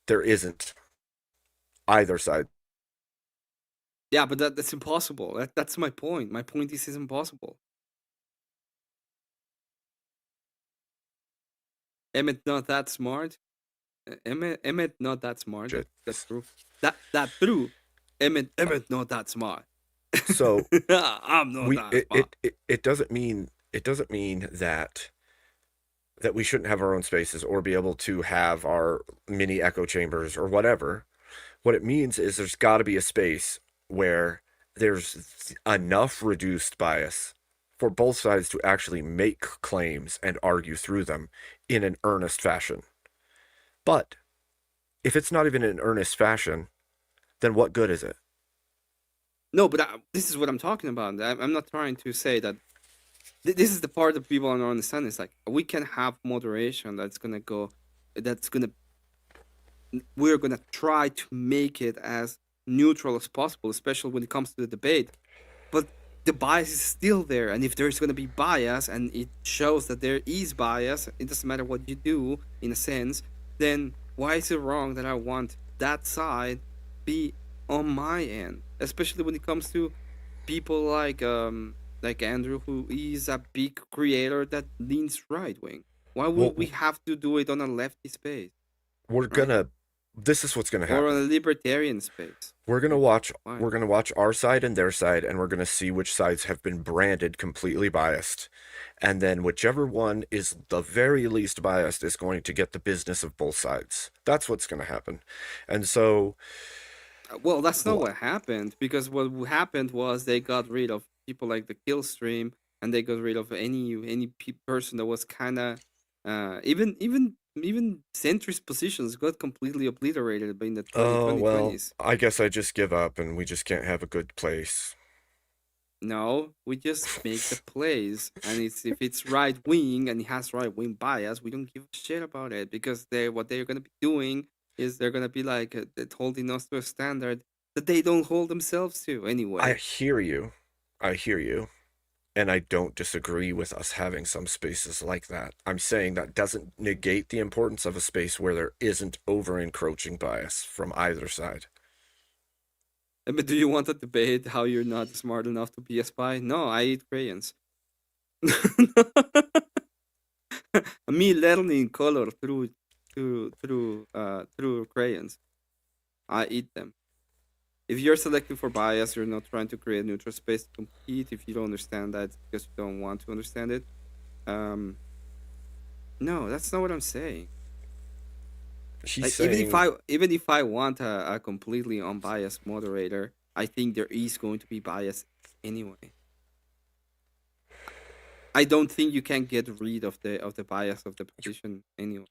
there isn't either side. Yeah, but that's impossible. That's my point. My point is, it's impossible. Emmett not that smart. Emmett not that smart. That's true. That true. Emmett not that smart. So I'm not that smart. it doesn't mean that we shouldn't have our own spaces or be able to have our mini echo chambers or whatever. What it means is there's got to be a space where there's enough reduced bias for both sides to actually make claims and argue through them in an earnest fashion. But if it's not even in earnest fashion, then what good is it? No, but this is what I'm talking about. I'm not trying to say that. This is the part that people don't understand. It's like we can have moderation we're gonna try to make it as neutral as possible, especially when it comes to the debate. But the bias is still there, and if there's gonna be bias, and it shows that there is bias, it doesn't matter what you do, in a sense. Then why is it wrong that I want that side be on my end, especially when it comes to people like Andrew, who is a big creator that leans right wing? Why would we have to do it on a lefty space? This is what's gonna Or on happen. a libertarian space? We're gonna watch our side and their side, and we're gonna see which sides have been branded completely biased. And then whichever one is the very least biased is going to get the business of both sides. That's what's gonna happen. And so Well, that's not what happened, because what happened was they got rid of people like the Killstream, and they got rid of any person that was kind of even centrist positions got completely obliterated in the oh well, 2020s. I guess I just give up and we just can't have a good place. No, we just make the plays, and if it's right wing and it has right wing bias, we don't give a shit about it, because what they're gonna be doing is they're gonna be like holding us to a standard that they don't hold themselves to anyway. I hear you. And I don't disagree with us having some spaces like that. I'm saying that doesn't negate the importance of a space where there isn't over-encroaching bias from either side. But do you want to debate how you're not smart enough to be a spy? No, I eat crayons. Me learning color through through crayons. I eat them. If you're selecting for bias, you're not trying to create a neutral space to compete. If you don't understand that because you don't want to understand it, no, that's not what I'm saying. She's Like, saying even if I want a completely unbiased moderator, I think there is going to be bias anyway. I don't think you can get rid of the bias of the position anyway.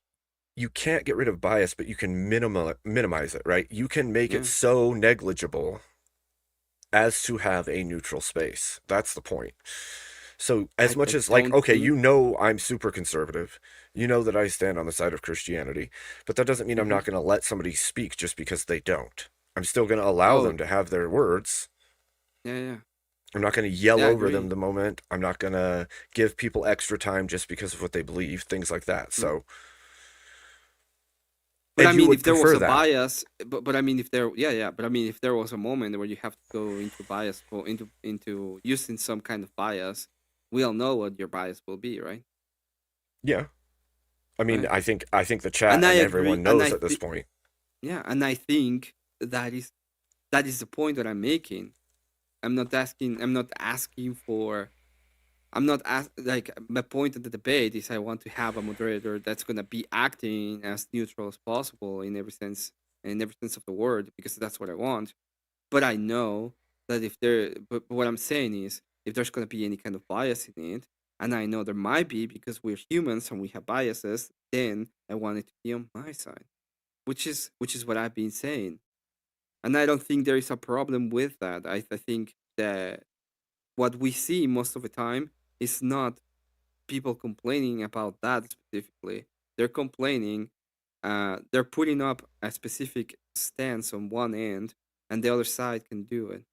you can't get rid of bias, but you can minimize it, right? You can make Yeah. it so negligible as to have a neutral space. That's the point. So as much as like, don't okay, think- you know I'm super conservative. You know that I stand on the side of Christianity, but that doesn't mean I'm not going to let somebody speak just because they don't. I'm still going to allow Oh. them to have their words. Yeah. I'm not going to yell Yeah, I over them agree. the moment. I'm not going to give people extra time just because of what they believe, things like that. So But and I you mean, would if there was prefer a that. bias, but I mean, if there, but I mean, if there was a moment where you have to go into bias or into using some kind of bias, we all know what your bias will be, right? Yeah. I mean, Right. I think the chat and I everyone agree, and knows I at this thi- point. Yeah, and I think that is the point that I'm making. I'm not asking for. Like my point of the debate is I want to have a moderator that's gonna be acting as neutral as possible in every sense of the word, because that's what I want. But I know that but what I'm saying is, if there's gonna be any kind of bias in it, and I know there might be because we're humans and we have biases, then I want it to be on my side, which is what I've been saying, and I don't think there is a problem with that. I think that what we see most of the time is not people complaining about that specifically. They're complaining, they're putting up a specific stance on one end, and the other side can do it.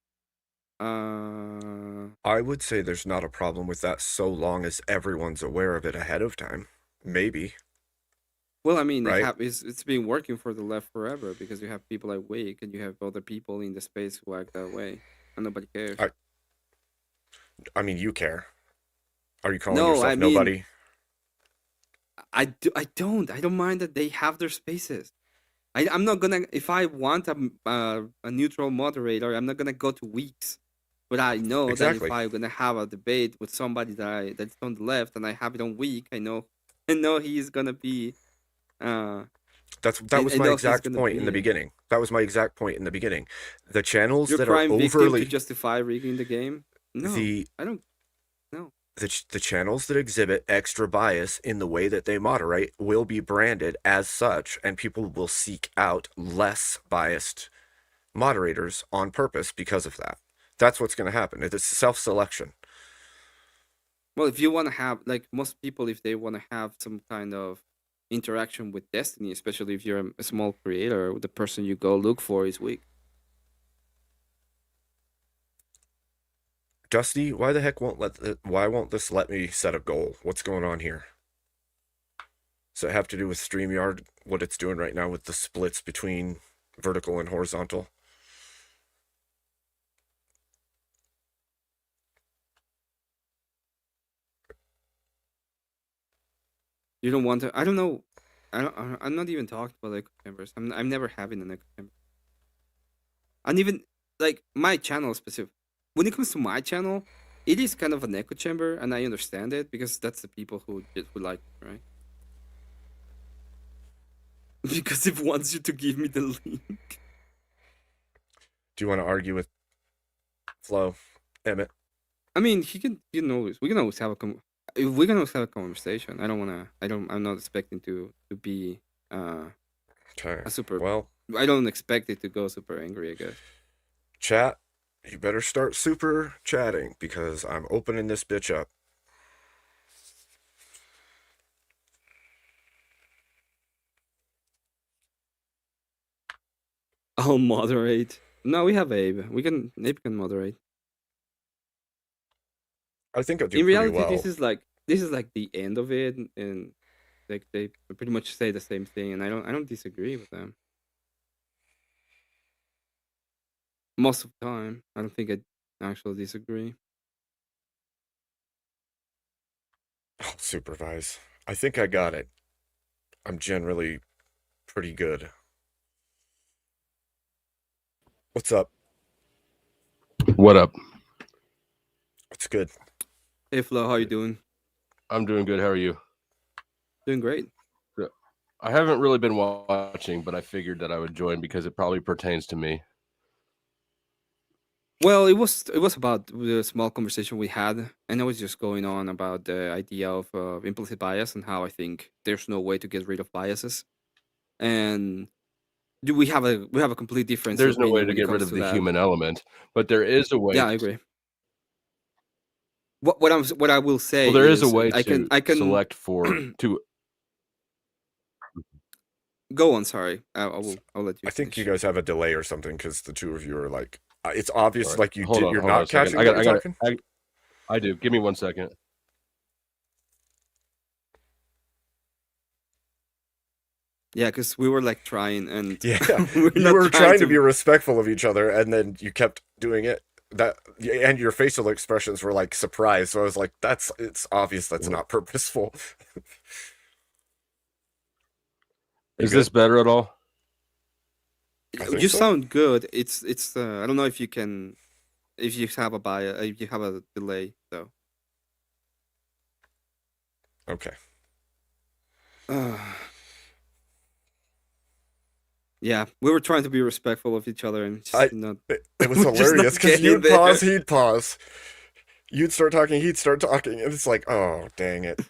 I would say there's not a problem with that so long as everyone's aware of it ahead of time. Maybe. Well, I mean, Right? it's been working for the left forever because you have people like Wake and you have other people in the space who act that way, and nobody cares. I mean, you care. Are you calling No, yourself I mean, nobody? I don't mind that they have their spaces. I'm not gonna, if I want a neutral moderator, I'm not gonna go to weeks. But I know that Exactly. if I'm gonna have a debate with somebody that's on the left and I have it on week, I know he's gonna be. That I was know my he's exact gonna point in be the it. beginning. That was my exact point in the beginning. The channels You're that are crime victim to overly justify rigging the game. No, the I don't. No. the channels that exhibit extra bias in the way that they moderate will be branded as such, and people will seek out less biased moderators on purpose because of that. That's what's going to happen. It's self-selection. Well, if you want to have, like most people, if they want to have some kind of interaction with Destiny, especially if you're a small creator, the person you go look for is weak. Dusty, why the heck why won't this let me set a goal? What's going on here? Does it have to do with StreamYard, what it's doing right now with the splits between vertical and horizontal? You don't want to. I don't know. I'm not even talking about echo chambers. I'm never having an echo chamber. And even like my channel specific. When it comes to my channel, it is kind of an echo chamber, and I understand it because that's the people who like it, right? Because it wants you to give me the link. Do you want to argue with Flo, Emmett? I mean, we can always have we can always have a conversation. I'm not expecting to be Okay. a super. Well, I don't expect it to go super angry, I guess. Chat, you better start super chatting because I'm opening this bitch up. I'll moderate. No, we have Abe. Abe can moderate. I think I do In pretty reality, well. this is like the end of it, and like they pretty much say the same thing, and I don't disagree with them. Most of the time, I don't think I actually disagree. I'll supervise. I think I got it. I'm generally pretty good. What's up? What up? It's good. Hey Flo, how you doing? I'm doing good. How are you? Doing great. I haven't really been watching, but I figured that I would join because it probably pertains to me. Well, it was about the small conversation we had, and I was just going on about the idea of implicit bias and how I think there's no way to get rid of biases, and we have a complete difference. There's no way opinion to when it get rid comes of to the that. human element, but there is a way. Yeah, I agree. What I will say. Well, there is a way I to can select for to. Go on. Sorry, I'll let you. I think you guys have a delay or something because the two of you are like, it's obvious Sorry. like you Hold did. on, You're hold on not a second. catching what you're talking. I do. Give me 1 second. Yeah, because we were like trying, and Yeah, we're you not were trying to be respectful of each other, and then you kept doing it. And your facial expressions were like surprised. So I was like, it's obvious that's not purposeful. Is this better at all? You sound good. It's I don't know if you have a bias, if you have a delay though. Okay. Yeah, we were trying to be respectful of each other, and just not. It was we're just hilarious not because getting you'd there. pause, he'd pause. You'd start talking, he'd start talking, and it's like, oh, dang it.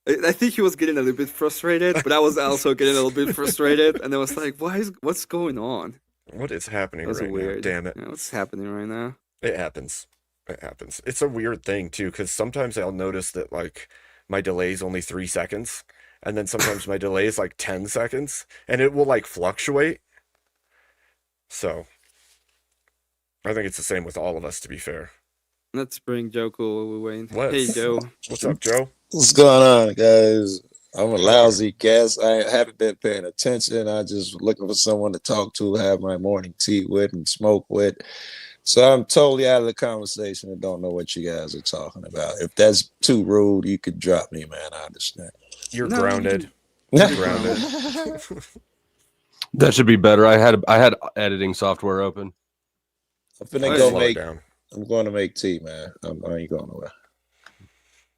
I think he was getting a little bit frustrated, but I was also getting a little bit frustrated, and I was like, what's going on? What is happening That's right weird. now? Damn it. Yeah, what's happening right now? It happens. It happens. It's a weird thing, too, because sometimes I'll notice that, like, my delay is only 3 seconds, and then sometimes my delay is, like, 10 seconds, and it will, like, fluctuate. So, I think it's the same with all of us, to be fair. Let's bring Joe Cool Wayne. Let's. Hey, Joe. What's up, Joe? What's going on, guys? I'm a lousy guest. I haven't been paying attention. I just looking for someone to talk to, have my morning tea with, and smoke with. So I'm totally out of the conversation and don't know what you guys are talking about. If that's too rude, you could drop me, man. I understand. You're grounded. You're grounded. That should be better. I had editing software open. I'm finna go make. I'm going to make tea, man. I ain't going nowhere.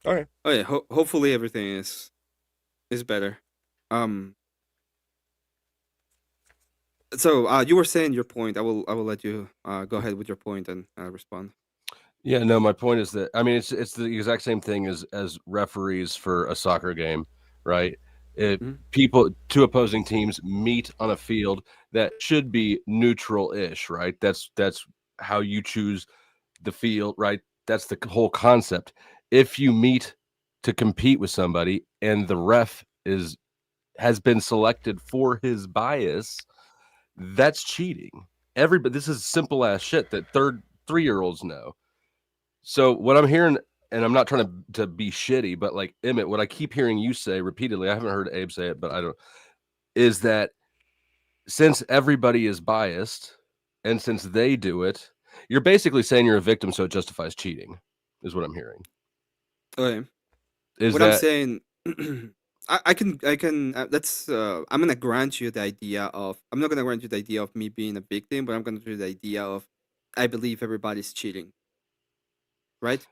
Okay. Oh yeah. Hopefully everything is better. So you were saying your point. I will let you go ahead with your point and respond. Yeah, no, my point is that I mean it's the exact same thing as referees for a soccer game, right? People, two opposing teams meet on a field that should be neutral-ish, right? That's how you choose the field, right? That's the whole concept. If you meet to compete with somebody and the ref has been selected for his bias, that's cheating. Everybody, this is simple ass shit that 3-year-olds know. So what I'm hearing, and I'm not trying to be shitty, but like Emmett, what I keep hearing you say repeatedly, I haven't heard Abe say it, but I don't, is that since everybody is biased and since they do it, you're basically saying you're a victim, so it justifies cheating, is what I'm hearing. Okay. Is what that I'm saying, I can that's I'm gonna grant you the idea of, I'm not gonna grant you the idea of me being a victim, but I'm gonna do the idea of I believe everybody's cheating. Right?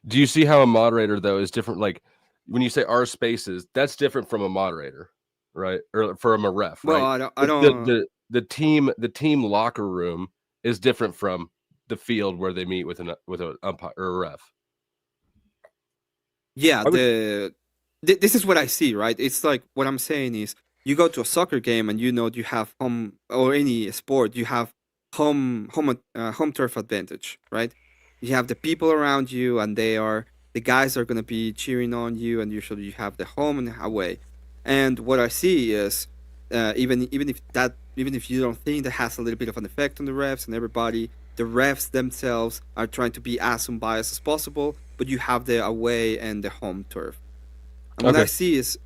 Do you see how a moderator though is different? Like when you say our spaces, that's different from a moderator, right? Or from a ref, right? Well, I don't. The team locker room is different from the field where they meet with an umpire or a ref. Yeah, this is what I see, right? It's like what I'm saying is you go to a soccer game and you have home, or any sport, you have home turf advantage, right? You have the people around you, and the guys are gonna be cheering on you, and usually you have the home and away. And what I see is even if you don't think that has a little bit of an effect on the refs and everybody, the refs themselves are trying to be as unbiased as possible, but you have the away and the home turf. And what I say is,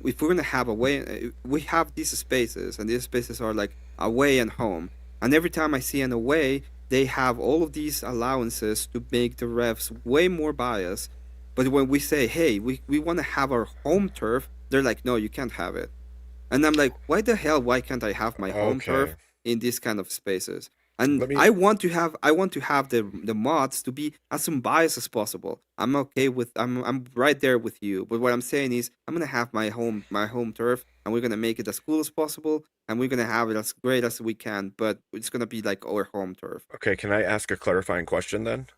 if we're gonna have away, we have these spaces, and these spaces are like away and home. And every time I see an away, they have all of these allowances to make the refs way more biased. But when we say, hey, we want to have our home turf, they're like, no, you can't have it. And I'm like, why the hell? Why can't I have my home turf Okay. in these kind of spaces? And Let me. I want to have the mods to be as unbiased as possible. I'm okay with I'm right there with you. But what I'm saying is I'm gonna have my home turf, and we're gonna make it as cool as possible, and we're gonna have it as great as we can. But it's gonna be like our home turf. Okay, can I ask a clarifying question then?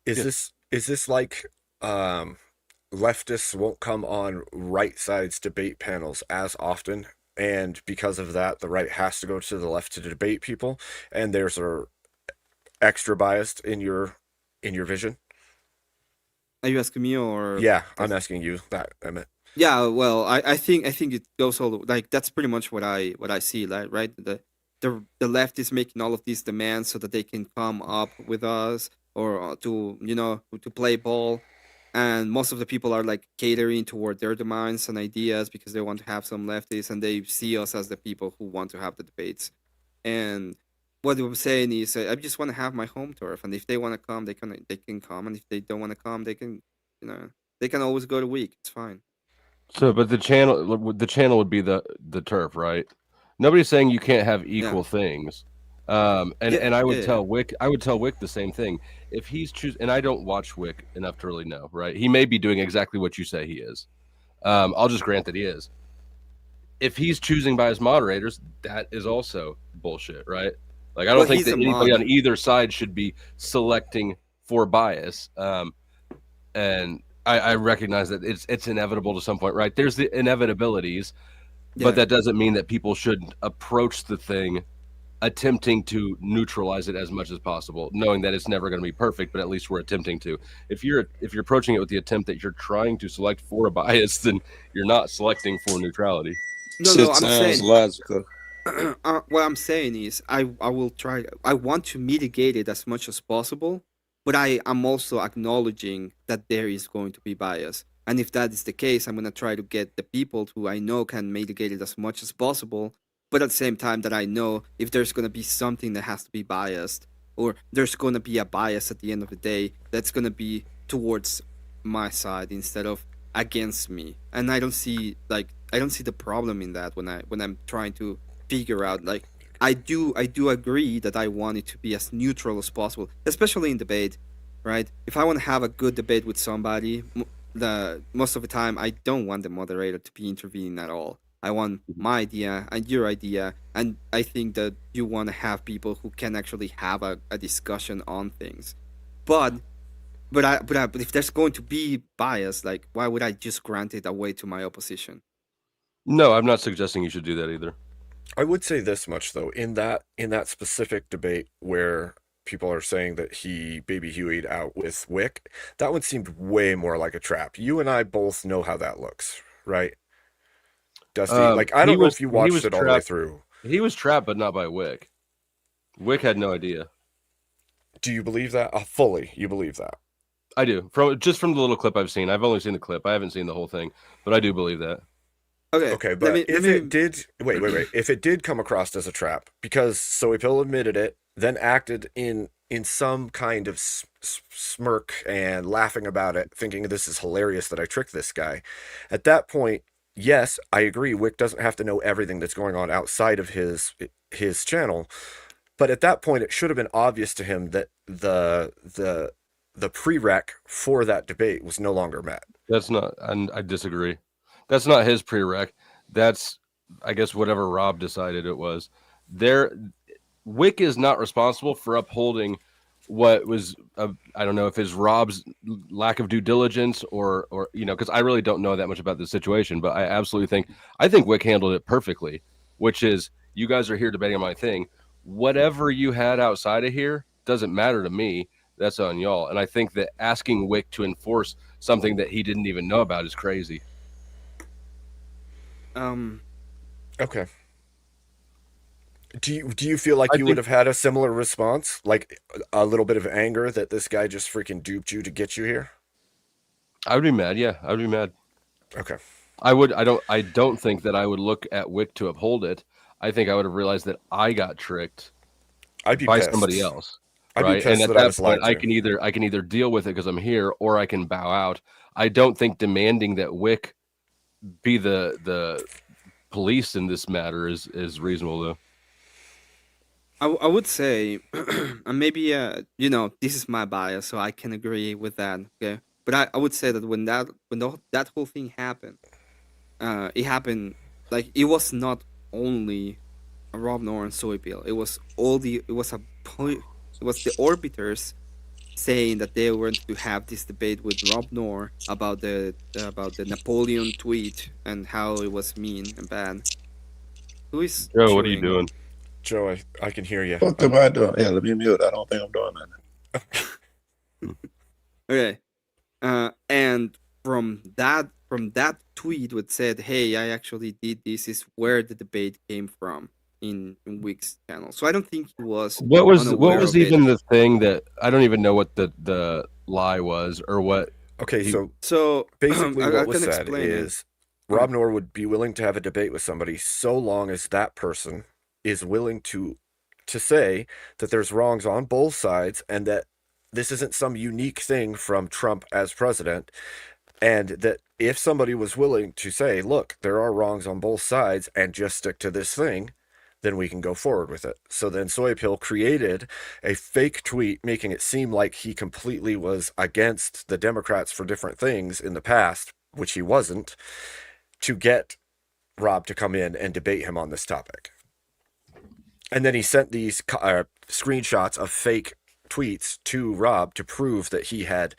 Is Yeah. this like leftists won't come on right sides debate panels as often, and because of that, the right has to go to the left to debate people, and there's a extra biased in your vision? Are you asking me or? Yeah, I'm asking you that, Emmett. Yeah, well, I think it goes all like that's pretty much what I see, like, right? The left is making all of these demands so that they can come up with us or to play ball, and most of the people are like catering toward their demands and ideas because they want to have some lefties and they see us as the people who want to have the debates. And what I'm saying is, I just want to have my home turf, and if they want to come, they can come, and if they don't want to come, they can, they can always go to week. It's fine. So, but the channel would be the turf, right? Nobody's saying you can't have equal things. And I would tell Wick the same thing. If he's choosing, and I don't watch Wick enough to really know, right? He may be doing exactly what you say he is. I'll just grant that he is. If he's choosing by his moderators, that is also bullshit, right? Like, I don't think that anybody on either side should be selecting for bias. And I recognize that it's inevitable to some point, right? There's the inevitabilities, but that doesn't mean that people should approach the thing attempting to neutralize it as much as possible, knowing that it's never going to be perfect, but at least we're attempting to. If you're approaching it with the attempt that you're trying to select for a bias, then you're not selecting for neutrality. No, I'm saying logical. what I'm saying is I will try. I want to mitigate it as much as possible, but I'm also acknowledging that there is going to be bias. And if that is the case, I'm going to try to get the people who I know can mitigate it as much as possible. But at the same time that I know if there's going to be something that has to be biased, or there's going to be a bias at the end of the day that's going to be towards my side instead of against me. And I don't see the problem in that when I'm trying to figure out, like, I do agree that I want it to be as neutral as possible, especially in debate, right? If I want to have a good debate with somebody, most of the time I don't want the moderator to be intervening at all. I want my idea and your idea, and I think that you want to have people who can actually have a discussion on things. But if there's going to be bias, like, why would I just grant it away to my opposition? No, I'm not suggesting you should do that either. I would say this much though, in that specific debate where people are saying that he baby Huey'd out with Wick, that one seemed way more like a trap. You and I both know how that looks, right? Dusty, like, I don't know if you watched it all the way through. He was trapped, but not by Wick. Wick had no idea. Do you believe that? Fully, you believe that? I do. From the little clip I've seen. I've only seen the clip. I haven't seen the whole thing, but I do believe that. Okay, but if it did, wait, if it did come across as a trap, because Soypil admitted it, then acted in some kind of smirk and laughing about it, thinking this is hilarious that I tricked this guy. At that point, yes, I agree. Wick doesn't have to know everything that's going on outside of his channel, but at that point, it should have been obvious to him that the prereq for that debate was no longer met. That's not, and I disagree. That's not his prereq. That's, I guess, whatever Rob decided it was. Wick is not responsible for upholding what was, I don't know if it's Rob's lack of due diligence or because I really don't know that much about the situation, but I absolutely think Wick handled it perfectly, which is, you guys are here debating on my thing. Whatever you had outside of here doesn't matter to me. That's on y'all. And I think that asking Wick to enforce something that he didn't even know about is crazy. Okay. Do you feel like you would have had a similar response, like a little bit of anger that this guy just freaking duped you to get you here? I would be mad. Yeah, I would be mad. Okay. I don't think that I would look at Wick to uphold it. I think I would have realized that I got tricked by somebody else. Right? And at that point, I can either deal with it because I'm here, or I can bow out. I don't think demanding that Wick be the police in this matter is reasonable though. I would say, and maybe this is my bias, so I can agree with that. Okay, but I would say that when that whole thing happened, it happened like it was not only Rob Noor and Soypil. It was the orbiters saying that they were to have this debate with Rob Noor about the Napoleon tweet and how it was mean and bad. Who is Joe? What are you chewing? doing? Joe, I can hear you. What am I doing? Yeah, let me mute. I don't think I'm doing that. Okay, and from that tweet which said, "Hey, I actually did this," is where the debate came from in Wick's channel. So I don't think he was. What was unaware of even it. the thing that I don't even know what the lie was or what? Okay, so I basically what was can said explain it. is Rob Noor would be willing to have a debate with somebody so long as that person is willing to say that there's wrongs on both sides and that this isn't some unique thing from Trump as president, and that if somebody was willing to say, look, there are wrongs on both sides and just stick to this thing, then we can go forward with it. So then Soypil created a fake tweet making it seem like he completely was against the Democrats for different things in the past, which he wasn't, to get Rob to come in and debate him on this topic. And then he sent these screenshots of fake tweets to Rob to prove that he had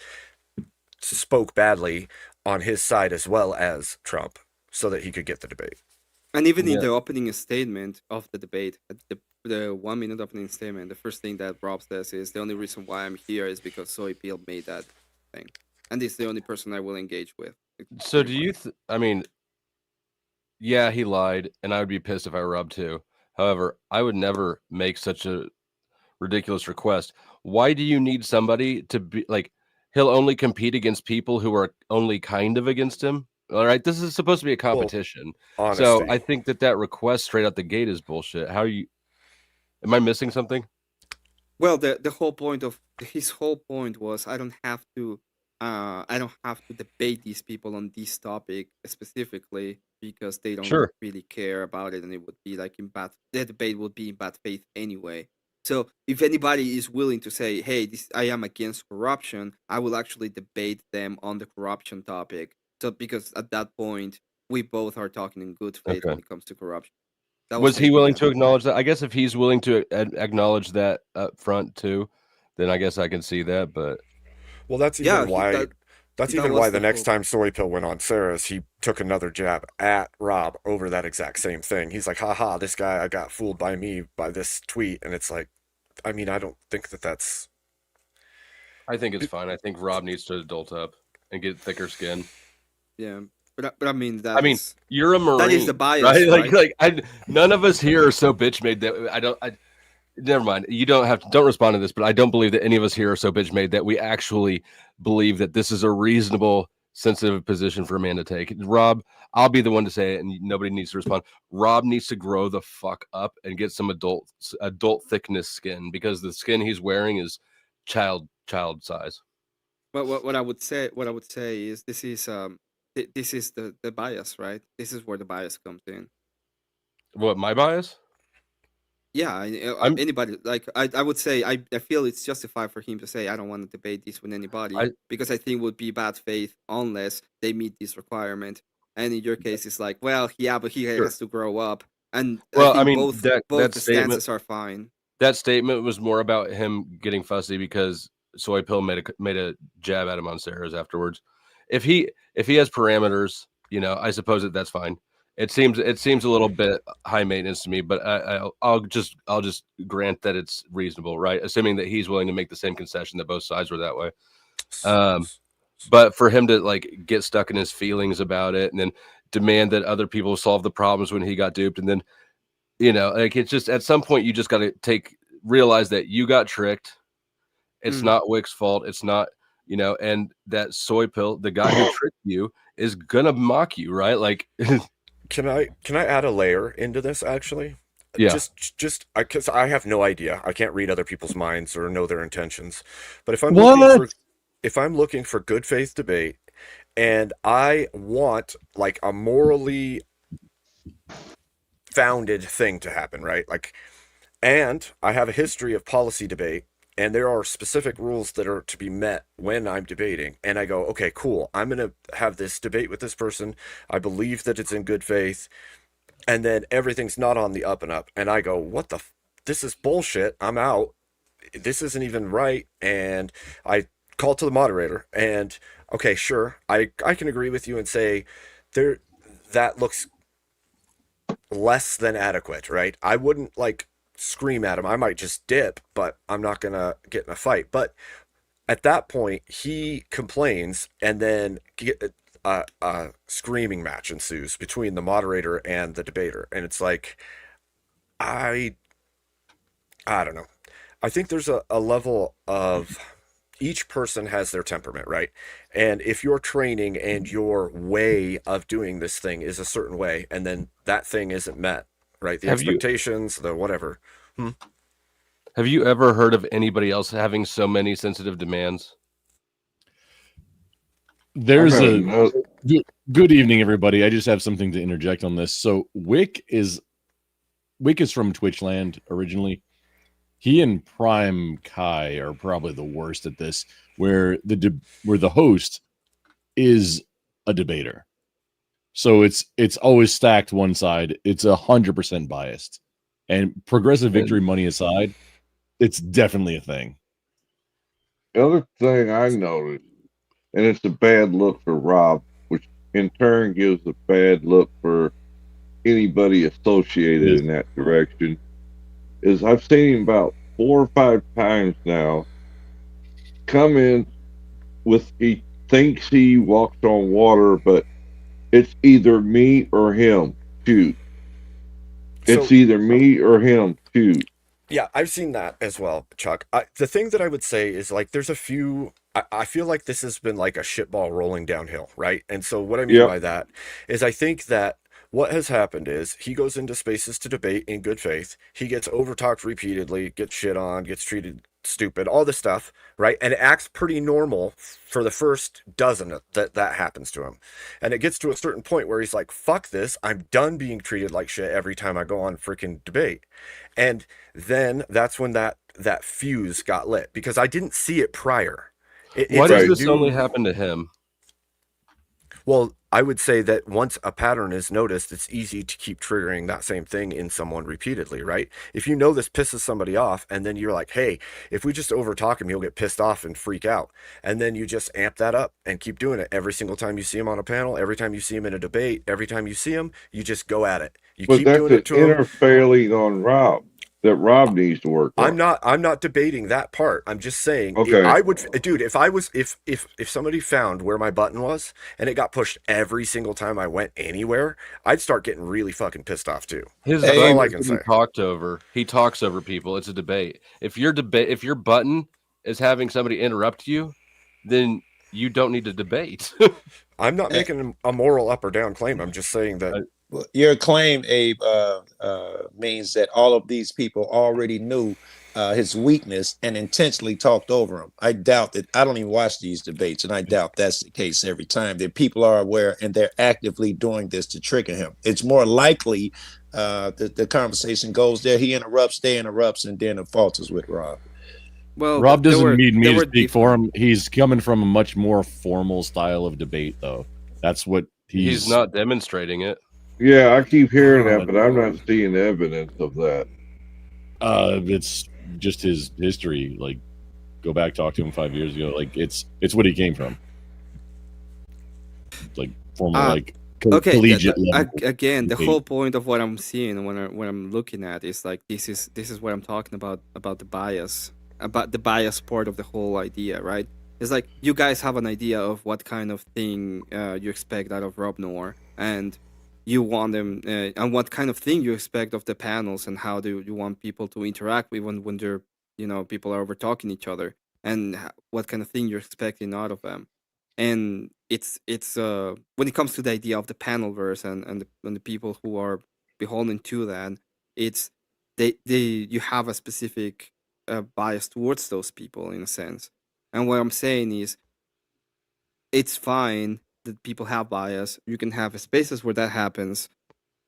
spoke badly on his side as well as Trump so that he could get the debate. And even in the opening statement of the debate, the 1 minute opening statement, the first thing that Rob says is, the only reason why I'm here is because Soypil made that thing. And this is the only person I will engage with. So do you? I mean, yeah, he lied, and I would be pissed if I were Rob too. However, I would never make such a ridiculous request. Why do you need somebody to be like? He'll only compete against people who are only kind of against him. All right, this is supposed to be a competition. Well, so honesty. I think that request straight out the gate is bullshit. How are you? Am I missing something? Well, the whole point of his whole point was I don't have to debate these people on this topic specifically because they don't Sure. really care about it, and it would be like the debate would be in bad faith anyway. So if anybody is willing to say, "Hey, I am against corruption," I will actually debate them on the corruption topic. So because at that point we both are talking in good faith Okay. when it comes to corruption. That Was he my willing point. to acknowledge that? I guess if he's willing to acknowledge that up front too, then I guess I can see that. But Well, that's even why. That's that even was why the the next whole- time Soypil went on Sarah's, he took another jab at Rob over that exact same thing. He's like, haha, this guy, I got fooled by me by this tweet. And it's like, I mean, I don't think that's. I think it's fine. I think Rob needs to adult up and get thicker skin. Yeah, but I mean that. I mean, you're a Marine. That is the bias, right? right? None of us here are so bitch made that never mind. You don't respond to this, but I don't believe that any of us here are so bitch made that we actually believe that this is a reasonable, sensitive position for a man to take. Rob, I'll be the one to say it, and nobody needs to respond. Rob needs to grow the fuck up and get some adult thickness skin because the skin he's wearing is child size. But what I would say is this is the bias, right? This is where the bias comes in. What, my bias? Yeah, anybody like I would say I feel it's justified for him to say I don't want to debate this with anybody because I think it would be bad faith unless they meet this requirement. And in your case, it's like, well, yeah, but he has to grow up. And Well, I I think mean, both that the statement- stances are fine. That statement was more about him getting fussy because Soypil made a jab at him on Sarah's afterwards. If he has parameters, I suppose that's fine. It seems a little bit high maintenance to me, but I'll just grant that it's reasonable, right? Assuming that he's willing to make the same concession that both sides were that way. But for him to like get stuck in his feelings about it and then demand that other people solve the problems when he got duped, and then like it's just at some point you just got to realize that you got tricked. It's not Wick's fault. It's not, and that Soypil, the guy who tricked you, is gonna mock you, right? Like. Can I add a layer into this actually? Yeah. Just because I have no idea. I can't read other people's minds or know their intentions. But if I'm looking for good faith debate, and I want like a morally founded thing to happen, right? Like, and I have a history of policy debate, and there are specific rules that are to be met when I'm debating. And I go, okay, cool. I'm going to have this debate with this person. I believe that it's in good faith. And then everything's not on the up and up. And I go, what the? This is bullshit. I'm out. This isn't even right. And I call to the moderator and, okay, sure. I can agree with you and say that looks less than adequate, right? I wouldn't like scream at him. I might just dip, but I'm not gonna get in a fight. But at that point, he complains, and then a screaming match ensues between the moderator and the debater, and it's like, I don't know. I think there's a level of each person has their temperament, right? And if your training and your way of doing this thing is a certain way, and then that thing isn't met, right? The expectations, the whatever. Have you ever heard of anybody else having so many sensitive demands? There's good evening, everybody. I just have something to interject on this. So Wick is from Twitchland originally. He and Prime Kai are probably the worst at this, where the host is a debater. So it's always stacked one side. It's 100% biased. And progressive victory money aside, it's definitely a thing. The other thing I noticed, and it's a bad look for Rob, which in turn gives a bad look for anybody associated in that direction, is I've seen him about 4 or 5 times now come in with, he thinks he walks on water, but it's either me or him. Shoot. It's either me or him. Shoot. Yeah, I've seen that as well, Chuck. The thing that I would say is like there's a few. I feel like this has been like a shitball rolling downhill, right? And so what I mean by that is I think that what has happened is he goes into spaces to debate in good faith. He gets overtalked repeatedly, gets shit on, gets treated stupid, all this stuff, right? And it acts pretty normal for the first dozen that happens to him. And it gets to a certain point where he's like, fuck this. I'm done being treated like shit every time I go on freaking debate. And then that's when that fuse got lit, because I didn't see it prior. Why does this only happen to him? Well, I would say that once a pattern is noticed, it's easy to keep triggering that same thing in someone repeatedly, right? If you know this pisses somebody off, and then you're like, hey, if we just overtalk him, he'll get pissed off and freak out. And then you just amp that up and keep doing it every single time you see him on a panel, every time you see him in a debate, every time you see him, you just go at it. You keep doing it to him. But that's an inner failing on Rob that Rob needs to work on. I'm not debating that part. I'm just saying, okay. I would, dude, if somebody found where my button was and it got pushed every single time I went anywhere, I'd start getting really fucking pissed off too. His That's all I can say. He talks over people. It's a debate. If your button is having somebody interrupt you, then you don't need to debate. I'm not making a moral up or down claim. I'm just saying that. Well, your claim, Abe, means that all of these people already knew his weakness and intentionally talked over him. I doubt that. I don't even watch these debates, and I doubt that's the case every time. That people are aware and they're actively doing this to trigger him. It's more likely that the conversation goes there. He interrupts, they interrupts, and then it falters with Rob. Well, Rob doesn't need me to speak for him. He's coming from a much more formal style of debate, though. That's what he's not demonstrating it. Yeah, I keep hearing that, but I'm not seeing evidence of that. It's just his history. Like, go back, talk to him 5 years ago. Like, it's what he came from. Like, former, collegiate level. Again, the whole point of what I'm seeing when I'm looking at is like this is what I'm talking about the bias, about the bias part of the whole idea, right? It's like you guys have an idea of what kind of thing you expect out of Rob Noir, and you want them, and what kind of thing you expect of the panels, and how do you want people to interact with when they're, people are over talking each other, and what kind of thing you're expecting out of them. And it's when it comes to the idea of the panelverse and the people who are beholden to that, it's you have a specific bias towards those people in a sense. And what I'm saying is, it's fine that people have bias. You can have spaces where that happens,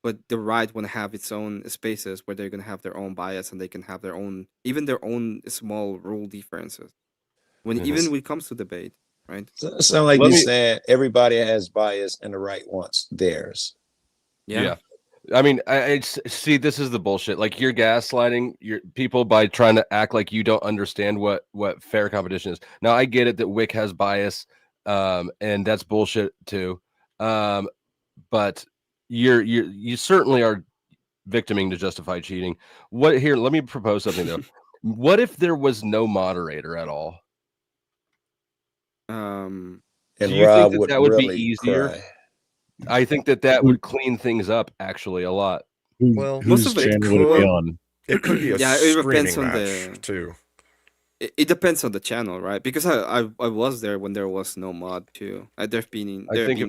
but the right want to have its own spaces where they're gonna have their own bias and they can have their own, even their own small rule differences. Even when it comes to debate, right? Sound like Let you're me- saying everybody has bias and the right wants theirs. Yeah. I mean, see. This is the bullshit. Like you're gaslighting your people by trying to act like you don't understand what fair competition is. Now I get it that Wick has bias, and that's bullshit too. But you certainly are victiming to justify cheating. What here? Let me propose something though. What if there was no moderator at all? And Do you Rob think would that would be really easier? cry. I think that would clean things up actually a lot. Well, Most of it channel would it be on? It could be a yeah, it depends screaming on match too. it depends on the channel, right? Because I was there when there was no mod too. There've been I think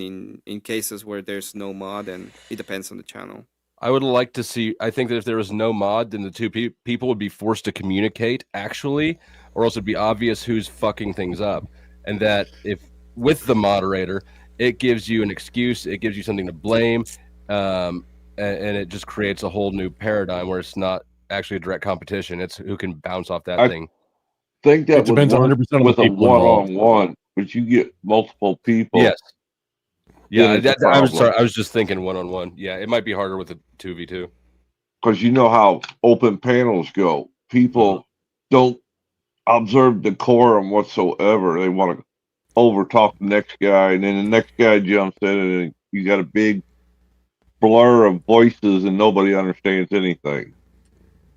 in cases where there's no mod, and it depends on the channel. I would like to see. I think that if there was no mod, then the two people would be forced to communicate actually, or else it'd be obvious who's fucking things up. And that if with the moderator, it gives you an excuse, it gives you something to blame, and it just creates a whole new paradigm where it's not actually a direct competition. It's who can bounce off that thing. Think that It depends would work 100% on the with a people involved. one-on-one, but you get multiple people. Yes. Yeah, then it's a I was problem. sorry. I was just thinking 1-on-1. Yeah, it might be harder with a 2v2. Because you know how open panels go. People don't observe decorum whatsoever. They want to overtalk the next guy, and then the next guy jumps in, and you got a big blur of voices, and nobody understands anything.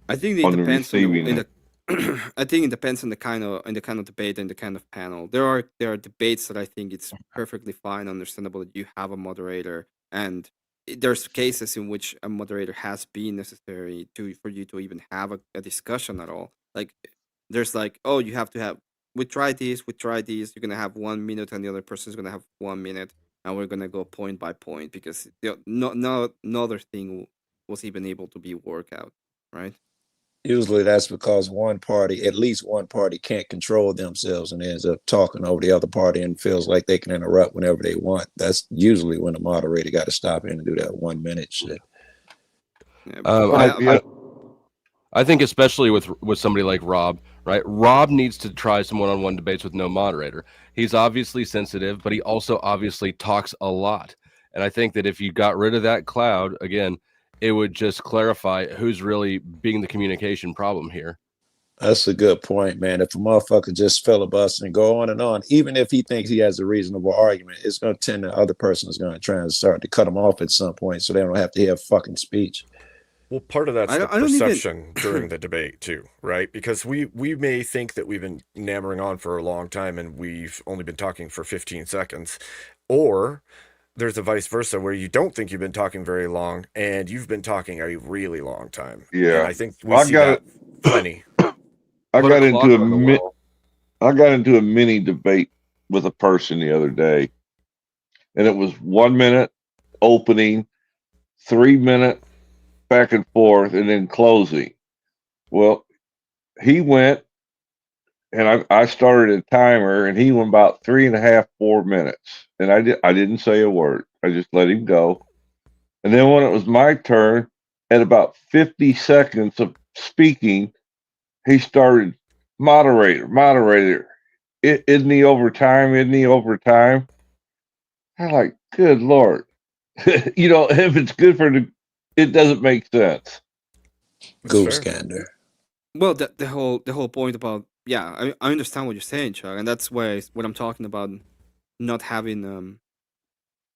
I think it on the depends on receiving end. I think it depends on the kind of debate and the kind of panel. There are debates that I think it's perfectly fine, understandable that you have a moderator, and there's cases in which a moderator has been necessary for you to even have a discussion at all. Like there's like, oh, you have to have. We tried this. You're gonna have 1 minute, and the other person's gonna have 1 minute, and we're gonna go point by point because no other thing was even able to be worked out, right? Usually that's because at least one party can't control themselves and ends up talking over the other party and feels like they can interrupt whenever they want. That's usually when the moderator got to stop in and do that 1 minute shit. I think especially with somebody like Rob, right? Rob needs to try some one-on-one debates with no moderator. He's obviously sensitive, but he also obviously talks a lot. And I think that if you got rid of that cloud, again, it would just clarify who's really being the communication problem here. That's a good point, man. If a motherfucker just filibuster and go on, even if he thinks he has a reasonable argument, it's going to tend the other person is going to try and start to cut him off at some point so they don't have to hear fucking speech. Well, part of that's I the don't even- perception during the debate too, right? Because we may think that we've been nammering on for a long time and we've only been talking for 15 seconds, or there's a vice versa where you don't think you've been talking very long and you've been talking a really long time. Yeah. And I think we see that plenty. I Put got a clock into on the wall. I got into a mini debate with a person the other day, and it was 1 minute opening, 3 minute back and forth, and then closing. Well, he went, and I started a timer, and he went about 3.5, 4 minutes, and I didn't say a word. I just let him go, and then when it was my turn, at about 50 seconds of speaking, he started, moderator. Isn't he over time? I'm like, good Lord. If it's good it doesn't make sense. Goose gander. Well, the whole point about I understand what you're saying, Chuck, and that's what I'm talking about, not having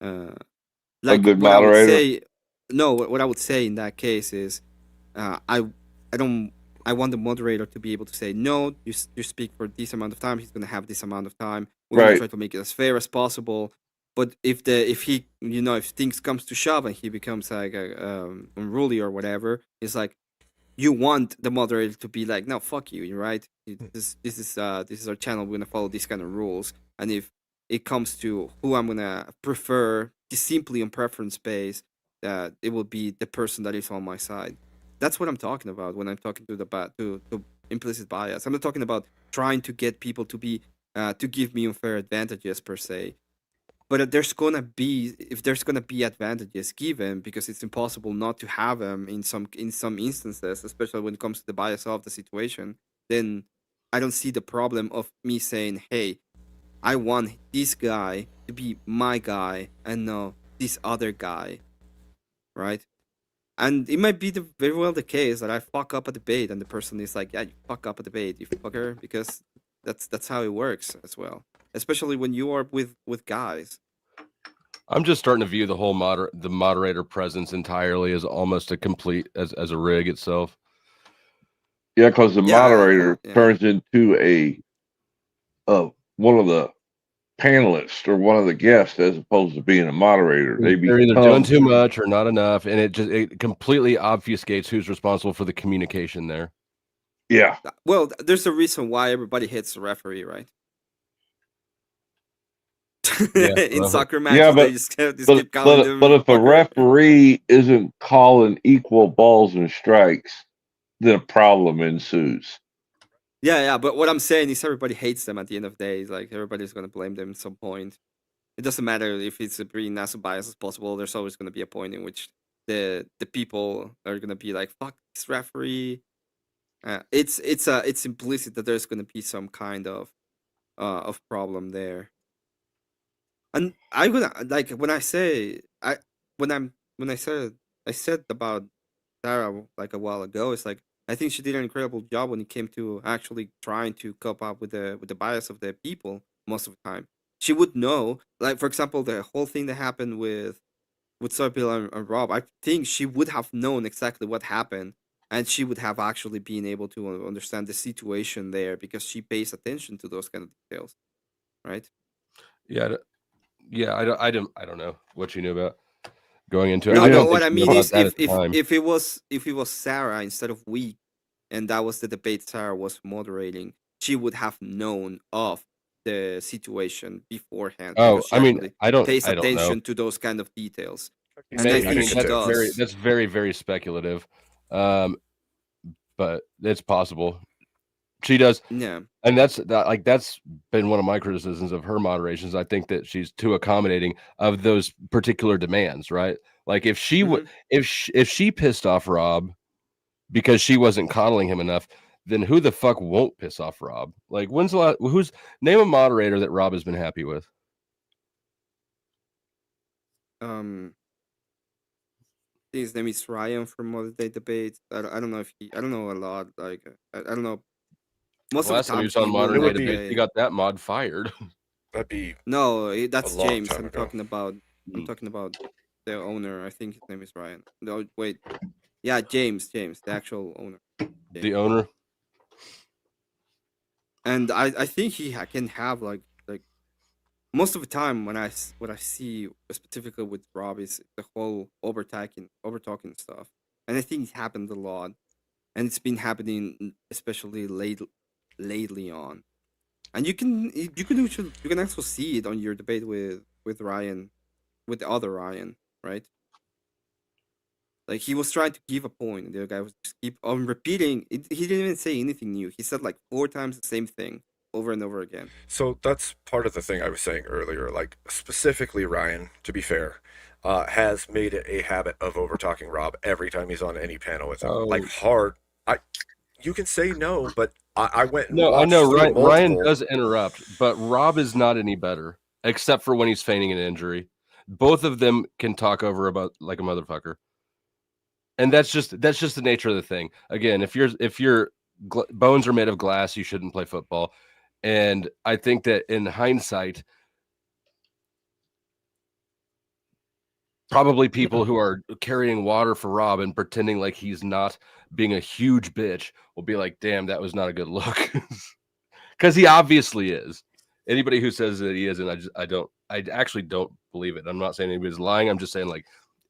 like good what I would moderator? say. No, what I would say in that case is, I want the moderator to be able to say no. You speak for this amount of time. He's gonna have this amount of time. We're gonna Right. try to make it as fair as possible. But if things comes to shove and he becomes like unruly or whatever, it's like you want the moderator to be like, no, fuck you, you're right. This is our channel. We're gonna follow these kind of rules. And if it comes to who I'm gonna prefer, just simply on preference base, it will be the person that is on my side. That's what I'm talking about when I'm talking to implicit bias. I'm not talking about trying to get people to be to give me unfair advantages per se. But if there's gonna be advantages given, because it's impossible not to have them in some instances, especially when it comes to the bias of the situation, then I don't see the problem of me saying, hey, I want this guy to be my guy and no this other guy, right? And it might be very well the case that I fuck up a debate and the person is like, yeah, you fuck up a debate, you fucker, because that's how it works as well. Especially when you are with guys. I'm just starting to view the whole the moderator presence entirely as almost a complete as a rig itself. Yeah, because the moderator turns into a one of the panelists or one of the guests as opposed to being a moderator. They're either doing too much or not enough, and it completely obfuscates who's responsible for the communication there. Yeah. Well, there's a reason why everybody hits the referee, right? In soccer matches, they just keep calling them. But if a referee isn't calling equal balls and strikes, then a problem ensues. Yeah, but what I'm saying is everybody hates them at the end of the day. It's like everybody's going to blame them at some point. It doesn't matter if it's being as biased as possible. There's always going to be a point in which the people are going to be like, "Fuck this referee." It's implicit that there's going to be some kind of problem there. And I'm gonna like when I said about Sarah like a while ago, it's like I think she did an incredible job when it came to actually trying to cope up with the bias of the people most of the time. She would know, like for example, the whole thing that happened with Soybill and Rob. I think she would have known exactly what happened, and she would have actually been able to understand the situation there because she pays attention to those kind of details, right? Yeah, I don't know what you knew about going into it. No, what I mean is if it was Sarah instead of Week, and that was the debate Sarah was moderating, she would have known of the situation beforehand. Oh, I mean, I don't pays attention know. to those kind of details. And Maybe, I think she does. that's very, very speculative, but it's possible. She does, yeah, and that's been one of my criticisms of her moderations. I think that she's too accommodating of those particular demands, right? Like if she would, if she pissed off Rob because she wasn't coddling him enough, then who the fuck won't piss off Rob? Like when's the last? Name a moderator that Rob has been happy with? His name is Ryan from Modern Day Debates. I don't know if I don't know a lot. Like I don't know. Most Last of the time he was on Modern Day Debate, he got that mod fired. That'd be that's a long James. time I'm ago. talking about. I'm talking about the owner. I think his name is Ryan. No, wait. Yeah, James, the actual owner. The owner. And I think he can have like most of the time what I see specifically with Rob is the whole over talking stuff, and I think it happened a lot, and it's been happening especially lately on, and you can also see it on your debate with Ryan, with the other Ryan, right? Like he was trying to give a point, and the other guy was just keep on repeating. He didn't even say anything new. He said like 4 times the same thing over and over again. So that's part of the thing I was saying earlier. Like specifically, Ryan, to be fair, has made it a habit of over talking Rob every time he's on any panel with him. Like hard. You can say no, but I went. And No, I know watched through Ryan multiple- does interrupt, but Rob is not any better, except for when he's feigning an injury. Both of them can talk over about like a motherfucker, and that's just the nature of the thing. Again, if your bones are made of glass, you shouldn't play football. And I think that in hindsight, probably people who are carrying water for Rob and pretending like he's not being a huge bitch will be like, damn, that was not a good look. Because he obviously is. Anybody who says that he isn't, I actually don't believe it. I'm not saying anybody's lying. I'm just saying like,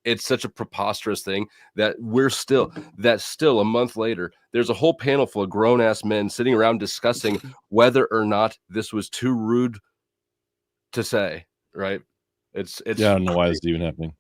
it's such a preposterous thing that still a month later, there's a whole panel full of grown ass men sitting around discussing whether or not this was too rude to say, right? It's yeah, I don't know why this is even happening.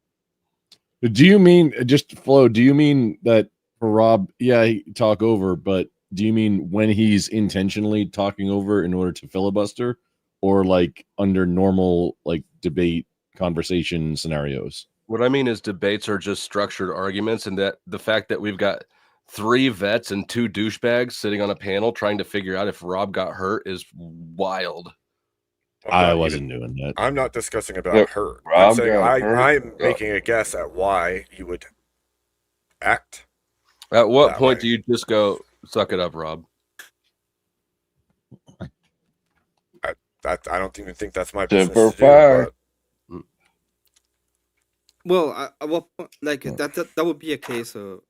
Do you mean just Flo? Do you mean that for Rob? Yeah, he talk over, but do you mean when he's intentionally talking over in order to filibuster, or like under normal like debate conversation scenarios. What I mean is debates are just structured arguments, and that the fact that we've got 3 vets and 2 douchebags sitting on a panel trying to figure out if Rob got hurt is wild. I wasn't doing that. I'm not discussing about Yeah, hurt. I'm Rob saying got hurt. I'm making a guess at why you would act. At what that point way. do you just go, suck it up, Rob? I don't even think that's my business Simple to do, fire. but Well, that would be a case of.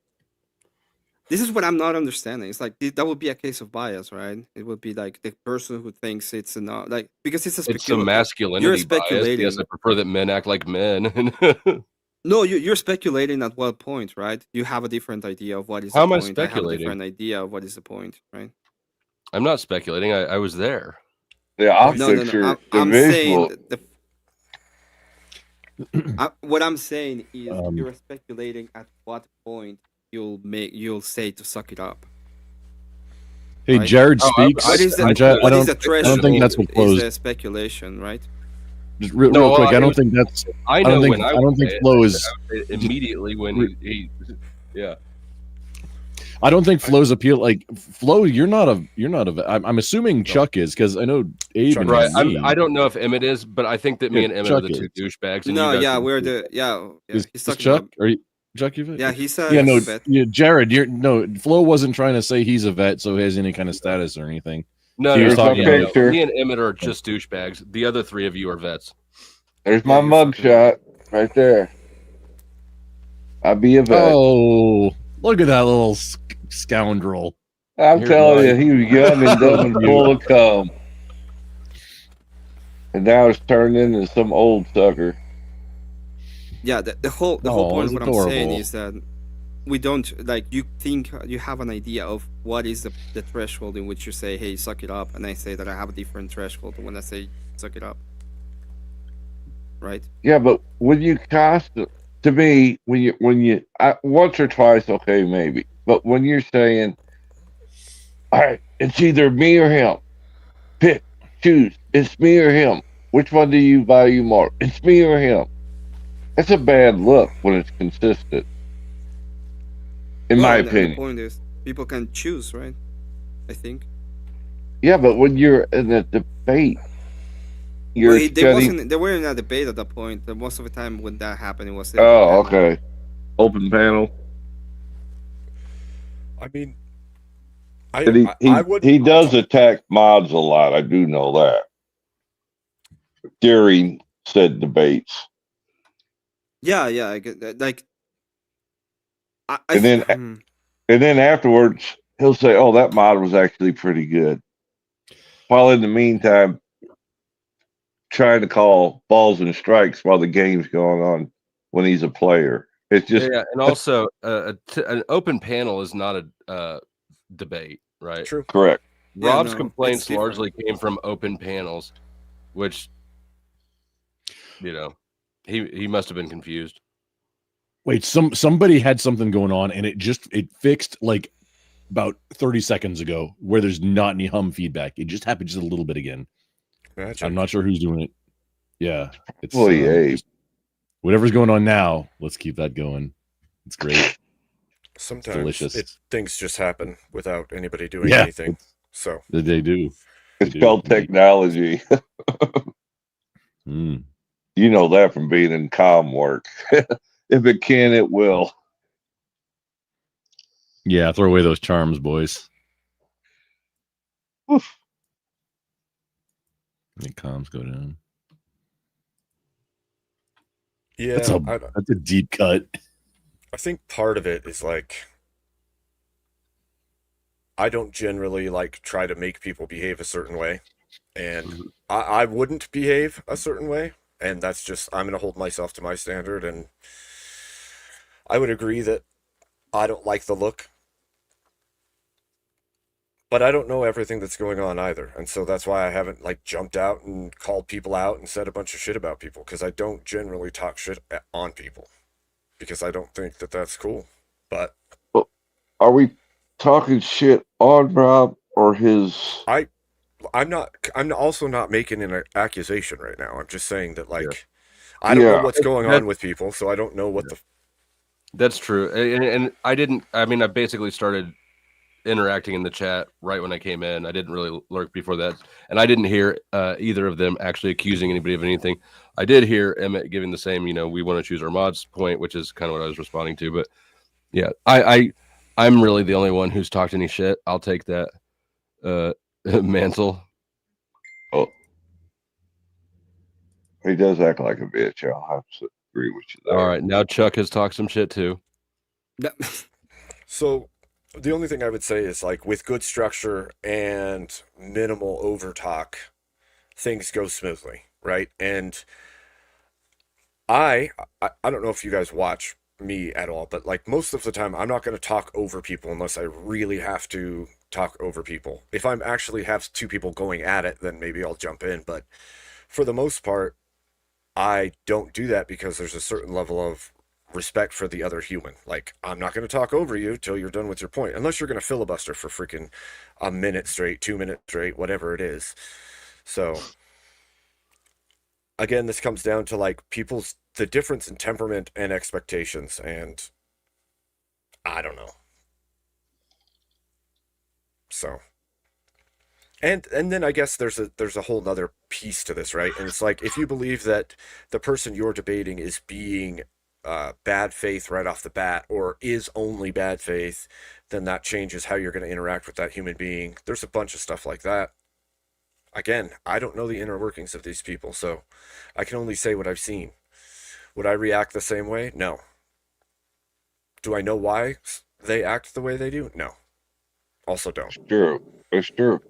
This is what I'm not understanding. It's like that would be a case of bias, right? It would be like the person who thinks it's enough, like because it's a It's the speculative. You're masculinity bias. speculating. Yes, I prefer that men act like men. No, you're speculating at what point, right? You have a different idea of what is How the am I point. I have a speculating? different idea of what is the point, right? I'm not speculating. I was there. Yeah, I No. picture the I'm visual. saying what I'm saying is you're speculating at what point you'll say to suck it up. Hey, Right? Jared Oh, speaks. What is the I threshold? don't think that's what is flows. the speculation, right? Just real No, quick, I I don't mean, think that's. I don't know think. when I I would don't think say it. Flo I is. would say it immediately when he yeah. I don't think Flo's appeal. Like Flo, you're not a. I'm assuming Chuck is because I know Abe and Right. me. I don't know if Emmett is, but I think that me Yeah, and Emmett Chuck are the 2 is. douchebags. And No, you guys yeah, are we're the the Is he's this talking Chuck? about. Are you Chuck? You vet? Yeah, he's a Yeah, no, vet. Jared. You're no. Flo wasn't trying to say he's a vet, so he has any kind of status or anything. No, He was There's my talking about. picture. me and Emmett are just douchebags. The other 3 of you are vets. There's Yeah, my you're fucking mugshot right there. I'll be a vet. Oh, look at that little scoundrel. I'm Here's telling mine. you, he was young and dumb and full of cum. And now it's turned into some old sucker. Yeah, the whole Oh, point it's of what I'm saying adorable. is that we don't like you think you have an idea of what is the threshold in which you say, hey, suck it up, and I say that I have a different threshold when I say suck it up. Right? Yeah, but when you to me, when you once or twice, okay, maybe. But when you're saying, all right, it's either me or him. Pick, choose. It's me or him. Which one do you value more? It's me or him. That's a bad look when it's consistent. In my and the opinion. point is people can choose, right? I think. Yeah, but when you're in a debate, you're Well, studying. they weren't in a debate at that point. The most of the time when that happened, it was. Oh, okay. Open panel. I mean, And he does attack mods a lot. I do know that during said debates. Yeah, I get that. Like, And then afterwards he'll say, "Oh, that mod was actually pretty good." While in the meantime, trying to call balls and strikes while the game's going on when he's a player. It's just yeah, and also an open panel is not a debate, right? True. Correct. Rob's Yeah, no, complaints it's different. largely came from open panels, which he must have been confused. Wait, somebody had something going on, and it fixed like about 30 seconds ago, where there's not any hum feedback. It just happened just a little bit again. Magic. I'm not sure who's doing it. Yeah, it's Abe. whatever's going on now. Let's keep that going. It's great. Sometimes delicious. things just happen without anybody doing Yeah. anything. So They do. It's called technology. Mm. You know that from being in comm work. If it can, it will. Yeah, throw away those charms, boys. Oof. The comms go down. yeah, That's a deep cut. I think part of it is like I don't generally like try to make people behave a certain way, and I wouldn't behave a certain way, and that's just I'm gonna hold myself to my standard, and I would agree that I don't like the look, but I don't know everything that's going on either, and so that's why I haven't like jumped out and called people out and said a bunch of shit about people, because I don't generally talk shit on people, because I don't think that that's cool. But Are we talking shit on Rob or his? I'm also not making an accusation right now. I'm just saying that like I don't know Yeah. what's going That- on with people, so I don't know what the. That's true. And I didn't, I mean, I basically started interacting in the chat right when I came in. I didn't really lurk before that. And I didn't hear either of them actually accusing anybody of anything. I did hear Emmett giving the same, we want to choose our mods point, which is kind of what I was responding to. But yeah, I'm really the only one who's talked any shit. I'll take that mantle. Oh, he does act like a bitch. I'll have to agree with you there. All right, now Chuck has talked some shit too. So the only thing I would say is like with good structure and minimal overtalk, things go smoothly, right? And I don't know if you guys watch me at all, but like most of the time I'm not going to talk over people unless I really have to talk over people. If I'm actually have two people going at it, then maybe I'll jump in, but for the most part I don't do that because there's a certain level of respect for the other human. Like, I'm not going to talk over you till you're done with your point, unless you're going to filibuster for freaking a minute straight, 2 minutes straight, whatever it is. So again, this comes down to like the difference in temperament and expectations, and I don't know. So and then I guess there's a whole nother piece to this, right? And it's like, if you believe that the person you're debating is being bad faith right off the bat, or is only bad faith, then that changes how you're going to interact with that human being. There's a bunch of stuff like that. Again, I don't know the inner workings of these people, so I can only say what I've seen. Would I react the same way? No. Do I know why they act the way they do? No. Also don't. It's true.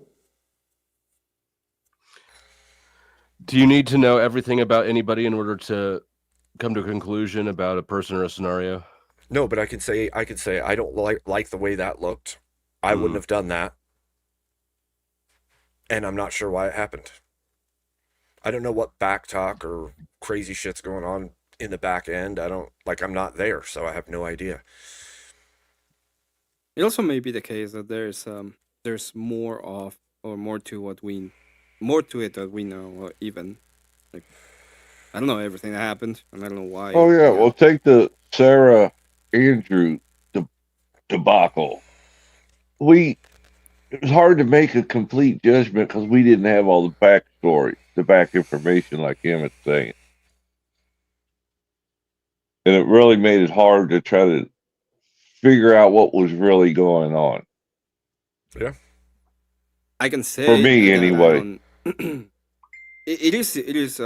Do you need to know everything about anybody in order to come to a conclusion about a person or a scenario? No, but I can say I don't like the way that looked. I wouldn't have done that. And I'm not sure why it happened. I don't know what back talk or crazy shit's going on in the back end. I'm not there, so I have no idea. It also may be the case that there's more to it that we know, or even like I don't know everything that happened, and I don't know why. Oh yeah, well, take the Sarah Andrew debacle. It was hard to make a complete judgment because we didn't have all the backstory, the back information, like Emmett's saying, and it really made it hard to try to figure out what was really going on. Yeah, I can say for me that anyway. It is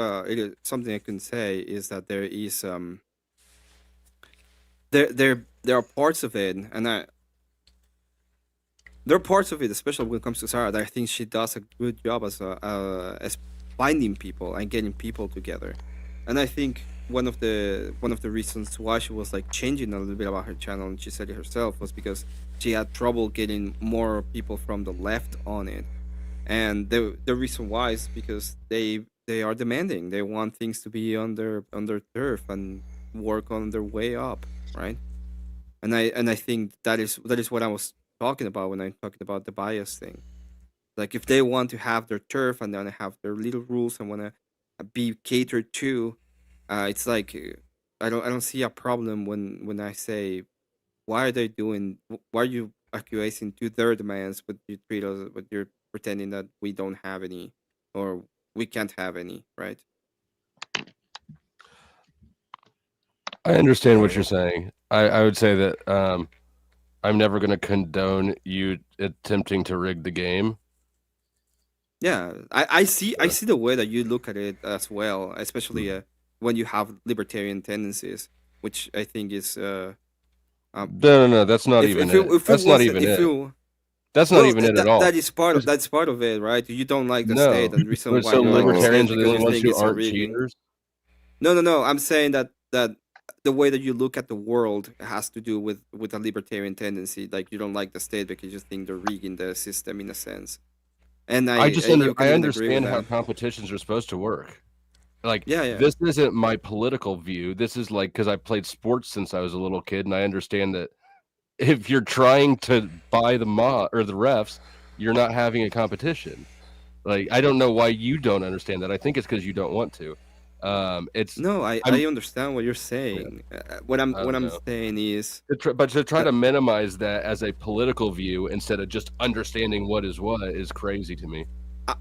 something I can say is that there is there are parts of it, and there are parts of it, especially when it comes to Sarah, that I think she does a good job as binding people and getting people together. And I think one of the reasons why she was like changing a little bit about her channel, and she said it herself, was because she had trouble getting more people from the left on it. And the reason why is because they are demanding. They want things to be on their turf and work on their way up, right? And I think that is what I was talking about when I'm talking about the bias thing. Like, if they want to have their turf and then have their little rules and want to be catered to, it's like I don't see a problem when I say, why are you acquiescing to their demands, but you treat us, but you're pretending that we don't have any, or we can't have any, right? I understand what you're saying. I would say that I'm never going to condone you attempting to rig the game. Yeah, I see the way that you look at it as well, especially when you have libertarian tendencies, which I think is no, that's not even it. That's not even it. That's not even it at all. That's part of it, right? You don't like the state, and the reason why so you don't like the libertarians state are the because only you ones think who it's a aren't rigging. cheaters. No. I'm saying that the way that you look at the world has to do with a libertarian tendency. Like, you don't like the state because you think they're rigging the system in a sense. And I understand how competitions are supposed to work. Like, this isn't my political view. This is like, because I played sports since I was a little kid, and I understand that if you're trying to buy the refs, you're not having a competition. Like, I don't know why you don't understand that. I think it's because you don't want to. It's No, I understand what you're saying. What I'm saying is, but to try to minimize that as a political view instead of just understanding what is crazy to me.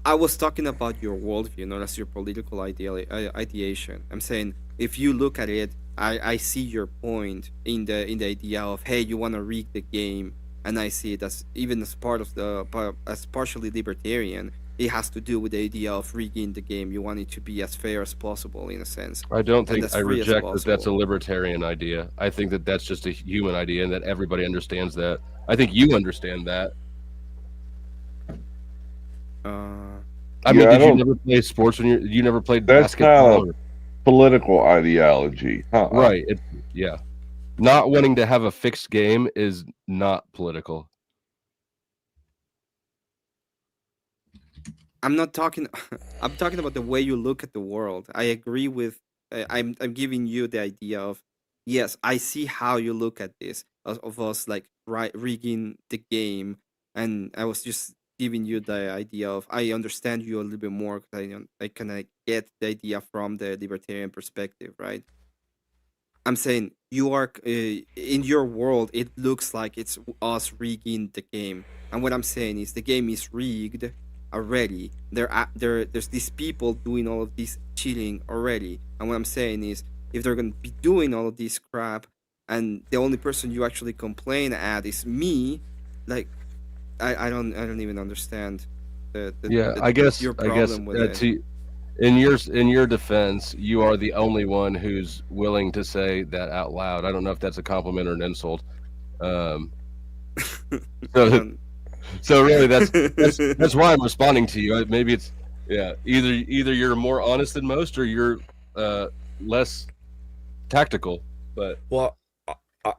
I was talking about your worldview, not as your political ideation. I'm saying if you look at it, I see your point in the idea of, hey, you want to rig the game, and I see it as even as part of as partially libertarian. It has to do with the idea of rigging the game. You want it to be as fair as possible, in a sense. I don't think I reject that that's a libertarian idea. I think that that's just a human idea, and that everybody understands that. I think you understand that. I mean, did you never play sports when you never played basketball? Not a political ideology, right? Yeah, not wanting to have a fixed game is not political. I'm not talking. I'm talking about the way you look at the world. I agree with. I'm giving you the idea of, yes, I see how you look at this of us like rigging the game, and I was just giving you the idea of I understand you a little bit more because I kind of get the idea from the libertarian perspective, right? I'm saying you are in your world. It looks like it's us rigging the game, and what I'm saying is the game is rigged already. There's these people doing all of this cheating already, and what I'm saying is if they're gonna be doing all of this crap, and the only person you actually complain at is me, like I don't even understand. I guess your problem with it. In your defense, you are the only one who's willing to say that out loud. I don't know if that's a compliment or an insult. So really, that's why I'm responding to you. Maybe it's either you're more honest than most, or you're less tactical. But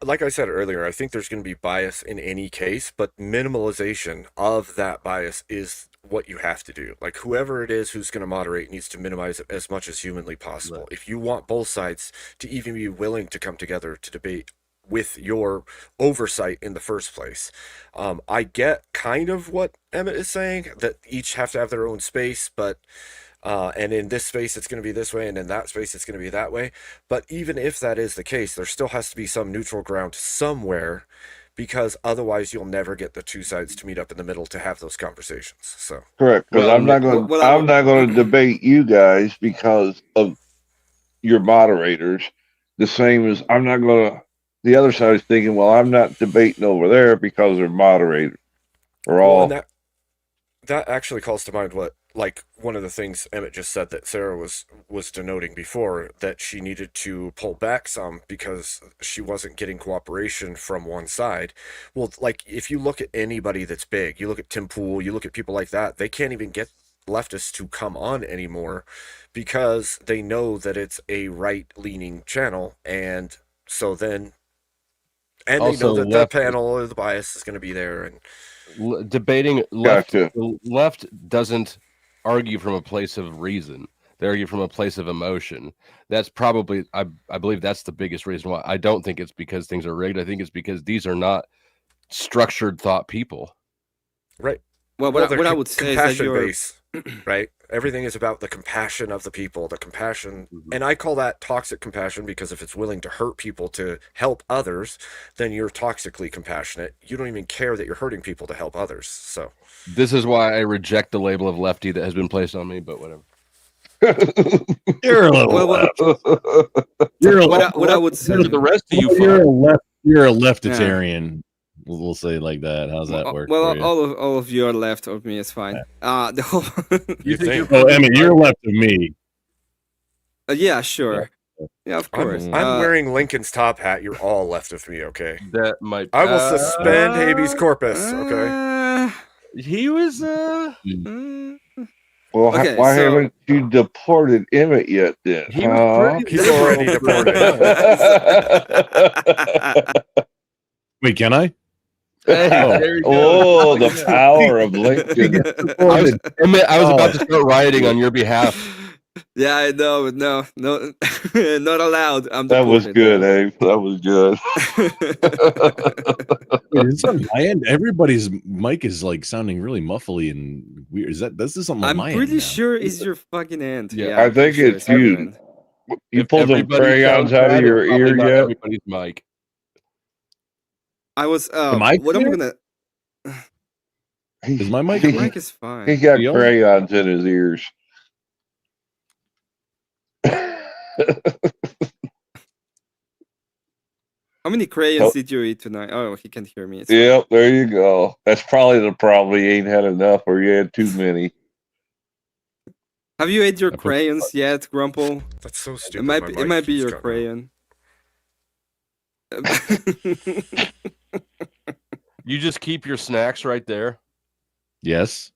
like I said earlier, I think there's going to be bias in any case, but minimalization of that bias is what you have to do. Like whoever it is who's going to moderate needs to minimize it as much as humanly possible. Right. If you want both sides to even be willing to come together to debate with your oversight in the first place. I get kind of what Emmett is saying, that each have to have their own space, but and in this space it's going to be this way, and in that space it's going to be that way. But even if that is the case, there still has to be some neutral ground somewhere, because otherwise you'll never get the two sides to meet up in the middle to have those conversations. So correct, because I'm not going to debate you guys because of your moderators. The same as I'm not going to. The other side is thinking, well, I'm not debating over there because they're moderators. And that actually calls to mind what, like, one of the things Emmett just said that Sarah was denoting before, that she needed to pull back some because she wasn't getting cooperation from one side. Well, like, if you look at anybody that's big, you look at Tim Pool, you look at people like that, they can't even get leftists to come on anymore because they know that it's a right-leaning channel, and so then... And they know that the panel or the bias is going to be there. And debating left doesn't argue from a place of reason. They argue from a place of emotion. That's probably, I believe that's the biggest reason why. I don't think it's because things are rigged. I think it's because these are not structured thought people. Right. Well, what I would say is that you're... base, right? Everything is about the compassion of the people, the compassion. And I call that toxic compassion because if it's willing to hurt people to help others, then you're toxically compassionate. You don't even care that you're hurting people to help others. So this is why I reject the label of lefty that has been placed on me, but whatever. You're a little what I would say to the rest of you, you're a leftitarian. We'll say it like that. How's that work? Well, all of you are left of me. It's fine. The whole you think? Oh, Emmett, you're left of me. Yeah, sure. Yeah, of course. I'm wearing Lincoln's top hat. You're all left of me. Okay. That might. I will suspend habeas corpus. Okay. He was. Well, why haven't you deported Emmett yet? Then he's already deported. Wait, can I? Hey, the power of Lincoln. I was about to start rioting on your behalf. Yeah, I know, but no, not allowed. That was good, Abe. That was good. It's on my end. Everybody's mic is like sounding really muffly and weird. This is something on I'm my end? pretty sure it's your fucking end. Yeah, I think it's you. You If pulled them everybody crayons sounds out of bad, your it's probably ear not yet? everybody's mic. I was Am I what I'm clear? gonna Is my mic your clear? mic is He fine. got Deal? crayons in his ears. How many crayons Nope. did you eat tonight? Oh, he can't hear me. It's Yep, there you go. That's probably the problem. He ain't had enough, or you had too many. Have you ate your crayons yet, Grumple? That's so It stupid. might My be, it mic might be keeps your cutting crayon. You just keep your snacks right there. Yes.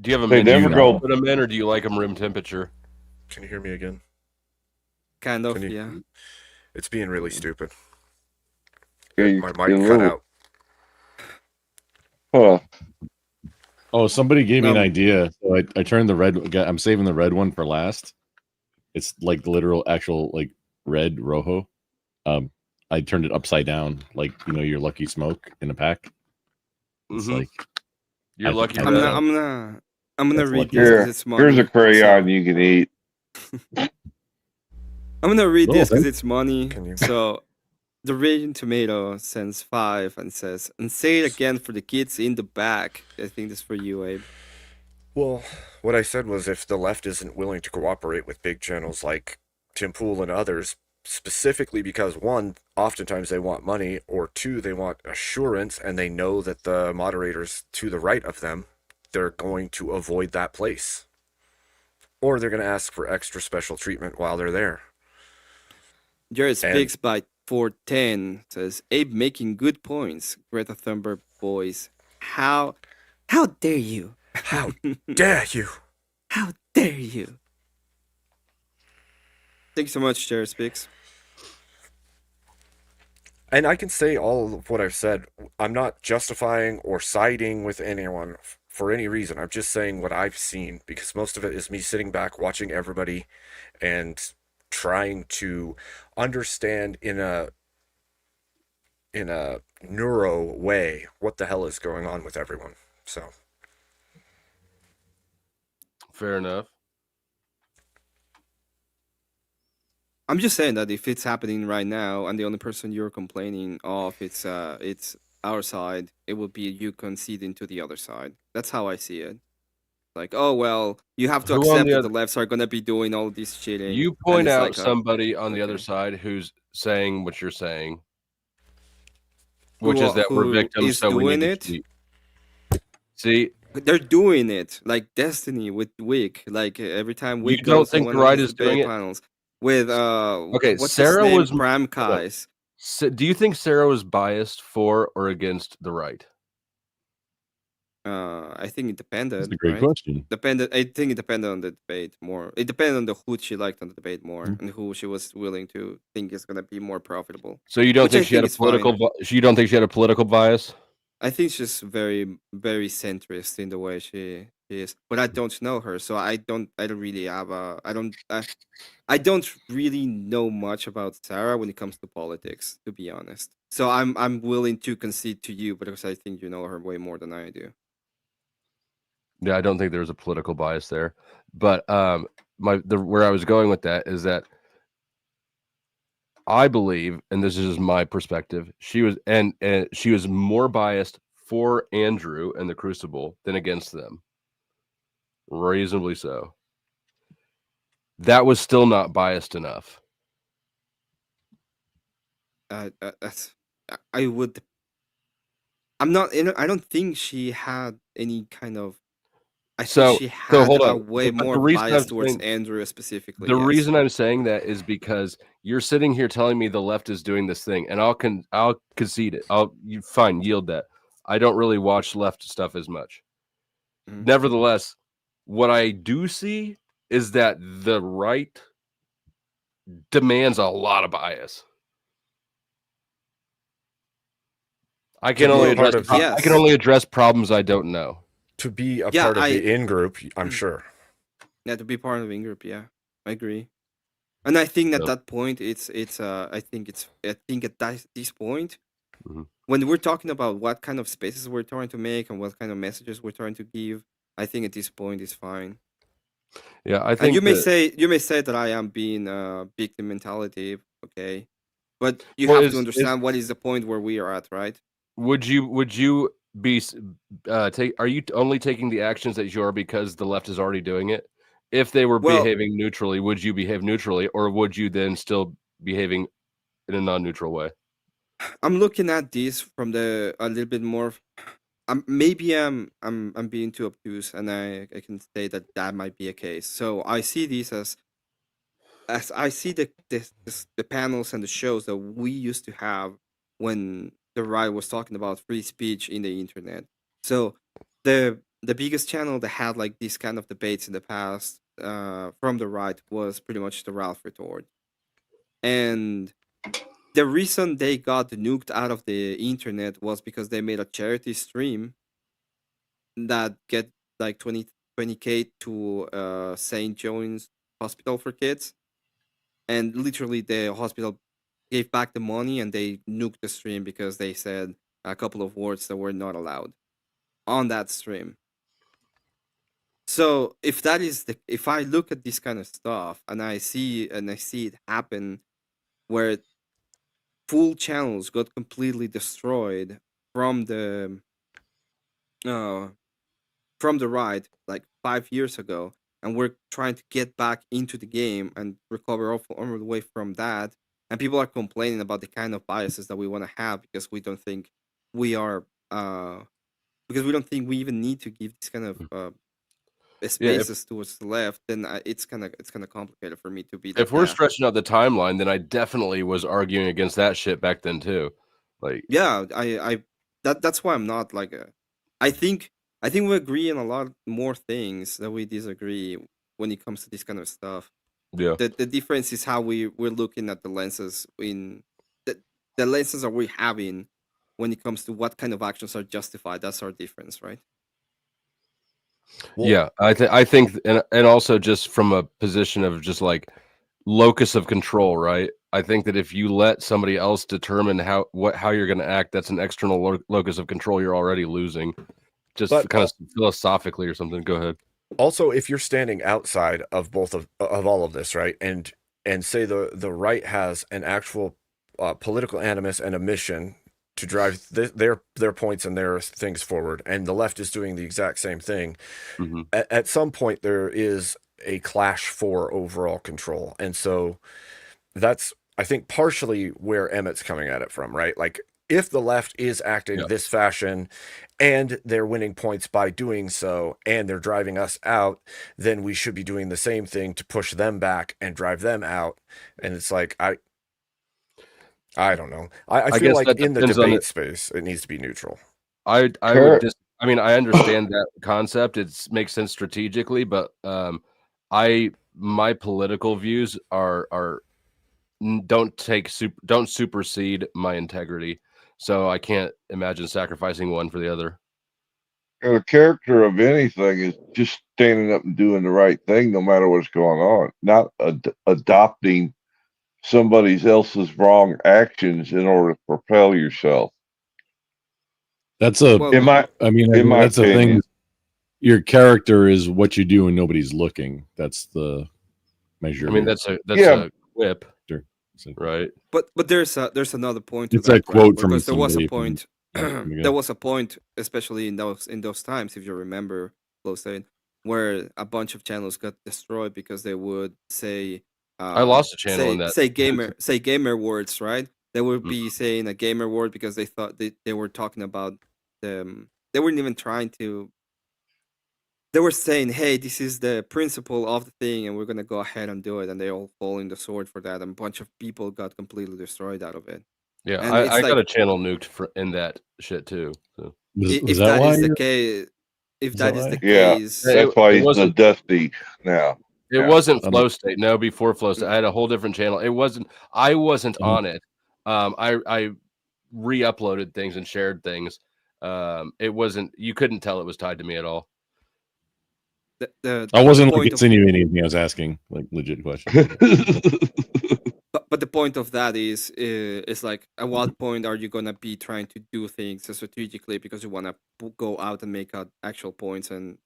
Do you have a They menu never you go- put them in, or do you like them room temperature? Can you hear me again? Kind of, Can you- yeah. It's being really stupid. Yeah, My you mic cut little- out. Huh. Oh, somebody gave me an Um, idea. So I turned the red. I'm saving the red one for last. It's like the literal, actual, like red rojo. I turned it upside down, like your lucky smoke in a pack. It's Mhm. like You're lucky I'm red. gonna, I'm gonna, I'm gonna That's read lucky. this Here, because it's money. here's a crayon so- you can eat. I'm gonna read Oh, this because thank- it's money. Can you- So, the Raging Tomato sends 5 and says, "And say it again for the kids in the back." I think this is for you, Abe. Well, what I said was if the left isn't willing to cooperate with big channels like Tim Pool and others, specifically because one, oftentimes they want money, or two, they want assurance, and they know that the moderators to the right of them, they're going to avoid that place. Or they're going to ask for extra special treatment while they're there. Jared And- Speaks by 410 says, "Abe making good points. Greta Thunberg boys. How dare you? How dare you? How dare you?" Thank you so much, Jared Speaks. And I can say all of what I've said. I'm not justifying or siding with anyone for any reason. I'm just saying what I've seen, because most of it is me sitting back watching everybody and trying to understand in a neuro way what the hell is going on with everyone. So Fair enough. I'm just saying that if it's happening right now and the only person you're complaining of it's our side, it would be you conceding to the other side. That's how I see it. Like, oh well, you have to Who on accept the that other- the lefts are gonna be doing all this cheating. You and point it's out like a- somebody on the other okay. side who's saying what you're saying, which Who- is that we're who victims, is so we doing need it? to cheat. See, They're doing it like Destiny with Wick. Like every time Wick don't goes think on one the of right his is doing debate it? panels with Okay, what's Sarah his name? was- Prime hold on. Kais. do you think Sarah was biased for or against the right? I think it depended. That's a great right? question. Depended. I think it depended on the debate more. It depended on who she liked on the debate more, Mm-hmm. and who she was willing to think is gonna be more profitable. So you don't Which I think she had a is fine. political? You don't think she had a political bias? I think she's very, very centrist in the way she is, but I don't know her, so I don't really have a. I don't really know much about Sarah when it comes to politics, to be honest. So I'm willing to concede to you because I think you know her way more than I do. Yeah, I don't think there was a political bias there, but where I was going with that is that I believe, and this is just my perspective, she was and she was more biased for Andrew and the Crucible than against them. Reasonably so. That was still not biased enough. That's I would. I'm not. I don't think she had any kind of. I So- think she so had hold a on. way But the more reason I'm bias towards saying- Andrew specifically. The yes. reason I'm saying that is because you're sitting here telling me the left is doing this thing, and I'll concede it. Fine, yield that. I don't really watch left stuff as much. Mhm. Nevertheless, what I do see is that the right demands a lot of bias. I can To be only a part address of- I can only address problems I don't know. to be a Yeah, part of I- the in group, I'm sure. Yeah, to be part of in group, yeah, I agree. And I think at Yep. that point, I think at this point, Mhm. when we're talking about what kind of spaces we're trying to make and what kind of messages we're trying to give, I think at this point it's fine. Yeah, I And think you may that say that I am being victim mentality, okay? But you well, have to is understand what is the point where we are at, right? would you be take are you only taking the actions that you are because the left is already doing it? If they were Well, behaving neutrally, would you behave neutrally, or would you then still behaving in a non-neutral way? I'm looking at this from the a little bit more. Maybe I'm being too obtuse, and I can say that that might be a case. So I see these as I see the panels and the shows that we used to have when the right was talking about free speech in the internet. So the biggest channel that had like these kind of debates in the past from the right was pretty much the Ralph Retort. And the reason they got nuked out of the internet was because they made a charity stream that get like 20K to St. John's Hospital for Kids, and literally the hospital gave back the money and they nuked the stream because they said a couple of words that were not allowed on that stream. So if I look at this kind of stuff and I see it happen where full channels got completely destroyed from the right like 5 years ago, and we're trying to get back into the game and recover all the way from that, and people are complaining about the kind of biases that we want to have because we don't think we are because we don't think we even need to give this kind of Yeah, if spaces towards the left, then it's kind of complicated for me to be if that we're path. stretching out the timeline, then I definitely was arguing against that shit back then too. Like, Yeah, that's why I'm not like I think we agree on a lot more things that we disagree when it comes to this kind of stuff. yeah. The difference is how we're looking at the lenses in the lenses that we're having when it comes to what kind of actions are justified. That's our difference, right? Yeah, I think, and also just from a position of just like locus of control, right? I think that if you let somebody else determine how you're going to act, that's an external locus of control you're already losing. Just But kind of philosophically or something. Go ahead. Also, if you're standing outside of both of all of this, right, and say the right has an actual political animus and a mission to drive their points and their things forward, and the left is doing the exact same thing, at some point there is a clash for overall control, and so that's, I think, partially where Emmett's coming at it from, right? Like, if the left is acting this fashion and they're winning points by doing so and they're driving us out, then we should be doing the same thing to push them back and drive them out. And it's like, I don't know. I feel guess like that in the depends on debate space, it needs to be neutral. I would just, I mean, I understand that concept. It makes sense strategically, but my political views are don't supersede my integrity. So I can't imagine sacrificing one for the other. The character of anything is just standing up and doing the right thing, no matter what's going on, not adopting somebody else's wrong actions in order to propel yourself. That's a, Well, in my that's the opinion. thing. Your character is what you do when nobody's looking. That's the measure. I mean, here. that's a whip, right? But there's another point. It's to that, a quote right? from Because there was a somebody point. from- There was a point, especially in those times, if you remember, closely, where a bunch of channels got destroyed because they would say. I lost a channel say, in that. Say gamer words, right? They would be saying a gamer word because they thought they were talking about them. They weren't even trying to. They were saying, "Hey, this is the principle of the thing, and we're gonna go ahead and do it." And they all fall in the sword for that, and a bunch of people got completely destroyed out of it. Yeah, And I it's got a like, channel nuked in that shit too. So. if that is the case, Yeah, that's why he's the Dusty now. It Yeah. wasn't Flow State. No, before Flow State, I had a whole different channel. It wasn't. I wasn't Mm-hmm. on it. I re-uploaded things and shared things. It wasn't. You couldn't tell it was tied to me at all. I wasn't like point of- insinuating anything. I was asking like legit questions. But the point of that is like, at what point are you gonna be trying to do things strategically because you wanna go out and make out actual points and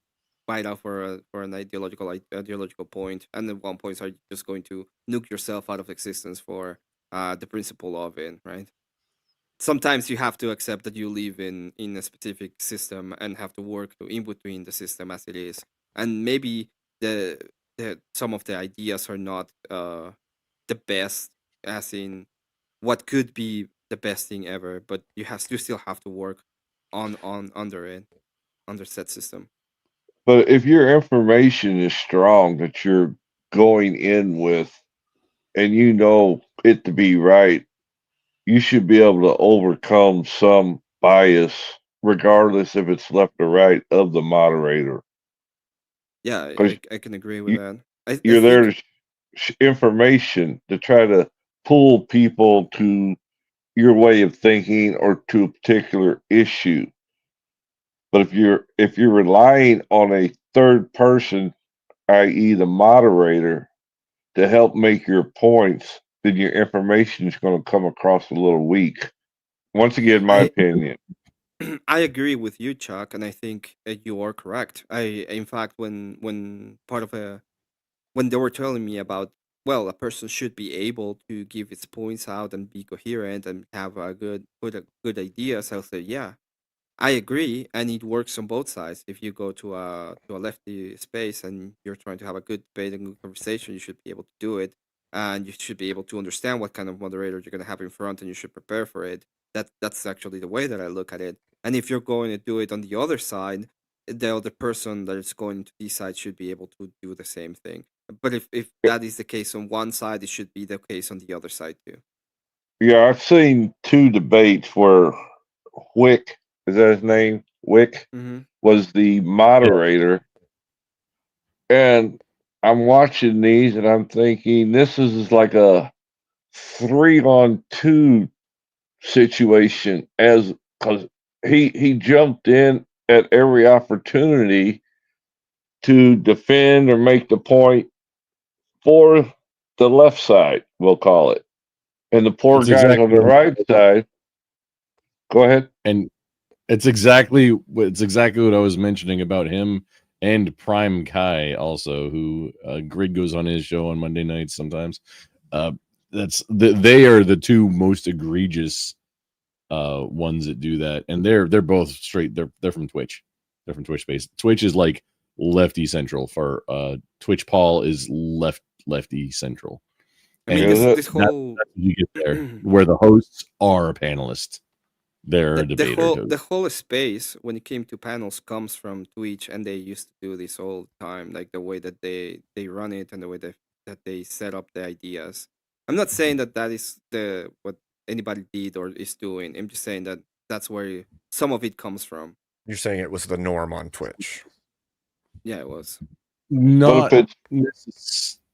fight out for an ideological point, and at one point are just going to nuke yourself out of existence for the principle of it, right? Sometimes you have to accept that you live in a specific system and have to work in between the system as it is, and maybe the some of the ideas are not the best, as in what could be the best thing ever, but you still have to work on under said system. But if your information is strong that you're going in with and you know it to be right, you should be able to overcome some bias, regardless if it's left or right, of the moderator. Yeah, 'Cause I can agree with that. I you're there think to information to try to pull people to your way of thinking or to a particular issue. But if you're relying on a third person, i.e., the moderator, to help make your points, then your information is going to come across a little weak. Once again, my opinion. I agree with you, Chuck, and I think you are correct. In fact, when when they were telling me about, well, a person should be able to give its points out and be coherent and have a good ideas, I'll say, yeah, I agree, and it works on both sides. If you go to a lefty space and you're trying to have a good debate and good conversation, you should be able to do it, and you should be able to understand what kind of moderator you're going to have in front, and you should prepare for it. That's actually the way that I look at it. And if you're going to do it on the other side, the other person that is going to this side should be able to do the same thing. But if that is the case on one side, it should be the case on the other side too. Yeah, I've seen two debates where Wick, is that his name? Wick Mhm. was the moderator. And I'm watching these and I'm thinking this is like a 3-on-2 situation, as because he jumped in at every opportunity to defend or make the point for the left side, we'll call it. And the poor That's guys exactly on the right side. Go ahead. And it's exactly what I was mentioning about him and Prime Kai also, who Grid goes on his show on Monday nights sometimes. They are the two most egregious ones that do that, and they're both straight. They're from Twitch. They're from Twitch space. Twitch is like lefty central. For Twitch Paul is lefty central. I mean, And this whole that's what you get there, where the hosts are a panelist. They're a the debater. the whole space when it came to panels comes from Twitch, and they used to do this all the time, like the way that they run it and the way that they set up the ideas. I'm not saying that that is what anybody did or is doing. I'm just saying that that's where some of it comes from. You're saying it was the norm on Twitch. Yeah, it was. Not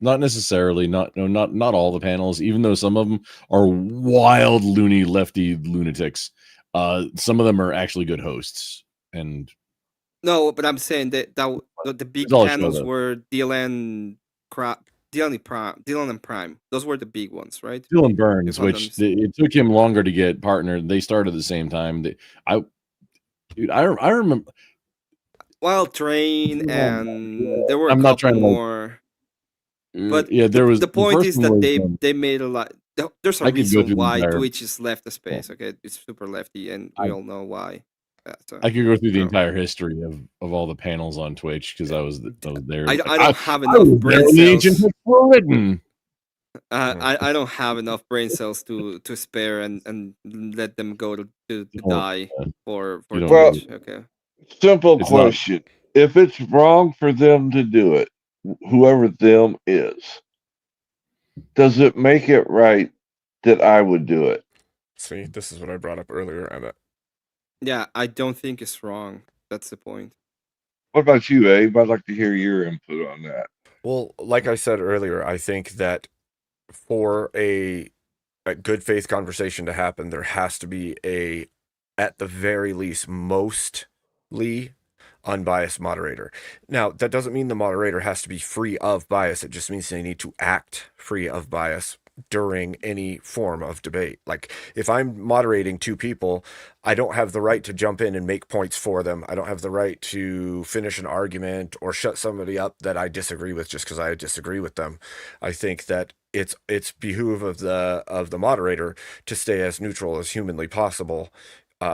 necessarily. Not all the panels, even though some of them are wild, loony, lefty lunatics. Some of them are actually good hosts, and No, but I'm saying that the big It's all a show, panels though. were Dylan and Prime. Those were the big ones, right? Dylan Burns, If I'm not which it took him longer to get partnered. They started at the same time. I remember. Wild Train, and there were a I'm not couple trying to, like, more. But yeah, there was the point first is one that was, they made a lot. There's a I could go reason through the why entire- Twitch is left the space. Okay, it's super lefty, and we all know why. So, I could go through the entire history of all the panels on Twitch because I was there. I don't have enough was brain there when the Ancient cells. Books were written. I don't have enough brain cells to spare and let them go to die for You don't Well, Twitch. Okay. simple It's not- question. If it's wrong for them to do it, whoever them is, does it make it right that I would do it? See, this is what I brought up earlier, Emmett. Yeah, I don't think it's wrong. That's the point. What about you, Abe? I'd like to hear your input on that. Well, like I said earlier, I think that for a good faith conversation to happen, there has to be at the very least, mostly unbiased moderator. Now, that doesn't mean the moderator has to be free of bias. It just means they need to act free of bias. during any form of debate. Like if I'm moderating two people, I don't have the right to jump in and make points for them. I don't have the right to finish an argument or shut somebody up that I disagree with just because I disagree with them. I think that it's behoove of the moderator to stay as neutral as humanly possible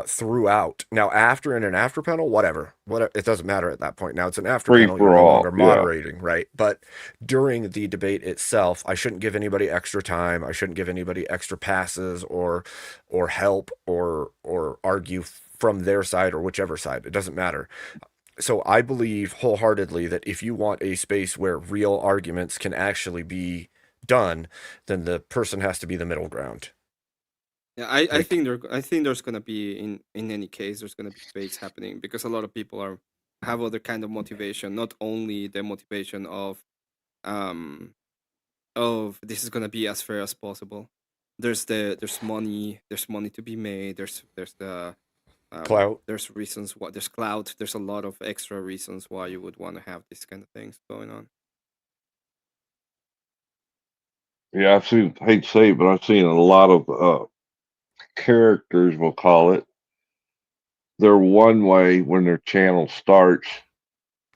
throughout. Now, after in an after panel, whatever, it doesn't matter at that point. Now it's an after Free panel, for you're no all, longer yeah. moderating, right? But during the debate itself, I shouldn't give anybody extra time. I shouldn't give anybody extra passes or help or argue from their side or whichever side. It doesn't matter. So I believe wholeheartedly that if you want a space where real arguments can actually be done, then the person has to be the middle ground. Yeah, I Like, think I think there's gonna be in any case there's gonna be debates happening because a lot of people have other kind of motivation, not only the motivation um of this is gonna be as fair as possible. There's money to be made. There's the Clout. there's reasons why there's clout. There's a lot of extra reasons why you would want to have these kind of things going on. Yeah, I've seen, hate to say it, but I've seen a lot of characters, we'll call it. They're one way when their channel starts,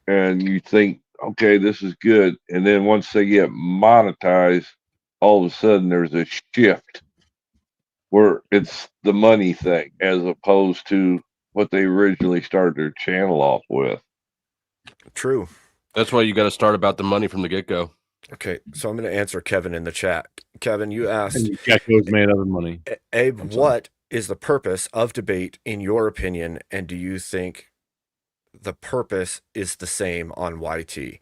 and you think, okay, this is good. And then once they get monetized, all of a sudden there's a shift where it's the money thing as opposed to what they originally started their channel off with. True. That's why you got to start about the money from the get go. Okay, so I'm going to answer Kevin in the chat. Kevin, you asked, And Gecko's made out of money. Abe, I'm sorry. what is the purpose of debate in your opinion, and do you think the purpose is the same on YT?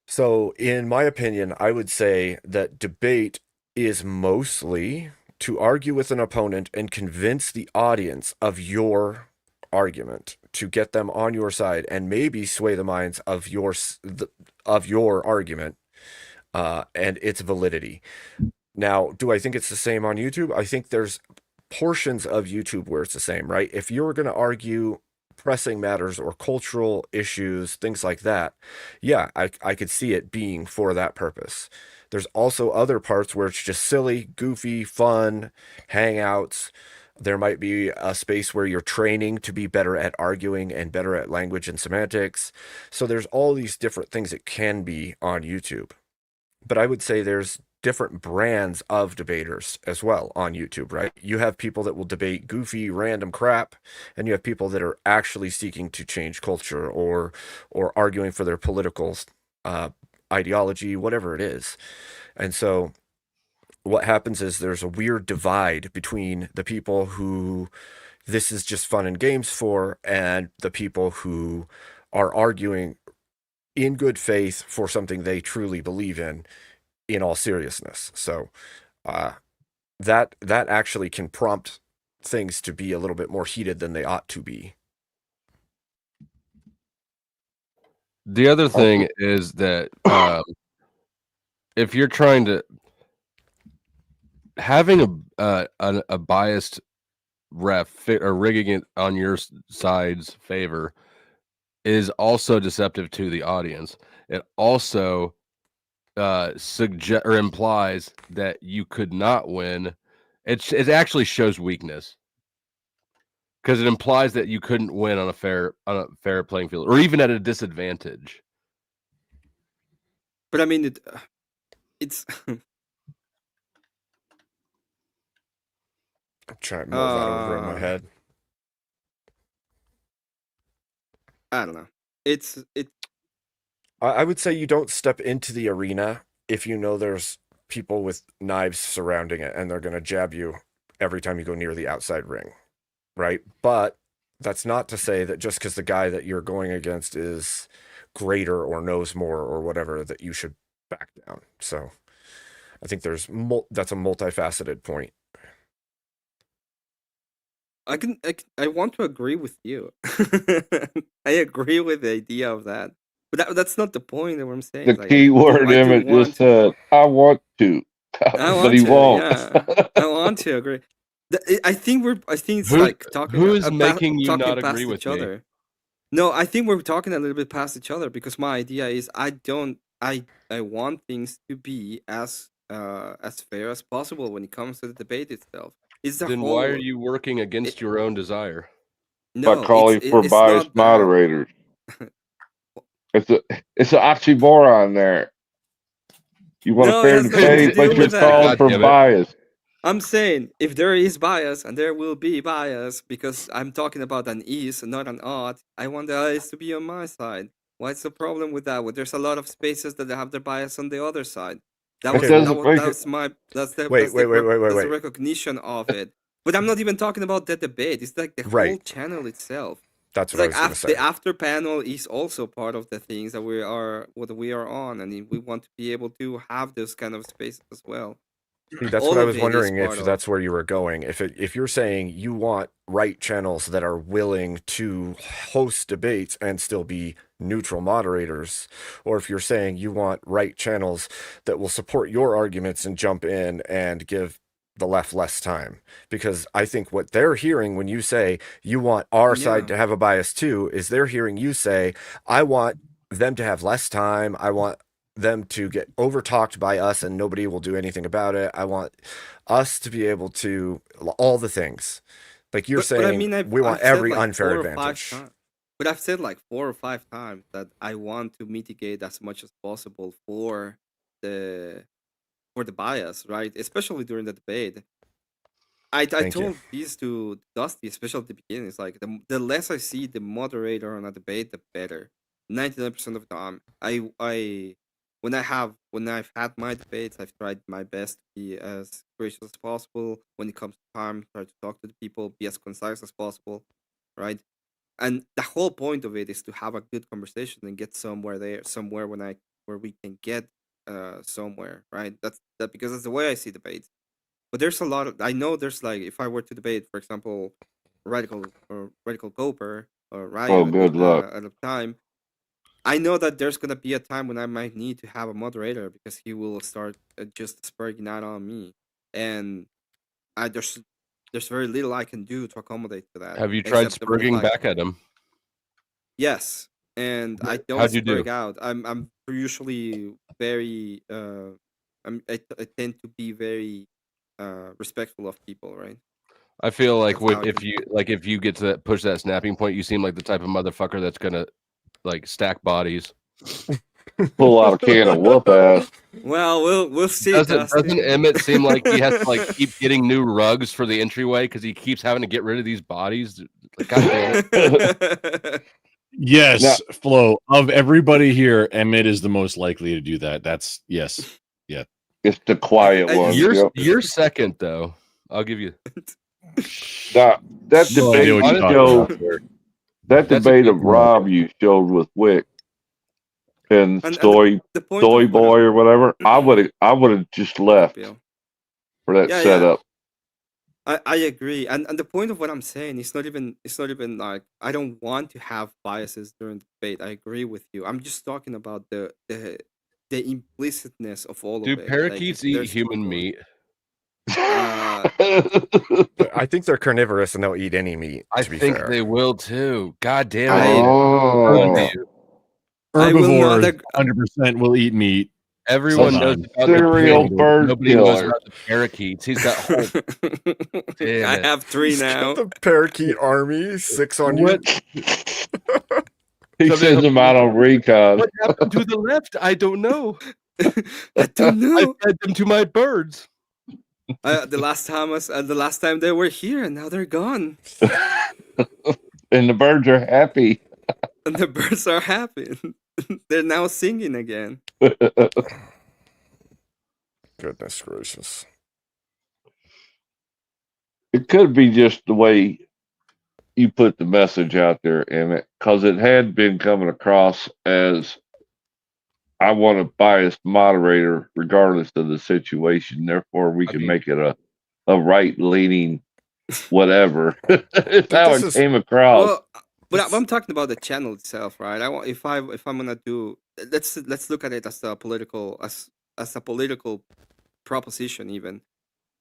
So, in my opinion, I would say that debate is mostly to argue with an opponent and convince the audience of your argument, to get them on your side and maybe sway the minds of your argument and its validity. Now, do I think it's the same on YouTube? I think there's portions of YouTube where it's the same, right? If you're going to argue pressing matters or cultural issues, things like that, yeah, I could see it being for that purpose. There's also other parts where it's just silly, goofy, fun, hangouts. There might be a space where you're training to be better at arguing and better at language and semantics. So there's all these different things it can be on YouTube. But I would say there's different brands of debaters as well on YouTube, right? You have people that will debate goofy, random crap, and you have people that are actually seeking to change culture or arguing for their political ideology, whatever it is. And so what happens is there's a weird divide between the people who this is just fun and games for and the people who are arguing in good faith for something they truly believe in all seriousness. So that actually can prompt things to be a little bit more heated than they ought to be. The other thing is that if you're trying to having a biased ref or rigging it on your side's favor is also deceptive to the audience. It also suggest or implies that you could not win. It actually shows weakness because it implies that you couldn't win on a fair playing field or even at a disadvantage. But I mean, it's. I'm trying to mull that over in my head. I don't know. I would say you don't step into the arena if you know there's people with knives surrounding it and they're going to jab you every time you go near the outside ring, right? But that's not to say that just because the guy that you're going against is greater or knows more or whatever, that you should back down. So I think that's a multifaceted point. I want to agree with you. I agree with the idea of that, but that's not the point that I'm saying. The key word Emmett just said, I want to, but he won't. Yeah, I want to agree. I think it's like talking. Who is making you talking not past agree with each me? other. No, I think we're talking a little bit past each other because my idea is I want things to be as as fair as possible when it comes to the debate itself. It's the Then whole. why are you working against your own desire? By No, calling for it's biased not that. moderators. It's an oxymoron there. You want a No, it fair has nothing to debate, but do you're with that. calling for bias. I'm saying if there is bias, and there will be bias, because I'm talking about an is, not an ought, I want the is to be on my side. What's the problem with that? Well, there's a lot of spaces that have their bias on the other side. That was that's my that's the Wait, that's the wait. recognition of it. But I'm not even talking about the debate. It's like the whole Right. channel itself. That's It's what I like was going to say. the after panel is also part of the things that we are on, and we want to be able to have those kind of spaces as well. See, that's All what I of was it is wondering part if of. that's where you were going. If you're saying you want right channels that are willing to host debates and still be neutral moderators, or if you're saying you want right channels that will support your arguments and jump in and give the left less time. Because I think what they're hearing when you say you want our side to have a bias too is they're hearing you say, I want them to have less time. I want them to get overtalked by us and nobody will do anything about it. I want us to be able to all the things. Like you're But saying, I mean, we want I've said every like unfair 4 or 5 advantage. times. But I've said like 4 or 5 times that I want to mitigate as much as possible for the bias, right? Especially during the debate. I Thank you. told this to Dusty, especially at the beginning. It's like the less I see the moderator on a debate, the better. 99% of the time, when I've had my debates, I've tried my best to be as gracious as possible. When it comes to time, try to talk to the people, be as concise as possible, right? And the whole point of it is to have a good conversation and get somewhere where we can get somewhere, right? That's because that's the way I see debates. But there's a lot of I know there's like if I were to debate, for example, Radical Cooper or Ryan good luck. at a time, I know that there's gonna be a time when I might need to have a moderator because he will start just spurring out on me, and there's very little I can do to accommodate to that. Have you tried except for, spurging like, back at him? Yes, and I don't How'd you do? spurg out. I'm usually very I tend to be very respectful of people, right? I feel like That's how I if you get to that push that snapping point, you seem like the type of motherfucker that's gonna like stack bodies. Pull out a can of whoop ass. Well, we'll see. Doesn't Emmett seem like he has to like keep getting new rugs for the entryway because he keeps having to get rid of these bodies? Like, God damn it. Yes, Flo. Of everybody here, Emmett is the most likely to do that. That's yes. Yeah. It's the quiet one. You're second though. I'll give you that No debate idea what you're you talking showed, about there. that That's debate a of Rob you showed with Wick and Soy the point Soy of Boy or whatever, I would have just left for that Yeah, setup. I agree, and the point of what I'm saying is not even like I don't want to have biases during the debate. I agree with you. I'm just talking about the implicitness of all Do of it. parakeets eat there's human meat? I think they're carnivorous and they'll eat any meat. I To be think fair. they will too. God damn I- it. I will not Herbivores 100% will eat meat. Everyone knows Sometimes. about Serial the pig. bird Nobody knows killer. about the parakeets. He's got whole. Damn I it. have 3 He's now. got the parakeet army, 6 on What? He sends them out on recon. What happened to the left? I don't know. I don't know. I fed them to my birds. The last time they were here, and now they're gone, And the birds are happy. and the birds are happy. They're now singing again. Goodness gracious. It could be just the way you put the message out there, Emmett, because it had been coming across as I want a biased moderator regardless of the situation. Therefore, we can make it a right leaning whatever. It's how it came across. Well, but I'm talking about the channel itself, right? I want if I'm gonna do let's look at it as a political proposition. Even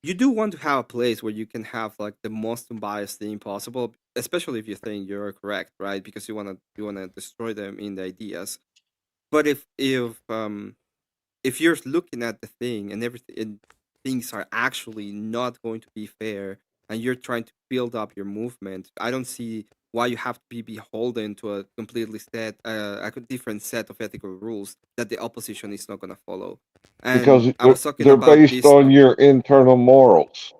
you do want to have a place where you can have like the most unbiased thing possible, especially if you think you're correct, right? Because you wanna destroy them in the ideas. But if if you're looking at the thing and everything, and things are actually not going to be fair, and you're trying to build up your movement, I don't see why you have to be beholden to a completely different set of ethical rules that the opposition is not going to follow. And Because I was talking they're about based this. on your internal morals.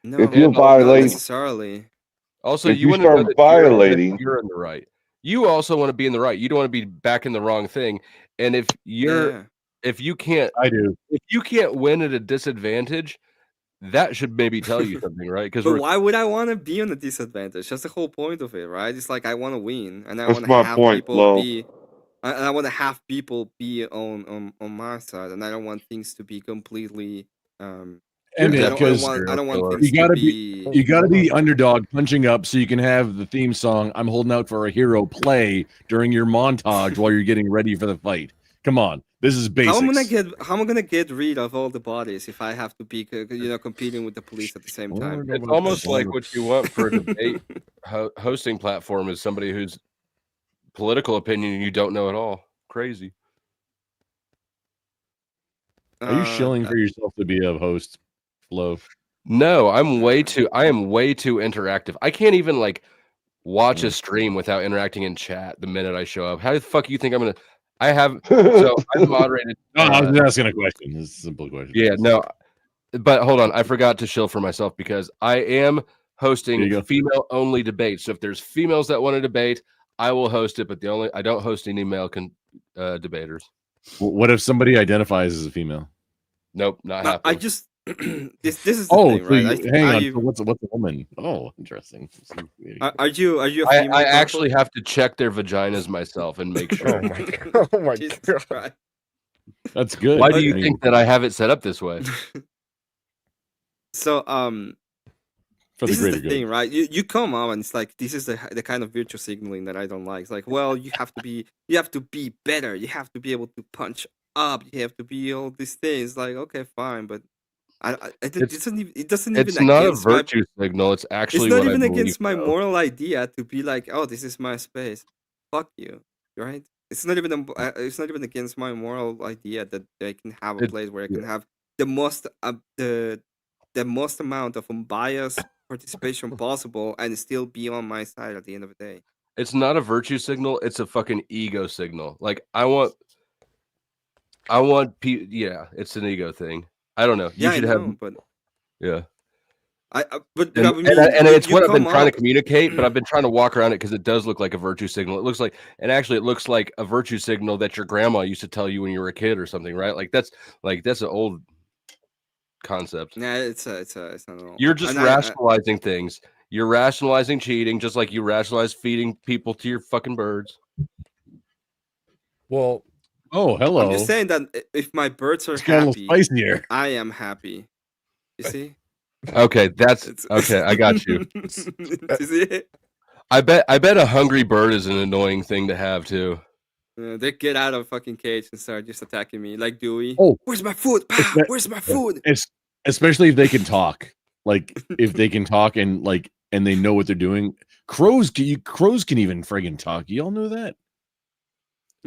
No, If you not violate, necessarily. Also, if you you want to know start that violating, you're in the right. You also want to be in the right. You don't want to be back in the wrong thing. And if Yeah. you can't, I do. If you can't win at a disadvantage, that should maybe tell you something, right? Because But why would I want to be on a disadvantage? That's the whole point of it, right? It's like I want to win, and I that's want to my have point, people Flo. be, and I want to have people be on my side, and I don't want things to be completely. And I because don't want things you gotta to be. you gotta be the underdog punching up so you can have the theme song "I'm Holding Out for a Hero" play during your montage while you're getting ready for the fight. Come on, this is basics. How am I gonna get rid of all the bodies if I have to be competing with the police at the same time? it's almost like what you want for a debate hosting platform is somebody whose political opinion you don't know at all. Crazy. Are you shilling for yourself to be a host, Flo? No, I am way too interactive. I can't even like watch a stream without interacting in chat the minute I show up. How the fuck you think I'm gonna? I have so I've moderated. No, I was asking a question. It's a simple question. Yeah, no, but hold on. I forgot to shill for myself because I am hosting female only debates. So if there's females that want to debate, I will host it. But I don't host any male debaters. What if somebody identifies as a female? Nope, not No, happening. I just this is the thing, so right? hang on. So what's a woman? Oh, interesting. Are you a female? I couple? actually have to check their vaginas myself and make sure. Oh my god! Oh my Jesus god! Christ. That's good. Why do you think that I have it set up this way? So For the this is greater the good. thing, right? You come up and it's like this is the kind of virtue signaling that I don't like. It's like, well, you have to be better. You have to be able to punch up. You have to be all these things. Like, okay, fine, but it doesn't even It's not a against my virtue signal. It's actually it's not what I even believe, against my though. moral idea to be like, oh, this is my space. Fuck you, right? It's not even against my moral idea that I can have a place where I can have the most the most amount of unbiased participation possible and still be on my side at the end of the day. It's not a virtue signal. It's a fucking ego signal. Like I want people. Yeah, it's an ego thing. I don't know. You Yeah, should I have. know, but Yeah. but And, I mean, and it's you what I've been come trying to up- communicate, but I've been trying to walk around it because it does look like a virtue signal. It looks like a virtue signal that your grandma used to tell you when you were a kid or something, right? That's an old concept. Nah, it's not at all. You're just And rationalizing things. You're rationalizing cheating, just like you rationalize feeding people to your fucking birds. Well, oh, hello. I'm just saying that if my birds are It's got a little happy, spicier. I am happy. You see? Okay, that's okay. I got you. You see? I bet a hungry bird is an annoying thing to have too. They get out of fucking cage and start just attacking me like Dewey. Oh. Where's my food? Pow! Where's my food? Especially if they can talk. Like if they can talk and they know what they're doing. Crows can even friggin' talk. Y'all know that?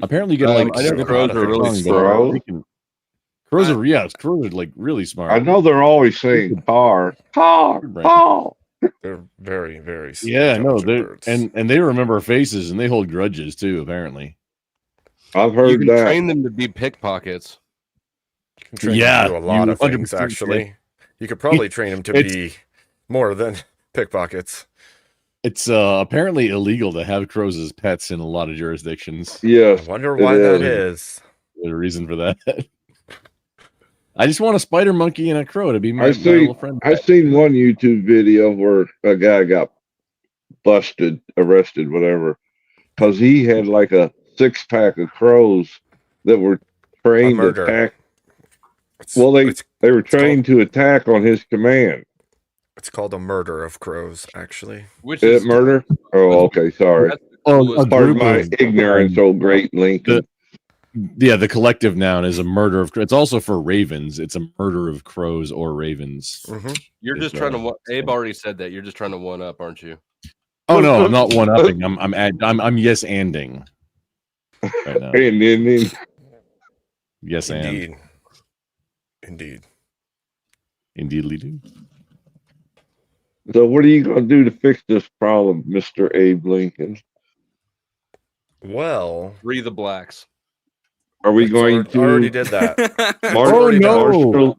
Apparently, you get like I know crows are really smart. Crows are like really smart. I know they're always saying car. They're very, very Yeah, no, intelligent they birds. and they remember faces and they hold grudges too. Apparently, I've You heard can that. train them to be pickpockets. You can train Yeah, them to do a lot you of things. 100% Actually, can. you could probably train them to It's- be more than pickpockets. it's apparently illegal to have crows as pets in a lot of jurisdictions. Yes, I wonder why that is. There's a reason for that. I just want a spider monkey and a crow to be my I little friend. seen one YouTube video where a guy got arrested, whatever, because he had like a 6-pack of crows that were trained to murder. attack. Well, they were trained to attack on his command. It's called a murder of crows, actually. Which Is it murder? Oh, okay, sorry. A Pardon group my of- ignorance, oh great Lincoln. the collective noun is a murder of. It's also for ravens. It's a murder of crows or ravens. You're just Is, trying to. Abe already said that. You're just trying to one up, aren't you? Oh no, I'm not one upping. I'm yes anding right now. And then Yes, Indeed. Indeed. Indeedly do. So what are you going to do to fix this problem, Mr. Abe Lincoln? Well, Free the blacks. Are we going to already did that. martial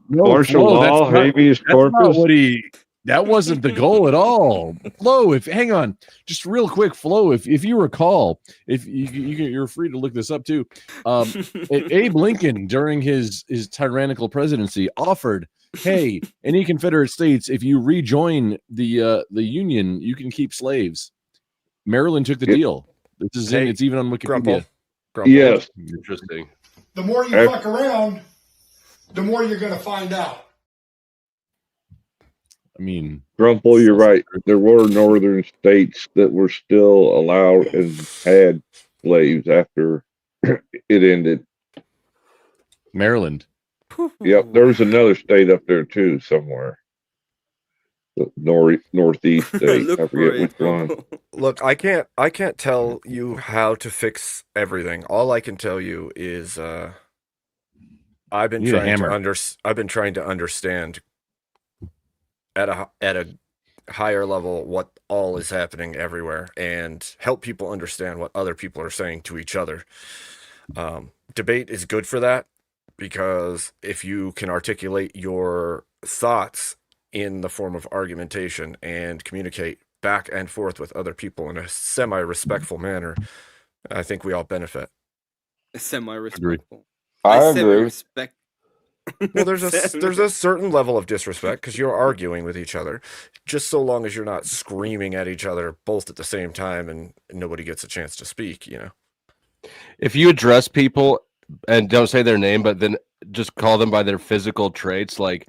Flo, law, habeas that's not corpus? what that wasn't the goal at all. Flo, hang on, just real quick, Flo, if you recall, if you're free to look this up too. Abe Lincoln during his tyrannical presidency offered, hey, any Confederate states, if you rejoin the Union, you can keep slaves. Maryland took the deal. This is it's even on Wikipedia. Grumple. Yes. Interesting. The more you fuck around, the more you're going to find out. I mean, Grumple, you're right. There were northern states that were still allowed and had slaves after it ended. Maryland. Yep, there was another state up there too somewhere. The northeast state. I forget which one. Look, I can't tell you how to fix everything. All I can tell you is I've been trying to understand at a higher level what all is happening everywhere and help people understand what other people are saying to each other. Debate is good for that because if you can articulate your thoughts in the form of argumentation and communicate back and forth with other people in a semi-respectful manner, I think we all benefit. Semi-respectful. I agree. Semi-respect. Well, there's a certain level of disrespect because you're arguing with each other, just so long as you're not screaming at each other both at the same time and nobody gets a chance to speak, you know. If you address people and don't say their name, but then just call them by their physical traits, like,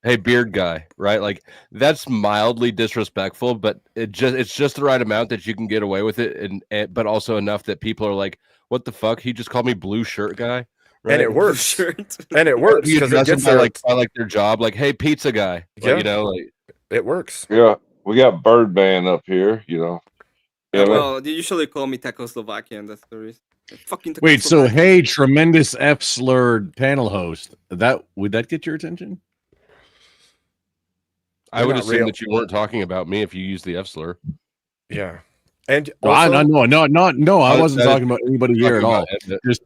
hey, beard guy, right? Like, that's mildly disrespectful, but it's just the right amount that you can get away with it, and but also enough that people are like, what the fuck? He just called me blue shirt guy. Right? And it works. And it works because it gets by their job, like, hey, pizza guy. Like, you know, like, it works. Yeah, we got Birdman up here, you know. Well, they usually call me Czechoslovakian. That's the reason. Fucking Wait, so hey, tremendous F slurred panel host. Would that get your attention? I would assume that you weren't talking about me if you used the F slur. Yeah, and no, I wasn't talking about anybody here at all. Just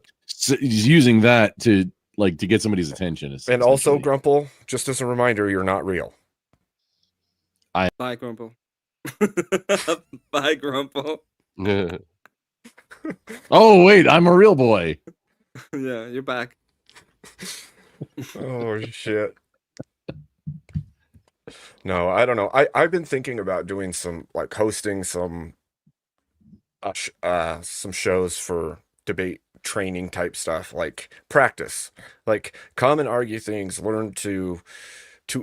using that to get somebody's attention. And also, Grumple, just as a reminder, you're not real. Bye, Grumple. Bye, Grumple. Oh wait, I'm a real boy. Yeah, you're back. Oh shit. No, I don't know. I've been thinking about doing hosting some shows for debate training type stuff, like practice, like come and argue things, learn to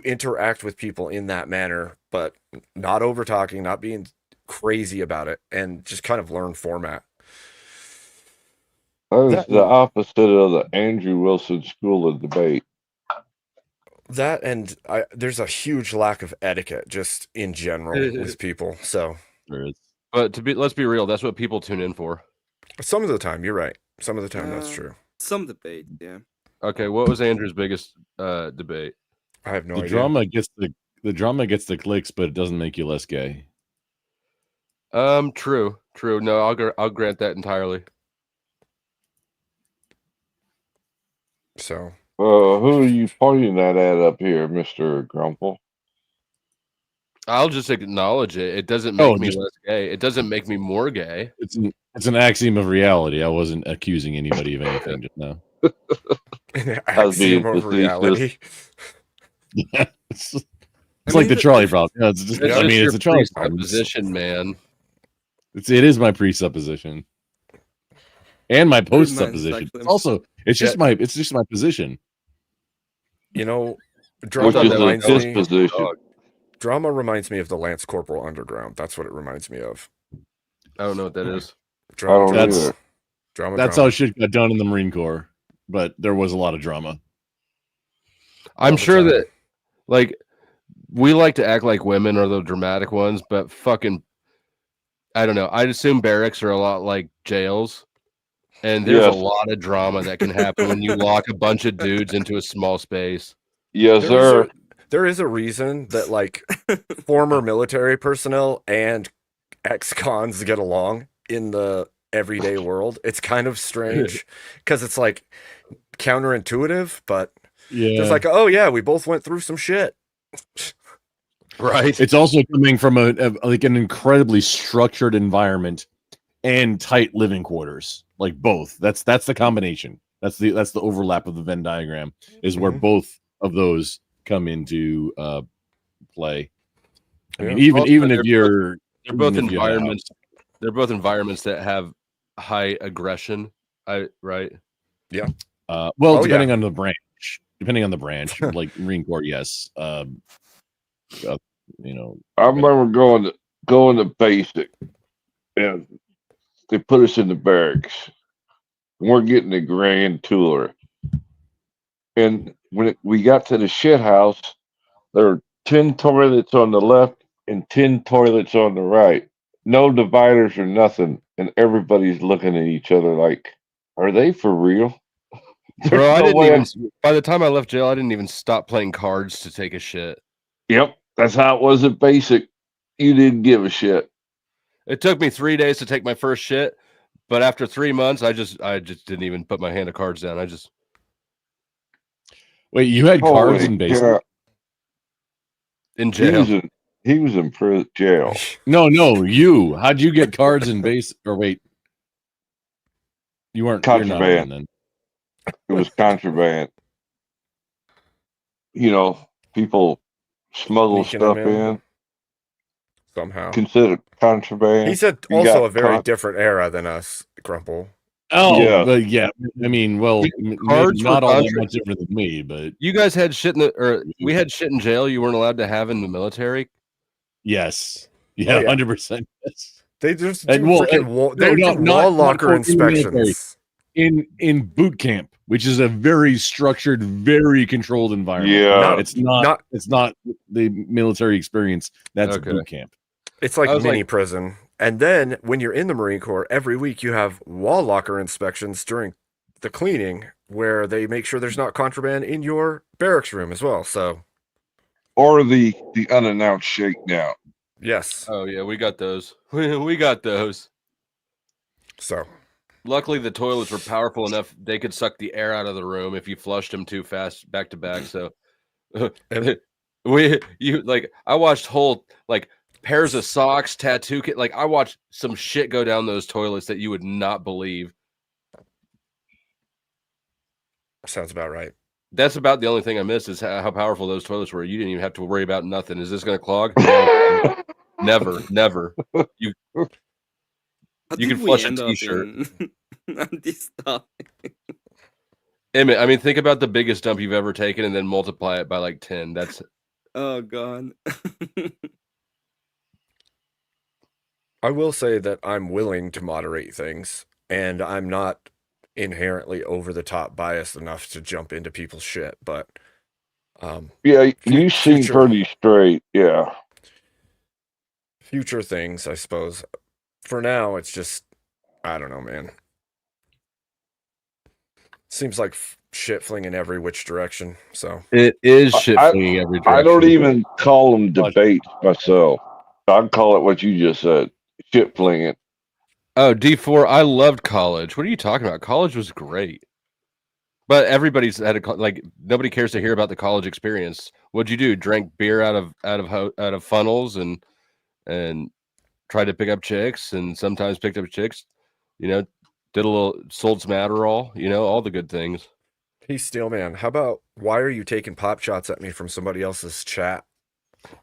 interact with people in that manner, but not over talking, not being crazy about it, and just kind of learn format. That is the opposite of the Andrew Wilson School of Debate. That and there's a huge lack of etiquette just in general with people. So there is. But let's be real, that's what people tune in for. Some of the time, you're right. Some of the time, that's true. Some debate, yeah. Okay, what was Andrew's biggest debate? I have no the idea. The drama gets the clicks, but it doesn't make you less gay. True. No, I'll grant that entirely. So, who are you pointing that at up here, Mr. Grumple? I'll just acknowledge it. It doesn't make me less gay. It doesn't make me more gay. It's an axiom of reality. I wasn't accusing anybody of anything just now. An axiom of reality. Yeah, it's like the trolley problem. Yeah, it's just. I mean, it's a trolley problem. Presupposition, man. It is my presupposition, and my post supposition. Also, it's just my position. You know, drama reminds me of the Lance Corporal Underground. That's what it reminds me of. I don't know what that is. That's how shit got done in the Marine Corps, but there was a lot of drama. I'm sure that, like, we like to act like women are the dramatic ones, but fucking, I don't know. I'd assume barracks are a lot like jails. And there's Yes. a lot of drama that can happen when you lock a bunch of dudes into a small space. Yes, There is sir. a, there is a reason that like former military personnel and ex-cons get along in the everyday world. It's kind of strange because it's like counterintuitive, but Yeah. there's like, oh yeah, we both went through some shit. Right. It's also coming from like an incredibly structured environment and tight living quarters, like both. That's the combination. That's the overlap of the Venn diagram is where Mhm. both of those come into play. I mean, Yeah. even Also, if you're they're both even if you have a house. environments. They're both environments that have high aggression. Right. Yeah. Well, Oh, depending yeah. on the branch. Depending on the branch, like Marine Corps, yes. You know, I remember going to basic, and they put us in the barracks. We're getting a grand tour, and when we got to the shit house, there were 10 toilets on the left and 10 toilets on the right. No dividers or nothing, and everybody's looking at each other like, "Are they for real?" Bro, There's I no didn't way. even. By the time I left jail, I didn't even stop playing cards to take a shit. Yep, that's how it was at basic. You didn't give a shit. It took me 3 days to take my first shit, but after 3 months, I just didn't even put my hand of cards down. I just wait, you had cards Holy in basic? cow. in He was jail. in prison jail. No, you. How'd you get cards in base? Or wait, you weren't. You're not Contraband. one then. It was contraband. You know, people smuggle Sneaking 'em stuff in. in. Somehow. Considered contraband. He's at You also got a very caught. different era than us, Grumple. Oh, Yeah. but yeah. I mean, well, maybe Cards were not all that contra- much different than me, but You guys had shit in the, or we had shit in jail you weren't allowed to have in the military. yes, Oh, yeah, yeah. 100%. Yes. They just do And, well, freaking wall, no, they no, do not- wall not locker in the military. inspections. In boot camp, which is a very structured, very controlled environment. Yeah. It's not the military experience. That's Okay. boot camp. It's like I was mini like- prison. And then when you're in the Marine Corps, every week you have wall locker inspections during the cleaning where they make sure there's not contraband in your barracks room as well. So, Or the unannounced shakedown. yes. Oh yeah, we got those. We got those. So, Luckily, the toilets were powerful enough they could suck the air out of the room if you flushed them too fast back to back. So, I watched whole like pairs of socks, tattoo kit. Like I watched some shit go down those toilets that you would not believe. sounds about right. That's about the only thing I missed is how powerful those toilets were. You didn't even have to worry about nothing. Is this going to clog? No. Never. You How You did can we flush a end up t-shirt. on this topic? Emmett, I mean, think about the biggest dump you've ever taken and then multiply it by like 10. That's Oh god. I will say that I'm willing to moderate things, and I'm not inherently over the top biased enough to jump into people's shit. But Yeah, you seem future- pretty straight. Yeah. future things, I suppose. For now, it's just I don't know, man. Seems like shit flinging every which direction. So it is shit flinging every direction. I don't even call them debates myself. I'd call it what you just said, shit flinging. Oh, D4, I loved college. What are you talking about? College was great. But everybody's had like nobody cares to hear about the college experience. What'd you do? Drank beer out of funnels and tried to pick up chicks and sometimes picked up chicks, did a little sold some Adderall, all the good things. Hey, Steelman, how about why are you taking pop shots at me from somebody else's chat?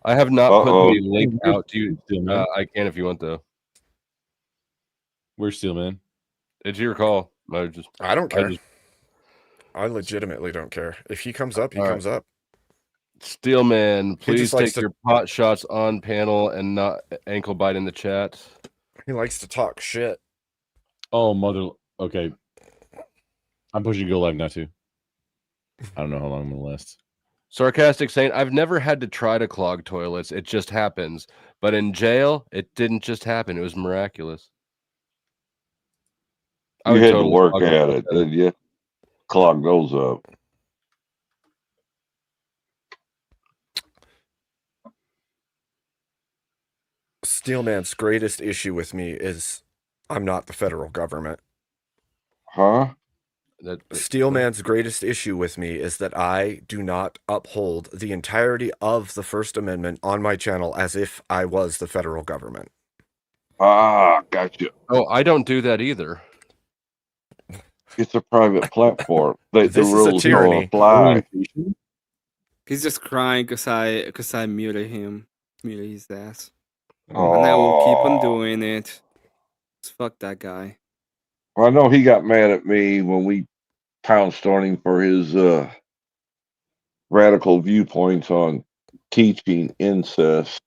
I have not Uh-oh. put the link out to you. Steelman. I can if you want though. Where's Steelman? It's your call. I don't care. I legitimately don't care. If he comes up, he All right. comes up. Steelman, He please just likes take to- your pot shots on panel and not ankle bite in the chat. He likes to talk shit. Oh, mother. Okay. I'm pushing go live now, too. I don't know how long I'm going to last. Sarcastic Saint, I've never had to try to clog toilets. It just happens. But in jail, it didn't just happen. It was miraculous. You had to work at it, did you? Clog those up. Steelman's greatest issue with me is I'm not the federal government. Huh? Steelman's greatest issue with me is that I do not uphold the entirety of the First Amendment on my channel as if I was the federal government. Ah, gotcha. Oh, I don't do that either. It's a private platform. The This is a rules don't tyranny. apply. He's just crying because I muted his ass, and I will keep on doing it. Just fuck that guy. Well, I know he got mad at me when we pounced on him for his radical viewpoints on teaching incest.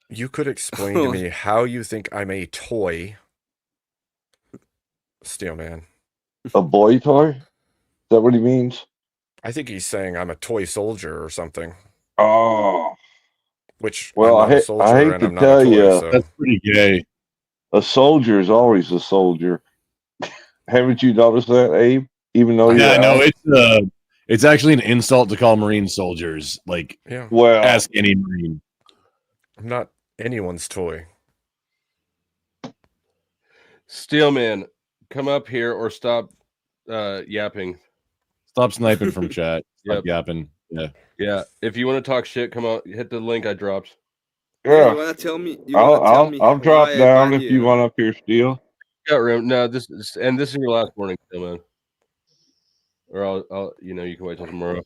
You could explain to me how you think I'm a toy, Steelman. A boy toy? Is that what he means? I think he's saying I'm a toy soldier or something. Oh. Which, Well, I'm not a I soldier hate and to I'm not tell a toy, you. so. That's pretty gay. A soldier is always a soldier. Haven't you noticed that, Abe? Even though Yeah, you're no, it's actually an insult to call Marine soldiers. Like, Yeah. Well, ask any Marine. I'm not anyone's toy. Steelman, come up here or stop yapping. Stop sniping from chat. Stop Yep. yapping. Yeah. Yeah. If you want to talk shit, come out. Hit the link I dropped. Yeah. You wanna tell me? You wanna tell me I'll drop why I down banned if you want up here, Steel. Got room. No, this is your last warning, Steelman. Or I'll you can wait till tomorrow.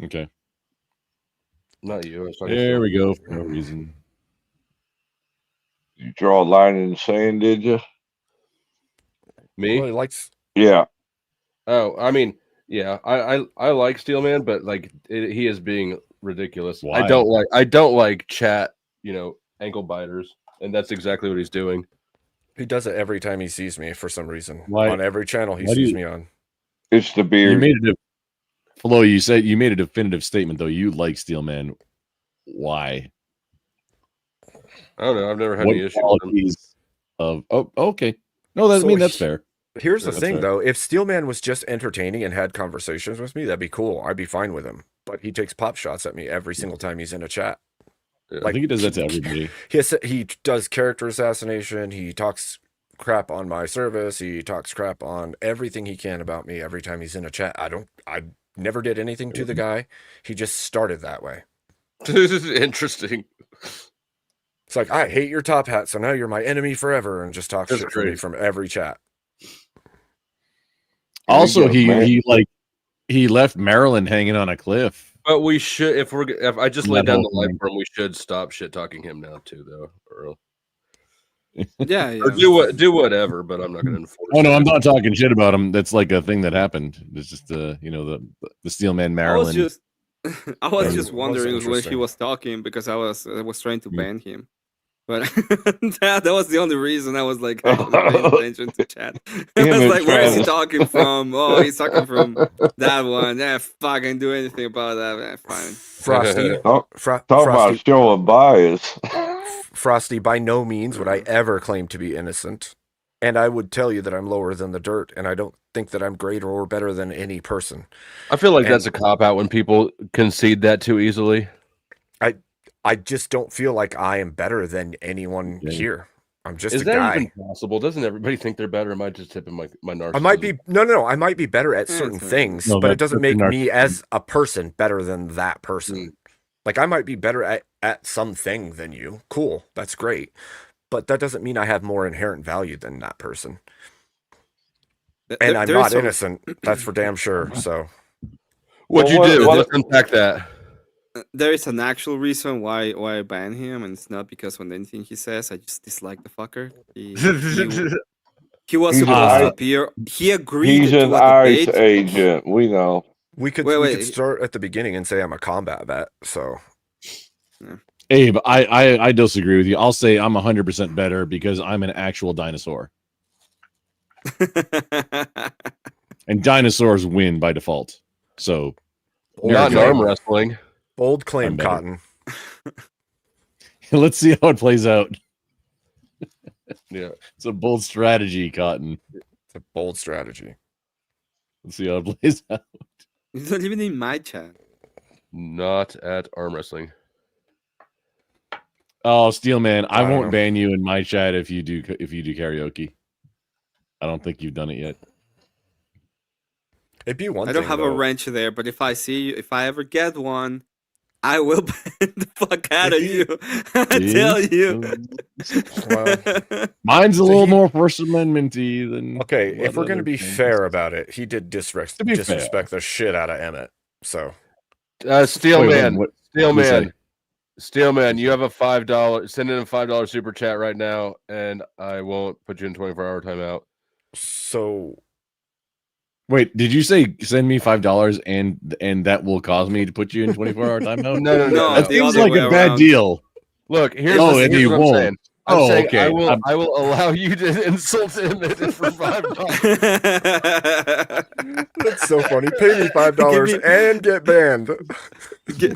Okay. Not you. I was talking There to we go for no reason. You draw a line in the sand, did you? Me? Well, he likes. Yeah. Oh, I mean, yeah, I like Steelman, but like he is being ridiculous. Why? I don't like chat, ankle biters, and that's exactly what he's doing. He does it every time he sees me for some reason. Why- On every channel he why do sees you- me on. It's the You beard. made it. Flo, you said you made a definitive statement though. You like Steelman. Why? I don't know. I've never had What any issue with him. qualities of? Oh, okay. No, that's So that's fair. Here's the That's thing, fair. though. If Steelman was just entertaining and had conversations with me, that'd be cool. I'd be fine with him. But he takes pop shots at me every single time he's in a chat. I think he does that to everybody. He does character assassination. He talks crap on my service. He talks crap on everything he can about me every time he's in a chat. I never did anything to the guy. He just started that way. This is interesting. It's like, I hate your top hat, so now you're my enemy forever, and just talks That's shit for me great. from every chat. Also, man. he left Maryland hanging on a cliff. But we should, if I just And laid that down the whole life thing. for him, we should stop shit talking him now too, though. Or Yeah, or do whatever, but I'm not going to enforce. Oh no, it. I'm not talking shit about him. That's like a thing that happened. It's just the Steelman Maryland. I was That just was wondering when he interesting. was talking because I was trying to ban him, but that was the only reason I was like actually paying attention to chat. I Him was and like, where is he Travis. talking from? Oh, he's talking from that one. Yeah, fuck, I can do anything about that. Yeah, fine. Frosty, Talk Frosty, about showing bias. Frosty, by no means would I ever claim to be innocent. And I would tell you that I'm lower than the dirt, and I don't think that I'm greater or better than any person. I feel like And that's a cop out when people concede that too easily. I just don't feel like I am better than anyone here. I'm just Is a that guy. even possible? Doesn't everybody think they're better? Am I just tipping my narcissism? I might be no. I might be better at certain fine. things, No, but it that's doesn't make me narcissism. as a person better than that person. Like I might be better at something than you. Cool, that's great. But that doesn't mean I have more inherent value than that person. And I'm there is not some- innocent. That's for damn sure. So What'd Well, you do? what- Let's unpack that. There is an actual reason why I ban him, and it's not because of anything he says. I just dislike the fucker. He was He's supposed an to I- appear. He agreed He's to an a ICE debate. agent. We know. we could start at the beginning and say I'm a combat vet. So Abe, I disagree with you. I'll say I'm 100% better because I'm an actual dinosaur, and dinosaurs win by default. So, Not in arm wrestling. bold claim, I'm better. Cotton. let's see how it plays out. Yeah. It's a bold strategy, Cotton. It's a bold strategy. Let's see how it plays out. It's not even in my chat. Not at arm wrestling. Oh, Steelman, I I don't won't know. ban you in my chat if you do karaoke. I don't think you've done it yet. It'd be one I don't thing, have a though. wrench there, but if I ever get one, I will ban the fuck out of you. I tell you. Mine's a So little he- more First Amendment-y than. Okay, what if we're going to other be things. fair about it, he did To be disrespect the shit out of Emmett. So Steelman, what- Steelman, say? Steelman, you have a $5. Send in a $5 super chat right now, and I won't put you in 24-hour timeout. So Wait, did you say send me $5 and that will cause me to put you in 24-hour timeout? No. That the seems other like way a bad around. deal. Look, here's, Oh, and here's he what I'm won't. saying. I'm Oh, saying okay. I will allow you to insult him for $5. that's so funny. Pay me $5 Give and get banned.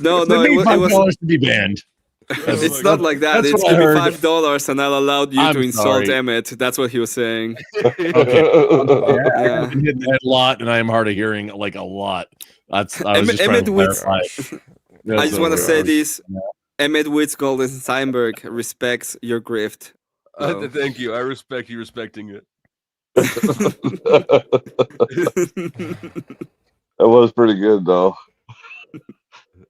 No, Send me it $5 was. to be banned. It's not like that. That's It's what I give me heard. $5 and I'll allow you I'm to insult sorry. Emmett. That's what he was saying. Okay. Yeah, Yeah. I've been hitting that a lot, and I am hard of hearing like a lot. I was just trying Emmett to Woods. clarify. I just want to say this. Yeah. Emmett Woods Golden Steinberg respects your grift. bro. Thank you. I respect you respecting it. That was pretty good though.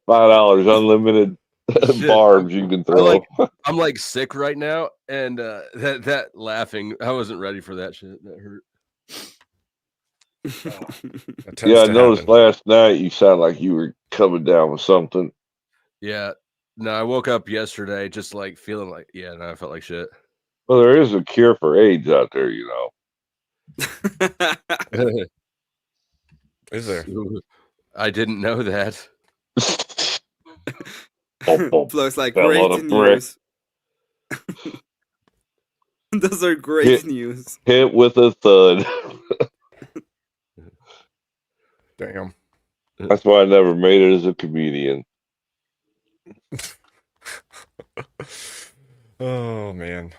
$5 unlimited Shit. barbs you can throw. I'm like sick right now, and that laughing, I wasn't ready for that shit. That hurt. That tends Yeah, I to noticed happen. last night you sound like you were coming down with something. Yeah. No, I woke up yesterday just like feeling like, I felt like shit. Well, there is a cure for AIDS out there, you know. Is there? I didn't know that. Looks like Fell on great a brick. news. Those are great Hit- news. Hit with a thud. Damn. That's why I never made it as a comedian. Oh man.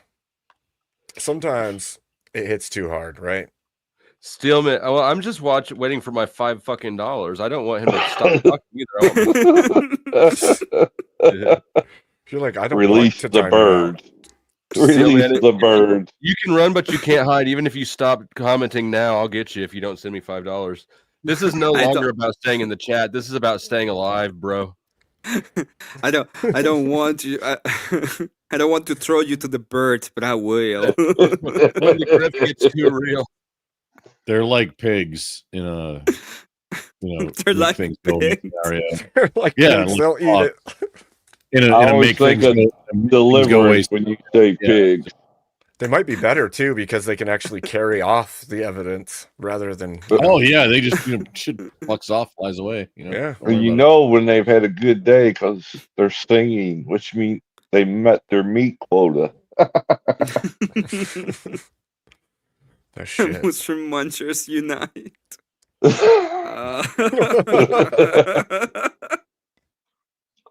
Sometimes it hits too hard, right? Steelman. Well, I'm just waiting for my $5 fucking. I don't want him to stop talking either. You're like, I don't Release want to the time you out. bird. Release the bird. You can run, but you can't hide. Even if you stop commenting now, I'll get you if you don't send me $5. This is no longer about staying in the chat. This is about staying alive, bro. I don't want you. I don't want to throw you to the birds, but I will. When the grip gets too real. They're like pigs in a, They're like things building pigs. scenario. They're like Yeah, pigs, like, they'll eat it. In I a always make think things of deliverance when you say pigs. They might be better too because they can actually carry off the evidence rather than. Oh yeah, they just shit fucks off, flies away. Yeah. And you know when they've had a good day because they're singing, which means they met their meat quota. That shit. Mushroom Munchers unite.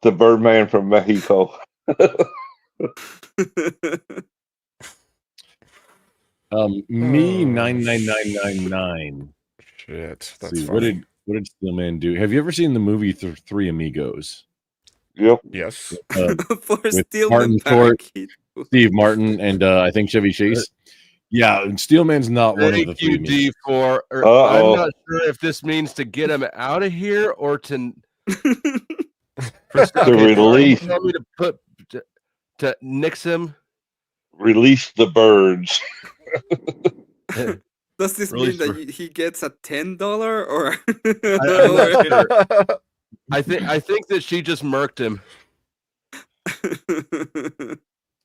The Birdman from Mexico. Me 99999. Shit, Let's that's see, funny. what did Steelman do? Have you ever seen the movie Three Amigos? Yep. Yes. For With Steelman Martin Short, Parakeet. Steve Martin, and I think Chevy Chase. Yeah, and Steelman's not one of the Thank three. you, amigos. D4. Uh-oh. I'm not sure if this means to get him out of here or to To release. Tell me to put to nix him. Release the birds. Does this Release mean that he gets a $10 or? I'm not sure. I think that she just murked him.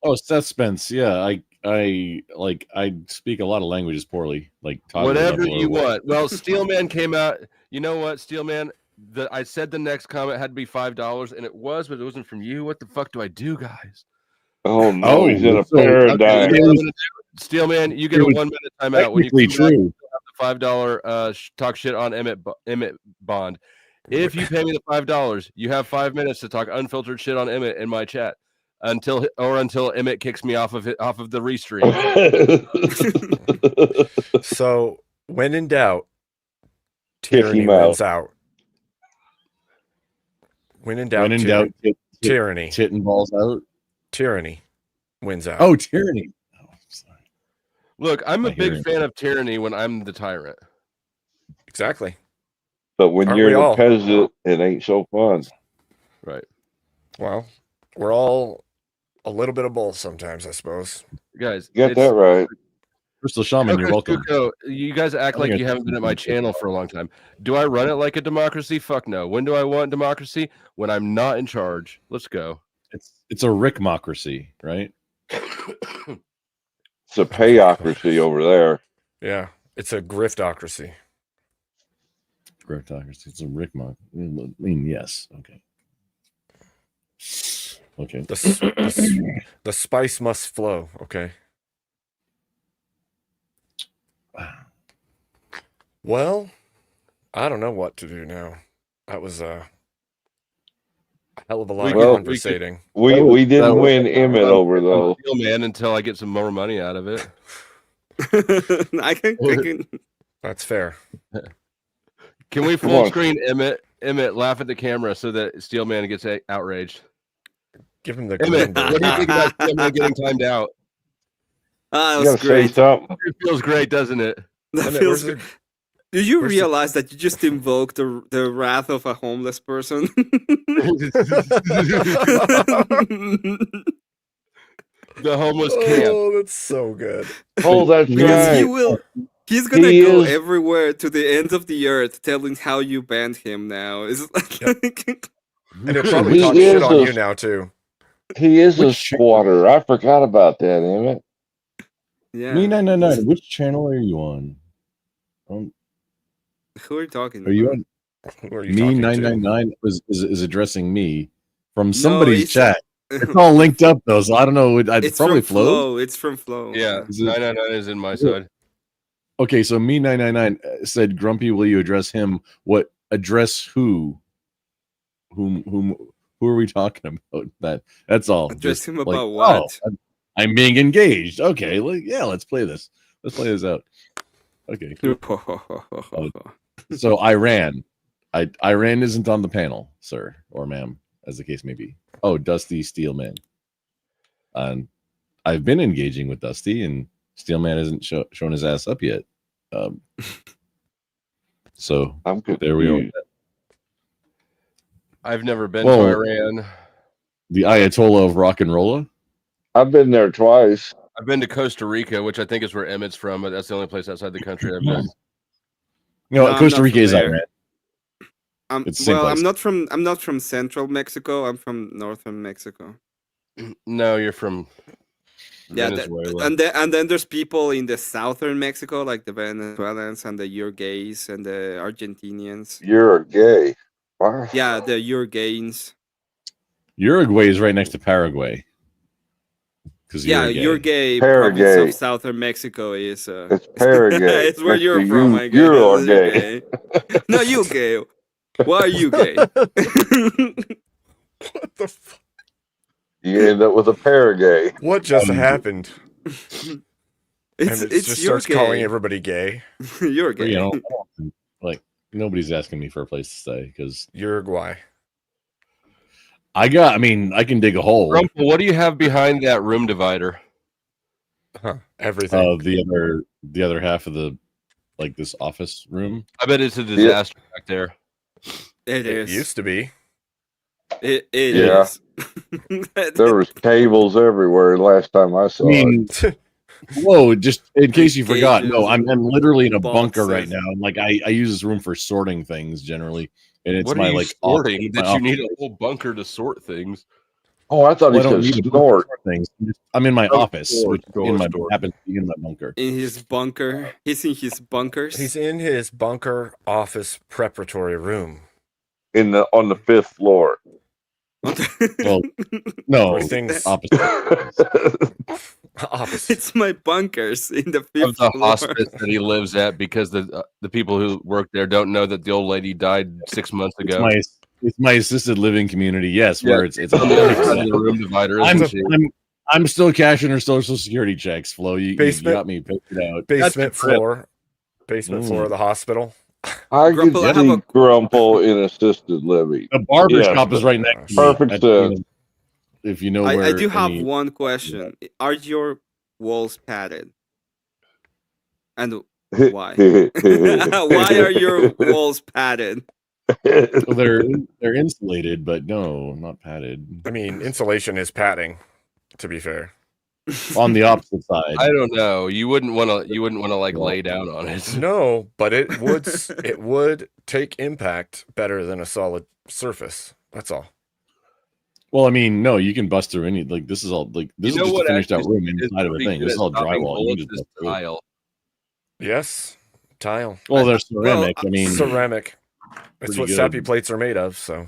Oh, Seth Spence. Yeah, I speak a lot of languages poorly. Like toddler Whatever level or you what. want. Well, Steelman came out. You know what, Steelman? I said the next comment had to be $5, and it was, but it wasn't from you. What the fuck do I do, guys? Oh no, he's in a so- paradigm. okay, Steelman, you get a it was 1 minute timeout when you come technically back. true. You'll have the $5 talk shit on Emmett Bond. If you pay me the $5, you have 5 minutes to talk unfiltered shit on Emmett in my chat until Emmett kicks me off of the restream. So When in doubt, Kick tyranny him wins out. out. When in doubt, When in doubt, tyranny. tit and balls out. Tyranny wins out. Oh, tyranny. Look, I'm a I hear big you. fan of tyranny when I'm the tyrant. Exactly. But when Aren't you're we the all? peasant, it ain't so fun. Right. Well, we're all a little bit of both sometimes, I suppose. Guys, You got it's- that right. Crystal Shaman, you're welcome. Stuco, you guys act I like think you I- haven't been at my channel for a long time. Do I run it like a democracy? Fuck no. When do I want democracy? When I'm not in charge. Let's go. It's a Rickmocracy, right? It's a payocracy over there. Yeah, it's a griftocracy. Griftocracy. It's a Rickmoc. I mean, yes. Okay. Okay. The spice must flow. Okay. Well, I don't know what to do now. That was a hell of a lot of conversating. We didn't win Emmett over though. Man, until I get some more money out of it. I can. That's fair. Can we Come full on. screen Emmett laugh at the camera so that Steelman gets outraged? Give him the Emmett, what do you think about Steelman getting timed out? Ah, You that was gotta say great. something. It feels great, doesn't it? That Emmett, feels where's good. Do you where's the- realize that you just invoked the wrath of a homeless person? The homeless camp. Oh, that's so good. Oh, that's Because right. he will. He's gonna He go is- everywhere to the ends of the earth, telling how you banned him. Now it's like, And he'll probably He talk is shit on a- you now too. He is a squatter. I forgot about that, Emmett. yeah. Me 999. Which channel are you on? Who are you talking Are you about? on? Who are you Me talking to? 999 is addressing me from somebody's it's- chat. It's all linked up though, so I don't know. I'd It's probably from flow. Flow. It's from Flow. Yeah, Is it- 999 is in my side. Okay, so me 999 said, "Grumpy, will you address him? What address who? Who are we talking about? That's all. Address Just him like, about what? oh, I'm being engaged. Okay, yeah, let's play this. Let's play this out. Okay, cool. So Iran, Iran isn't on the panel, sir or ma'am, as the case may be. Oh, Dusty Steelman. And I've been engaging with Dusty, and Steelman hasn't shown his ass up yet. So I'm good. there we are. I've never been Whoa. to Iran. The Ayatollah of rock and rolla. I've been there twice. I've been to Costa Rica, which I think is where Emmett's from, but that's the only place outside the country I've been. No, I'm Costa not Rica from is there. Iran. It's the same Well, place. I'm not from Central Mexico. I'm from Northern Mexico. No, you're from Yeah, Venezuela. and then there's people in the Southern Mexico, like the Venezuelans and the Uruguays and the Argentinians. You're a gay. Wow. Yeah, the Uruguayans. Uruguay is right next to Paraguay. Because Yeah, Uruguay. Uruguay, province Paraguay. of Southern Mexico is. It's Paraguay. It's where Next you're to from, you- I guess. you're You're gay. No, you gay. Why are you gay? What the fuck? You end up with a Paraguay. What just happened? It's and it it's just you're starts calling gay. everybody gay. You're gay. You know, like nobody's asking me for a place to stay because Uruguay. I mean, I can dig a hole. Rumpel, what do you have behind that room divider? Everything. The other half of the this office room. I bet it's a disaster back there. It It is. used to be. It Yeah. is. There was cables everywhere last time I saw I mean, whoa! Just in case you forgot, no, Cages, I'm literally in a bunker right boxes. now. And like I use this room for sorting things generally, and it's What my are you like sorting my that you need office. a whole bunker to sort things? it. Oh, I thought Well, I he don't said need a bunker snort. to sort things. I'm in my Oh, office, which happens to be in my bunker. In his bunker. He's in his bunkers. He's in his bunker office preparatory room. On the 5th floor. Well, no, Where things opposite. opposite. It's my bunkers in the Of fifth the floor. hospice that he lives at, because the people who work there don't know that the old lady died 6 months ago. It's my assisted living community. Yes, Yeah, where it's on the other side of the room divider. Isn't she? I'm still cashing her social security checks. Flo, you Basement- got me picked it out. Basement That's the trip. floor. Basement floor of the hospital. I could Grumple, I have see a Grumple in assisted living. The barber Yeah, shop is right next to me. perfect at, sense. if you know I where. do have any- one question. Are your walls padded? And why? Why are your walls padded? Well, they're insulated, but no, not padded. I mean, insulation is padding. To be fair, On the opposite side. I don't know. You wouldn't want to like lay down on it. no, but it would take impact better than a solid surface. That's all. Well, I mean, no, you can bust through any. Like this is all like this You know is just what a finished out actually room is inside of a pretty thing. good This at is all stopping drywall. You bullets can just is bust through it. tile. Yes, tile. Well, they're ceramic. I mean, ceramic. It's pretty what good. sappy plates are made of. So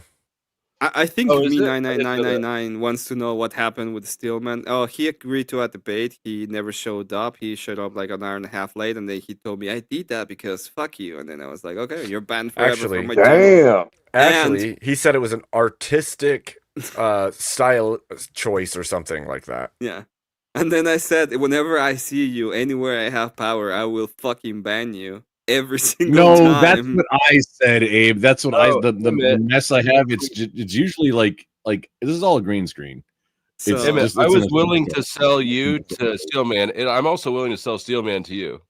I think Oh, is me it? I didn't know that. 99999 wants to know what happened with Stillman. Oh, he agreed to a debate. He never showed up. He showed up like an hour and a half late, and then he told me I did that because fuck you. And then I was like, okay, you're banned forever actually, from my channel. actually, he said it was an artistic style choice or something like that. Yeah. And then I said, whenever I see you anywhere I have power, I will fucking ban you every single no, time. that's what I said, Abe. That's what Oh, the mess I have. It's usually like this is all a green screen. So, It's Emmett, just- I it's was an willing assistant. to sell you to Steelman, and I'm also willing to sell Steelman to you.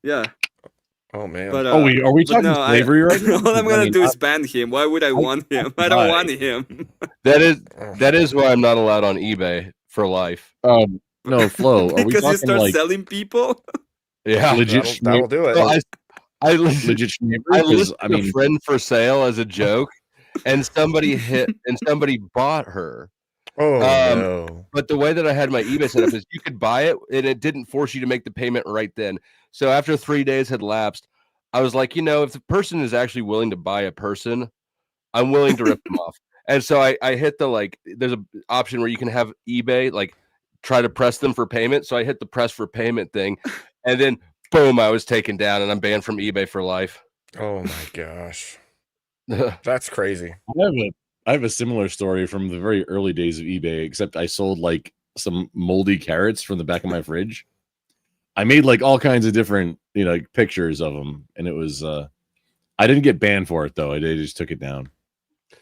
yeah. Oh man. But, are we but talking no, slavery right now? all I'm I gonna mean, do is ban him. Why would I want him? I don't Why? want him. That is why I'm not allowed on eBay for life. No, Flo. Are we Because you talking start like selling people? Yeah, legit? That'll do it. So I legit. I Because listed I mean, a friend for sale as a joke, and somebody bought her. Oh no. But the way that I had my eBay set up is you could buy it and it didn't force you to make the payment right then. So after 3 days had lapsed, I was like, if the person is actually willing to buy a person, I'm willing to rip them off. And so I hit the there's an option where you can have eBay try to press them for payment. So I hit the press for payment thing, and then boom, I was taken down and I'm banned from eBay for life. Oh my gosh. That's crazy. I have a similar story from the very early days of eBay, except I sold some moldy carrots from the back of my fridge. I made all kinds of different, pictures of them, and it was I didn't get banned for it though. They just took it down.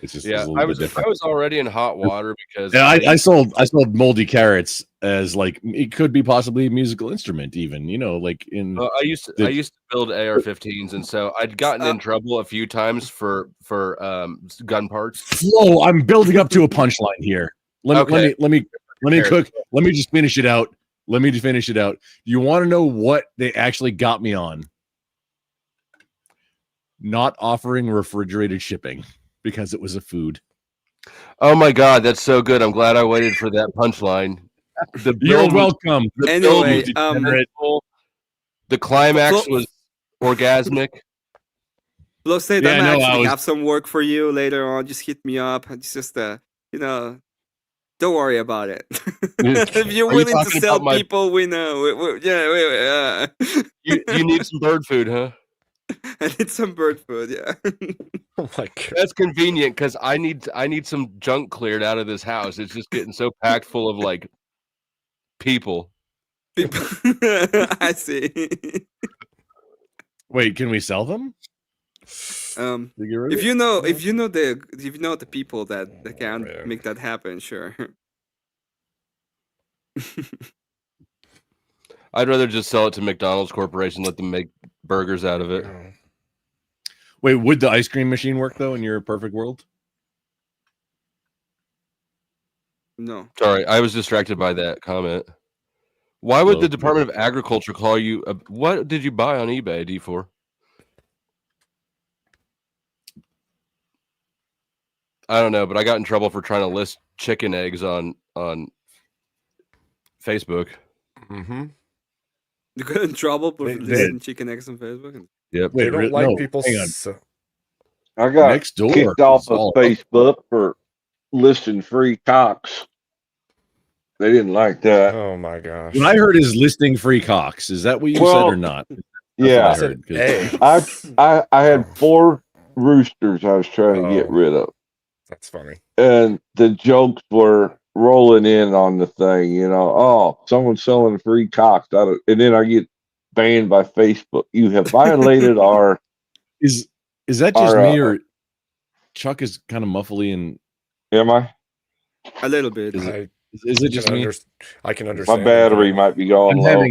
It's just Yeah, a little I bit was different. already in hot water because Yeah, I sold moldy carrots as it could be possibly a musical instrument, even in I used to build AR-15s, and so I'd gotten in trouble a few times for gun parts. Flo, I'm building up to a punchline here. Let me cook. Let me just finish it out. You want to know what they actually got me on? Not offering refrigerated shipping because it was a food. Oh my god, that's so good! I'm glad I waited for that punchline. You're welcome. Anyway, the climax was orgasmic. Flo said, Yeah, I I know, actually I was- have some work for you later on. Just hit me up. It's just don't worry about it. If you're Are you willing to talking sell about my- people, we know. You need some bird food, huh? I need some bird food. Yeah. Oh my god. That's convenient because I need some junk cleared out of this house. It's just getting so packed full of people. I see. Wait, can we sell them? If you know the people that can make that happen, sure. I'd rather just sell it to McDonald's Corporation, let them make burgers out of it. Wait, would the ice cream machine work though in your perfect world? No. Sorry, I was distracted by that comment. Why would Hello. the Department of Agriculture call you? What did you buy on eBay, D4? I don't know, but I got in trouble for trying to list chicken eggs on Facebook. Mm-hmm. You got in trouble for They- listing chicken eggs on Facebook? Yep. They don't like no, people. hang on. I got Next door kicked off is of all- Facebook for listing free cocks. They didn't like that. Oh my gosh. What I heard is listing free cocks. Is that what you Well, said or not? That's Yeah, what I heard, 'cause- I had 4 roosters I was trying to get rid of, That's funny. and the jokes were rolling in on the thing. Oh, someone's selling free cocks. And then I get banned by Facebook. You have violated our. Is that just our, me or Chuck is kind of muffly and? Am I? A little bit. Is it just me? I can understand. My battery might be going low.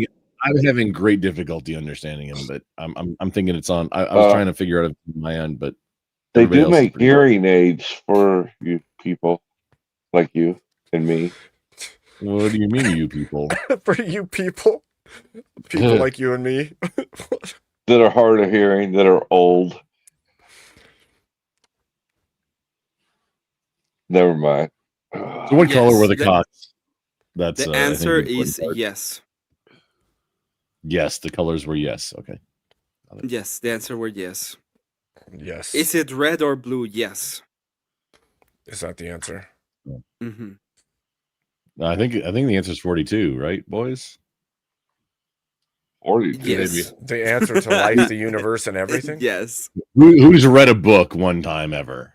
I'm having great difficulty understanding him, but I'm thinking it's on. I was trying to figure out if it's my end, but They everybody do else is make pretty hearing aids for you people like you and me. What do you mean, you people? For you people, people like you and me. That are hard of hearing, that are old. Never mind. So what color were the cocks? That's The I think answer the important is part. yes. Yes, the colors were yes. Okay. Yes, the answer were yes. Yes. Is it red or blue? Yes. Is that the answer? Mm-hmm. I think the answer is 42, right, boys? 42. Yes. The answer to life, the universe, and everything? Yes. Who's read a book one time ever?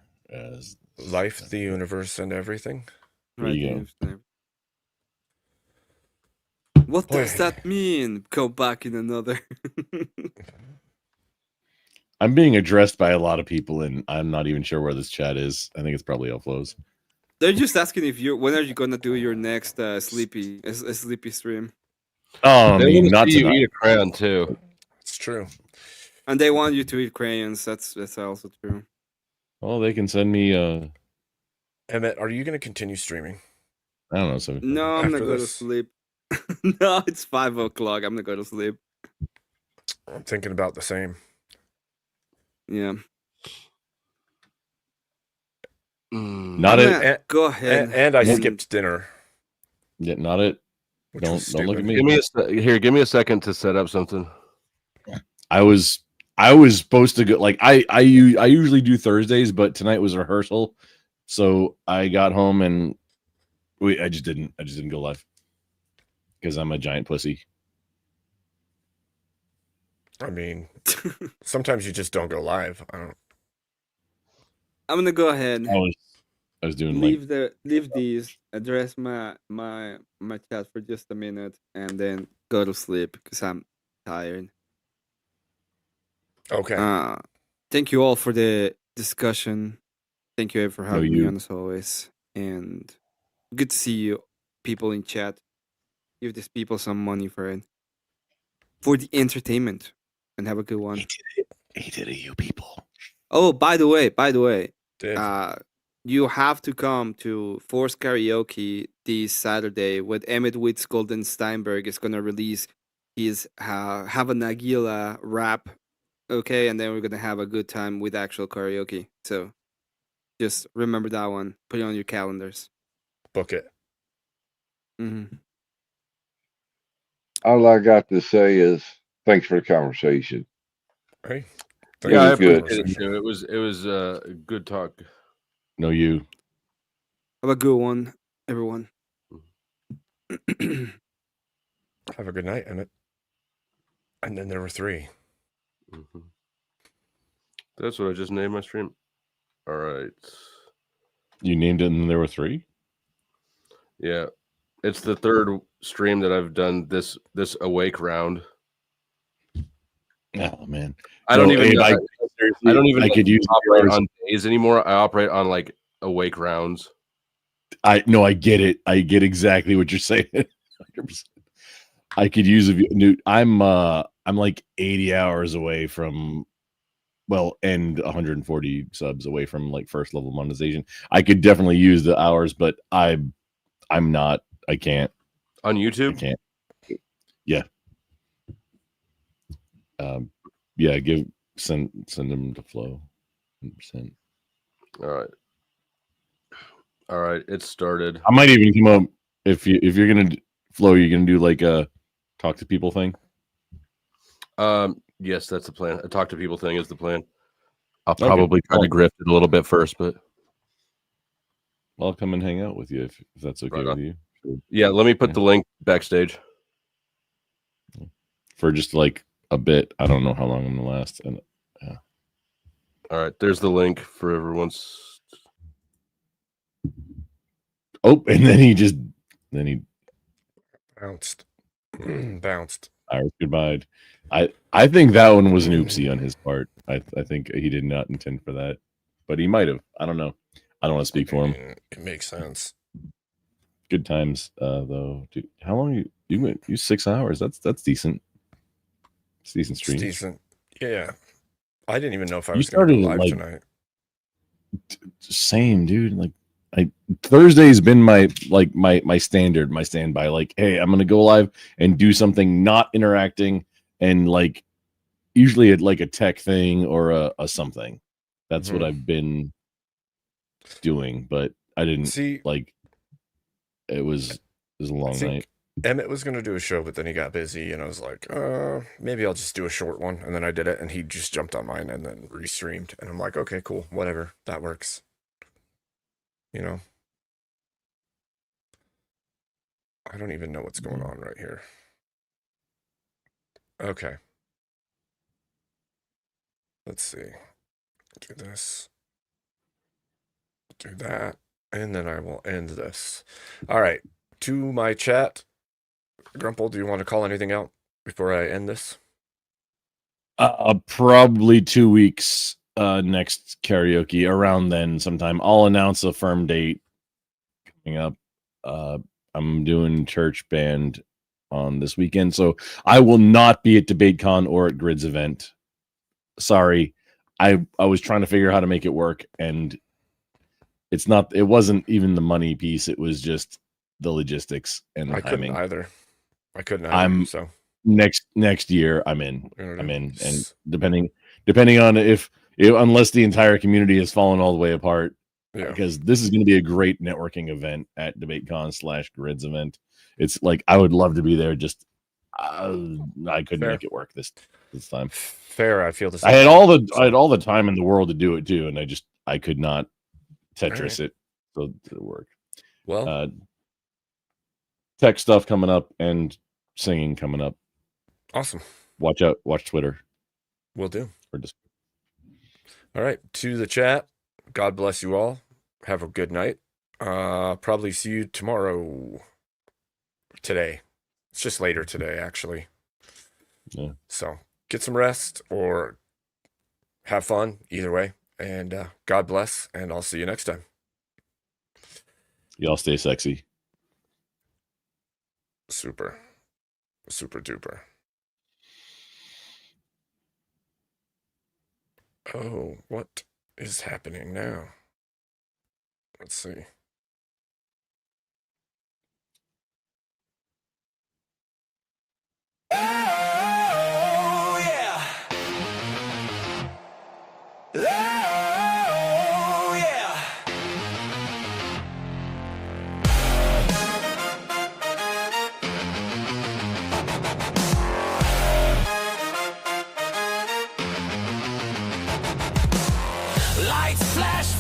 Life, the universe, and everything? There you go. What does that mean? Go back in another. I'm being addressed by a lot of people, and I'm not even sure where this chat is. I think it's probably Outflows. They're just asking if when are you gonna do your next sleepy stream? Oh, I They mean, wanna not see you tonight. eat a crayon too. It's true. And they want you to eat crayons. That's also true. Oh, they can send me. Emmett, are you going to continue streaming? I don't know. So No, I'm After gonna go to this? sleep. No, it's 5 o'clock. I'm gonna go to sleep. I'm thinking about the same. Yeah. Not I'm it. gonna go ahead. And I skipped dinner. Yeah, not it. Don't look at me. Give me a second to set up something. I was supposed to go. Like I usually do Thursdays, but tonight was rehearsal, so I got home and I just didn't go live because I'm a giant pussy. I mean, sometimes you just don't go live. I don't. I'm gonna go ahead. I was doing like leave these. Address my chat for just a minute, and then go to sleep because I'm tired. Okay. Thank you all for the discussion. Thank you for having me you. on as always, and good to see you people in chat. Give these people some money for it, for the entertainment, and have a good one. He did it, you people. Oh, by the way, Did. you have to come to Force Karaoke this Saturday with Emmett Witz Golden Steinberg is gonna release his Have an Aguila rap, okay, and then we're gonna have a good time with actual karaoke. So just remember that one. Put it on your calendars. Book it. Mm-hmm. All I got to say is thanks for the conversation. Hey. Yeah, I was good. appreciate it too. It was good talk. No, you. Have a good one, everyone. Have a good night, Emmett. And then there were 3. Mm-hmm. That's what I just named my stream. All right. You named it, and then there were 3. Yeah, it's the 3rd stream that I've done this awake round. Oh man, I don't even. Abe, I don't even. I could use operate yours. on days anymore. I operate on like awake rounds. I get it. I get exactly what you're saying. 100%. I could use I'm like 80 hours away from, and 140 subs away from like first level monetization. I could definitely use the hours, but I'm not. I can't. On YouTube? I can't. Yeah. Yeah. Send them to Flow. 100%. All right. It started. I might even come up if you're gonna Flow. You're gonna do like a talk to people thing. Yes, that's the plan. A talk to people thing is the plan. I'll Okay. probably try to grift it a little bit first, but I'll come and hang out with you if that's okay with you. yeah, let me put the link backstage. For just like a bit. I don't know how long I'm gonna last. And yeah. All right, there's the link for everyone's. Oh, and then he bounced. Bounced. Iris, goodbye. I think that one was an oopsie on his part. I think he did not intend for that, but he might have. I don't know. I don't want to speak for him. It makes sense. Good times, though. Dude, how long you went? You 6 hours. That's decent. It's decent stream. It's decent. Yeah. I didn't even know if I You was going to started go at, live like, tonight. Same, dude. Like, Thursday's been my standard, my standby. Like, hey, I'm gonna go live and do something not interacting, and like usually like a tech thing or a something. That's what I've been doing, but I didn't See, like. It was a I long think night. Emmett was going to do a show, but then he got busy, and I was like, maybe I'll just do a short one. And then I did it, and he just jumped on mine and then restreamed. And I'm like, okay, cool, whatever, that works. You know, I don't even know what's going on right here. Okay. Let's see. Do this. Do that. And then I will end this. All right. To my chat. Grumple, do you want to call anything out before I end this? Probably 2 weeks. Next karaoke around then sometime. I'll announce a firm date coming up. I'm doing church band on this weekend, so I will not be at DebateCon or at Grid's event. Sorry, I was trying to figure out how to make it work, and it wasn't even the money piece. It was just the logistics and the I timing. I couldn't either. So next year I'm in, and depending on if unless the entire community has fallen all the way apart, because this is going to be a great networking event at DebateCon / Grids event. It's like I would love to be there. Just I couldn't make it work this time. Fair, I feel the same. I had all the time in the world to do it too, and I could not Tetris it so to work. Well, tech stuff coming up and singing coming up. Awesome. Watch Twitter. Will do. Or just all right, to the chat. God bless you all. Have a good night. Probably see you tomorrow. Today. It's just later today, actually. Yeah. So get some rest or have fun either way. And God bless, and I'll see you next time. Y'all stay sexy. Super. Super duper. Oh, what is happening now? Let's see. Oh, yeah. Oh, yeah. Lights flash.